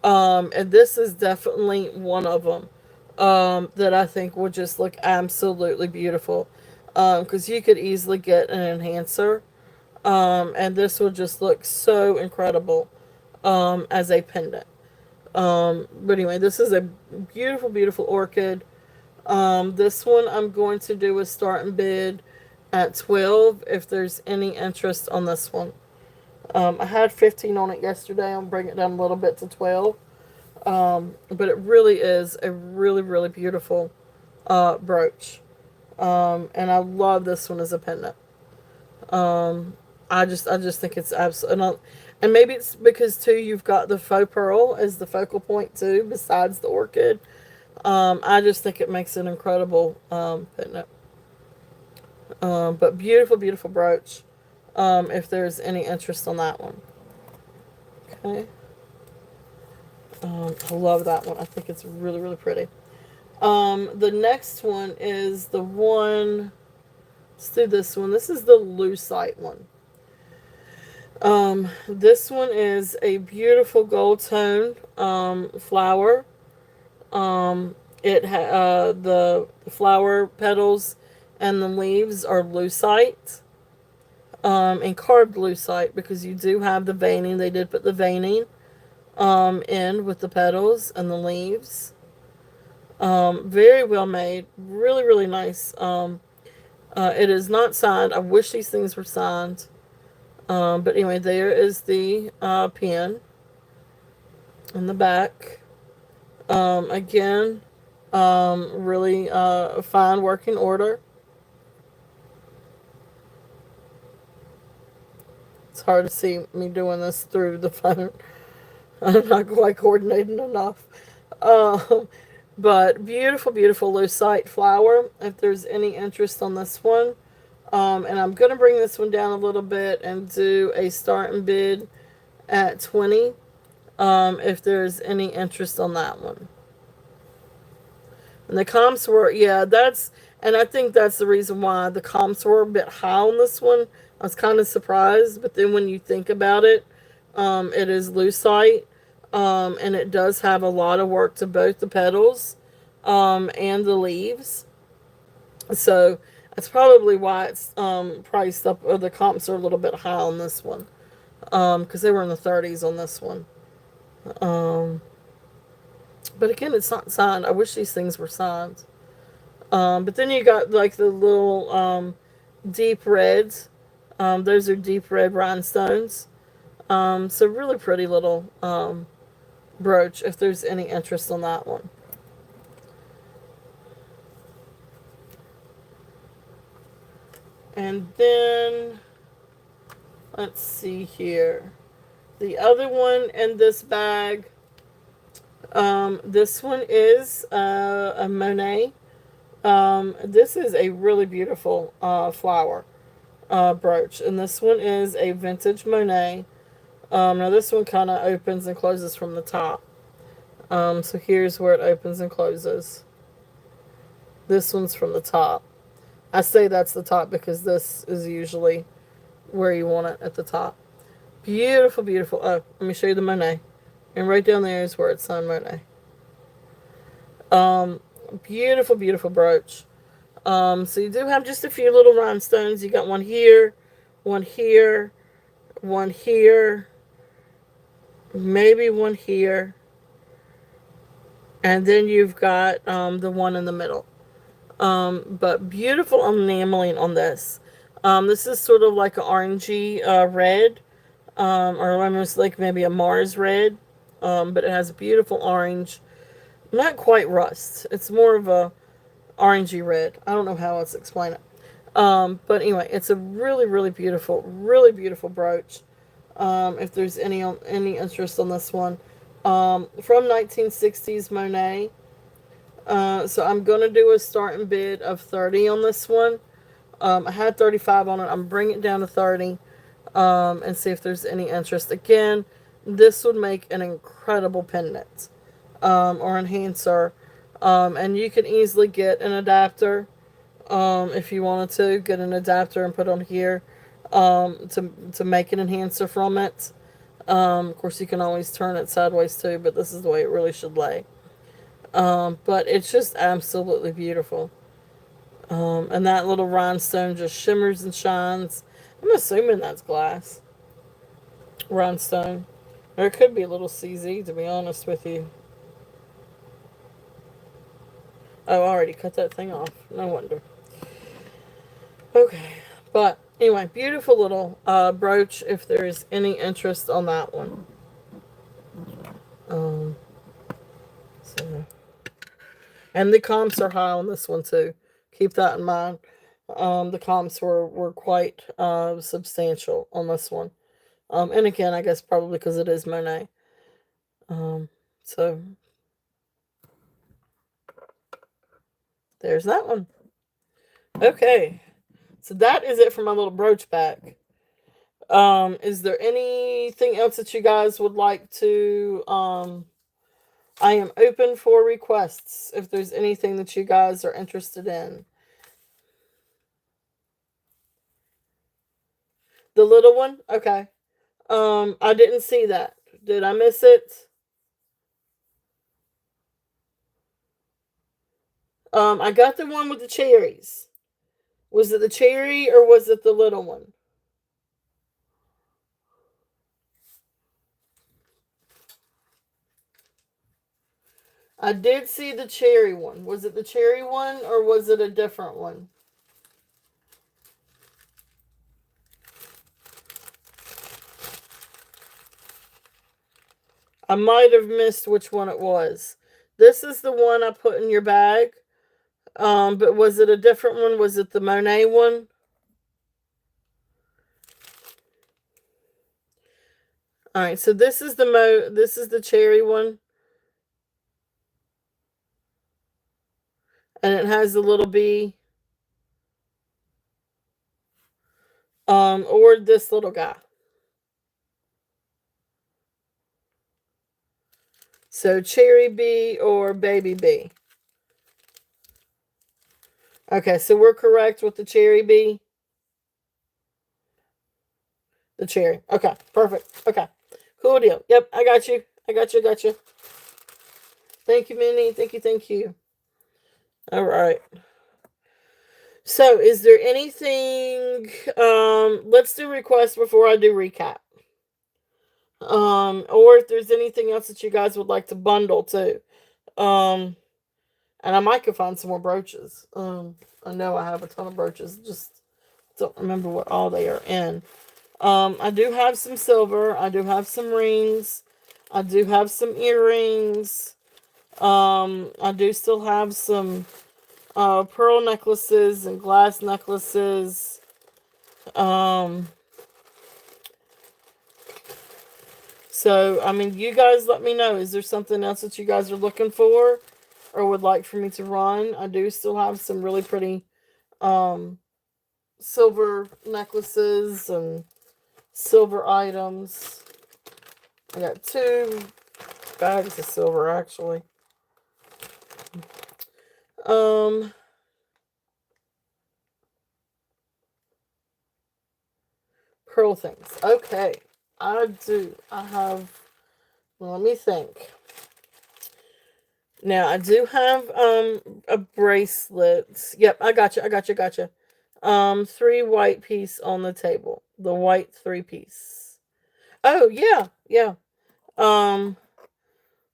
Speaker 1: And this is definitely one of them that I think would just look absolutely beautiful. Because you could easily get an enhancer, and this would just look so incredible as a pendant. But anyway, this is a beautiful, beautiful orchid. This one I'm going to do a start and bid at 12 if there's any interest on this one. I had 15 on it yesterday. I'll bring it down a little bit to 12. But it really is a really, really beautiful brooch. And I love this one as a pendant. I just think it's absolutely, and maybe it's because too you've got the faux pearl as the focal point too, besides the orchid. I just think it makes an incredible pendant. But beautiful, beautiful brooch. If there's any interest on that one, okay. I love that one. I think it's really, really pretty. The next one is the one. Let's do this one. This is the lucite one. This one is a beautiful gold tone flower. The flower petals and the leaves are lucite, and carved lucite because you do have the veining. They did put the veining in with the petals and the leaves. Very well made. Really, really nice. It is not signed. I wish these things were signed. But anyway, there is the pen in the back. Again, really fine working order. It's hard to see me doing this through the phone. I'm not quite coordinated enough. But beautiful, beautiful lucite flower. If there's any interest on this one. And I'm going to bring this one down a little bit and do a start and bid at 20. If there's any interest on that one. And the comps were, yeah, and I think that's the reason why the comps were a bit high on this one. I was kind of surprised, but then when you think about it, it is lucite, and it does have a lot of work to both the petals, and the leaves. So that's probably why it's priced up, or the comps are a little bit high on this one, because they were in the 30s on this one. But again, it's not signed. I wish these things were signed. But then you got like the little deep reds. Those are deep red rhinestones. So really pretty little brooch if there's any interest on that one. And then, let's see here. The other one in this bag, this one is a Monet. This is a really beautiful flower brooch. And this one is a vintage Monet. Now this one kind of opens and closes from the top. So here's where it opens and closes. This one's from the top. I say that's the top because this is usually where you want it, at the top. Beautiful, beautiful. Oh, let me show you the Monet. And right down there is where it's signed Monet. Beautiful, beautiful brooch. So you do have just a few little rhinestones. You got one here, one here, one here, maybe one here. And then you've got the one in the middle. But beautiful enameling on this. This is sort of like an orangey red, or almost like maybe a Mars red, but it has a beautiful orange. Not quite rust. It's more of a orangey red. I don't know how else to explain it. But anyway, it's a really, really beautiful brooch. If there's any interest on this one, from 1960s Monet. So I'm going to do a start and bid of 30 on this one. I had 35 on it. I'm bringing it down to 30, and see if there's any interest. Again, this would make an incredible pendant, or enhancer. And you can easily get an adapter, if you wanted to. Get an adapter and put on here, to make an enhancer from it. Of course, you can always turn it sideways too, but this is the way it really should lay. But it's just absolutely beautiful. And that little rhinestone just shimmers and shines. I'm assuming that's glass. Rhinestone. Or it could be a little CZ, to be honest with you. Oh, I already cut that thing off. No wonder. Okay. But anyway, beautiful little brooch if there's any interest on that one. Um, so, and the comps are high on this one too. Keep that in mind. The comps were quite substantial on this one. And again, I guess probably because it is Monet. Um, so there's that one. Okay. So that is it for my little brooch bag. Is there anything else that you guys would like to I am open for requests if there's anything that you guys are interested in. The little one? Okay. I didn't see that. Did I miss it? I got the one with the cherries. Was it the cherry or was it the little one? I did see the cherry one. Was it the cherry one or was it a different one? I might have missed which one it was. This is the one I put in your bag. But was it a different one? Was it the Monet one? All right, so this is the cherry one, and it has the little bee. Or this little guy. So cherry bee or baby bee. Okay, so we're correct with the cherry bee. The cherry. Okay, perfect. Okay, cool deal. Yep, I got you. I got you. Got you. Thank you, Minnie. Thank you. Thank you. All right. So, is there anything? Let's do requests before I do recap. Or if there's anything else that you guys would like to bundle too. Um, and I might could find some more brooches. I know I have a ton of brooches, just don't remember what all they are in. I do have some silver. I do have some rings. I do have some earrings. I do still have some pearl necklaces and glass necklaces. So, I mean, you guys let me know. Is there something else that you guys are looking for or would like for me to run? I do still have some really pretty silver necklaces and silver items. I got 2 bags of silver, actually. Pearl things. Okay. I do. I have, well, let me think. Now, I do have a bracelet. Yep, I got you. I got you. Got you. 3 white piece on the table. The white 3-piece. Oh, yeah. Yeah. Um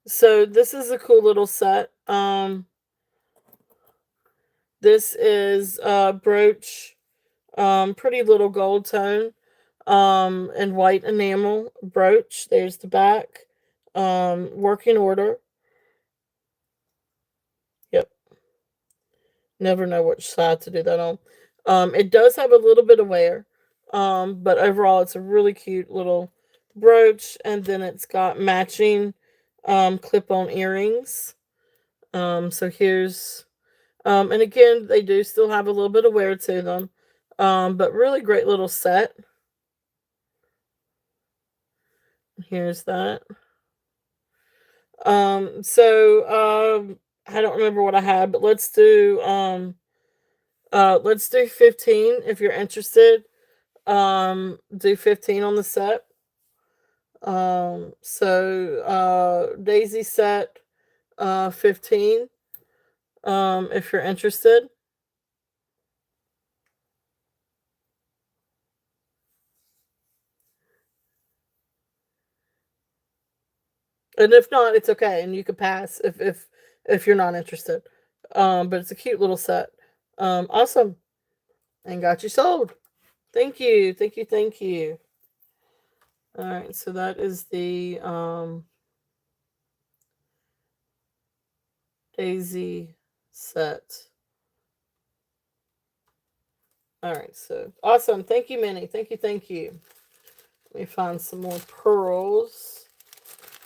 Speaker 1: so this is a cool little set. This is brooch, pretty little gold tone, and white enamel brooch. There's the back. Working order. Yep. Never know which side to do that on. It does have a little bit of wear. But overall it's a really cute little brooch, and then it's got matching clip-on earrings. So here's and again, they do still have a little bit of wear to them. But really great little set. Here's that. I don't remember what I had, but let's do 15 if you're interested. Do 15 on the set. Daisy set 15 if you're interested. And if not, it's okay, and you can pass if you're not interested. But it's a cute little set. Awesome, and got you sold. Thank you, thank you, thank you. All right, so that is the Daisy set. All right, so awesome. Thank you, Minnie. Thank you, thank you. Let me find some more pearls.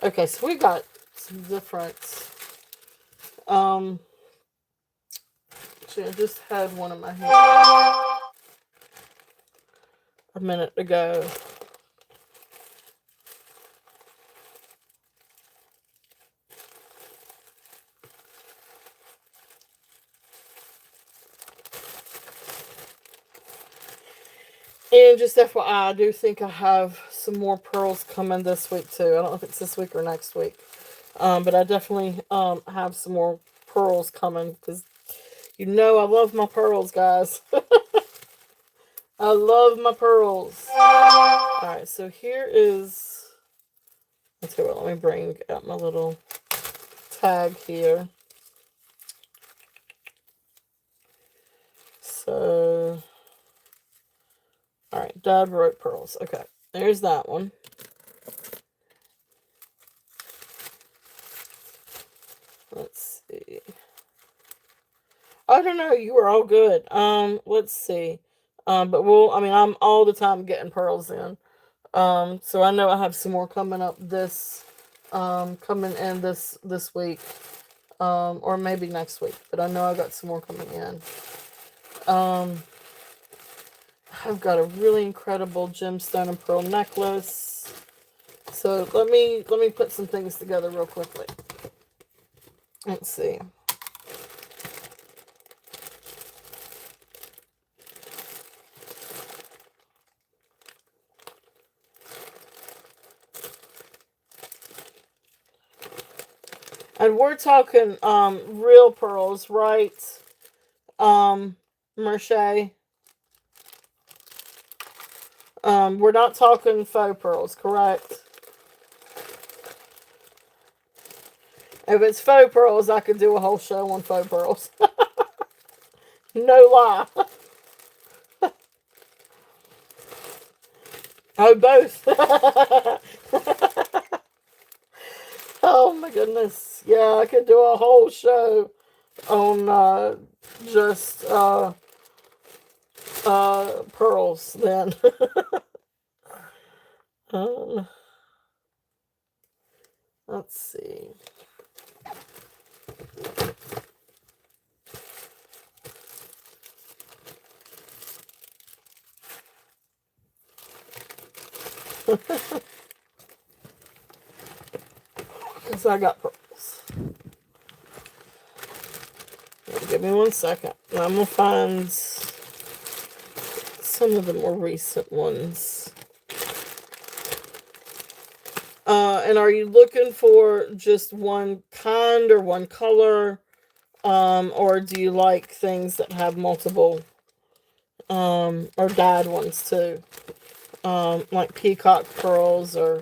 Speaker 1: Okay, so we got some different. Um, actually, I just had one in my hand a minute ago. And just FYI, I do think I have some more pearls coming this week too. I don't know if it's this week or next week. But I definitely have some more pearls coming because I love my pearls, guys. I love my pearls. Alright, so here is. Let's see what. Let me bring out my little tag here. So. Alright, Dad wrote pearls. Okay, there's that one. Let's see. I don't know. You were all good. Let's see. But I'm all the time getting pearls in. So I know I have some more coming up coming in this week. Or maybe next week. But I know I got some more coming in. I've got a really incredible gemstone and pearl necklace. So let me put some things together real quickly. Let's see. And we're talking real pearls, right? Merche. We're not talking faux pearls, correct? If it's faux pearls, I could do a whole show on faux pearls. No lie. Oh, both. Oh my goodness. Yeah, I could do a whole show on just pearls then. um, let's see. Because I got pearls. Give me 1 second. I'm going to find some of the more recent ones. And are you looking for just one kind or one color? Or do you like things that have multiple, or dyed ones too? Like peacock pearls or,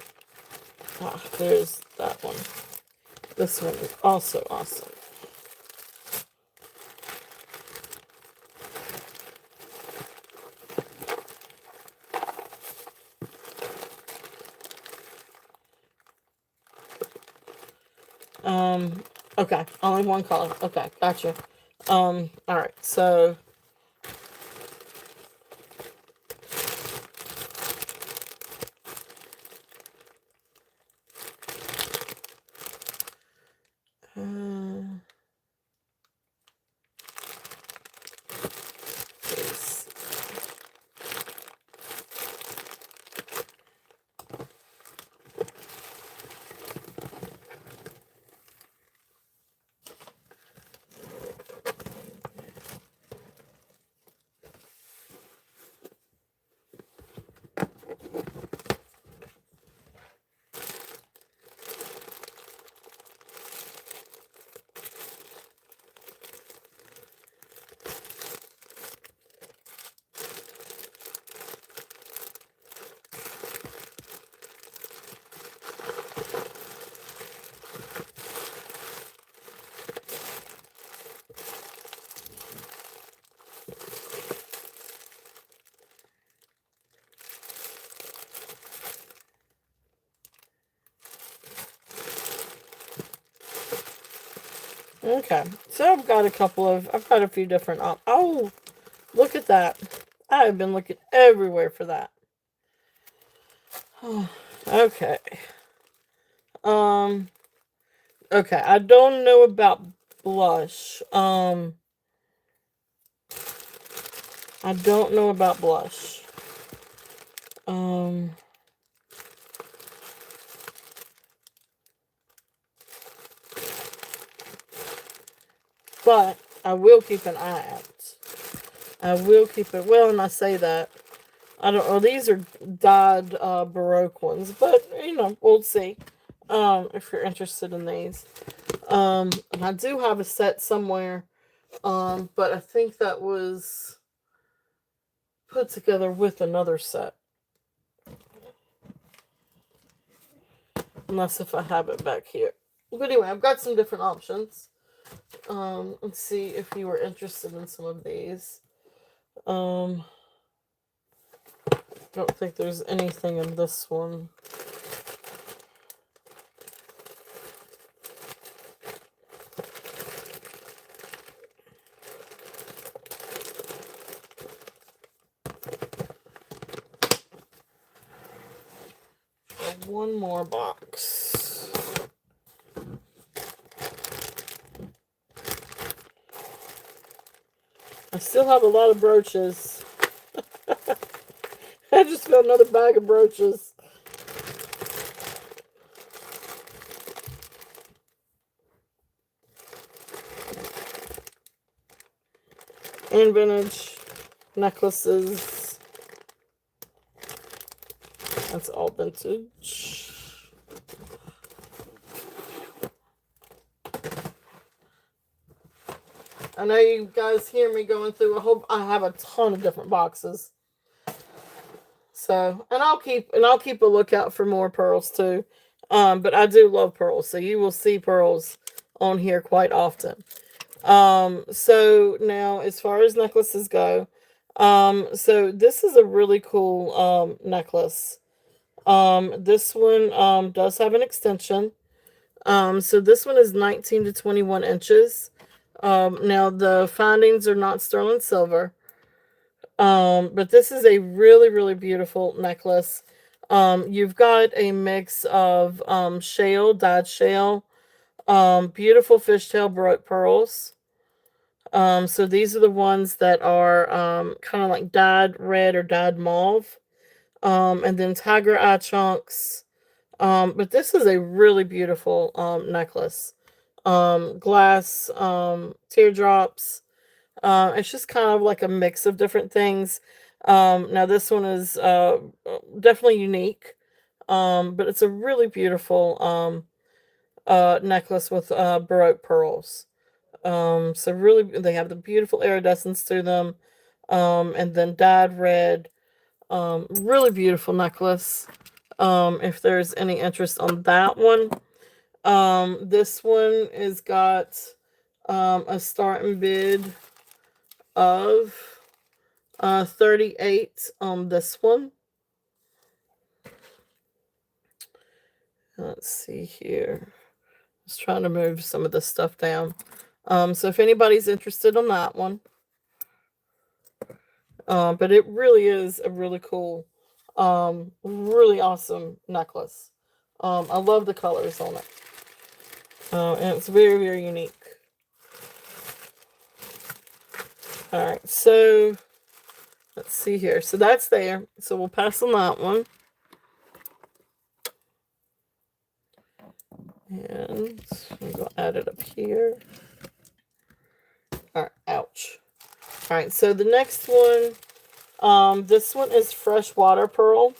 Speaker 1: there's that one. This one is also awesome. Okay, only one color. Okay, gotcha. Alright, so let's Okay, so I've got a few different oh, look at that. I've been looking everywhere for that. Okay. Um, okay, I don't know about blush. I don't know about blush. Um, but I will keep an eye out. I will keep it. Well, and I say that. I don't know. These are dyed Baroque ones, but you know, we'll see. If you're interested in these. And I do have a set somewhere. But I think that was put together with another set. Unless if I have it back here. But anyway, I've got some different options. Let's see if you were interested in some of these. Don't think there's anything in this one. One more box. I still have a lot of brooches. I just found another bag of brooches. And vintage necklaces. That's all vintage. I know you guys hear me going through I have a ton of different boxes. So, and I'll keep a lookout for more pearls too. But I do love pearls, so you will see pearls on here quite often. So now as far as necklaces go, so this is a really cool necklace. This one does have an extension. So this one is 19 to 21 inches. Now the findings are not sterling silver. But this is a really, really beautiful necklace. You've got a mix of shale, dyed shale, beautiful fishtail Baroque pearls. So these are the ones that are kind of like dyed red or dyed mauve. And then tiger eye chunks. But this is a really beautiful necklace. Glass teardrops. It's just kind of like a mix of different things. Now this one is definitely unique. But it's a really beautiful necklace with Baroque pearls. So really they have the beautiful iridescence through them. And then dyed red. Really beautiful necklace. If there's any interest on that one. This one is got a starting bid of 38 on this one. Let's see here. Just trying to move some of this stuff down. So if anybody's interested on that one. But it really is a really cool, really awesome necklace. I love the colors on it. And it's very, very unique. All right, so let's see here. So that's there. So we'll pass on that one. And I'm going to add it up here. All right, ouch. All right, so the next one, this one is freshwater pearl.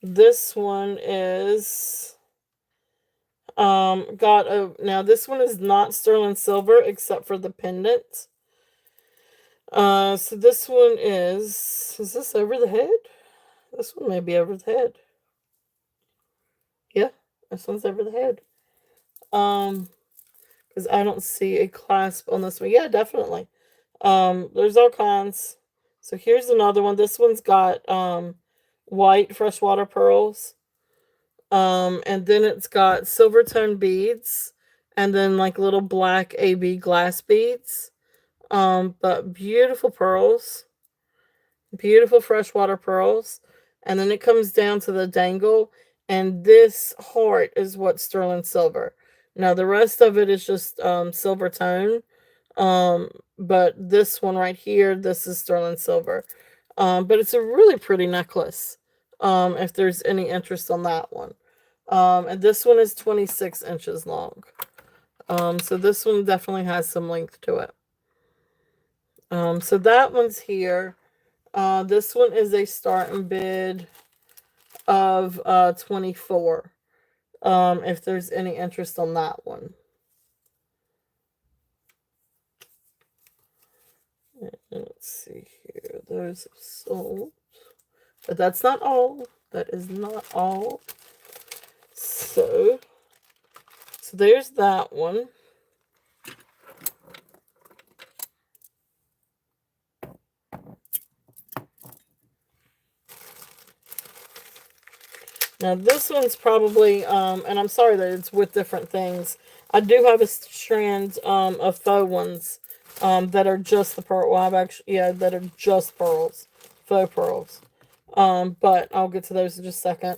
Speaker 1: This one is now this one is not sterling silver except for the pendant. So this one is this over the head? This one may be over the head. Yeah, this one's over the head. Because I don't see a clasp on this one. Yeah, definitely. There's all kinds. So here's another one. This one's got white freshwater pearls. And then it's got silver tone beads and then like little black AB glass beads. But beautiful pearls, beautiful freshwater pearls. And then it comes down to the dangle, and this heart is what's sterling silver. Now the rest of it is just silver tone. Um, but this one right here, this is sterling silver. But it's a really pretty necklace. If there's any interest on that one. And this one is 26 inches long. So this one definitely has some length to it. So that one's here. This one is a starting bid of 24. If there's any interest on that one. Let's see here. Those have sold. But that's not all. That is not all. So there's that one. Now this one's probably, and I'm sorry that it's with different things. I do have a strand of faux ones that are just the pearl. Well, I've actually, yeah, that are just pearls, faux pearls. But I'll get to those in just a second.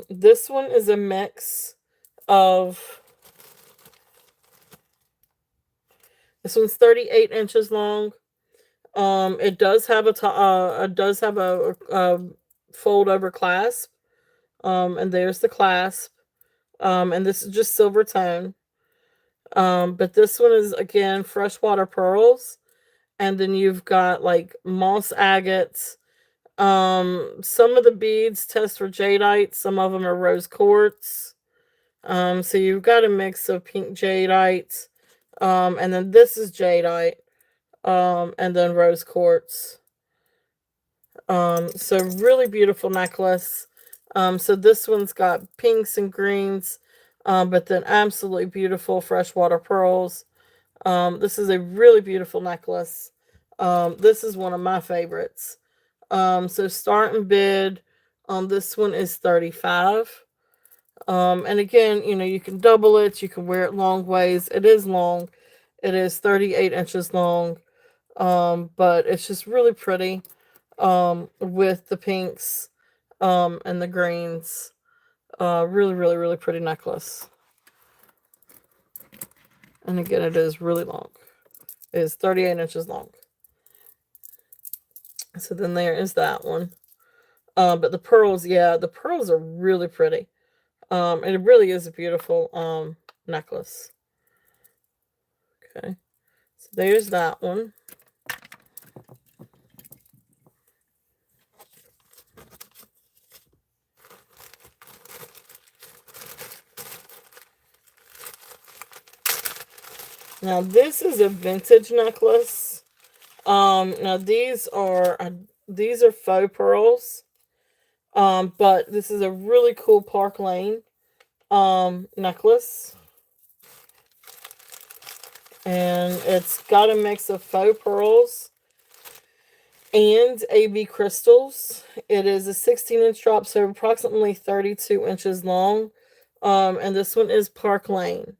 Speaker 1: This one is a mix of. This one's 38 inches long. It does have a fold over clasp. And there's the clasp. And this is just silver tone. But this one is again freshwater pearls. And then you've got like moss agates. Some of the beads test for jadeite, some of them are rose quartz. So you've got a mix of pink jadeite. And then this is jadeite. And then rose quartz. So really beautiful necklace. So this one's got pinks and greens, but then absolutely beautiful freshwater pearls. This is a really beautiful necklace. This is one of my favorites. So starting bid on this one is 35. And again, you know, you can double it. You can wear it long ways. It is long. It is 38 inches long. But it's just really pretty. With the pinks and the greens. Really, really, really pretty necklace. And again, it is really long. It is 38 inches long. So then there is that one. But the pearls, yeah, the pearls are really pretty. And it really is a beautiful necklace. Okay. So there's that one. Now this is a vintage necklace. Now these are faux pearls. But this is a really cool Park Lane necklace. And it's got a mix of faux pearls and AB crystals. It is a 16-inch drop, so approximately 32 inches long. And this one is Park Lane.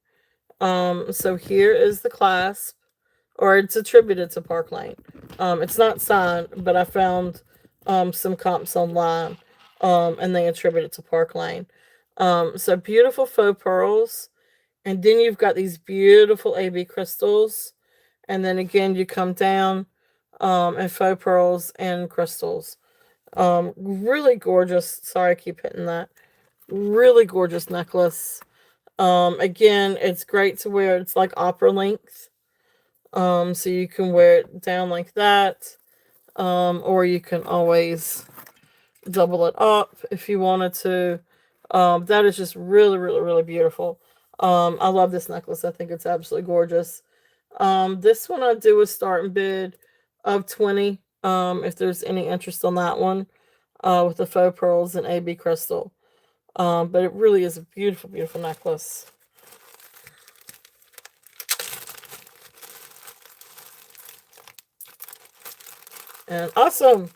Speaker 1: So here is the clasp, or it's attributed to Park Lane. It's not signed, but I found some comps online, and they attribute it to Park Lane. So beautiful faux pearls, and then you've got these beautiful AB crystals, and then again you come down and faux pearls and crystals. Really gorgeous. Sorry, I keep hitting that. Really gorgeous necklace. Again, it's great to wear. It's like opera length. So you can wear it down like that. Or you can always double it up if you wanted to. That is just really, really, really beautiful. I love this necklace. I think it's absolutely gorgeous. This one I do a starting bid of 20. If there's any interest on that one, with the faux pearls and AB crystal. But it really is a beautiful, beautiful necklace. And awesome.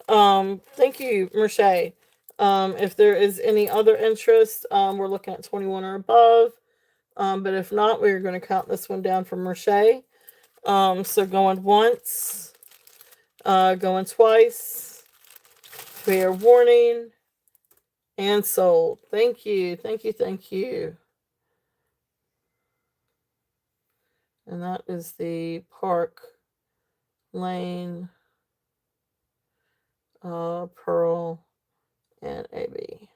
Speaker 1: Thank you, Merche. If there is any other interest, we're looking at 21 or above. But if not, we're going to count this one down from Roche. So going once, going twice, fair warning, and sold. Thank you, thank you, thank you. And that is the Park Lane, Pearl, and AB.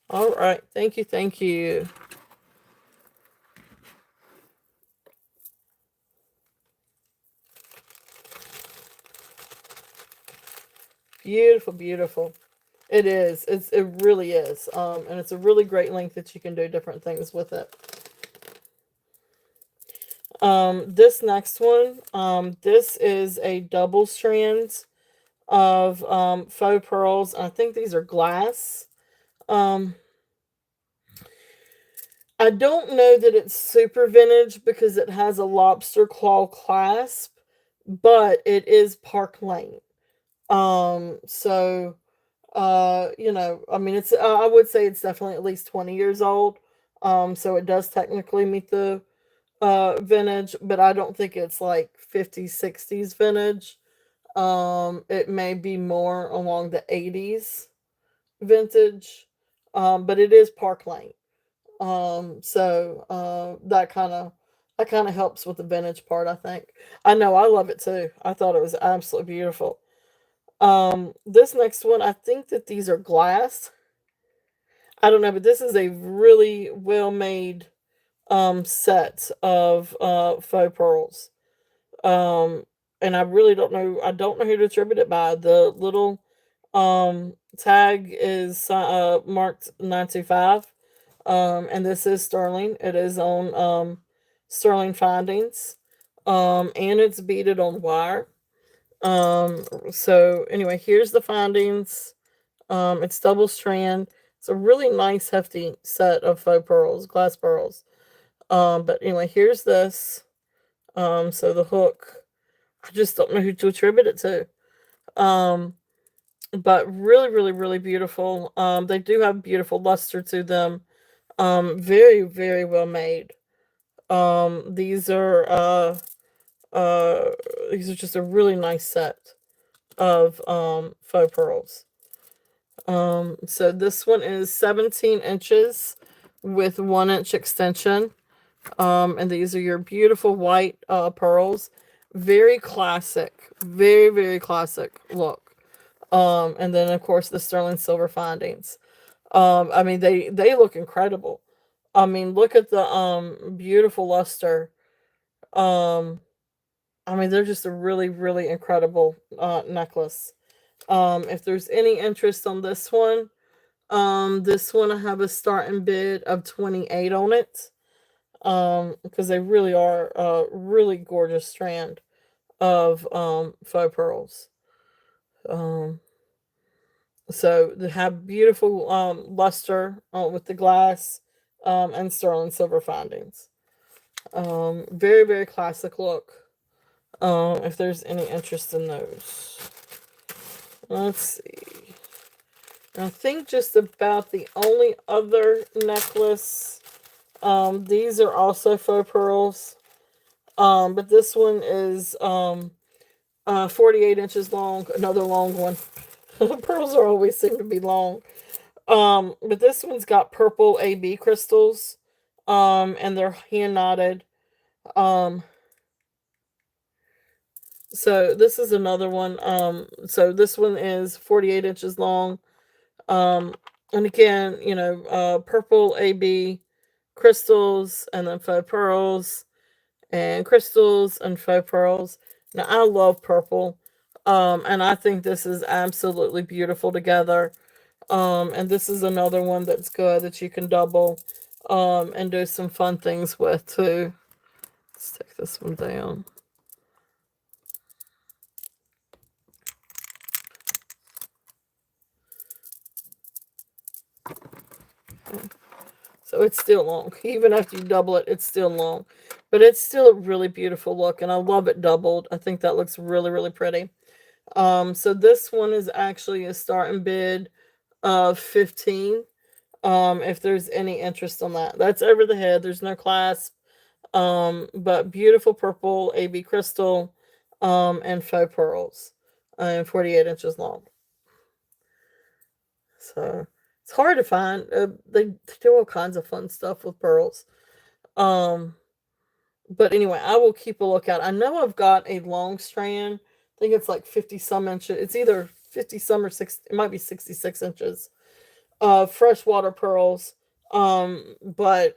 Speaker 1: All right, thank you, thank you. Beautiful, beautiful. It is. It really is. And it's a really great length that you can do different things with it. This next one, this is a double strand of faux pearls. I think these are glass. I don't know that it's super vintage because it has a lobster claw clasp, but it is Park Lane. So you know, I mean, it's I would say it's definitely at least 20 years old. So it does technically meet the vintage, but I don't think it's like 50s, 60s vintage. It may be more along the 80s vintage. But it is Park Lane. So that kind of helps with the vintage part, I think. I know I love it too. I thought it was absolutely beautiful. This next one, I think that these are glass. I don't know, but this is a really well made set of faux pearls. Um and I really don't know, I don't know who to attribute it by. The little tag is marked 925. And this is sterling. It is on sterling findings. And it's beaded on wire. So anyway, here's the findings. It's double strand. It's a really nice hefty set of faux pearls, glass pearls. But anyway, here's this. So the hook, I just don't know who to attribute it to. But really, really, really beautiful. They do have beautiful luster to them. Very, very well made. These are these are just a really nice set of faux pearls. So this one is 17 inches with 1-inch extension. And these are your beautiful white pearls. Very classic. Very, very classic look. And then of course the sterling silver findings. I mean they look incredible. I mean, look at the beautiful luster. Um I mean, they're just a really, really incredible necklace. If there's any interest on this one I have a starting bid of 28 on it. Because they really are a really gorgeous strand of faux pearls. Um, so they have beautiful luster with the glass and sterling silver findings. Very, very classic look. If there's any interest in those. Let's see. I think just about the only other necklace. These are also faux pearls. But this one is 48 inches long. Another long one. Pearls are always seem to be long. But this one's got purple AB crystals. And they're hand knotted. So this is another one. So this one is 48 inches long. And again, you know, purple AB crystals and then faux pearls and crystals and faux pearls. Now I love purple. And I think this is absolutely beautiful together. And this is another one that's good that you can double and do some fun things with too. Let's take this one down. So it's still long. Even after you double it, it's still long. But it's still a really beautiful look, and I love it doubled. I think that looks really, really pretty. So this one is actually a starting bid of 15. If there's any interest on that. That's over the head. There's no clasp. But beautiful purple AB crystal, and faux pearls, and 48 inches long. So it's hard to find. They do all kinds of fun stuff with pearls. Um, but anyway, I will keep a lookout. I know I've got a long strand. I think it's like 50 some inches. It's either 50 some or 60. It might be 66 inches. Freshwater pearls. But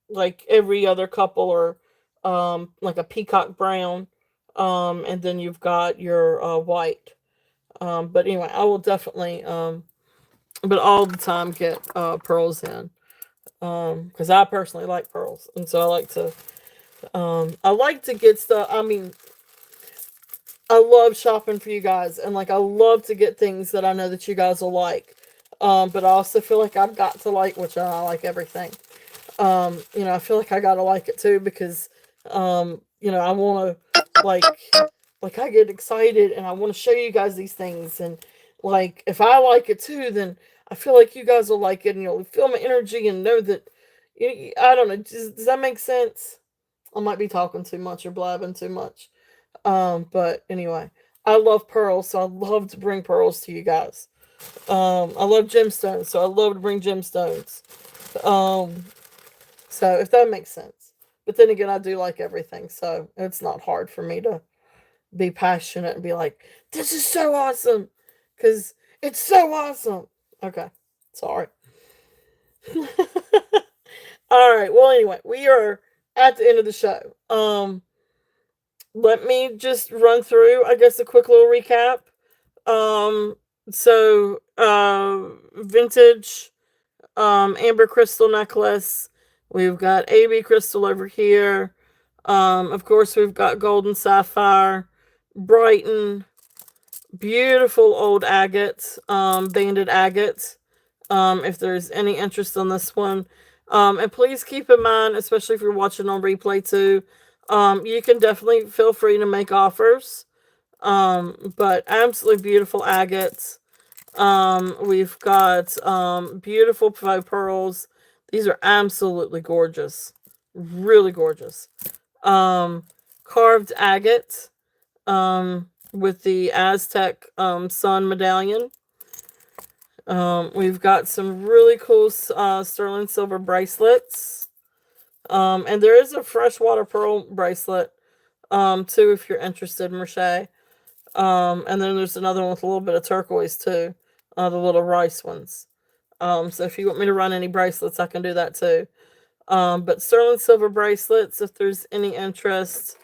Speaker 1: like every other couple are like a peacock brown. And then you've got your white. But anyway, I will definitely but all the time get pearls in. Because I personally like pearls, and so I like to get stuff. I mean, I love shopping for you guys, and like I love to get things that I know that you guys will like. But I also feel like I've got to like, which I like everything. I feel like I gotta like it too, because I want to like I get excited and I want to show you guys these things, and like if I like it too, then I feel like you guys will like it, and you'll feel my energy and know that. I don't know. Does that make sense? I might be talking too much or blabbing too much. But anyway, I love pearls, so I love to bring pearls to you guys. I love gemstones, so I love to bring gemstones. Um, so if that makes sense. But then again, I do like everything, so it's not hard for me to be passionate and be like, this is so awesome. Because it's so awesome. Okay. Sorry. All right. Well, anyway, we are at the end of the show. Let me just run through, I guess, a quick little recap. Um, vintage amber crystal necklace. We've got AB crystal over here. Of course, we've got golden sapphire, Brighton, beautiful old agate, banded agate. If there's any interest on this one. And please keep in mind, especially if you're watching on replay too, you can definitely feel free to make offers. But absolutely beautiful agates. We've got beautiful faux pearls. These are absolutely gorgeous. Really gorgeous. Carved agate with the Aztec sun medallion. We've got some really cool sterling silver bracelets. And there is a freshwater pearl bracelet too, if you're interested, Merche. And then there's another one with a little bit of turquoise too, the little rice ones. So if you want me to run any bracelets, I can do that too. But sterling silver bracelets, if there's any interest.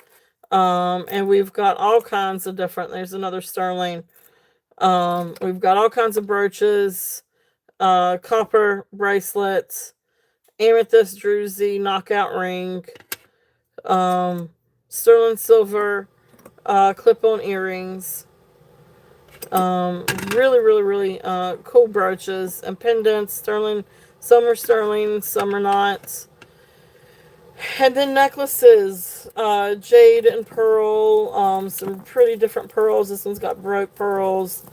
Speaker 1: And we've got all kinds of different, there's another sterling. We've got all kinds of brooches, copper bracelets, amethyst druzy knockout ring, sterling silver, clip-on earrings, really cool brooches and pendants, sterling, some are sterling, some are not. And then necklaces, jade and pearl, some pretty different pearls. This one's got broke pearls.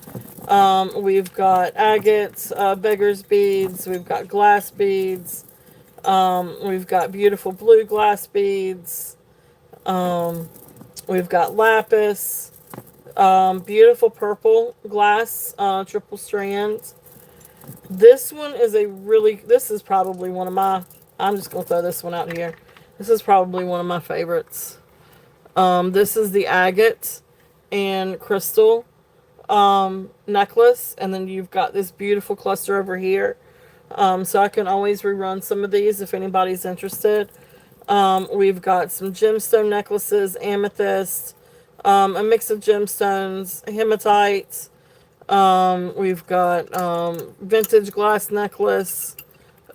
Speaker 1: We've got agates, beggar's beads. We've got glass beads. We've got beautiful blue glass beads. We've got lapis. Beautiful purple glass, triple strands. This one is this is probably one of my, I'm just going to throw this one out here. This is probably one of my favorites. This is the agate and crystal necklace. And then you've got this beautiful cluster over here. So I can always rerun some of these if anybody's interested. We've got some gemstone necklaces, amethyst, a mix of gemstones, hematites. We've got vintage glass necklace,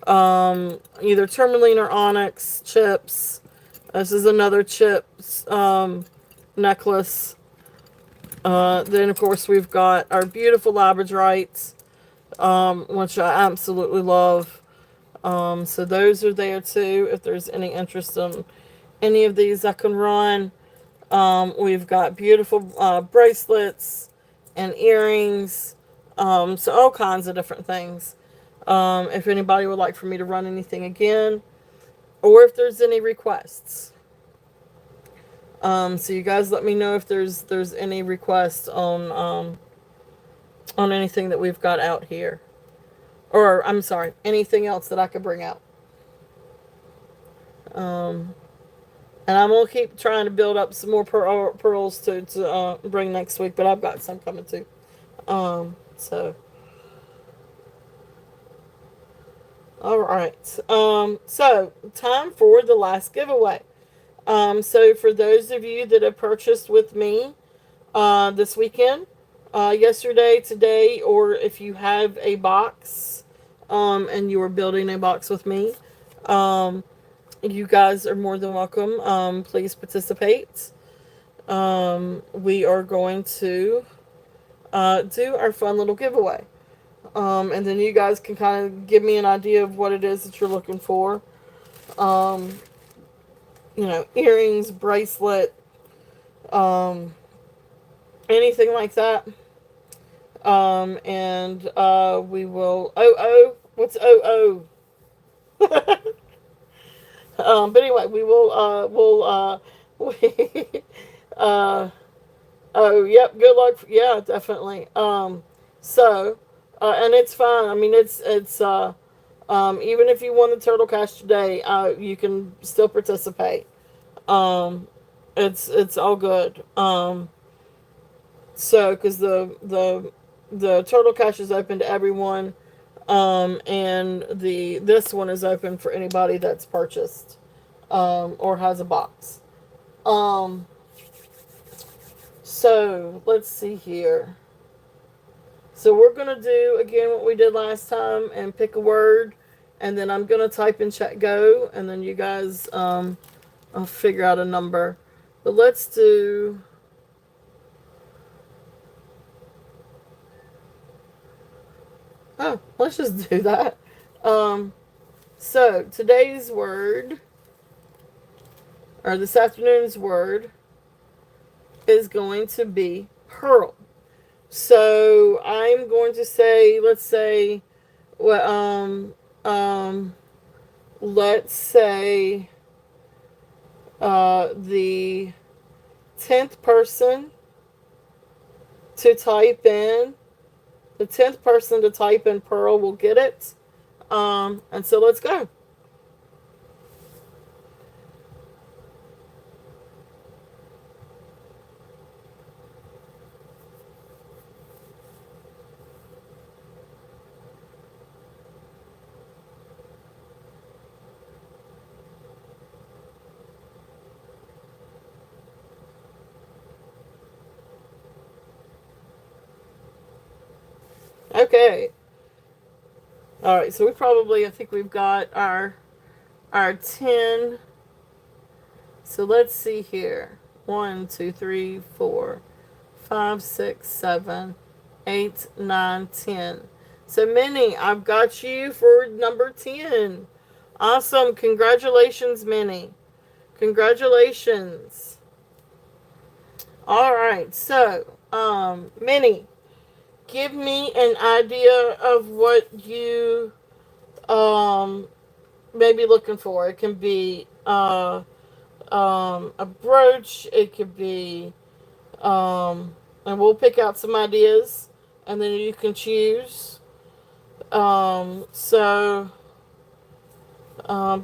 Speaker 1: either tourmaline or onyx chips. This is another chips necklace. Then, of course, we've got our beautiful labradorites, which I absolutely love. So those are there too. If there's any interest in any of these, I can run. We've got beautiful bracelets and earrings. So all kinds of different things. If anybody would like for me to run anything again, or if there's any requests. So you guys let me know if there's any requests on anything that we've got out here. Or I'm sorry, anything else that I could bring out. Um, and I'm gonna keep trying to build up some more pearls to bring next week, but I've got some coming too. So all right. So time for the last giveaway. So for those of you that have purchased with me this weekend, yesterday, today, or if you have a box and you are building a box with me, you guys are more than welcome. Please participate. We are going to do our fun little giveaway. And then you guys can kind of give me an idea of what it is that you're looking for. Earrings, bracelet, anything like that. And we will. What's but anyway, we will. We, oh, yep. Good luck. Yeah, definitely. And it's fine. I mean, it's even if you won the Turtle Cash today, you can still participate. It's all good. Because the Turtle Cash is open to everyone, and this one is open for anybody that's purchased, or has a box. So let's see here. So we're gonna do again what we did last time and pick a word, and then I'm gonna type in chat go, and then you guys I'll figure out a number. But let's do. Oh, let's just do that. So today's word, or this afternoon's word, is going to be pearl. So I'm going to say, let's say, well, let's say, the 10th person to type in, the 10th person to type in pearl will get it. And so let's go. Okay. All right. So I think we've got our 10. So let's see here. 1, 2, 3, 4, 5, 6, 7, 8, 9, 10. So Minnie, I've got you for number 10. Awesome. Congratulations, Minnie. Congratulations. All right. So, Minnie, give me an idea of what you may be looking for. It can be a brooch. It could be, and we'll pick out some ideas, and then you can choose.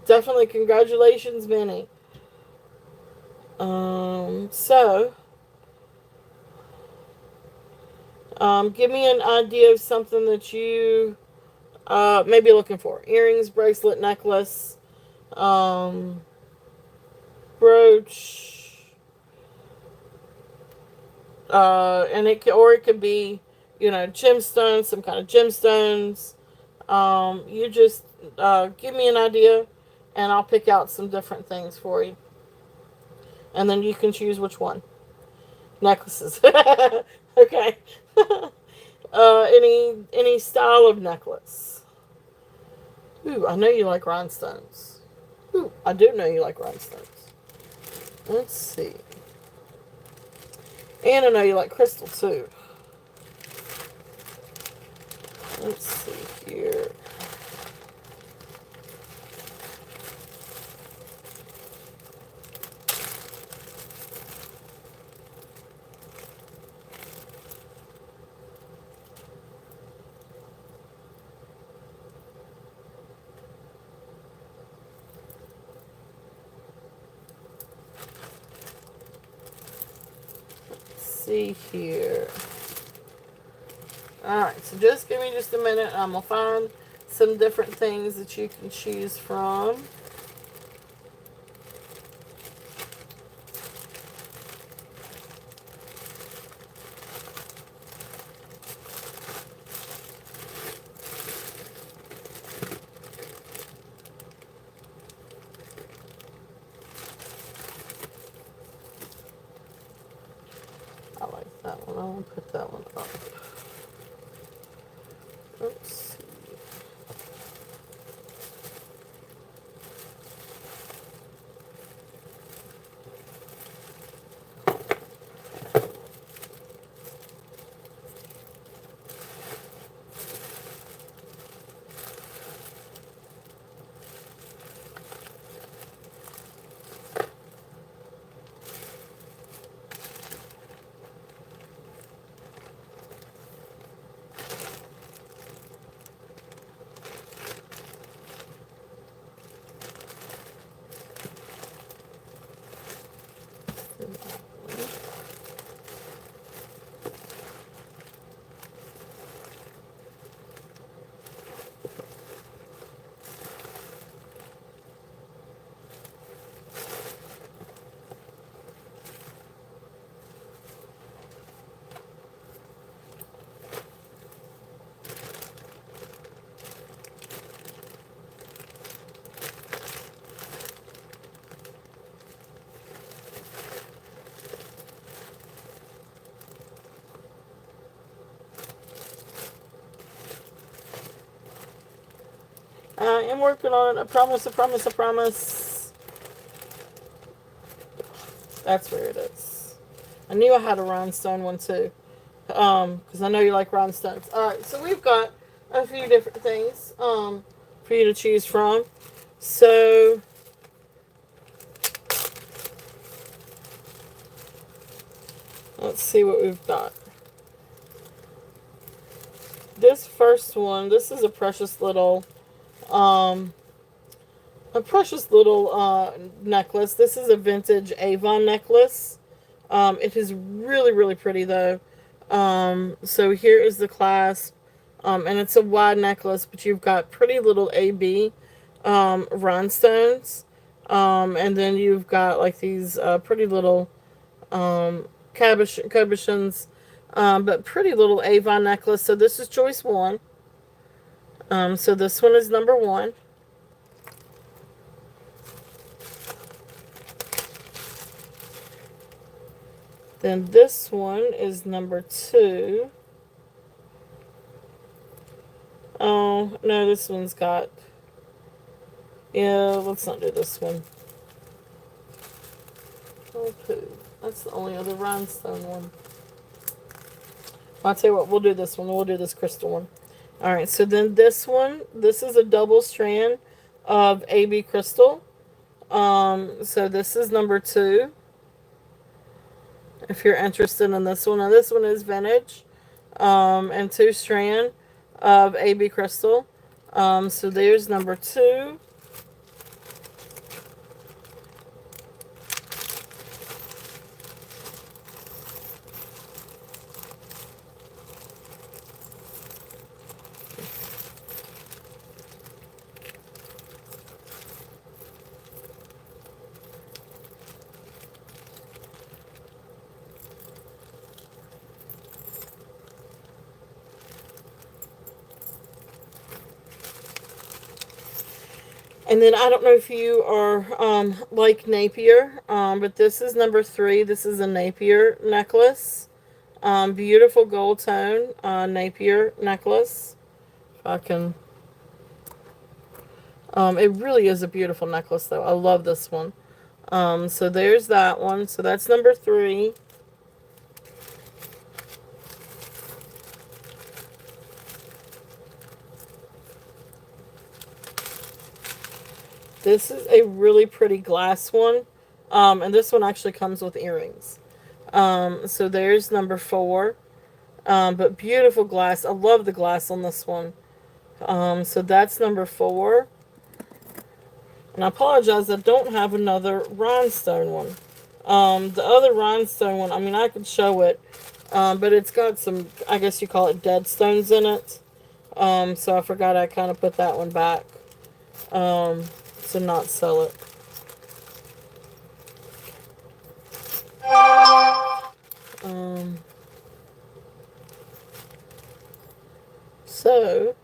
Speaker 1: Definitely congratulations, Minnie. Give me an idea of something that you may be looking for. Earrings, bracelet, necklace, brooch, and it could be, gemstones, some kind of gemstones. You just give me an idea, and I'll pick out some different things for you, and then you can choose which one. Necklaces. Okay. Any style of necklace. Ooh, I know you like rhinestones. Ooh, I do know you like rhinestones. Let's see. And I know you like crystal too. Let's see here. See here. Alright, so just give me just a minute. I'm going to find some different things that you can choose from. I like that one. I want to put that one up. Oops. I am working on it. I promise, I promise, I promise. That's where it is. I knew I had a rhinestone one too. Because I know you like rhinestones. Alright, so we've got a few different things for you to choose from. So let's see what we've got. This first one, this is a precious little necklace. This is a vintage Avon necklace. It is really, really pretty though. So here is the clasp. And it's a wide necklace, but you've got pretty little AB rhinestones. And then you've got like these pretty little cabochons, but pretty little Avon necklace. So this is choice one. So this one is number one. Then this one is number two. Oh, no, this one's got... Yeah, let's not do this one. Oh, poo. That's the only other rhinestone one. I'll tell you what, we'll do this one. We'll do this crystal one. Alright, so then this one, this is a double strand of AB crystal. So this is number two. If you're interested in this one. Now this one is vintage. And 2 strand of AB crystal. So there's number two. And then I don't know if you are like Napier, but this is number three. This is a Napier necklace. Beautiful gold tone Napier necklace. If I can... it really is a beautiful necklace though. I love this one. So there's that one. So that's number three. This is a really pretty glass one. And this one actually comes with earrings. So there's number 4. But beautiful glass. I love the glass on this one. So that's number 4. And I apologize, I don't have another rhinestone one. The other rhinestone one, I mean, I could show it. But it's got some, I guess you call it dead stones in it. So I forgot I kind of put that one back. To not sell it. So,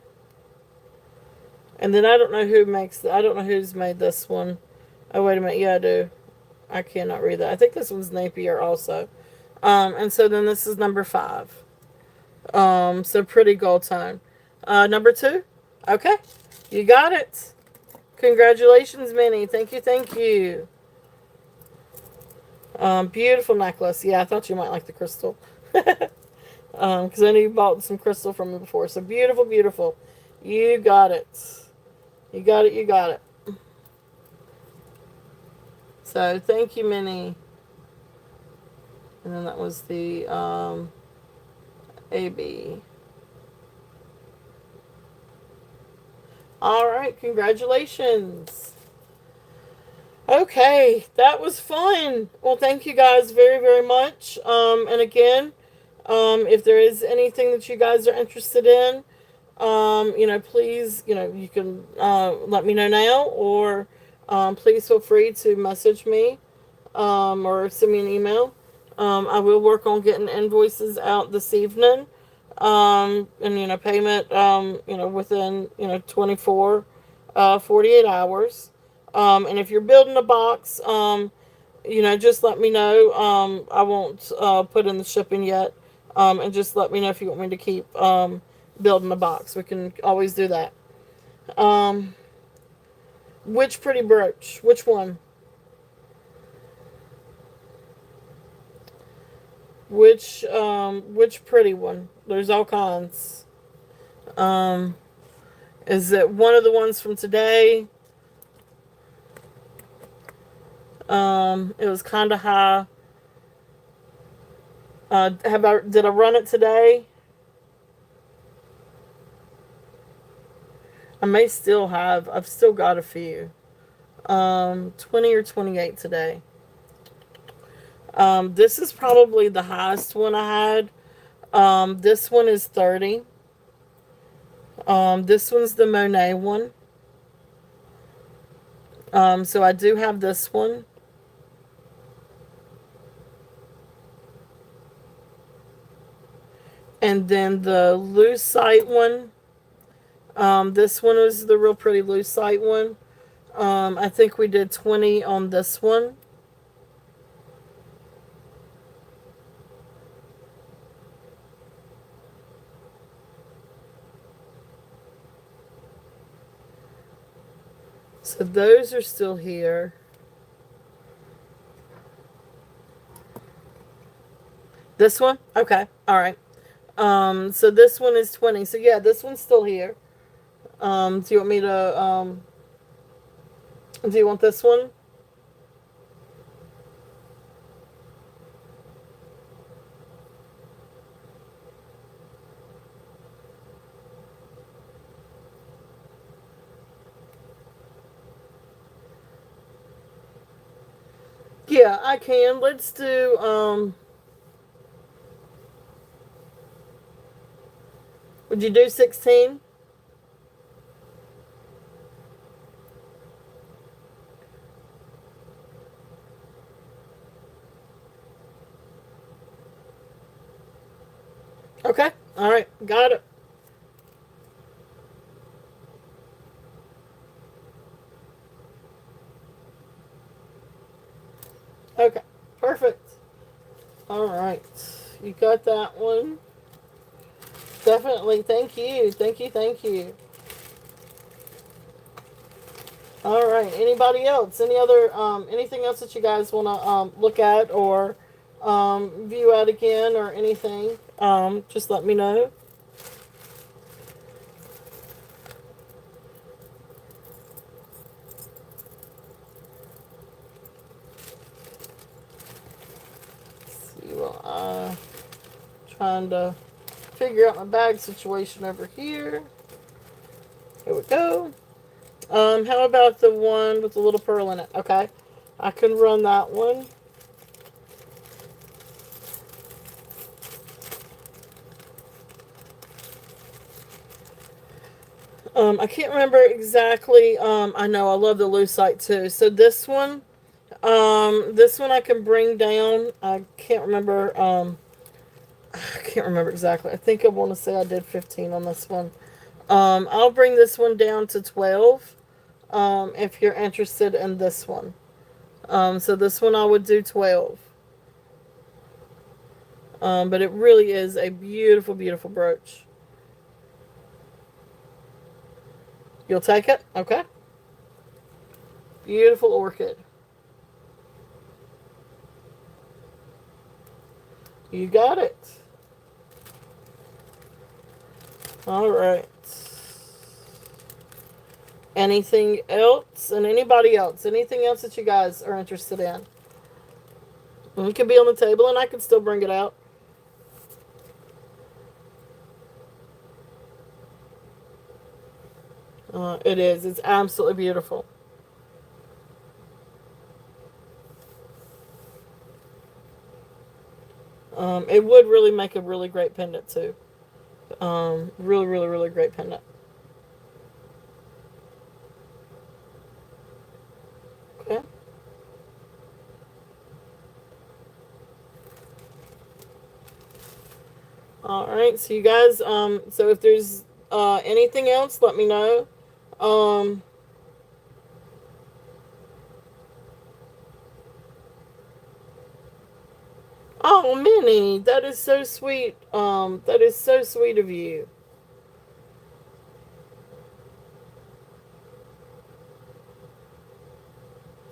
Speaker 1: and then I don't know who makes, I don't know who's made this one. Oh, wait a minute. Yeah, I do. I cannot read that. I think this one's Napier also. And so then this is number 5. So pretty gold tone. Number 2. Okay. You got it. Congratulations, Minnie. Thank you, thank you. Beautiful necklace. Yeah, I thought you might like the crystal. Because I know you bought some crystal from me before. So beautiful, beautiful. You got it. You got it, you got it. So thank you, Minnie. And then that was the AB. All right, congratulations. Okay, that was fun. Well, thank you guys very, very much. And again, if there is anything that you guys are interested in, please, you can let me know now, or please feel free to message me or send me an email. I will work on getting invoices out this evening, and payment, within 24, 48 hours. And if you're building a box, just let me know. I won't put in the shipping yet, and just let me know if you want me to keep building a box. We can always do that. Which pretty brooch? Which one? Which pretty one? There's all kinds. Is it one of the ones from today? It was kind of high. Did I run it today? I may still have. I've still got a few. 20 or 28 today. This is probably the highest one I had. This one is 30. This one's the Monet one. So I do have this one. And then the lucite one. This one was the real pretty lucite one. I think we did 20 on this one. So those are still here. This one? Okay. All right. So this one is 20. So yeah, this one's still here. Do you want me to, do you want this one? Yeah, I can. Let's do, would you do 16? Okay. All right. Got it. Okay. Perfect. All right. You got that one. Definitely. Thank you. Thank you. Thank you. All right. Anybody else? Any other, anything else that you guys want to look at or view out again or anything? Just let me know. kind of figure out my bag situation over here. Here we go. How about the one with the little pearl in it? Okay. I can run that one. I can't remember exactly. I know I love the lucite too. So this one I can bring down. I can't remember. I can't remember exactly. I think I want to say I did 15 on this one. I'll bring this one down to 12. If you're interested in this one. So this one I would do 12. But it really is a beautiful, beautiful brooch. You'll take it? Okay. Beautiful orchid. You got it. All right. Anything else? And anybody else? Anything else that you guys are interested in? It can be on the table and I can still bring it out. It is. It's absolutely beautiful. It would really make a really great pendant too. Really, really, really great pendant. Okay. All right. So you guys, so if there's anything else, let me know. Oh, Minnie, that is so sweet. That is so sweet of you.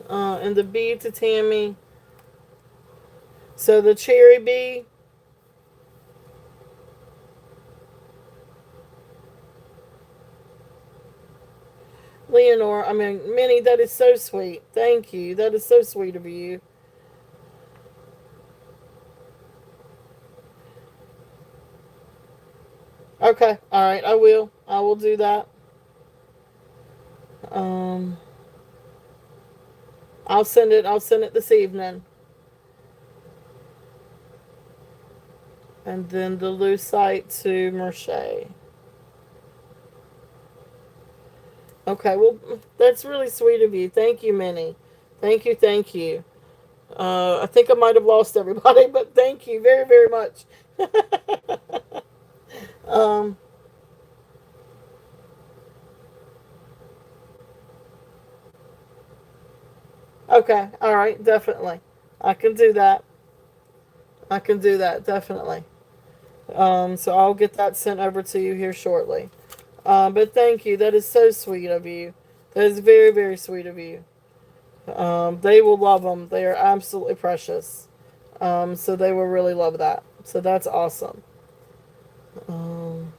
Speaker 1: And the bee to Tammy. So the cherry bee. Leonore, I mean, Minnie, that is so sweet. Thank you. That is so sweet of you. Okay, all right, I will. I will do that. Um, I'll send it. I'll send it this evening. And then the lucite to Merche. Okay, well, that's really sweet of you. Thank you, Minnie. Thank you, thank you. I think I might have lost everybody, but thank you very, very much. um, okay, all right, definitely. I can do that. I can do that, definitely. So I'll get that sent over to you here shortly. But thank you. That is so sweet of you. That is very, very sweet of you. They will love them. They are absolutely precious. So they will really love that. So that's awesome. Um,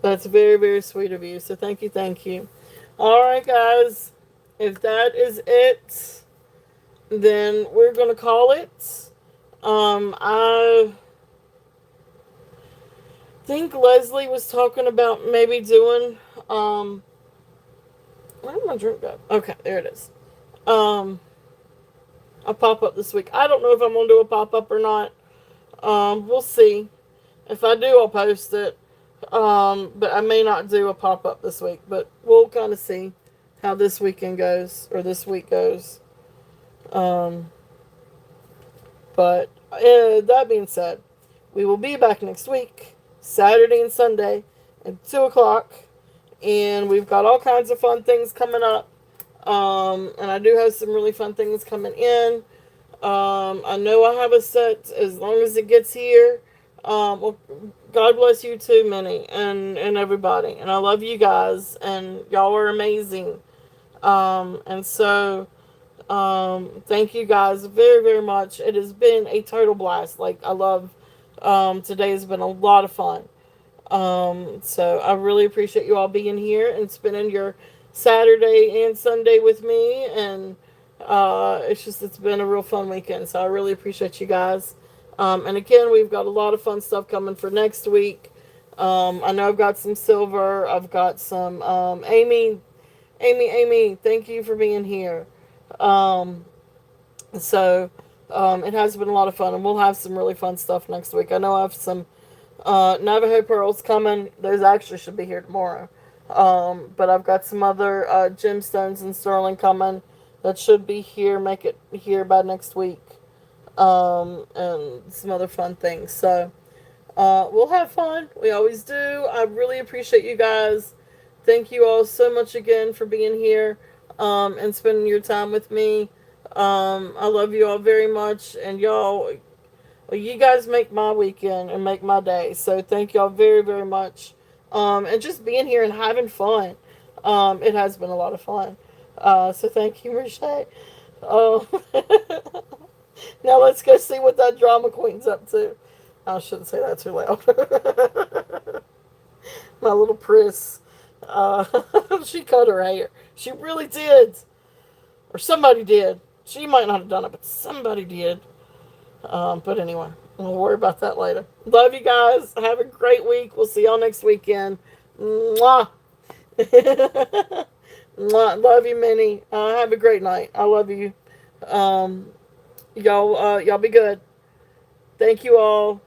Speaker 1: that's very, very sweet of you. So thank you, thank you. All right, guys. If that is it, then we're going to call it. I think Leslie was talking about maybe doing, where did my drink go? Okay, there it is. A pop-up this week. I don't know if I'm going to do a pop-up or not. We'll see. If I do, I'll post it. But I may not do a pop-up this week. But we'll kind of see how this weekend goes, or this week goes. But that being said, we will be back next week, Saturday and Sunday at 2 o'clock. And we've got all kinds of fun things coming up. And I do have some really fun things coming in. I know I have a set as long as it gets here. Well, God bless you too, Minnie, and everybody. And I love you guys, and y'all are amazing. And so, thank you guys very, very much. It has been a total blast. Like, I love, today has been a lot of fun. So I really appreciate you all being here and spending your Saturday and Sunday with me. And It's been a real fun weekend, so I really appreciate you guys. And again, we've got a lot of fun stuff coming for next week. I know I've got some silver. I've got some Amy. Thank you for being here. Um, so it has been a lot of fun, and we'll have some really fun stuff next week. I know I have some Navajo pearls coming. Those actually should be here tomorrow. But I've got some other gemstones and sterling coming that should be here, make it here by next week. And some other fun things. So we'll have fun. We always do. I really appreciate you guys. Thank you all so much again for being here and spending your time with me. I love you all very much, and y'all, well, you guys make my weekend and make my day. So thank y'all very, very much. And just being here and having fun. It has been a lot of fun. So thank you, Richey. Oh, now let's go see what that drama queen's up to. I shouldn't say that too loud. My little Pris. Uh, she cut her hair. She really did. Or somebody did. She might not have done it, but somebody did. But anyway, we'll worry about that later. Love you guys. Have a great week. We'll see y'all next weekend. Mwah. Mwah. Love you, Minnie. Have a great night. I love you. Y'all be good. Thank you all.